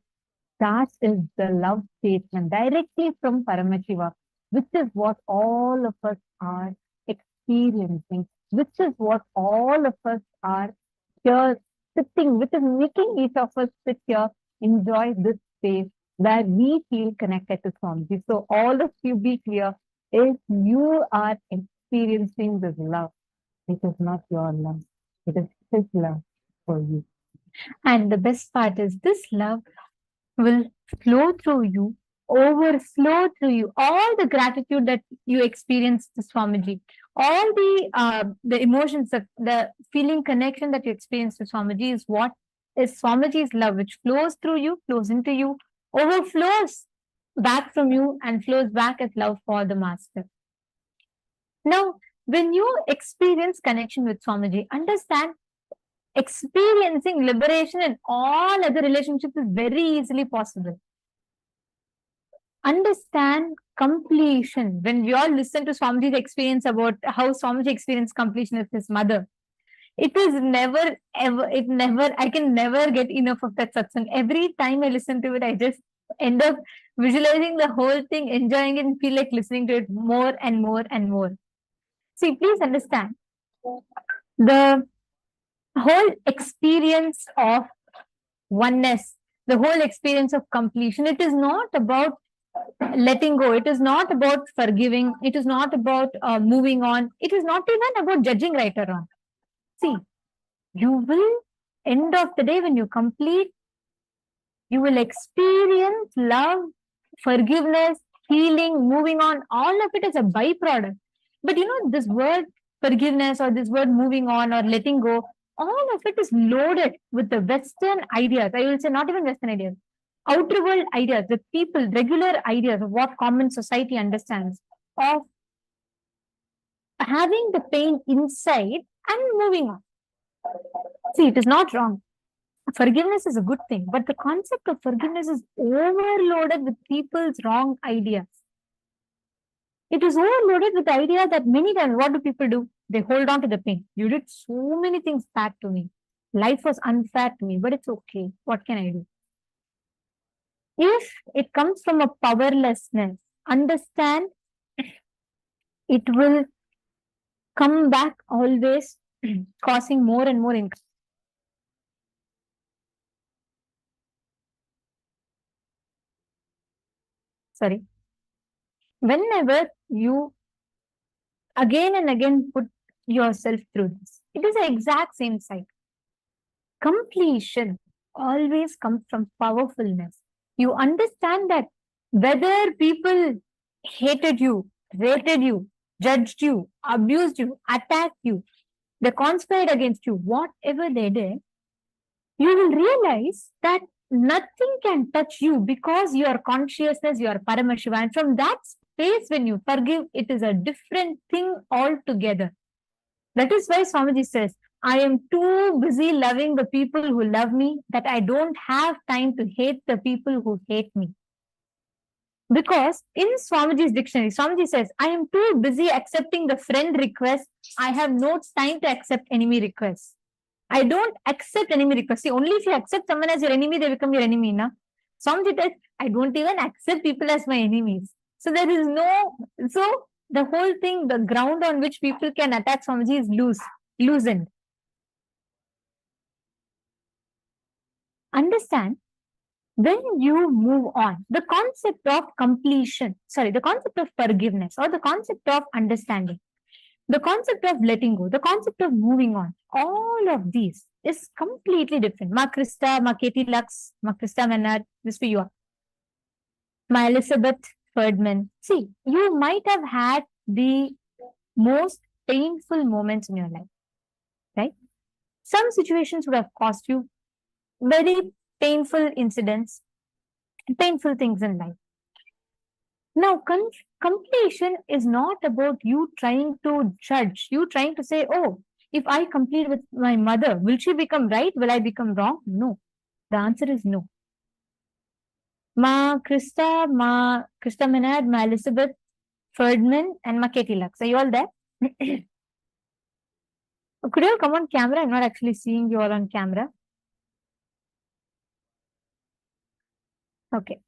That is the love statement directly from Paramashiva, which is what all of us are experiencing, which is what all of us are here sitting, which is making each of us sit here, enjoy this space where we feel connected to Swamiji. So all of you be clear, if you are experiencing this love, it is not your love, it is his love for you. And the best part is this love will flow through you, overflow through you. All the gratitude that you experience to Swamiji, all the emotions, the feeling connection that you experience to Swamiji is what is Swamiji's love, which flows through you, flows into you, overflows back from you, and flows back as love for the Master. Now, when you experience connection with Swamiji, understand experiencing liberation in all other relationships is very easily possible. Understand completion. When we all listen to Swamiji's experience about how Swamiji experienced completion with his mother, it is never, ever, I can never get enough of that satsang. Every time I listen to it, I just end up visualizing the whole thing, enjoying it, and feel like listening to it more and more and more. See, please understand the whole experience of oneness, the whole experience of completion. It is not about letting go. It is not about forgiving. It is not about moving on. It is not even about judging right or wrong. See, you will, end of the day, when you complete, you will experience love, forgiveness, healing, moving on. All of it is a byproduct. But you know, this word forgiveness or this word moving on or letting go, all of it is loaded with the Western ideas. I will say not even Western ideas, outer world ideas, the people, regular ideas of what common society understands of having the pain inside and moving on. See, it is not wrong. Forgiveness is a good thing, but the concept of forgiveness is overloaded with people's wrong ideas. It is overloaded with the idea that many times, what do people do? They hold on to the pain. You did so many things bad to me. Life was unfair to me, but it's okay. What can I do? If it comes from a powerlessness, understand it will come back always causing more and more income. Sorry. Whenever you again and again put yourself through this, it is the exact same cycle. Completion always comes from powerfulness. You understand that whether people hated you, rated you, judged you, abused you, attacked you, they conspired against you, whatever they did, you will realize that nothing can touch you because your consciousness, your Paramashiva. And from that space, when you forgive, it is a different thing altogether. That is why Swamiji says, I am too busy loving the people who love me that I don't have time to hate the people who hate me. Because in Swamiji's dictionary, Swamiji says, I am too busy accepting the friend request. I have no time to accept enemy requests. I don't accept enemy requests. See, only if you accept someone as your enemy, they become your enemy. Na? Swamiji says, I don't even accept people as my enemies. So there is no, so the whole thing, the ground on which people can attack Swamiji is loosened. Understand, when you move on, the concept of completion, the concept of forgiveness or the concept of understanding, the concept of letting go, the concept of moving on, all of these is completely different. Ma Krista, Ma Katie Lux, Ma Krista Menard, this for you. Ma Elizabeth Ferdman. See, you might have had the most painful moments in your life, right? Some situations would have cost you very painful incidents, painful things in life. Now, completion is not about you trying to judge, you trying to say, oh, if I complete with my mother, will she become right? Will I become wrong? No. The answer is no. Ma Krista Menard, Ma Elizabeth Ferdman, and Maketi Lux. Are you all there? Could you all come on camera? I'm not actually seeing you all on camera. Okay.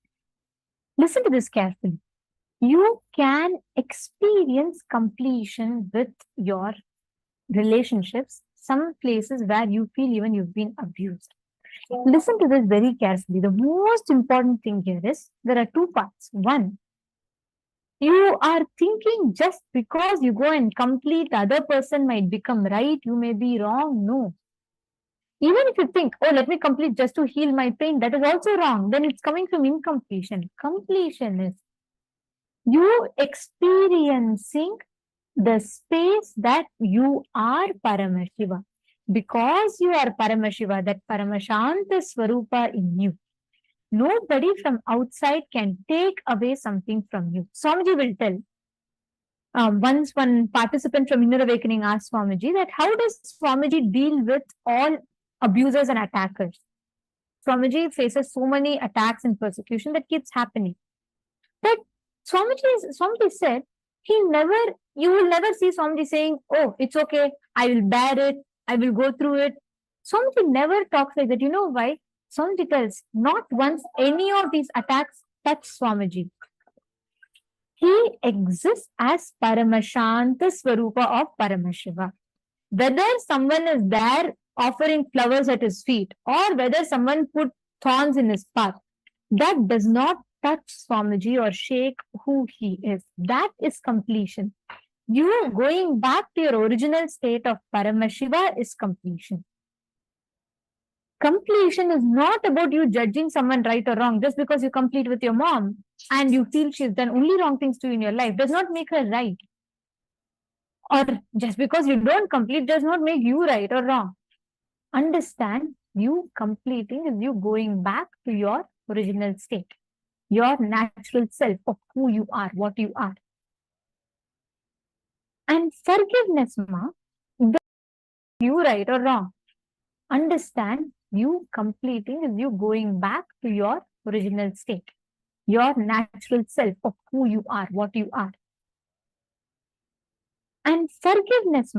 Listen to this carefully. You can experience completion with your relationships, some places where you feel even you've been abused. Listen to this very carefully. The most important thing here is there are two parts. One, you are thinking just because you go and complete, the other person might become right, you may be wrong. No. Even if you think, oh, let me complete just to heal my pain, that is also wrong. Then it's coming from incompletion. Completion is you experiencing the space that you are Paramashiva. Because you are Paramashiva, that Paramashanta Swarupa in you, nobody from outside can take away something from you. Swamiji will tell. Once one participant from Inner Awakening asked Swamiji that how does Swamiji deal with all abusers and attackers? Swamiji faces so many attacks and persecution that keeps happening. But Swamiji said, you will never see Swamiji saying, oh, it's okay, I will bear it, I will go through it. Swamiji never talks like that. You know why? Swamiji tells, not once any of these attacks touch Swamiji. He exists as Paramashanta Swarupa of Paramashiva. Whether someone is there offering flowers at his feet or whether someone put thorns in his path, that does not touch Swamiji or shake who he is. That is completion. You going back to your original state of Paramashiva is completion. Completion is not about you judging someone right or wrong. Just because you complete with your mom and you feel she's done only wrong things to you in your life does not make her right. Or just because you don't complete does not make you right or wrong. Understand, you completing is you going back to your original state, your natural self of who you are, what you are. And forgiveness, you right or wrong. Understand, you completing is you going back to your original state, your natural self of who you are, what you are. And forgiveness,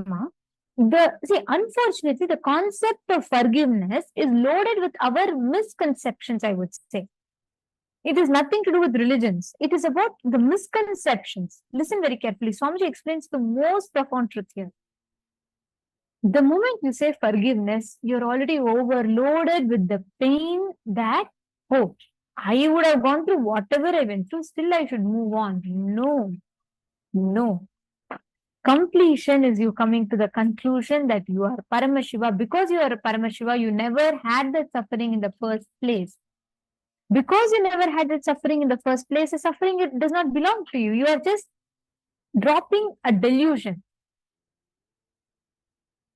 unfortunately, the concept of forgiveness is loaded with our misconceptions, I would say. It is nothing to do with religions. It is about the misconceptions. Listen very carefully. Swamiji explains the most profound truth here. The moment you say forgiveness, you're already overloaded with the pain that, oh, I would have gone through whatever I went through, still I should move on. No. Completion is you coming to the conclusion that you are Paramashiva. Because you are a Paramashiva, you never had that suffering in the first place. Because you never had that suffering in the first place, the suffering it does not belong to you. You are just dropping a delusion.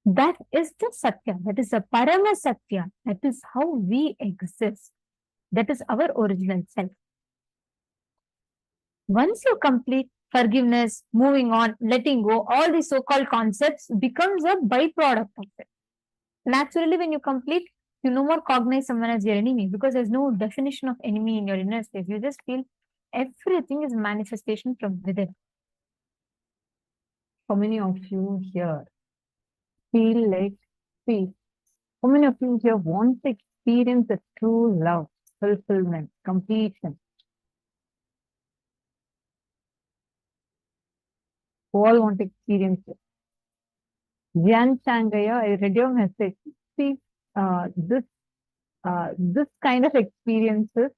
That is the Satya. That is the Parama Satya. That is how we exist. That is our original self. Once you complete forgiveness, moving on, letting go, all these so-called concepts becomes a byproduct of it. Naturally, when you complete, you no more cognize someone as your enemy because there's no definition of enemy in your inner space. You just feel everything is manifestation from within. How many of you here feel like peace? How many of you here want to experience the true love, fulfillment, completion? All want to experience it. Jan Changaya, I read your message. See, this kind of experiences,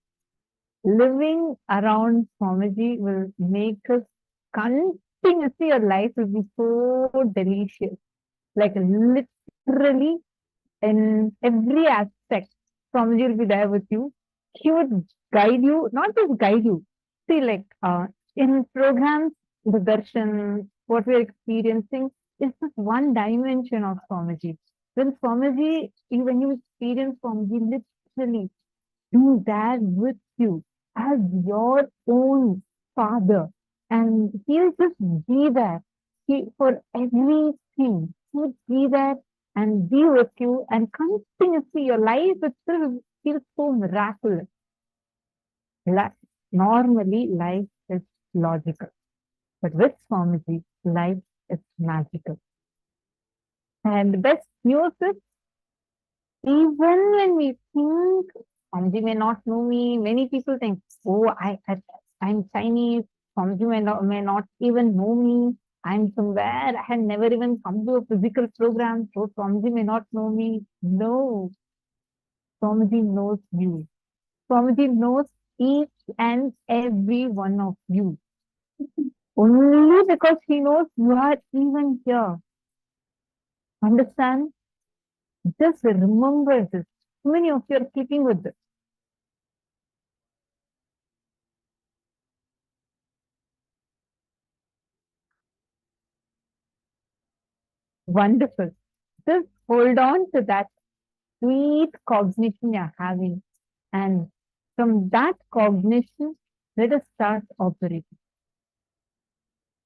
living around Swamiji will make us continuously, your life will be so delicious. Like literally in every aspect, Swamiji will be there with you. He would guide you, not just guide you. See, like in programs, the darshan, what we are experiencing is just one dimension of Swamiji. When Swamiji, when you experience Swamiji, literally, he's there with you as your own father. And he'll just be there for everything. He'll be there and be with you and continuously your life itself feels so miraculous. Normally, life is logical. But with Swamiji, life is magical. And the best news is, even when we think Swamiji may not know me, many people think, oh, I'm Chinese, Swamiji may not even know me. I'm somewhere, I had never even come to a physical program, so Swamiji may not know me. No, Swamiji knows you. Swamiji knows each and every one of you. Only because he knows you are even here. Understand? Just remember this. How many of you are keeping with this? Wonderful. Just hold on to that sweet cognition you're having. And from that cognition, let us start operating.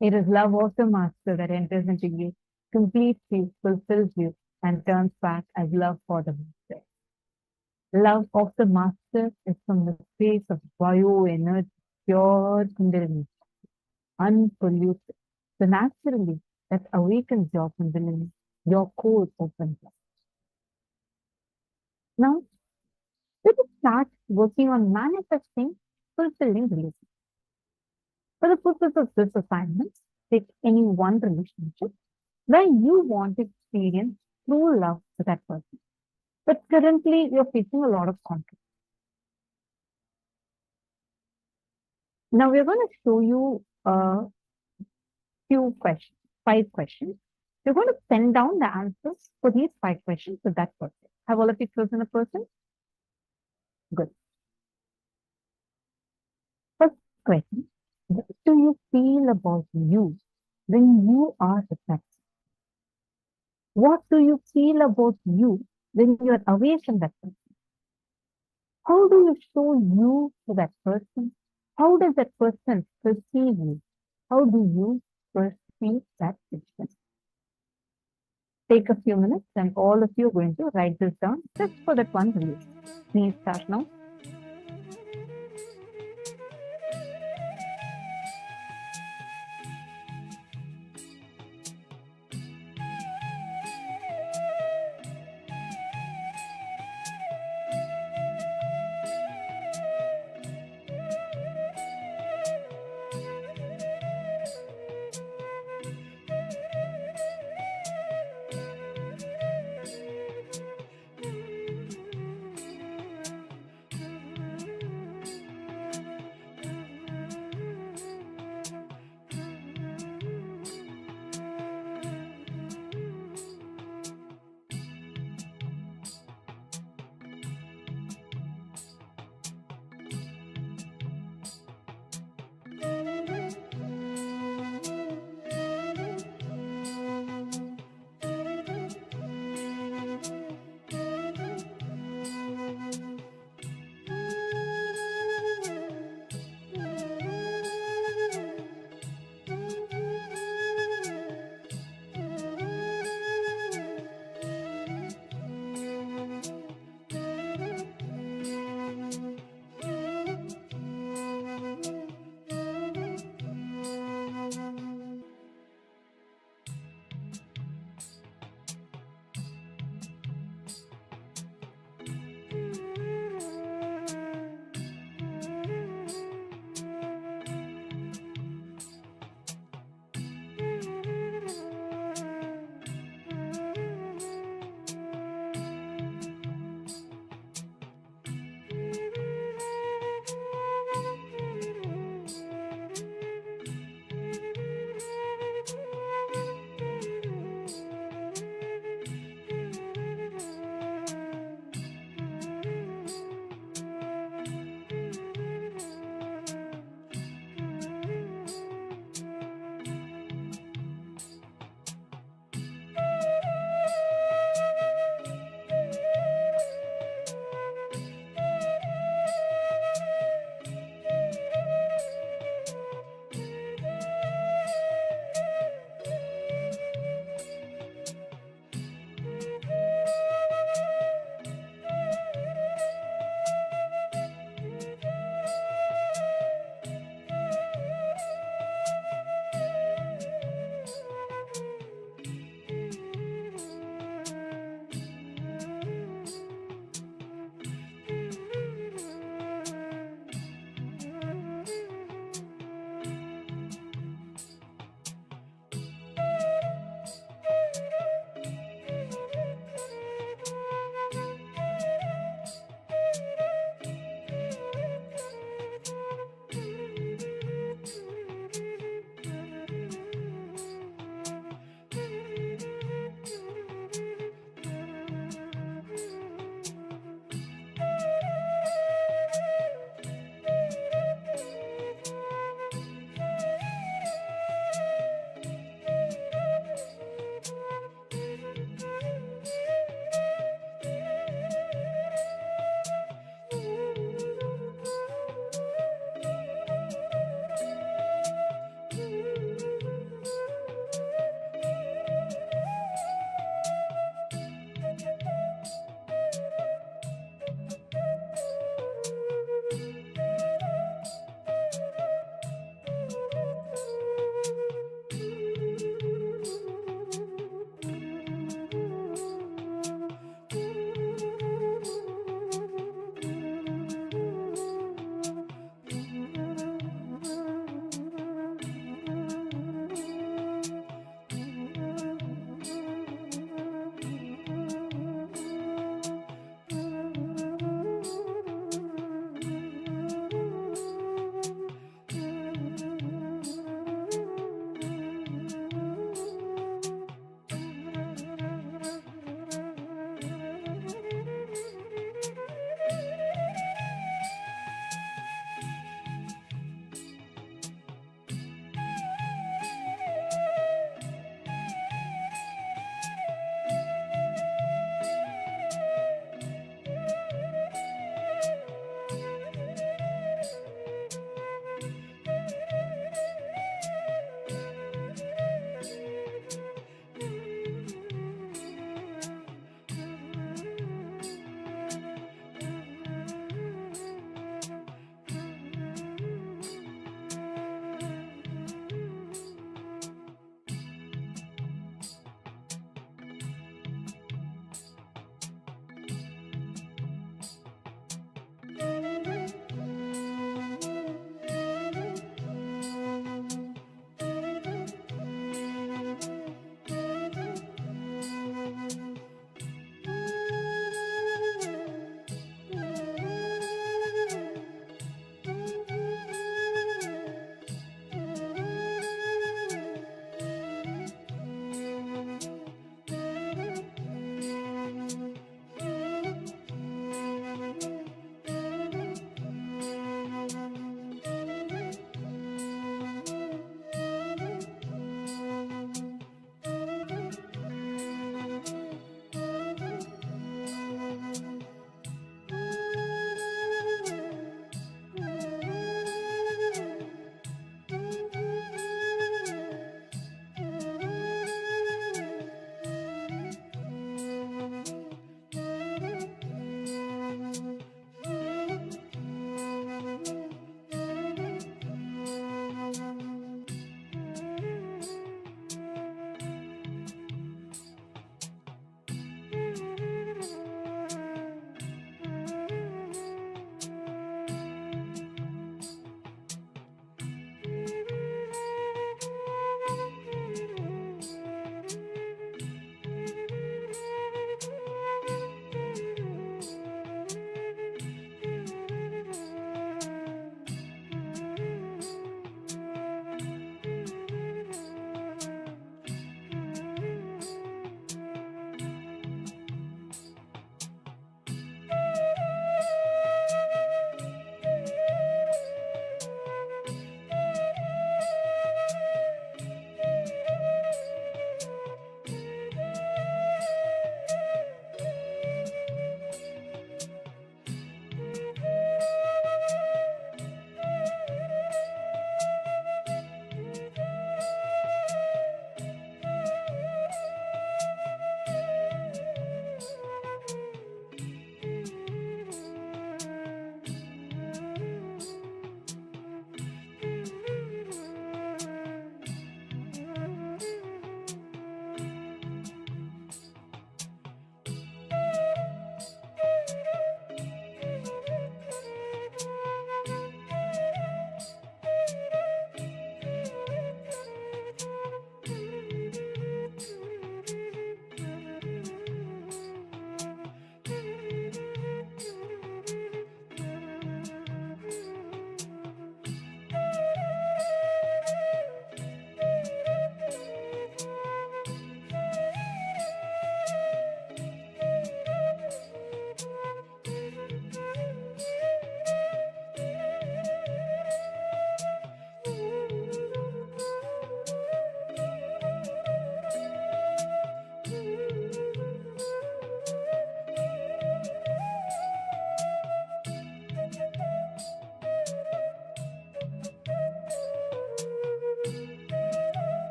It is love of the master that enters into you, completes you, fulfills you, and turns back as love for the master. Love of the master is from the space of bioenergy, pure kundalini, unpolluted. So naturally, that awakens your kundalini, your core opens up. Now, let us start working on manifesting fulfilling relationships. For the purpose of this assignment, take any one relationship where you want to experience true love for that person. But currently, you're facing a lot of conflict. Now, we're going to show you a few questions, 5 questions. You're going to pen down the answers for these 5 questions with that person. Have all of you chosen a person? Good. First question, what do you feel about you when you are with that person? What do you feel about you when you are away from that person? How do you show you to that person? How does that person perceive you? How do you perceive that person? Take a few minutes and all of you are going to write this down just for that one release. Please start now.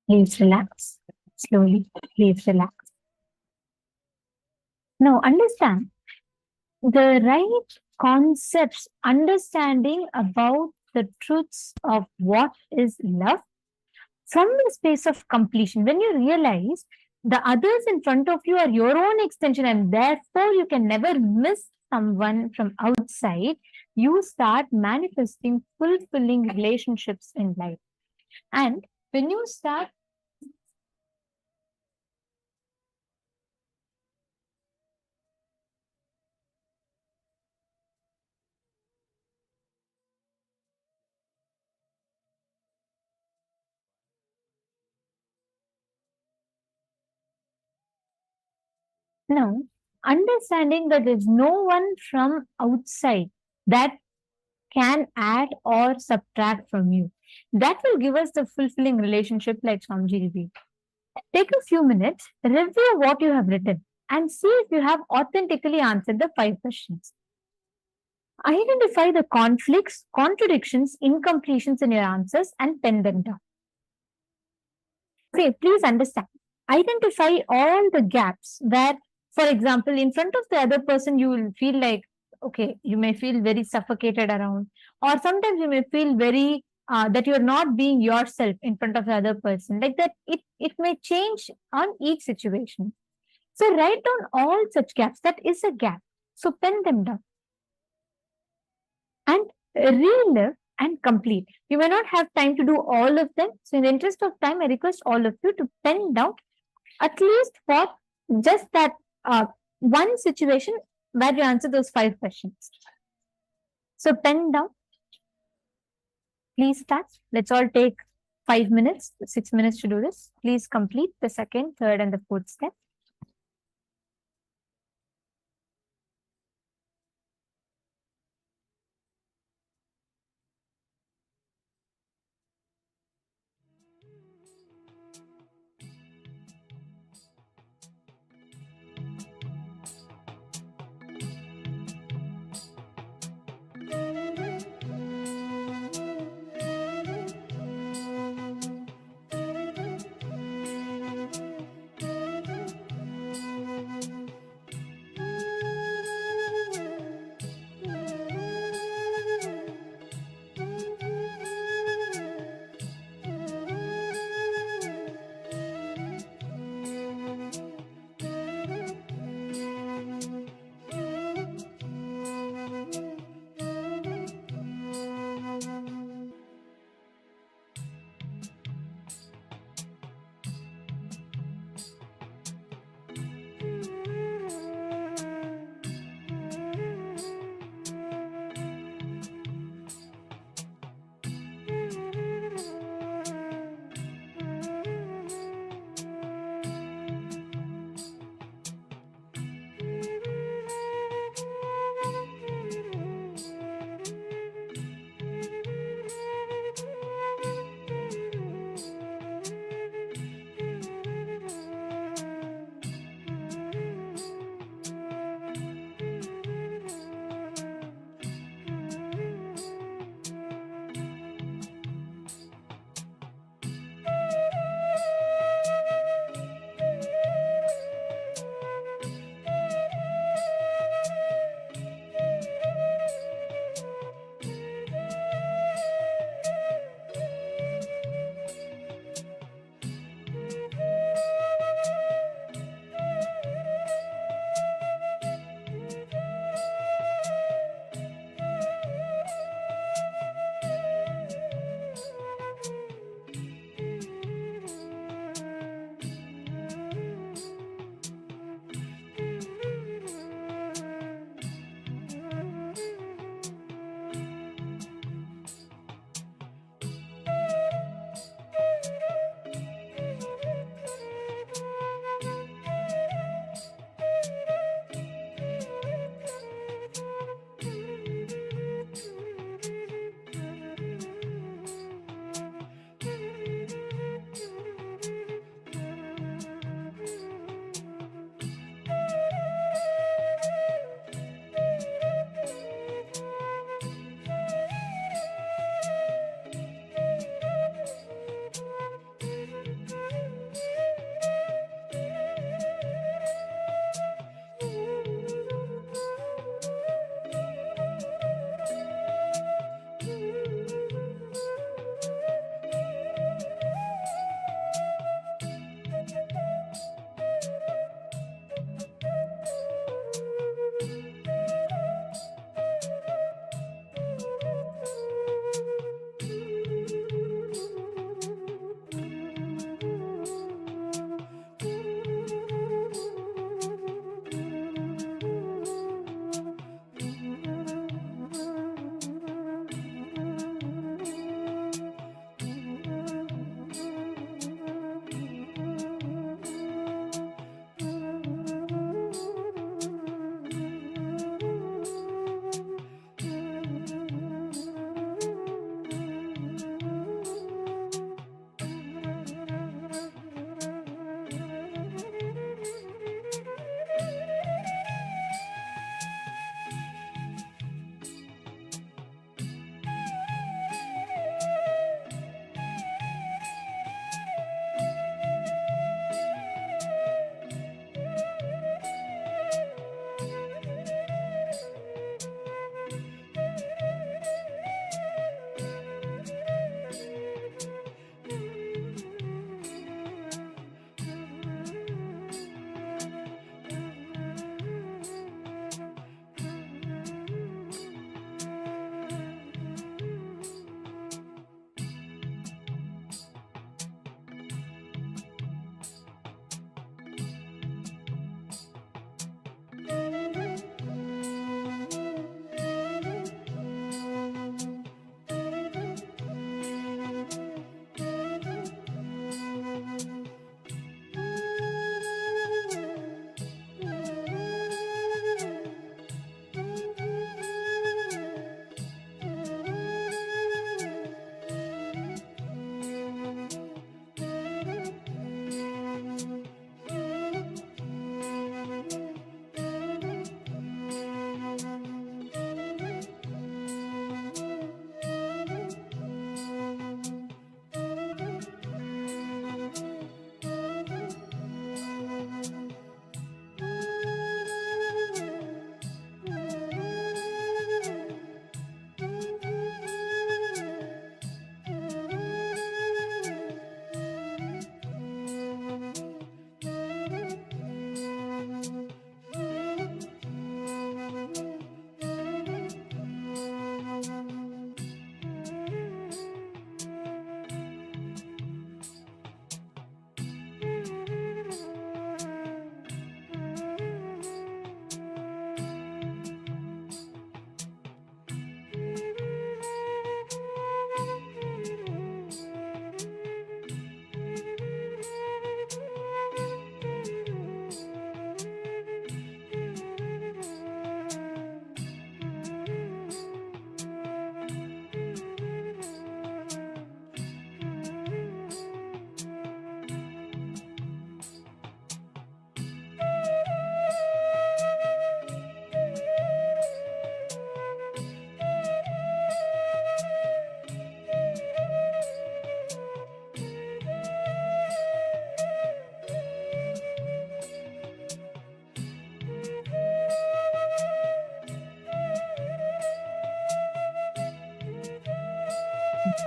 Please relax. Slowly, please relax. Now, understand the right concepts, understanding about the truths of what is love from the space of completion. When you realize the others in front of you are your own extension, and therefore you can never miss someone from outside, you start manifesting fulfilling relationships in life. And when you start now understanding that there's no one from outside that can add or subtract from you, that will give us the fulfilling relationship like Swamiji revealed. Take a few minutes, review what you have written, and see if you have authentically answered the 5 questions. Identify the conflicts, contradictions, incompletions in your answers and pen them down. Okay, please understand. Identify all the gaps where, for example, in front of the other person, you will feel like, okay, you may feel very suffocated around, or sometimes you may feel very that you're not being yourself in front of the other person. Like that, it may change on each situation. So write down all such gaps. That is a gap. So pen them down and relive and complete. You may not have time to do all of them. So in the interest of time, I request all of you to pen down at least for just that one situation where you answer those 5 questions. So pen down. Please start. Let's all take 5 minutes, 6 minutes to do this. Please complete the second, third, and the fourth step.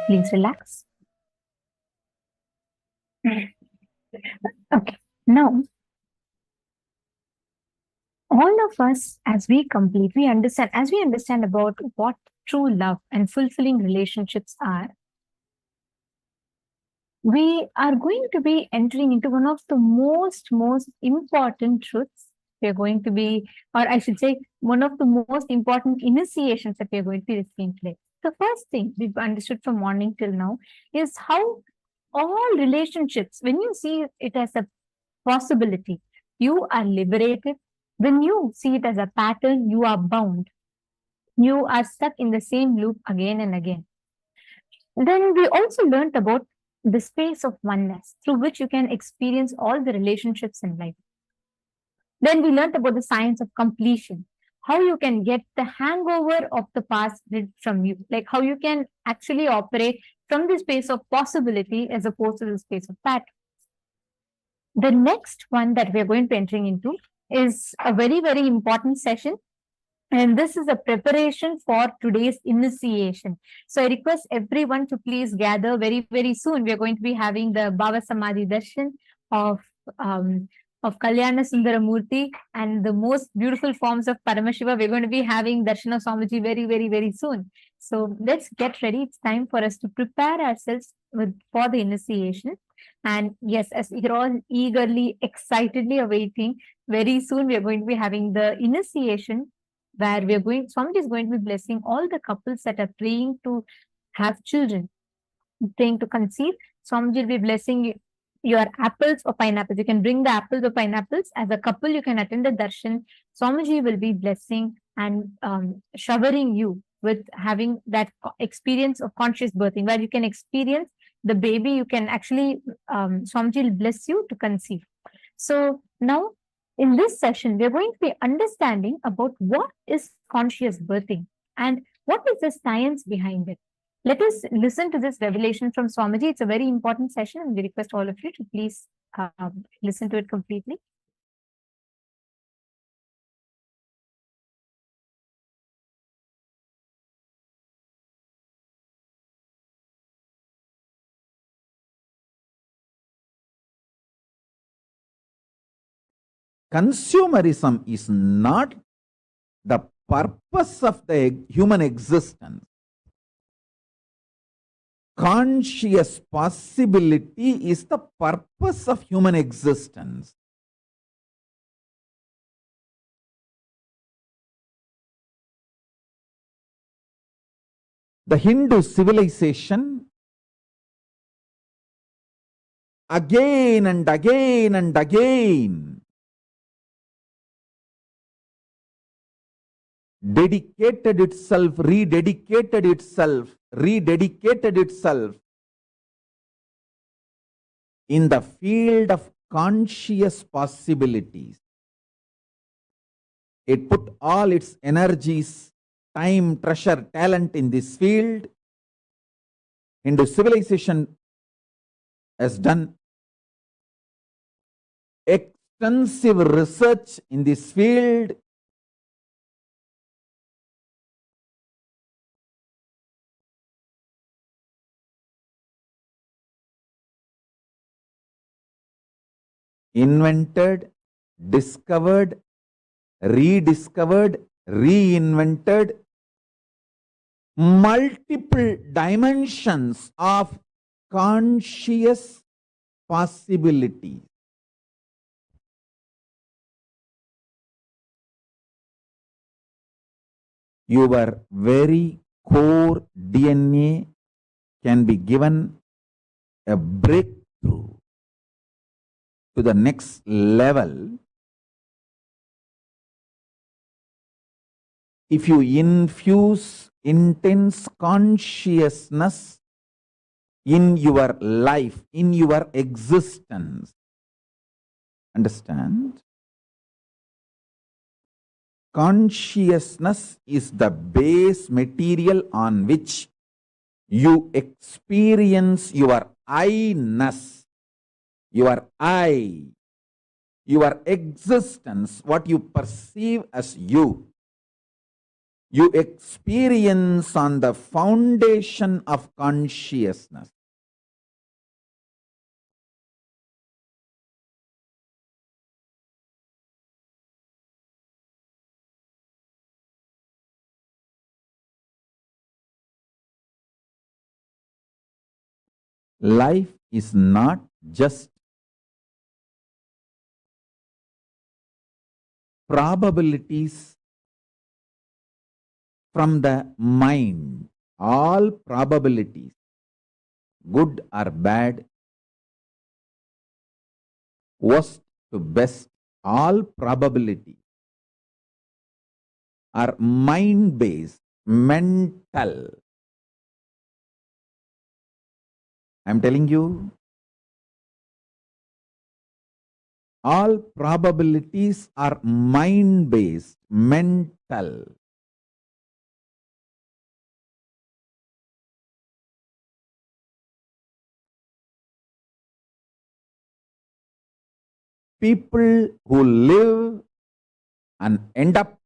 Please relax. Okay, now all of us, as we understand about what true love and fulfilling relationships are, we are going to be entering into one of the most important truths. We are going to be, or I should say, one of the most important initiations that we are going to be receiving today. The first thing we've understood from morning till now is how all relationships, when you see it as a possibility, you are liberated. When you see it as a pattern, you are bound. You are stuck in the same loop again and again. Then we also learned about the space of oneness through which you can experience all the relationships in life. Then we learned about the science of completion, how you can get the hangover of the past rid from you, like how you can actually operate from the space of possibility as opposed to the space of pattern. The next one that we are going to be entering into is a very important session. And this is a preparation for today's initiation. So I request everyone to please gather very soon. We are going to be having the Bhava Samadhi darshan of Kalyana Sundaramurti and the most beautiful forms of Paramashiva. We're going to be having darshan of Swamiji very soon. So let's get ready. It's time for us to prepare ourselves for the initiation. And yes, as you're all eagerly, excitedly awaiting, very soon we are going to be having the initiation, where Swamiji is going to be blessing all the couples that are praying to have children, praying to conceive. Swamiji will be blessing your apples or pineapples. You can bring the apples or pineapples. As a couple, you can attend the darshan. Swamiji will be blessing and showering you with having that experience of conscious birthing, where you can experience the baby. You can actually, Swamiji will bless you to conceive. So now, in this session, we are going to be understanding about what is conscious birthing and what is the science behind it. Let us listen to this revelation from Swamiji. It's a very important session, and we request all of you to please listen to it completely. Consumerism is not the purpose of the human existence. Conscious possibility is the purpose of human existence. The Hindu civilization again and again rededicated itself in the field of conscious possibilities. It put all its energies, time, treasure, talent in this field. Hindu civilization has done extensive research in this field. Invented, discovered, rediscovered, reinvented multiple dimensions of conscious possibility. Your very core DNA can be given a breakthrough to the next level if you infuse intense consciousness in your life, in your existence. Understand? Consciousness is the base material on which you experience your I-ness, your I, your existence, what you perceive as you. you experience on the foundation of consciousness. Life is not just probabilities from the mind. All probabilities, good or bad, worst to best, all probabilities are mind-based, mental. I'm telling you, all probabilities are mind-based, mental. People who live and end up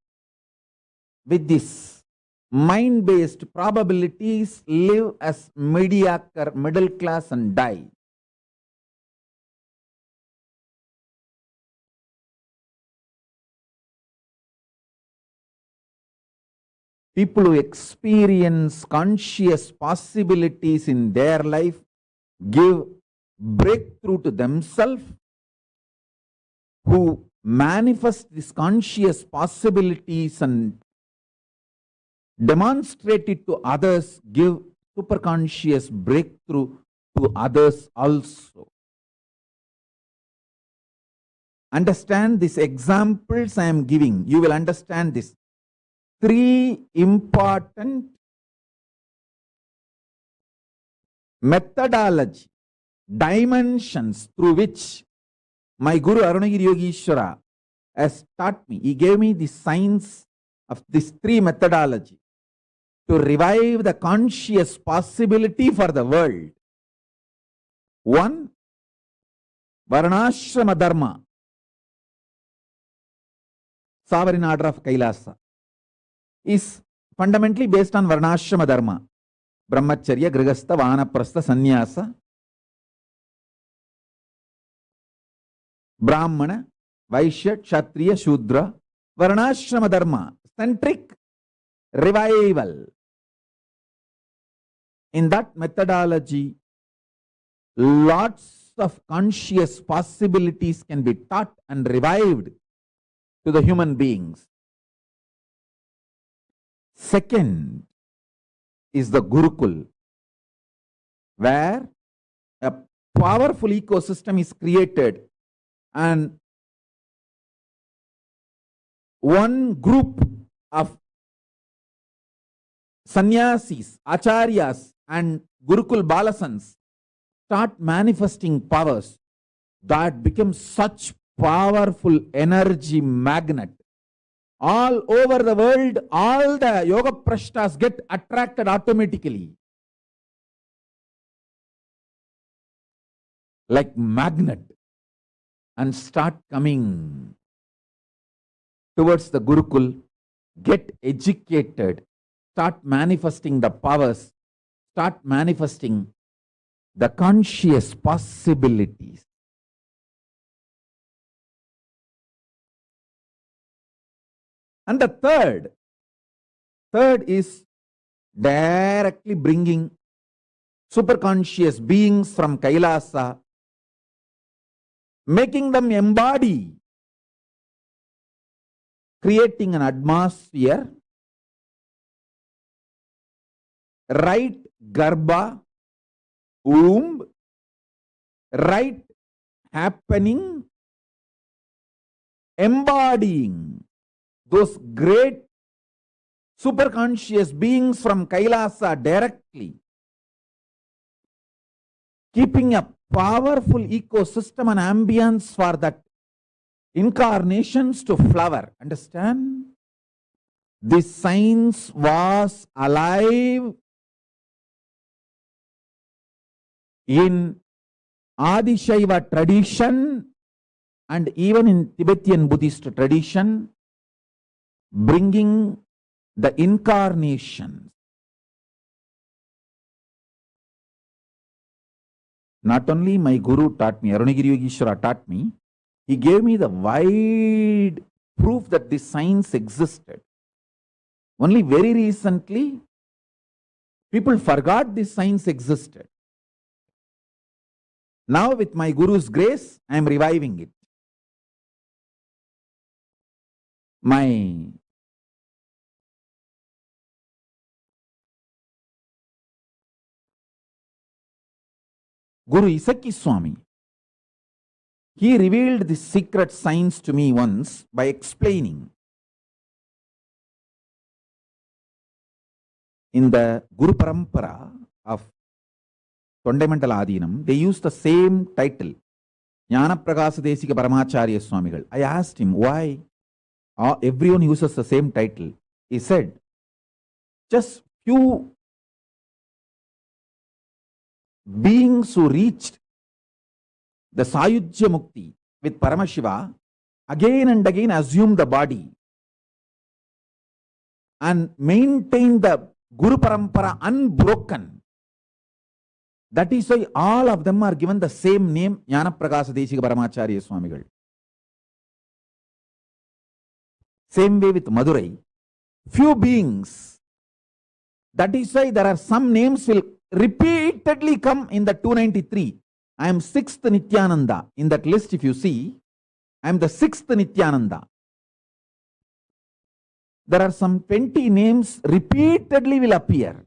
with this mind-based probabilities live as mediocre, middle class and die. People who experience conscious possibilities in their life give breakthrough to themselves, who manifest these conscious possibilities and demonstrate it to others, give superconscious breakthrough to others also. Understand these examples I am giving. You will understand this. 3 important methodology, dimensions through which my Guru Arunagiri Yogeshwara has taught me. He gave me the science of these 3 methodology to revive the conscious possibility for the world. 1, Varnashrama Dharma, sovereign order of Kailasa, is fundamentally based on Varnashrama Dharma. Brahmacharya, Grihastha, Vanaprastha, Sannyasa, Brahmana, Vaishya, Kshatriya, Shudra, Varnashrama Dharma, centric revival. In that methodology, lots of conscious possibilities can be taught and revived to the human beings. Second is the Gurukul, where a powerful ecosystem is created and one group of sannyasis, acharyas and Gurukul balasans start manifesting powers that become such powerful energy magnet. All over the world, all the yoga prashtas get attracted automatically. Like magnet, and start coming towards the Gurukul, get educated, start manifesting the powers, start manifesting the conscious possibilities. And the third is directly bringing superconscious beings from Kailasa, making them embody, creating an atmosphere, right garbha, womb, right happening, embodying those great superconscious beings from Kailasa directly, keeping a powerful ecosystem and ambience for that incarnations to flower. Understand? This science was alive in Adishaiva tradition and even in Tibetan Buddhist tradition, bringing the incarnations. Not only my Guru taught me, Arunagiri Yogeshwara taught me, he gave me the wide proof that this science existed. Only very recently, people forgot this science existed. Now, with my Guru's grace, I am reviving it. My Guru Isaki Swami, he revealed this secret science to me once by explaining. In the Guru Parampara of Fundamental Adinam, they used the same title, Jnana Prakasadesika Paramacharya Swamigal. I asked him why everyone uses the same title. He said, just few beings who reached the Sayujya Mukti with Paramashiva again and again assume the body and maintain the Guru Parampara unbroken. That is why all of them are given the same name, Jnana Prakasadesika Paramacharya Swamigal. Same way with Madurai. Few beings. That is why there are some names will repeatedly come in the 293. I am 6th Nithyananda. In that list, if you see, I am the 6th Nithyananda. There are some 20 names repeatedly will appear.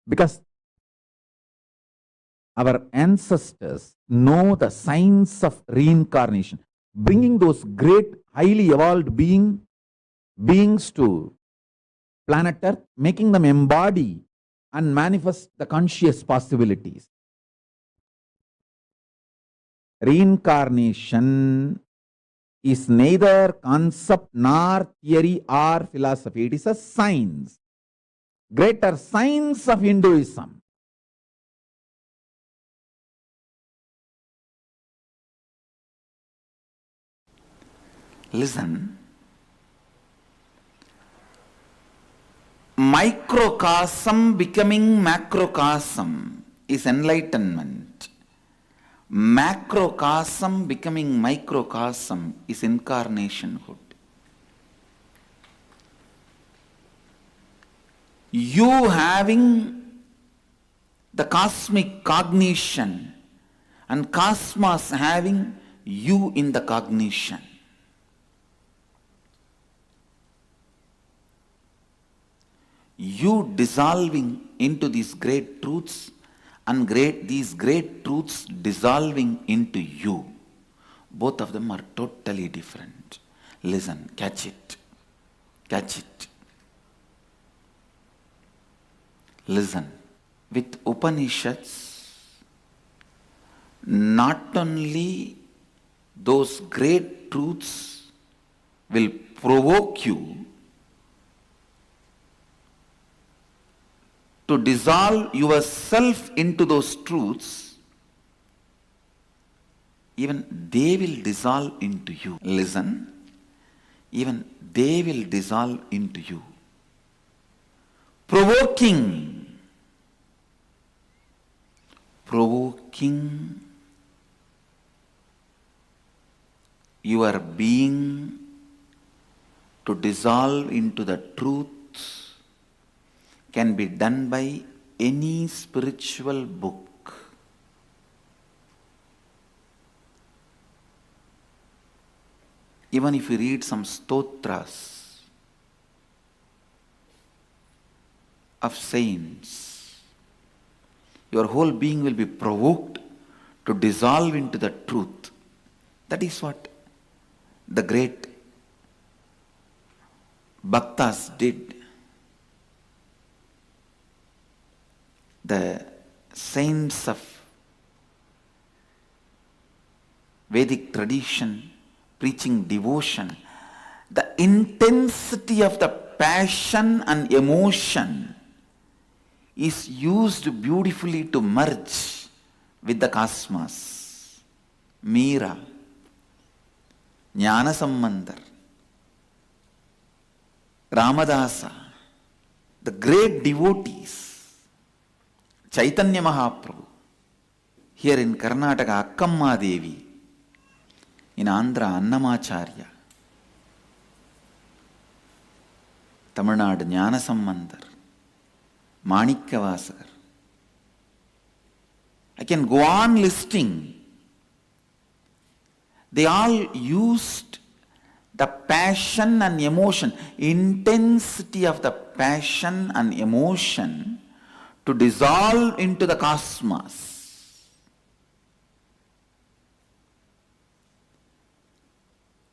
Because our ancestors know the science of reincarnation, bringing those great, highly evolved beings to planet Earth, making them embody and manifest the conscious possibilities. Reincarnation is neither concept nor theory or philosophy. It is a science. Greater science of Hinduism. Listen. Microcosm becoming macrocosm is enlightenment. Macrocosm becoming microcosm is incarnationhood. You having the cosmic cognition and cosmos having you in the cognition. You dissolving into these great truths and these great truths dissolving into you. Both of them are totally different. Listen, catch it. Catch it. Listen. With Upanishads, not only those great truths will provoke you to dissolve yourself into those truths, even they will dissolve into you. Listen, even they will dissolve into you. Provoking your being to dissolve into the truth can be done by any spiritual book. Even if you read some stotras of saints, your whole being will be provoked to dissolve into the truth. That is what the great bhaktas did. The saints of Vedic tradition preaching devotion, the intensity of the passion and emotion is used beautifully to merge with the cosmos. Meera, Jnana Sambandhar, Ramadasa, the great devotees, Chaitanya Mahaprabhu, here in Karnataka, Akkamma Devi, in Andhra, Annamacharya, Tamil Nadu, Jnana Sambandar, Manikkavasagar. I can go on listing. They all used the passion and emotion, intensity of the passion and emotion to dissolve into the cosmos.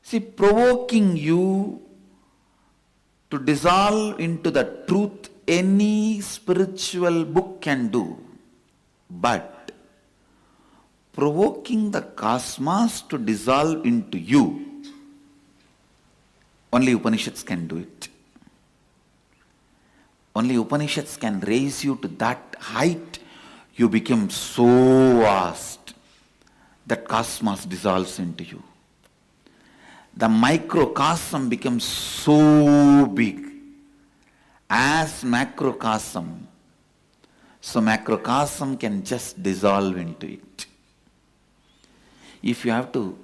See, provoking you to dissolve into the truth, any spiritual book can do. But provoking the cosmos to dissolve into you, only Upanishads can do it. Only Upanishads can raise you to that height. You become so vast that cosmos dissolves into you. The microcosm becomes so big as macrocosm. So macrocosm can just dissolve into it. If you have to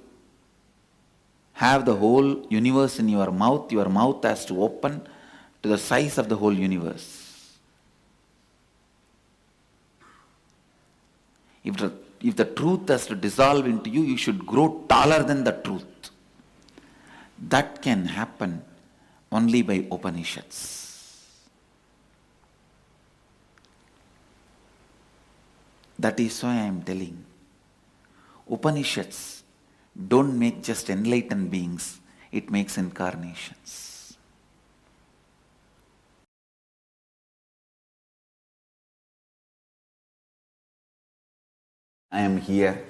have the whole universe in your mouth has to open to the size of the whole universe. If the truth has to dissolve into you, you should grow taller than the truth. That can happen only by Upanishads. That is why I am telling, Upanishads don't make just enlightened beings, it makes incarnations. I am here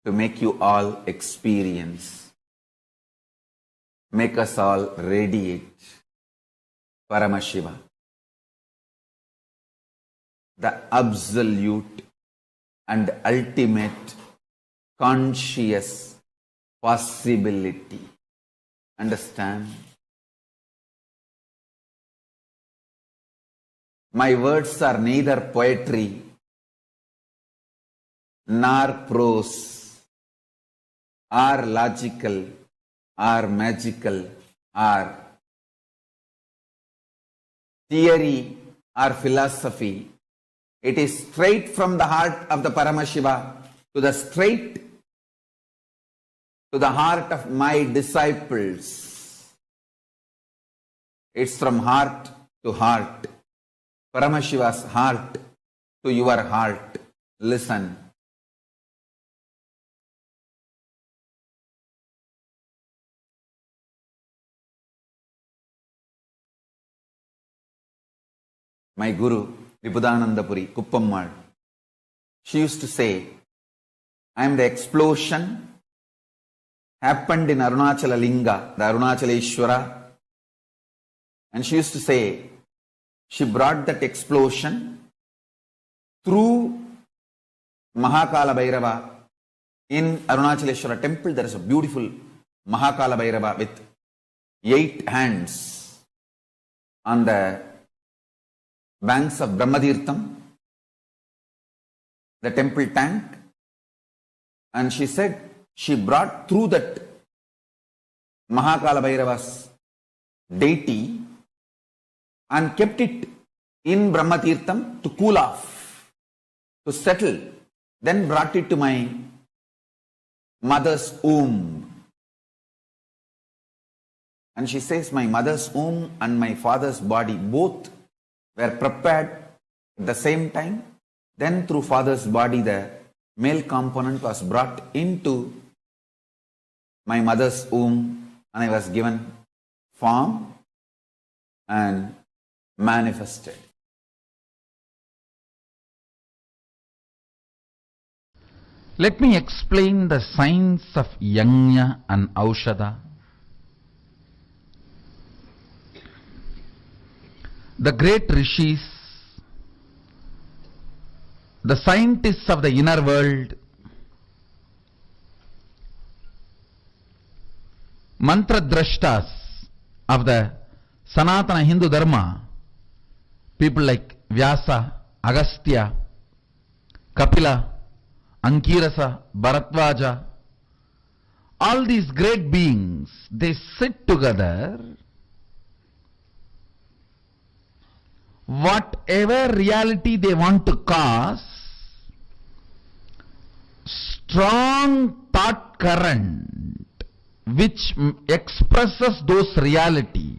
to make you all experience, make us all radiate Paramashiva, the absolute and ultimate conscious possibility. Understand? My words are neither poetry nor prose, or logical, or magical, or theory, or philosophy. It is straight from the heart of the Paramashiva to the heart of my disciples. It's from heart to heart. Paramashiva's heart to your heart. Listen. My Guru, Vibhudanandapuri, Kuppammal, she used to say, I am the explosion happened in Arunachala Linga, the Arunachaleshwara. And she used to say, she brought that explosion through Mahakala Bhairava. In Arunachaleshwara temple, there is a beautiful Mahakala Bhairava with 8 hands on the banks of Brahmatirtham, the temple tank. And she said, she brought through that Mahakala Bhairava's deity and kept it in Brahmatirtham to cool off, to settle. Then brought it to my mother's womb. And she says, my mother's womb and my father's body both were prepared at the same time. Then through father's body, the male component was brought into my mother's womb, and I was given form and manifested. Let me explain the science of Yajna and Aushadha. The great rishis, the scientists of the inner world, mantra drashtas of the Sanatana Hindu Dharma, people like Vyasa, Agastya, Kapila, Ankirasa, Bharatwaja, all these great beings, they sit together. Whatever reality they want to cause, strong thought current which expresses those reality,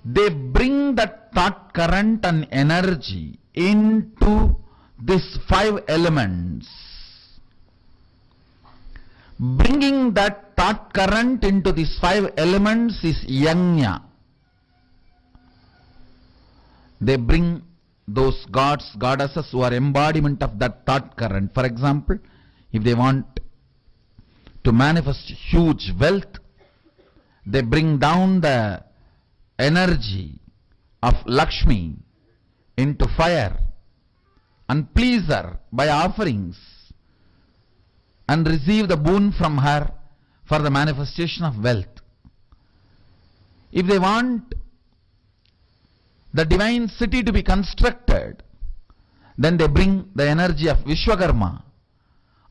they bring that thought current and energy into these 5 elements. Bringing that thought current into these 5 elements is yajna. They bring those gods, goddesses who are embodiment of that thought current. For example, if they want to manifest huge wealth, they bring down the energy of Lakshmi into fire and please her by offerings and receive the boon from her for the manifestation of wealth. If they want the divine city to be constructed, then they bring the energy of Vishwakarma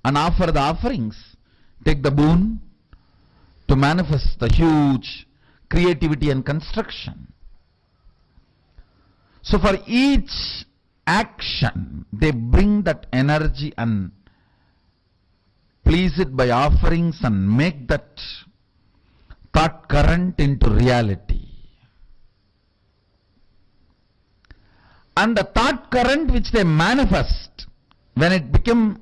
and offer the offerings, take the boon to manifest the huge creativity and construction. So for each action, they bring that energy and please it by offerings and make that thought current into reality. And the thought current which they manifest, when it become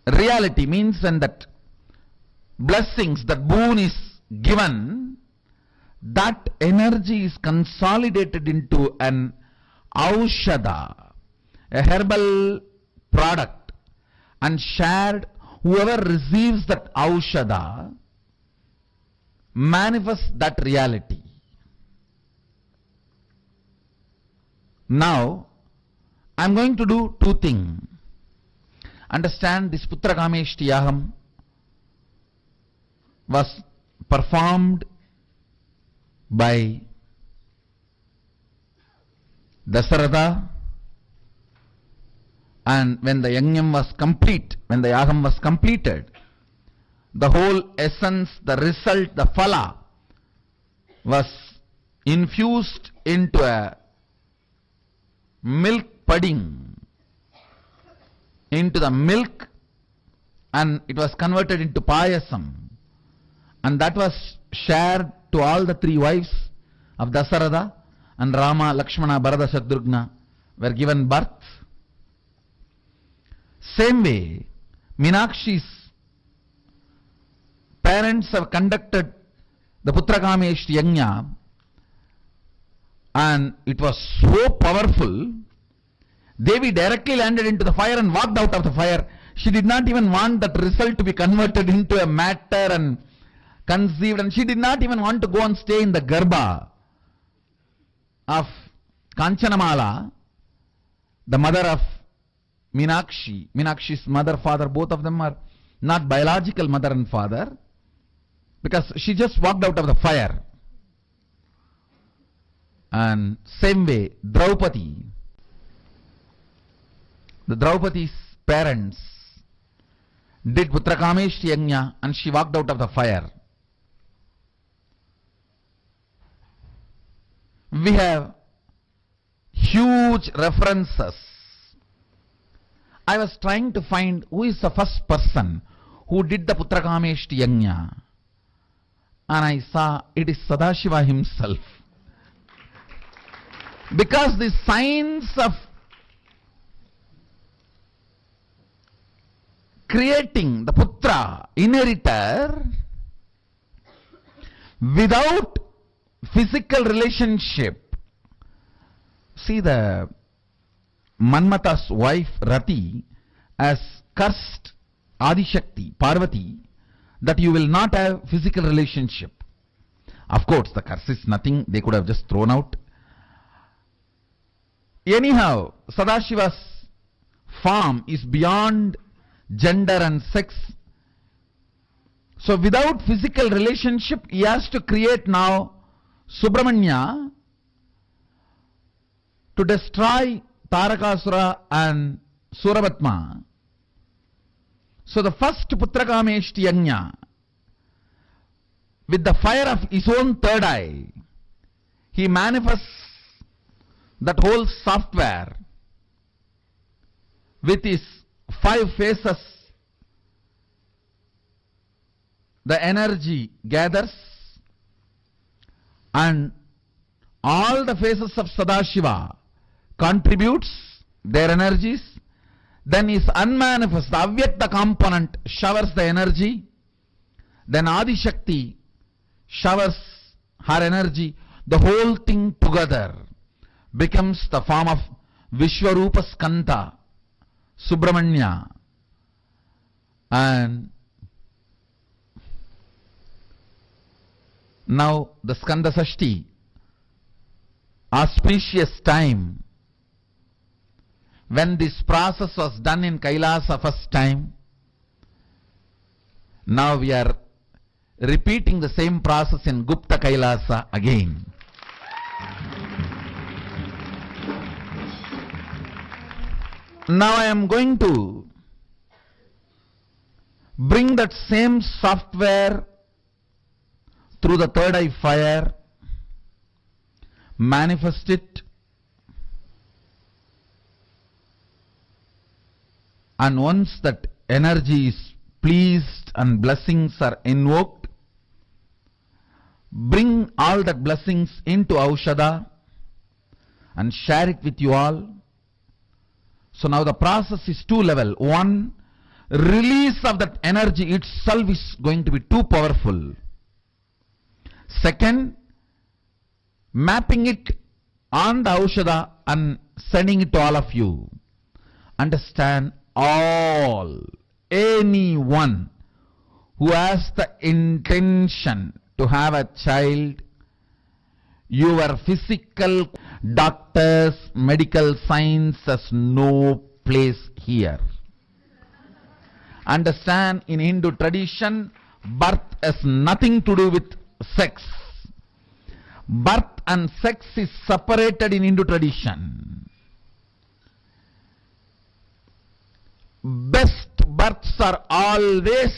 reality, means when that blessings, that boon is given, that energy is consolidated into an aushadha, a herbal product, and shared. Whoever receives that aushadha manifests that reality. Now, I am going to do 2 things. Understand, this Putra Kameshtiyaham was performed by Dasaratha, and when the yajnam was complete, when the yagam was completed, the whole essence, the result, the phala was infused into a milk pudding, into the milk, and it was converted into payasam, and that was shared to all the 3 wives of Dasaratha, and Rama, Lakshmana, Bharata, Shatrugna were given birth. Same way, Meenakshi's parents have conducted the Putra Kameshti Yajna, and it was so powerful. Devi directly landed into the fire and walked out of the fire. She did not even want that result to be converted into a matter and conceived, and she did not even want to go and stay in the Garbha of Kanchanamala, the mother of Meenakshi. Meenakshi's mother, father, both of them are not biological mother and father, because she just walked out of the fire. And same way, Draupadi, the Draupadi's parents did Putra Kameshti Yajna, and she walked out of the fire. We have huge references. I was trying to find who is the first person who did the Putra Kameshti Yajna, and I saw it is Sadashiva himself. Because the science of creating the Putra, inheritor, without physical relationship. See, the Manmata's wife Rati has cursed Adishakti, Parvati, that you will not have physical relationship. Of course, the curse is nothing, they could have just thrown out. Anyhow, Sadashiva's form is beyond gender and sex. So without physical relationship, he has to create now Subramanya to destroy Tarakasura and Suravatma. So the first Putrakameshti Yajna, with the fire of his own third eye, he manifests that whole software with his 5 faces. The energy gathers and all the faces of Sadashiva contributes their energies. Then his unmanifest, the Avyakta component showers the energy. Then Adishakti showers her energy. The whole thing together becomes the form of Vishwarupa Skanda, Subramanya. And now the Skanda Sashti, auspicious time, when this process was done in Kailasa first time, now we are repeating the same process in Gupta Kailasa again. Now I am going to bring that same software through the third eye fire, manifest it, and once that energy is pleased and blessings are invoked, bring all that blessings into Aushada and share it with you all. So now the process is 2 level. 1, release of that energy itself is going to be too powerful. Second, mapping it on the Aushada and sending it to all of you. Understand, all, anyone who has the intention to have a child, your physical doctors, medical science has no place here. Understand, in Hindu tradition, birth has nothing to do with sex. Birth and sex is separated in Hindu tradition. Best births are always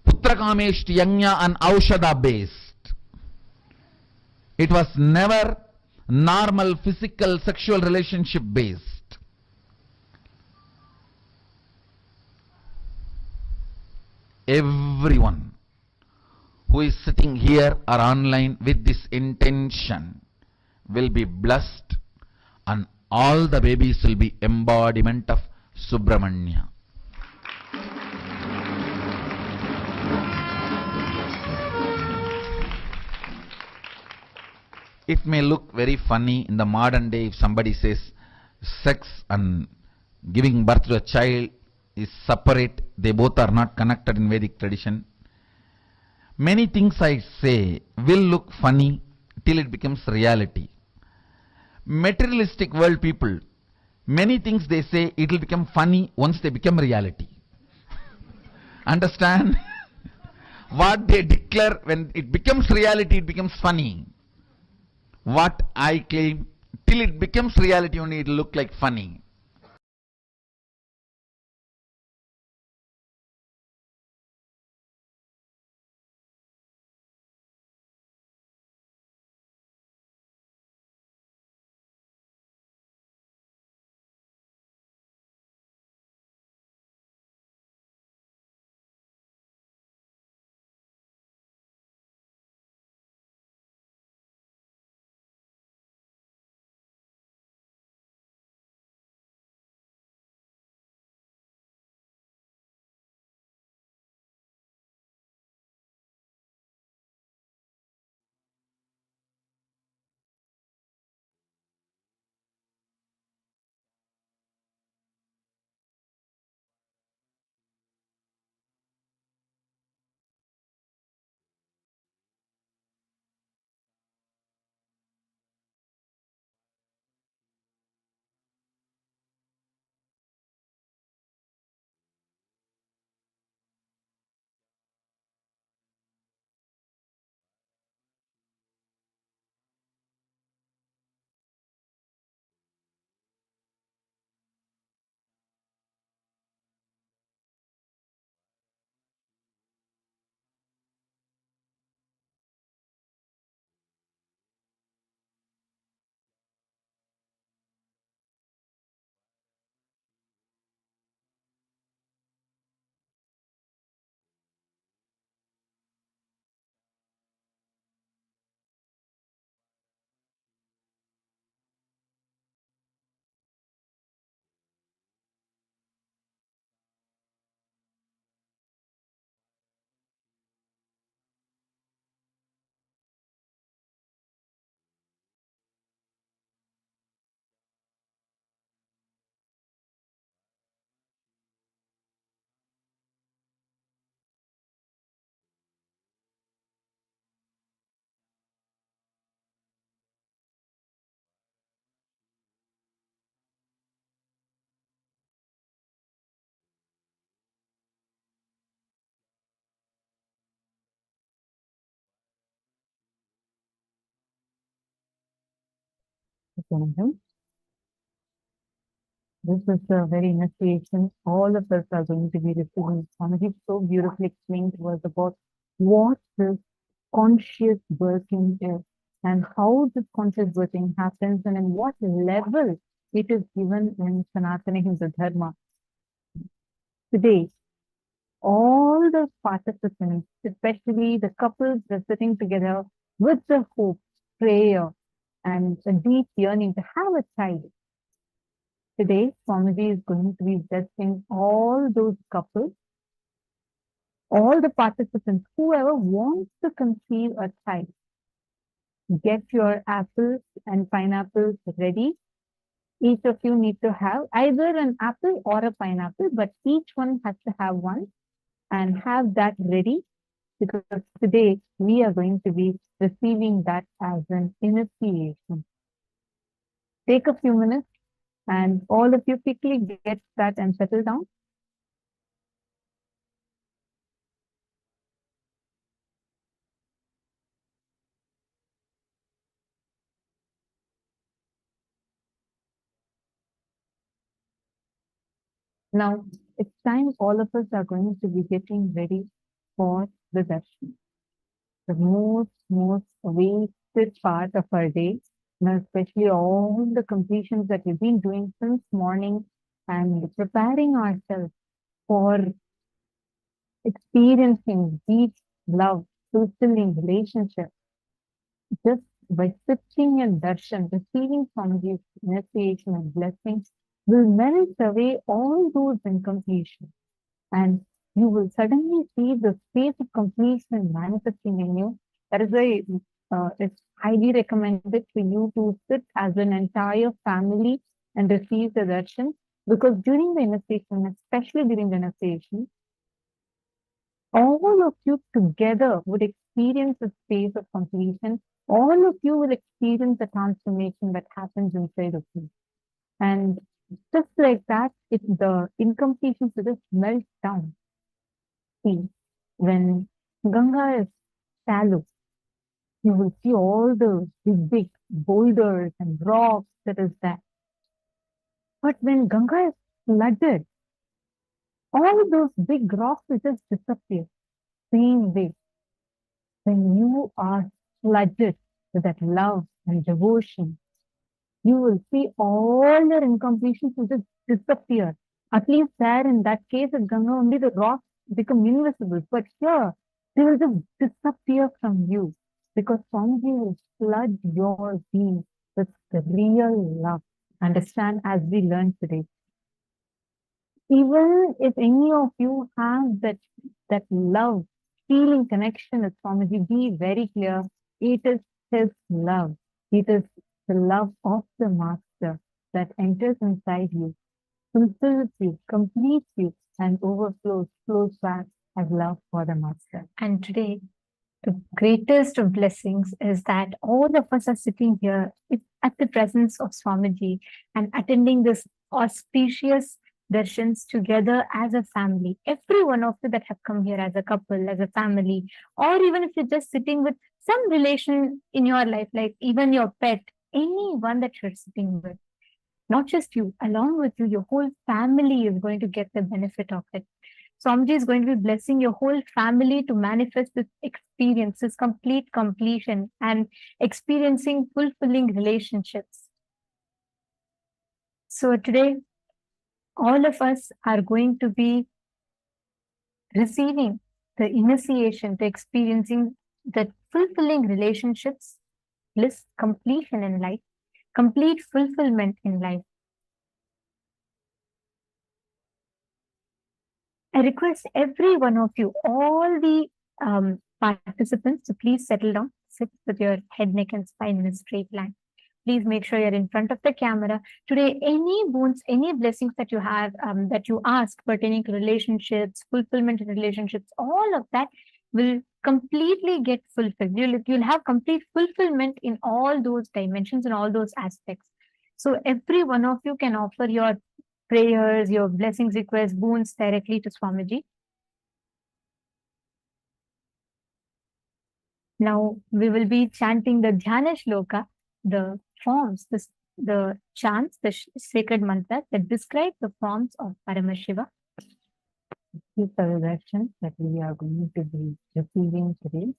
Putrakameshti Yajna and Aushada based. It was never normal physical sexual relationship based. Everyone who is sitting here or online with this intention will be blessed, and all the babies will be embodiment of Subramanya. It may look very funny in the modern day if somebody says sex and giving birth to a child is separate, they both are not connected in Vedic tradition. Many things I say will look funny till it becomes reality. Materialistic world people, many things they say it will become funny once they become reality. Understand? What they declare, when it becomes reality, it becomes funny. What I claim, till it becomes reality only, it will look like funny. Nithyananda. This is a very initiation. All of us are going to be receiving. Swamiji so beautifully explained to us about what this conscious working is and how this conscious working happens and in what level it is given in Sanatana Hindu Dharma. Today, all the participants, especially the couples, are sitting together with the hope, prayer, and a deep yearning to have a child. Today, Swamiji is going to be blessing all those couples, all the participants, whoever wants to conceive a child. Get your apples and pineapples ready. Each of you need to have either an apple or a pineapple, but each one has to have one and have that ready, because today we are going to be receiving that as an initiation. Take a few minutes and all of you quickly get that and settle down. Now, it's time all of us are going to be getting ready for the darshan. The most wasted part of our day, now especially all the completions that we've been doing since morning and preparing ourselves for experiencing deep love, fulfilling relationship. Just by sitting in darshan, receiving Swamiji's initiation and blessings will melt away all those incompletions. And you will suddenly see the space of completion manifesting in you. That is why it's highly recommended for you to sit as an entire family and receive the darshan, because during the initiation, especially during the initiation, all of you together would experience a space of completion. All of you will experience the transformation that happens inside of you. And just like that, the incompletions will just melt down. See, when Ganga is shallow, you will see all the big boulders and rocks that is there. But when Ganga is flooded, all those big rocks will just disappear. Same way, when you are flooded with that love and devotion, you will see all your incompletions will just disappear. At least there in that case of Ganga, only the rocks become invisible. But here, they will just disappear from you, because Swamiji will flood your being with the real love. Understand, as we learned today. Even if any of you have that love, feeling connection with Swamiji, be very clear. It is his love. It is the love of the Master that enters inside you, fulfills you, completes you, and overflows, flows back as love for the Master. And today, the greatest of blessings is that all of us are sitting here at the presence of Swamiji and attending this auspicious darshans together as a family. Every one of you that have come here as a couple, as a family, or even if you're just sitting with some relation in your life, like even your pet, anyone that you're sitting with, not just you, along with you, your whole family is going to get the benefit of it. Swamiji is going to be blessing your whole family to manifest this experience, this complete completion and experiencing fulfilling relationships. So today, all of us are going to be receiving the initiation to experiencing the fulfilling relationships, bliss, completion in life, complete fulfillment in life. I request every one of you, all the participants, to please settle down, sit with your head, neck, and spine in a straight line. Please make sure you're in front of the camera. Today, any boons, any blessings that you have, that you ask pertaining to relationships, fulfillment in relationships, all of that will completely get fulfilled. You'll have complete fulfillment in all those dimensions and all those aspects. So every one of you can offer your prayers, your blessings, requests, boons directly to Swamiji. Now we will be chanting the Jana Loka, the forms, the the chants, the sacred mantras that describe the forms of Paramashiva. These are the directions that we are going to be receiving today.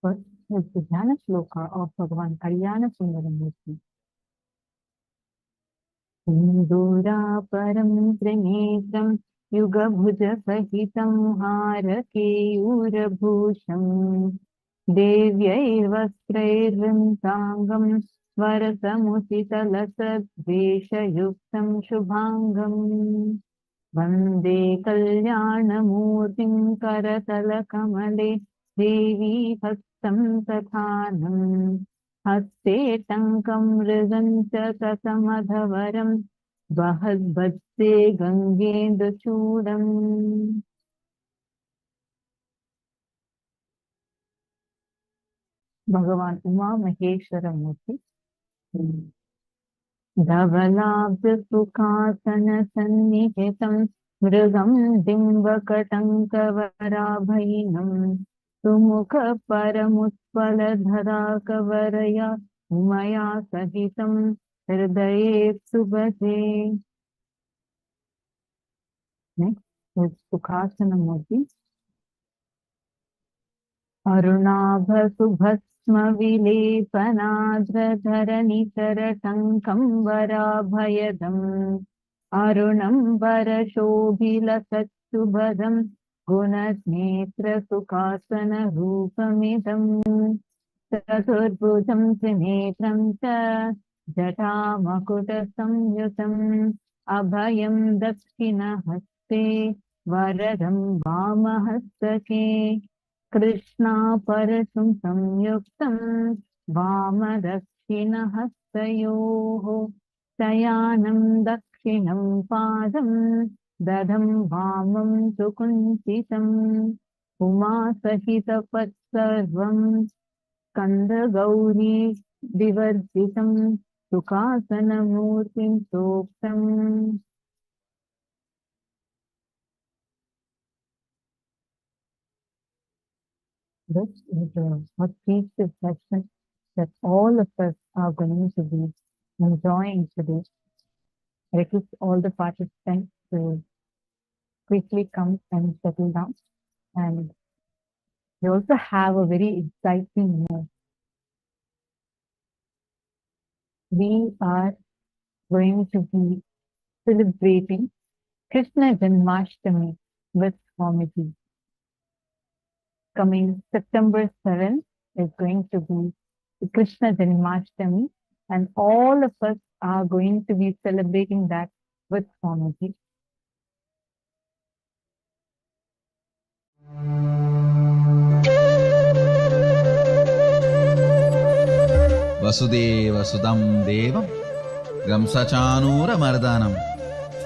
First is the Jana Loka of Bhagavan Kailasa Sundaramurti. Sindura param trinetram yuga bhuja sahitam harakeyura bhusham devyai vastrairvantangam varasamusita vesha-yuktam shubhangam Vande Kalyanamurtim Karatala-kamale Devi Hastam Tathanam Haste Tankam Rizanta Tasamadhavaram Vahadbhatte Gangendachudam. Bhagavan Uma Maheshwara Murti. Dhavalabdasukasana sannihitam mrugam dimbakatankavarabhainam sumukha paramuspala-dhara-kavaraya umaya sahitam hridaye subhase. Next is Sukhasana Murti. Arunabha subhasma vilepanadradharanitaratankam varabhayadam arunam varashobhilasachubhadam gunadnetra sukhasana rupamidam chaturbhujam trinetram cha jatamakutta samyutam abhayam dakshina haste varadam vamahastake Krishna parasum samyuktam vama-dakshina hastayoho sayanam dakshinam padam dadam vamam sukunsitam uma-sahita pat-sarvam skanda gauri divarjitam sukhasana murtim soktam. This is a auspicious session that all of us are going to be enjoying today. I request all the participants to quickly come and settle down. And we also have a very exciting news. We are going to be celebrating Krishna Janmashtami with Swamiji. Coming September 7th is going to be Krishna Janmashtami, and all of us are going to be celebrating that with Swamiji. Vasudeva Sudam Devam Gamsachanura Mardanam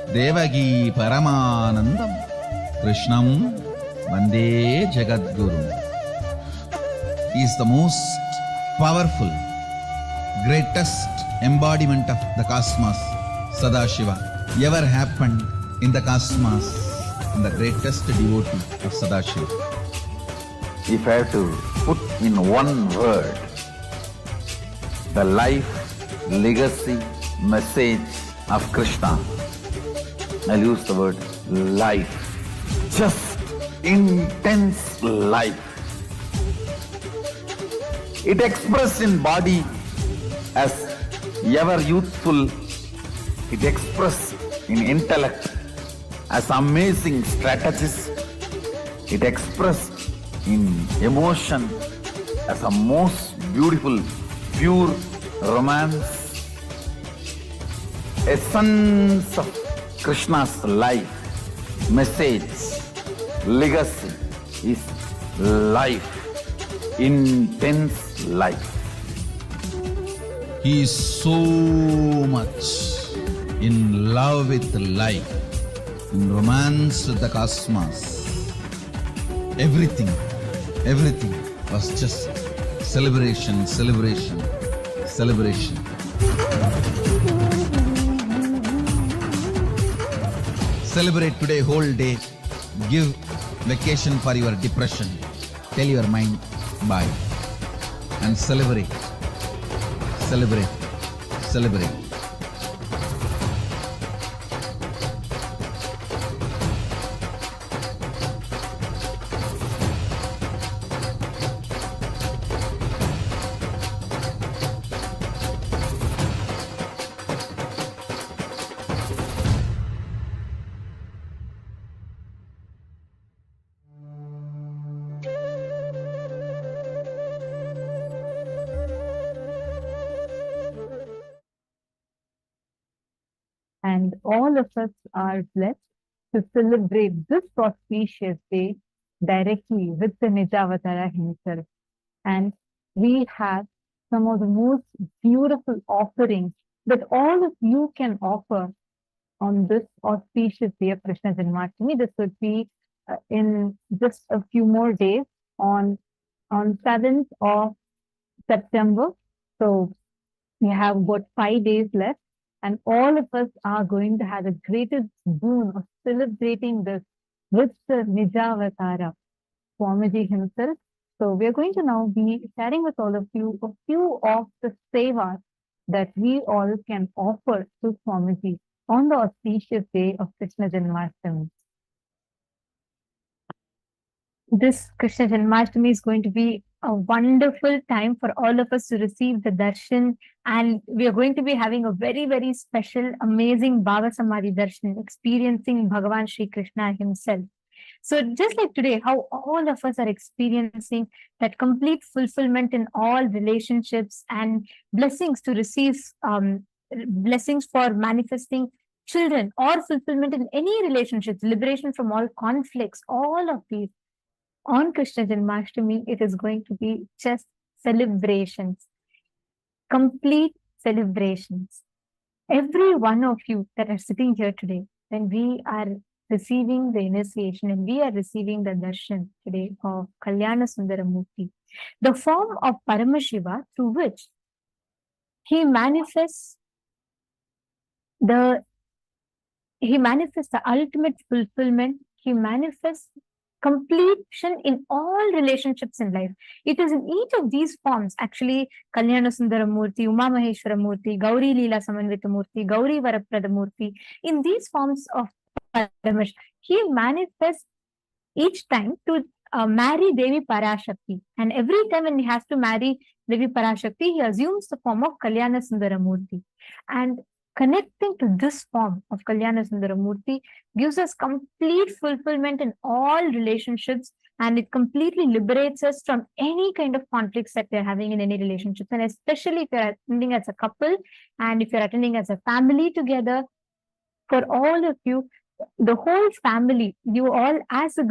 Devagi Paramanandam Krishnam Vande Jagadguru. He is the most powerful, greatest embodiment of the cosmos, Sadashiva, ever happened in the cosmos, and the greatest devotee of Sadashiva. If I have to put in one word the life, legacy, message of Krishna, I'll use the word life. Just intense life. It expressed in body as ever youthful. It expressed in intellect as amazing strategist. It expressed in emotion as a most beautiful, pure romance. Essence of Krishna's life, message, legacy is life, intense life. He is so much in love with life in romance with the cosmos. Everything was just celebration. Celebrate today whole day. Give vacation for your depression. Tell your mind bye. And celebrate. And all of us are blessed to celebrate this auspicious day directly with the Nijavatara himself. And we have some of the most beautiful offerings that all of you can offer on this auspicious day of Krishna Janmashtami. This would be in just a few more days on 7th of September. So we have about 5 days left, and all of us are going to have the greatest boon of celebrating this with the Nijavatara, Swamiji himself. So we are going to now be sharing with all of you a few of the sevas that we all can offer to Swamiji on the auspicious day of Krishna Janmashtami. This Krishna Janmashtami is going to be a wonderful time for all of us to receive the darshan, and we are going to be having a very, very special, amazing Bhava Samadhi darshan, experiencing Bhagavan Shri Krishna himself. So just like today, how all of us are experiencing that complete fulfillment in all relationships and blessings to receive, blessings for manifesting children or fulfillment in any relationships, liberation from all conflicts, all of these. On Krishna Janmashtami, it is going to be just celebrations, complete celebrations. Every one of you that are sitting here today, when we are receiving the initiation and we are receiving the darshan today of Kalyana Sundaramurti, the form of Paramashiva through which he manifests the ultimate fulfillment, he manifests completion in all relationships in life. It is in each of these forms, actually, Kalyana Sundaramurti, Uma Maheshwara Murti, Gauri Leela Samanvita Murti, Gauri Varaprada Murti, in these forms of Paramash, he manifests each time to marry Devi Parashakti. And every time when he has to marry Devi Parashakti, he assumes the form of Kalyana Sundaramurti. And connecting to this form of Kalyana Sundaramurti gives us complete fulfillment in all relationships, and it completely liberates us from any kind of conflicts that we're having in any relationships. And especially if you're attending as a couple and if you're attending as a family together, for all of you, the whole family, you all as a